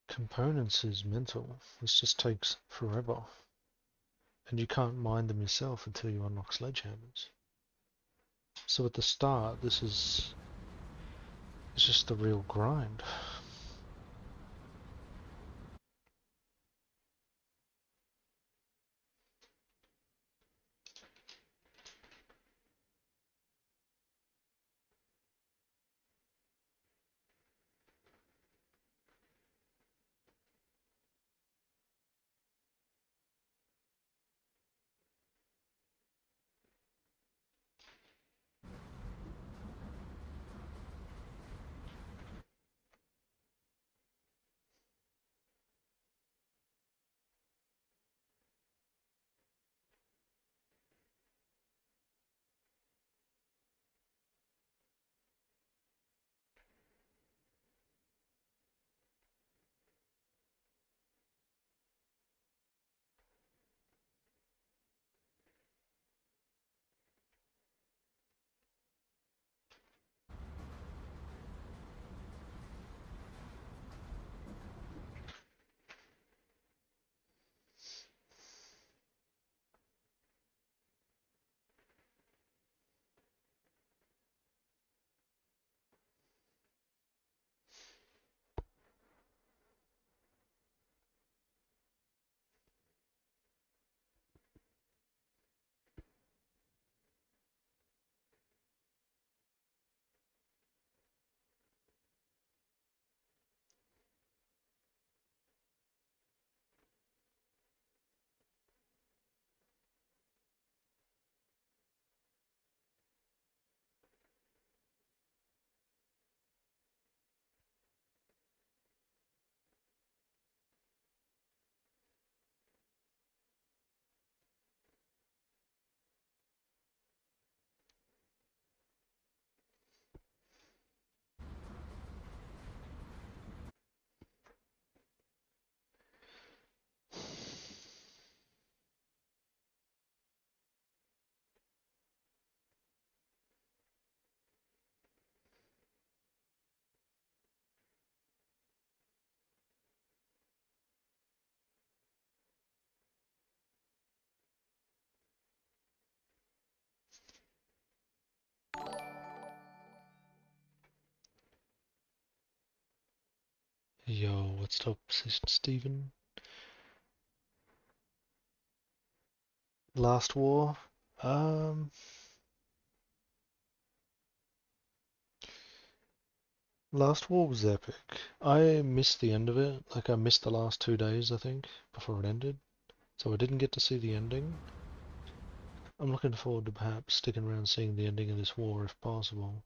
Components is mental. This just takes forever. And you can't mine them yourself until you unlock sledgehammers. So at the start, it's just the real grind. Yo, what's up, Stephen? Last War? Um, Last War was epic. I missed the end of it. Like, I missed the last 2 days, I think, before it ended. So I didn't get to see the ending. I'm looking forward to perhaps sticking around seeing the ending of this war if possible.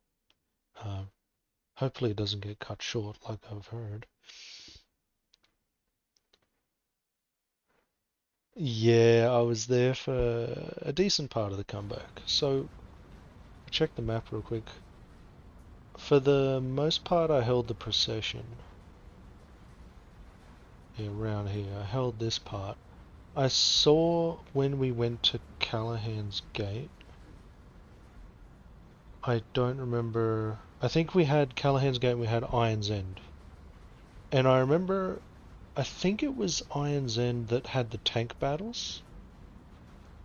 Hopefully it doesn't get cut short like I've heard. Yeah, I was there for a decent part of the comeback. So, check the map real quick. For the most part, I held the procession. Yeah, around here. I held this part. I saw when we went to Callahan's Gate. I don't remember. I think we had Callahan's Gate and we had Iron's End. And I remember, I think it was Iron's End that had the tank battles,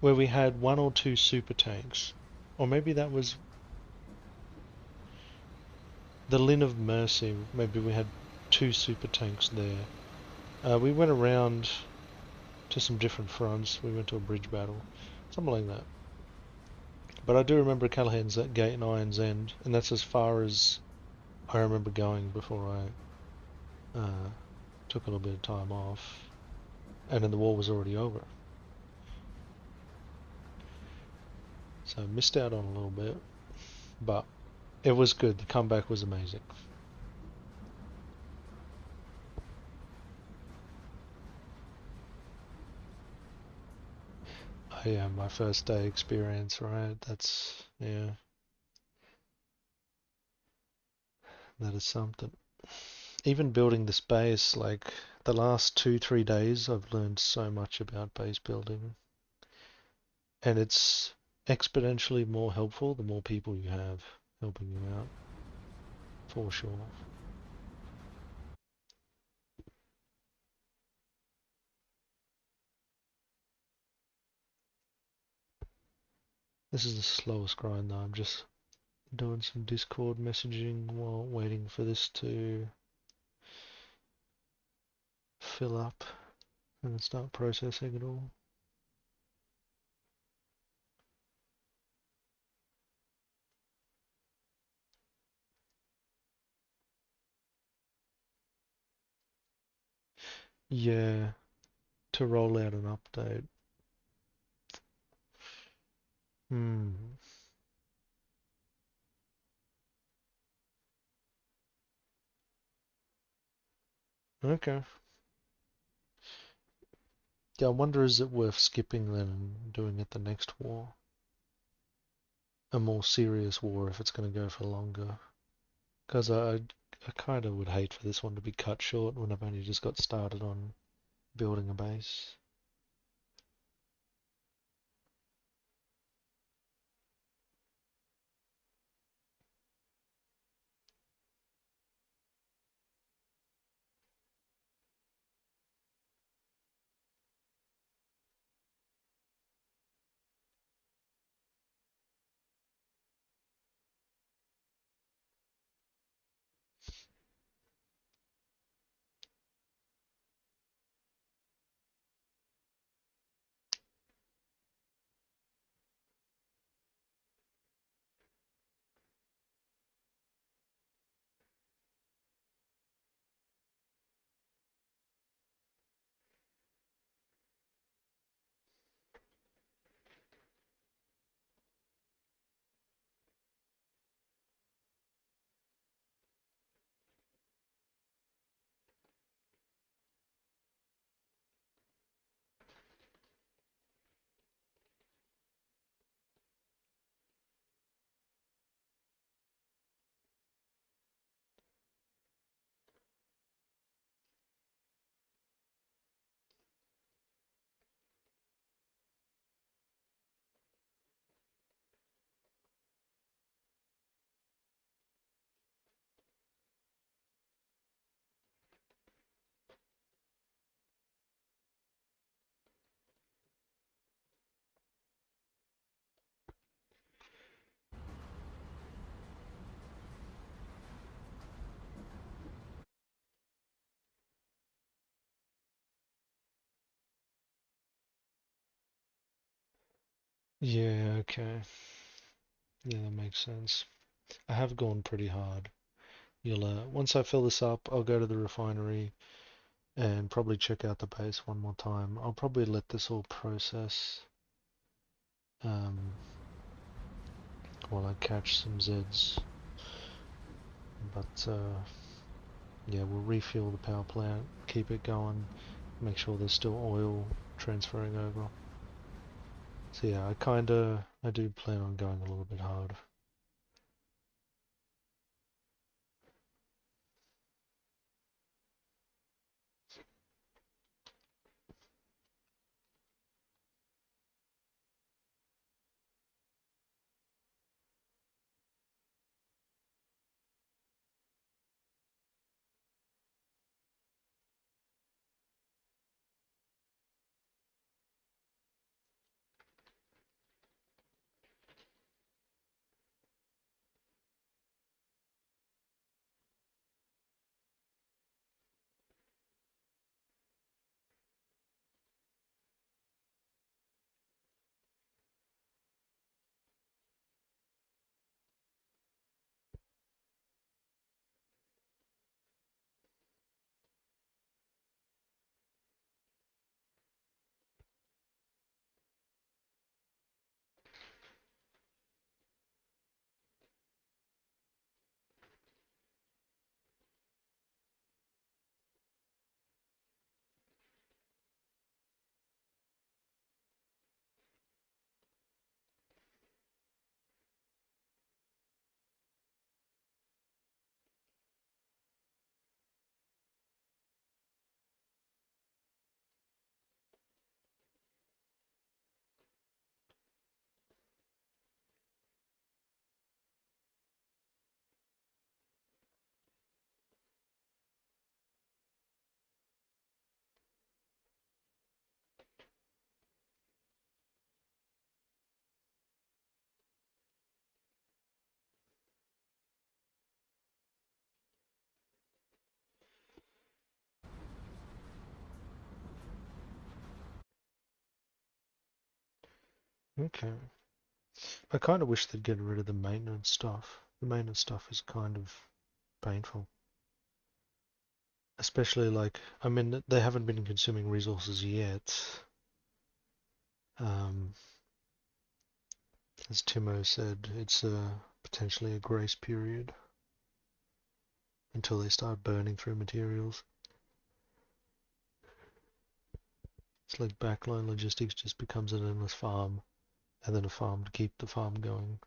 where we had one or two super tanks. Or maybe that was the Linn of Mercy. Maybe we had two super tanks there. We went around to some different fronts. We went to a bridge battle. Something like that. But I do remember Callahan's Gate and Iron's End, and that's as far as I remember going before I took a little bit of time off. And then the war was already over. So I missed out on a little bit, but it was good. The comeback was amazing. Oh, yeah, my first day experience, right? That's, yeah, that is something. Even building this base, like the last 2-3 days, I've learned so much about base building. And it's exponentially more helpful the more people you have helping you out, for sure. This is the slowest grind though. I'm just doing some Discord messaging while waiting for this to fill up and then start processing it all. Yeah, to roll out an update. Hmm. Okay. Yeah, I wonder is it worth skipping then and doing it the next war? A more serious war if it's going to go for longer. Because I kind of would hate for this one to be cut short when I've only just got started on building a base. Yeah, okay. Yeah, that makes sense. I have gone pretty hard. You'll once I fill this up, I'll go to the refinery and probably check out the base one more time. I'll probably let this all process um, while I catch some Zeds. But yeah, we'll refuel the power plant, keep it going, make sure there's still oil transferring over. So yeah, I do plan on going a little bit hard. Okay. I kind of wish they'd get rid of the maintenance stuff. The maintenance stuff is kind of painful. Especially like, I mean, they haven't been consuming resources yet. As Timo said, it's potentially a grace period until they start burning through materials. It's like backline logistics just becomes an endless farm, and then a farm to keep the farm going.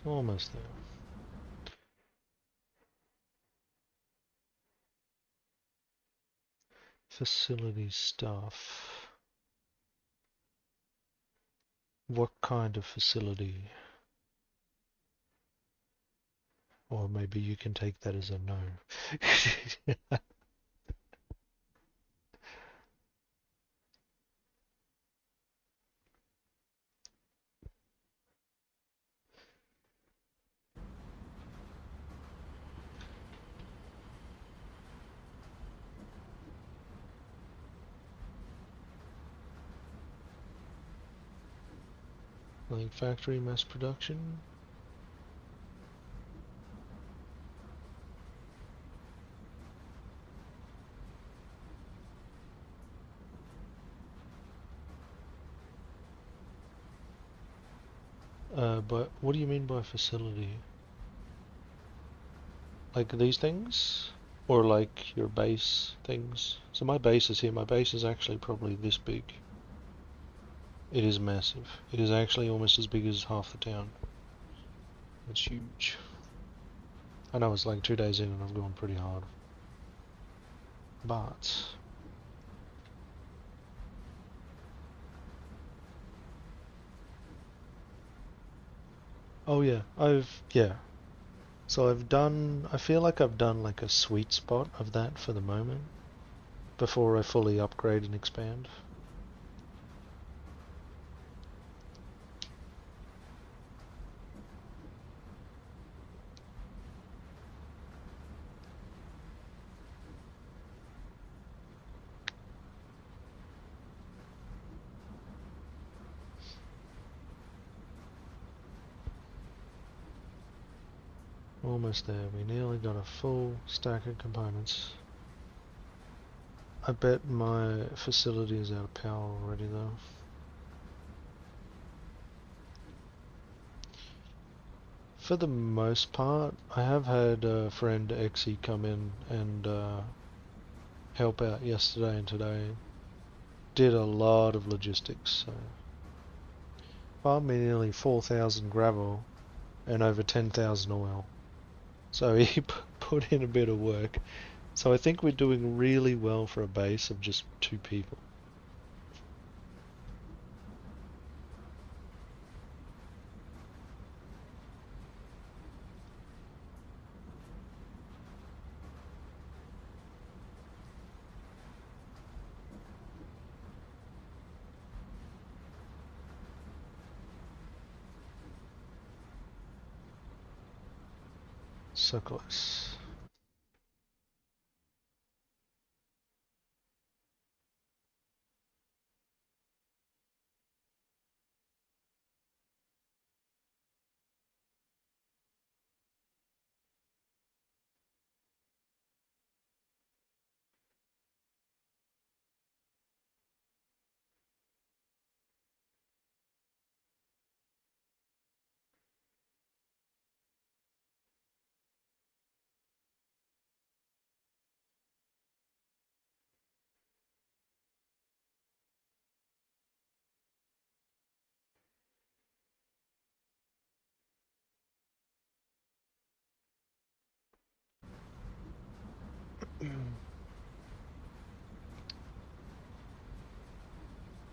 Almost there. Facility stuff. What kind of facility? Or maybe you can take that as a no. Like factory mass production? But what do you mean by facility? Like these things? Or like your base things? So my base is here. My base is actually probably this big. It is massive. It is actually almost as big as half the town. It's huge. I know it's like 2 days in and I've gone pretty hard. But oh yeah, So I feel like I've done like a sweet spot of that for the moment before I fully upgrade and expand. Almost there. We nearly got a full stack of components. I bet my facility is out of power already though. For the most part, I have had a friend Exy come in and help out yesterday and today. Did a lot of logistics. So farmed me nearly 4,000 gravel and over 10,000 oil. So he put in a bit of work. So I think we're doing really well for a base of just 2 people. So close.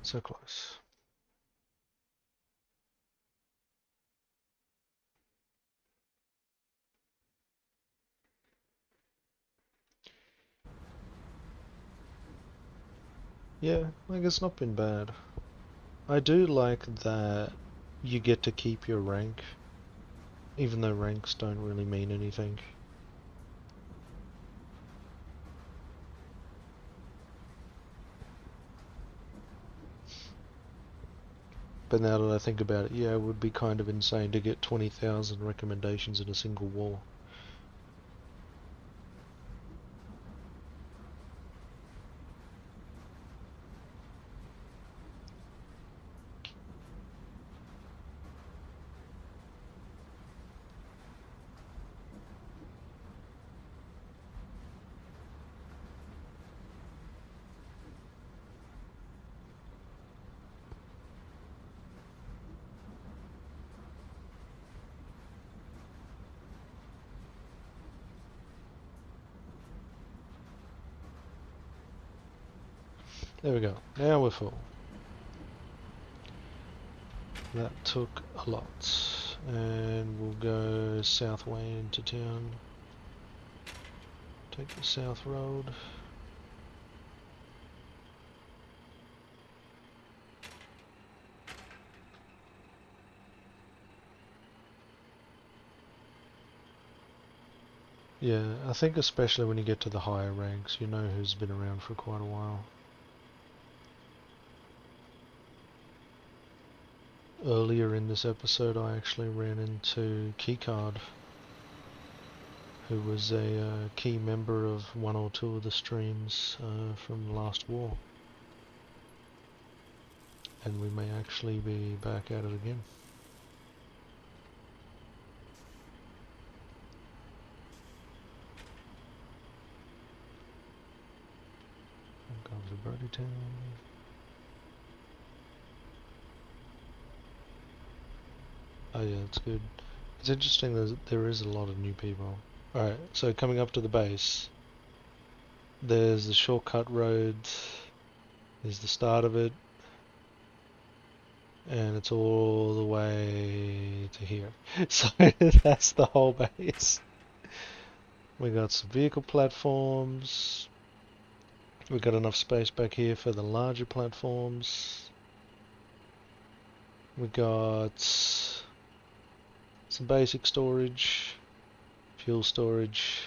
So close. Yeah, like it's not been bad. I do like that you get to keep your rank, even though ranks don't really mean anything. But now that I think about it, yeah, it would be kind of insane to get 20,000 recommendations in a single war. There we go. Now we're full. That took a lot. And we'll go south way into town. Take the south road. Yeah, I think especially when you get to the higher ranks, you know who's been around for quite a while. Earlier in this episode, I actually ran into Keycard, who was a key member of one or two of the streams from the last war. And we may actually be back at it again. Here comes the Brody Town. Oh yeah, it's good. It's interesting that there is a lot of new people. Alright, so coming up to the base, there's the shortcut road, there's the start of it, and it's all the way to here. So that's the whole base. We got some vehicle platforms. We got enough space back here for the larger platforms. We got some basic storage, fuel storage.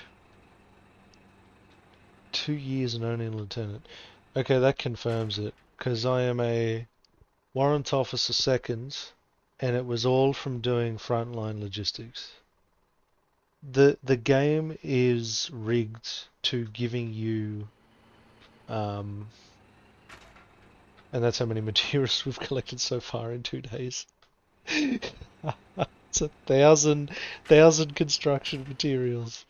2 years and only a lieutenant. Okay, that confirms it, because I am a warrant officer second, and it was all from doing frontline logistics. The game is rigged to giving you, and that's how many materials we've collected so far in 2 days. It's 1,000 construction materials.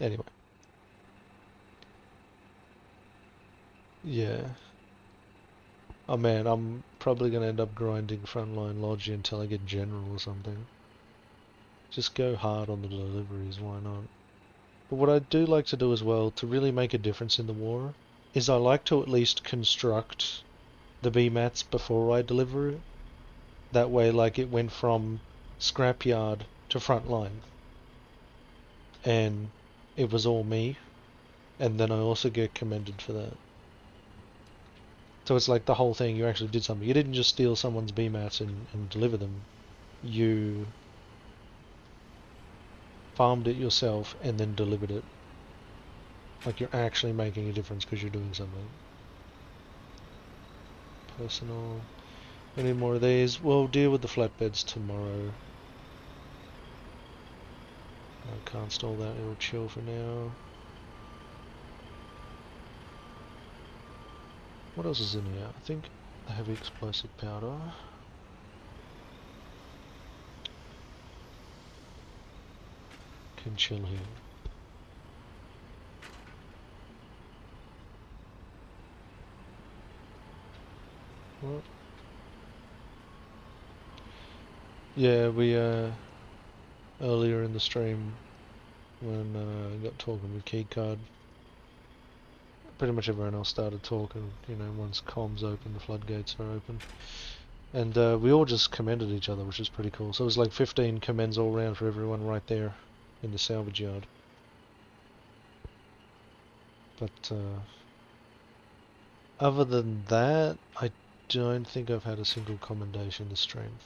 Anyway. Yeah. Oh man, I'm probably gonna end up grinding frontline logi until I get general or something. Just go hard on the deliveries, why not? But what I do like to do as well, to really make a difference in the war, is I like to at least construct the BMATs before I deliver it. That way, like, it went from scrapyard to frontline. And it was all me. And then I also get commended for that. So it's like the whole thing, you actually did something. You didn't just steal someone's BMATs and deliver them. You farmed it yourself and then delivered it. Like you're actually making a difference because you're doing something. Personal. We need more of these. We'll deal with the flatbeds tomorrow. I can't stall that, it'll chill for now. What else is in here? I think the heavy explosive powder. Can chill here. What? Yeah, we earlier in the stream when I got talking with Keycard. Pretty much everyone else started talking, you know, once comms open, the floodgates are open. And we all just commended each other, which is pretty cool. So it was like 15 commends all round for everyone right there in the salvage yard. But other than that, I don't think I've had a single commendation this stream.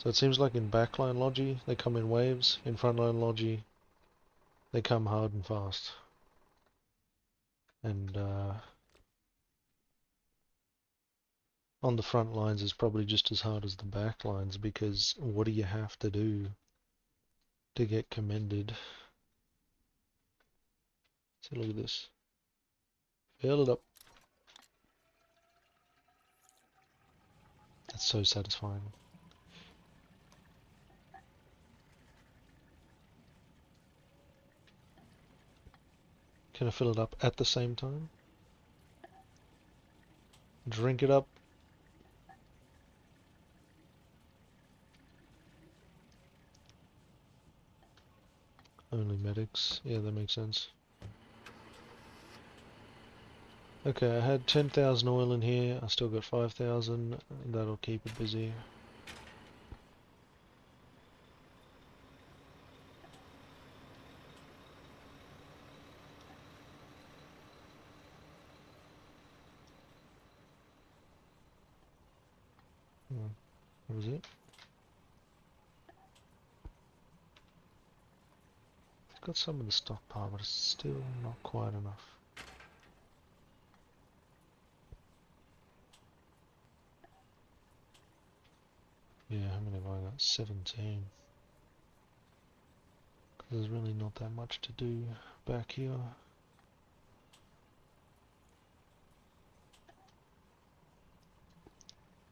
So it seems like in backline logi, they come in waves. In frontline logi, they come hard and fast. And on the front lines is probably just as hard as the back lines, because what do you have to do to get commended? So look at this. Fill it up. That's so satisfying. Can I fill it up at the same time? Drink it up. Only medics. Yeah, that makes sense. Okay, I had 10,000 oil in here. I still got 5,000. That'll keep it busy. What was it? I've got some in the stockpile, but it's still not quite enough. Yeah, how many have I got? 17. There's really not that much to do back here.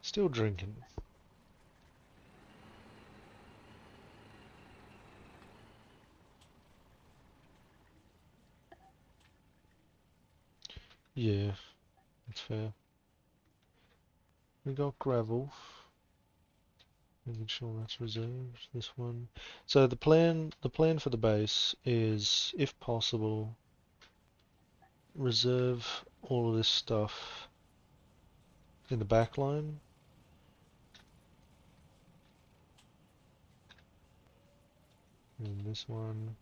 Still drinking. Yeah, that's fair. We got gravel. Making sure that's reserved. This one. So the plan for the base is, if possible, reserve all of this stuff in the back line. And this one.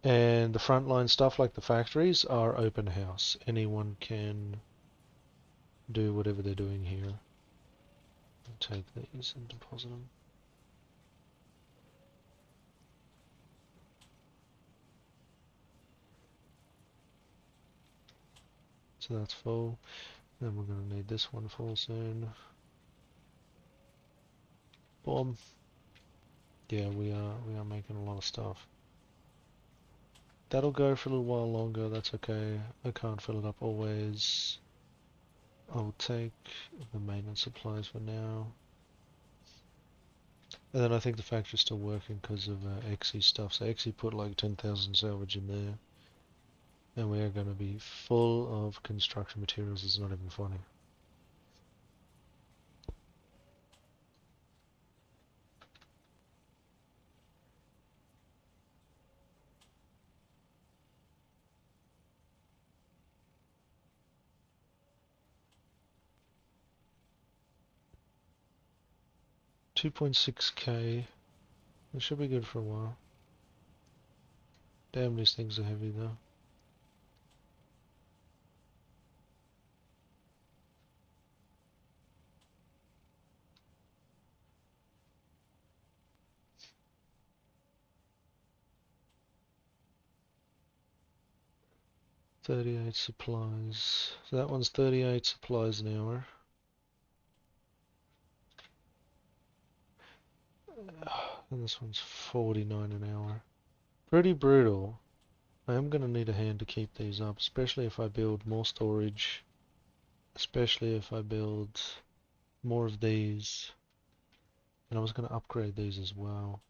And the frontline stuff, like the factories, are open house. Anyone can do whatever they're doing here. I'll take these and deposit them. So that's full. Then we're going to need this one full soon. Boom. Yeah, we are making a lot of stuff. That'll go for a little while longer, that's okay. I can't fill it up always. I'll take the maintenance supplies for now. And then I think the factory's still working because of XE stuff. So XE put like 10,000 salvage in there. And we are going to be full of construction materials, it's not even funny. $2.6k. It should be good for a while. Damn, these things are heavy though. $38 supplies. So that one's 38 supplies an hour. And this one's 49 an hour. Pretty brutal. I am going to need a hand to keep these up, especially if I build more storage. Especially if I build more of these. And I was going to upgrade these as well.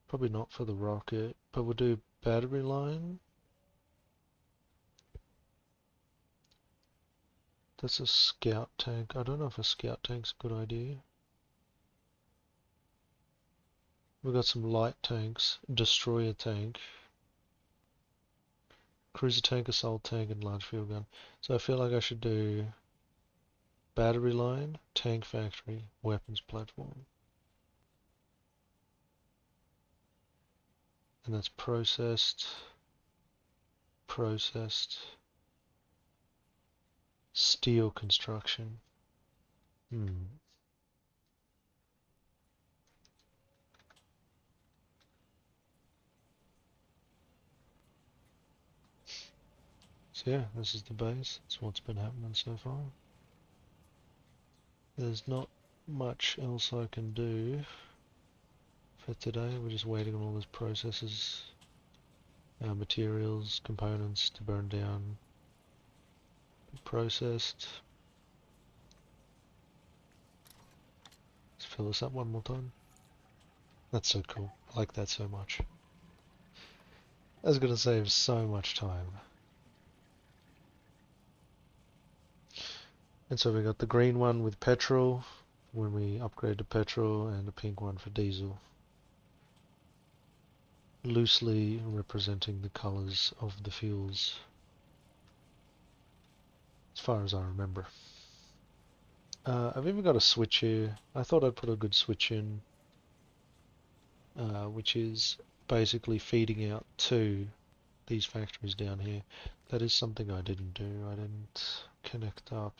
Probably not for the rocket, but we'll do battery line. That's a scout tank. I don't know if a scout tank's a good idea. We've got some light tanks, destroyer tank, cruiser tank, assault tank, and large field gun. So I feel like I should do battery line, tank factory, weapons platform. And that's processed, steel construction. So yeah, this is the base. That's what's been happening so far. There's not much else I can do for today. We're just waiting on all those processes, materials, components to burn down, be processed. Let's fill this up one more time. That's so cool. I like that so much. That's gonna save so much time. And so we got the green one with petrol when we upgrade to petrol, and the pink one for diesel. Loosely representing the colors of the fuels, as far as I remember. I've even got a switch here. I thought I'd put a good switch in, which is basically feeding out to these factories down here. That is something I didn't do. I didn't connect up.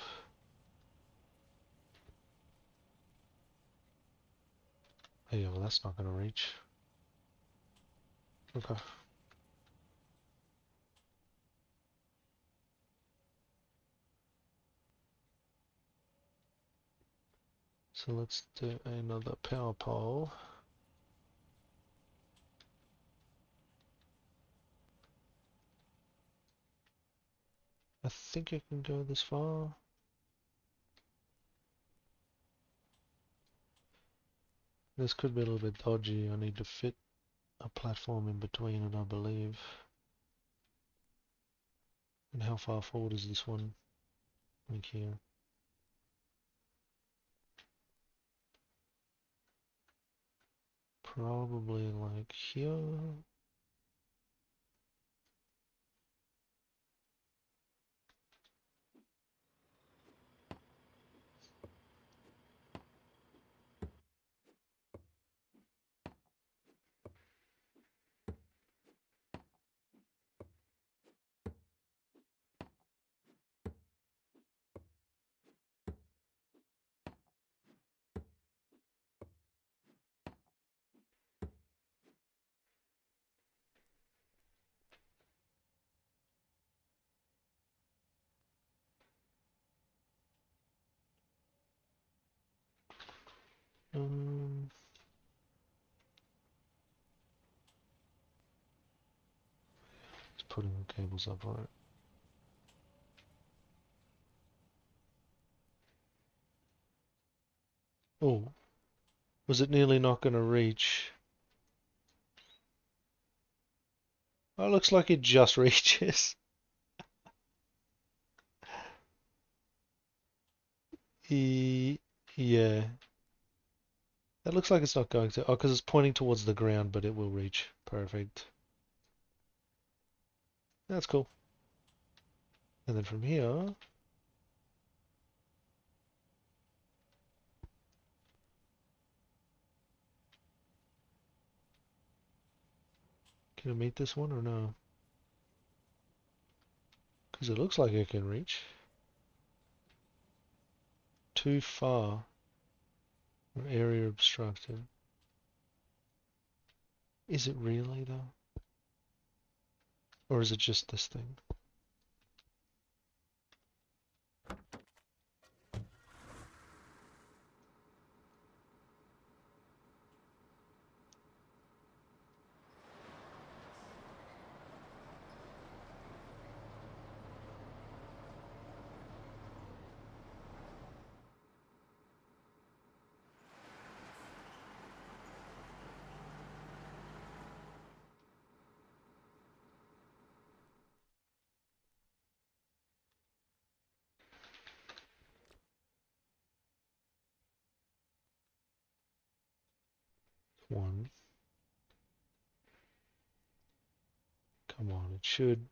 Oh yeah, well that's not going to reach. Okay. So let's do another power pole. I think I can go this far. This could be a little bit dodgy. I need to fit a platform in between it, I believe. And how far forward is this one? Like here. Probably like here. Um, just putting the cables up right. Oh, was it nearly not going to reach? Oh, it looks like it just reaches. Yeah. That looks like it's not going to. Oh, because it's pointing towards the ground, but it will reach. Perfect. That's cool. And then from here, can I meet this one or no? Because it looks like it can reach. Too far. Area obstructed. Is it really though? Or is it just this thing? One. Come on, it should.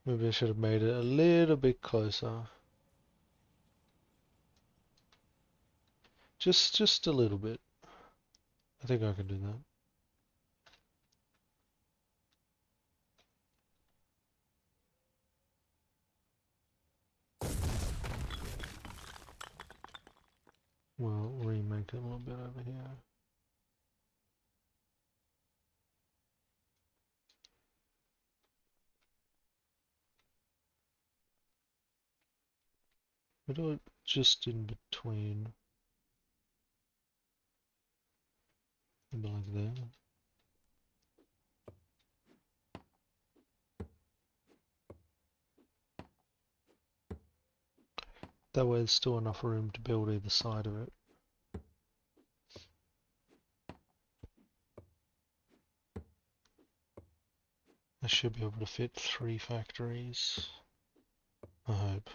Maybe I should have made it a little bit closer. Just a little bit. I think I can do that. We'll remake it a little bit over here. We'll do it just in between. Maybe like that. That way there's still enough room to build either side of it. I should be able to fit 3 factories. I hope.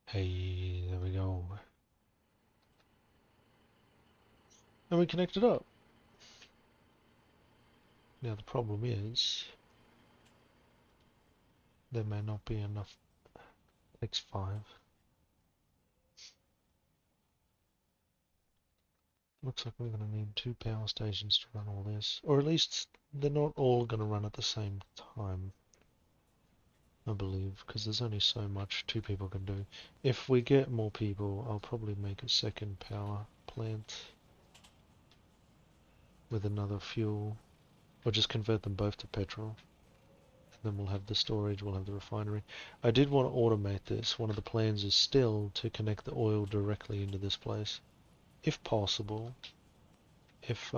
Hey, there we go. And we connected up. Now the problem is, there may not be enough X5. Looks like we're going to need 2 power stations to run all this. Or at least they're not all going to run at the same time, I believe, because there's only so much 2 people can do. If we get more people, I'll probably make a second power plant with another fuel, or just convert them both to petrol. And then we'll have the storage, we'll have the refinery. I did want to automate this. One of the plans is still to connect the oil directly into this place, if possible. If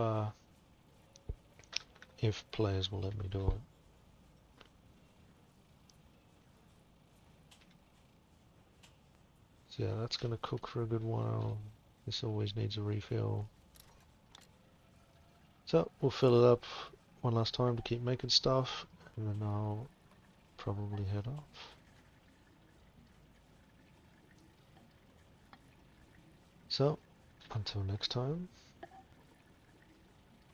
players will let me do it. So yeah, that's going to cook for a good while. This always needs a refill. So we'll fill it up one last time to keep making stuff, and then I'll probably head off. So, until next time,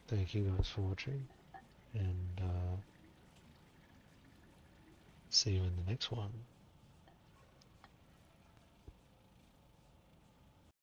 thank you guys for watching, and see you in the next one.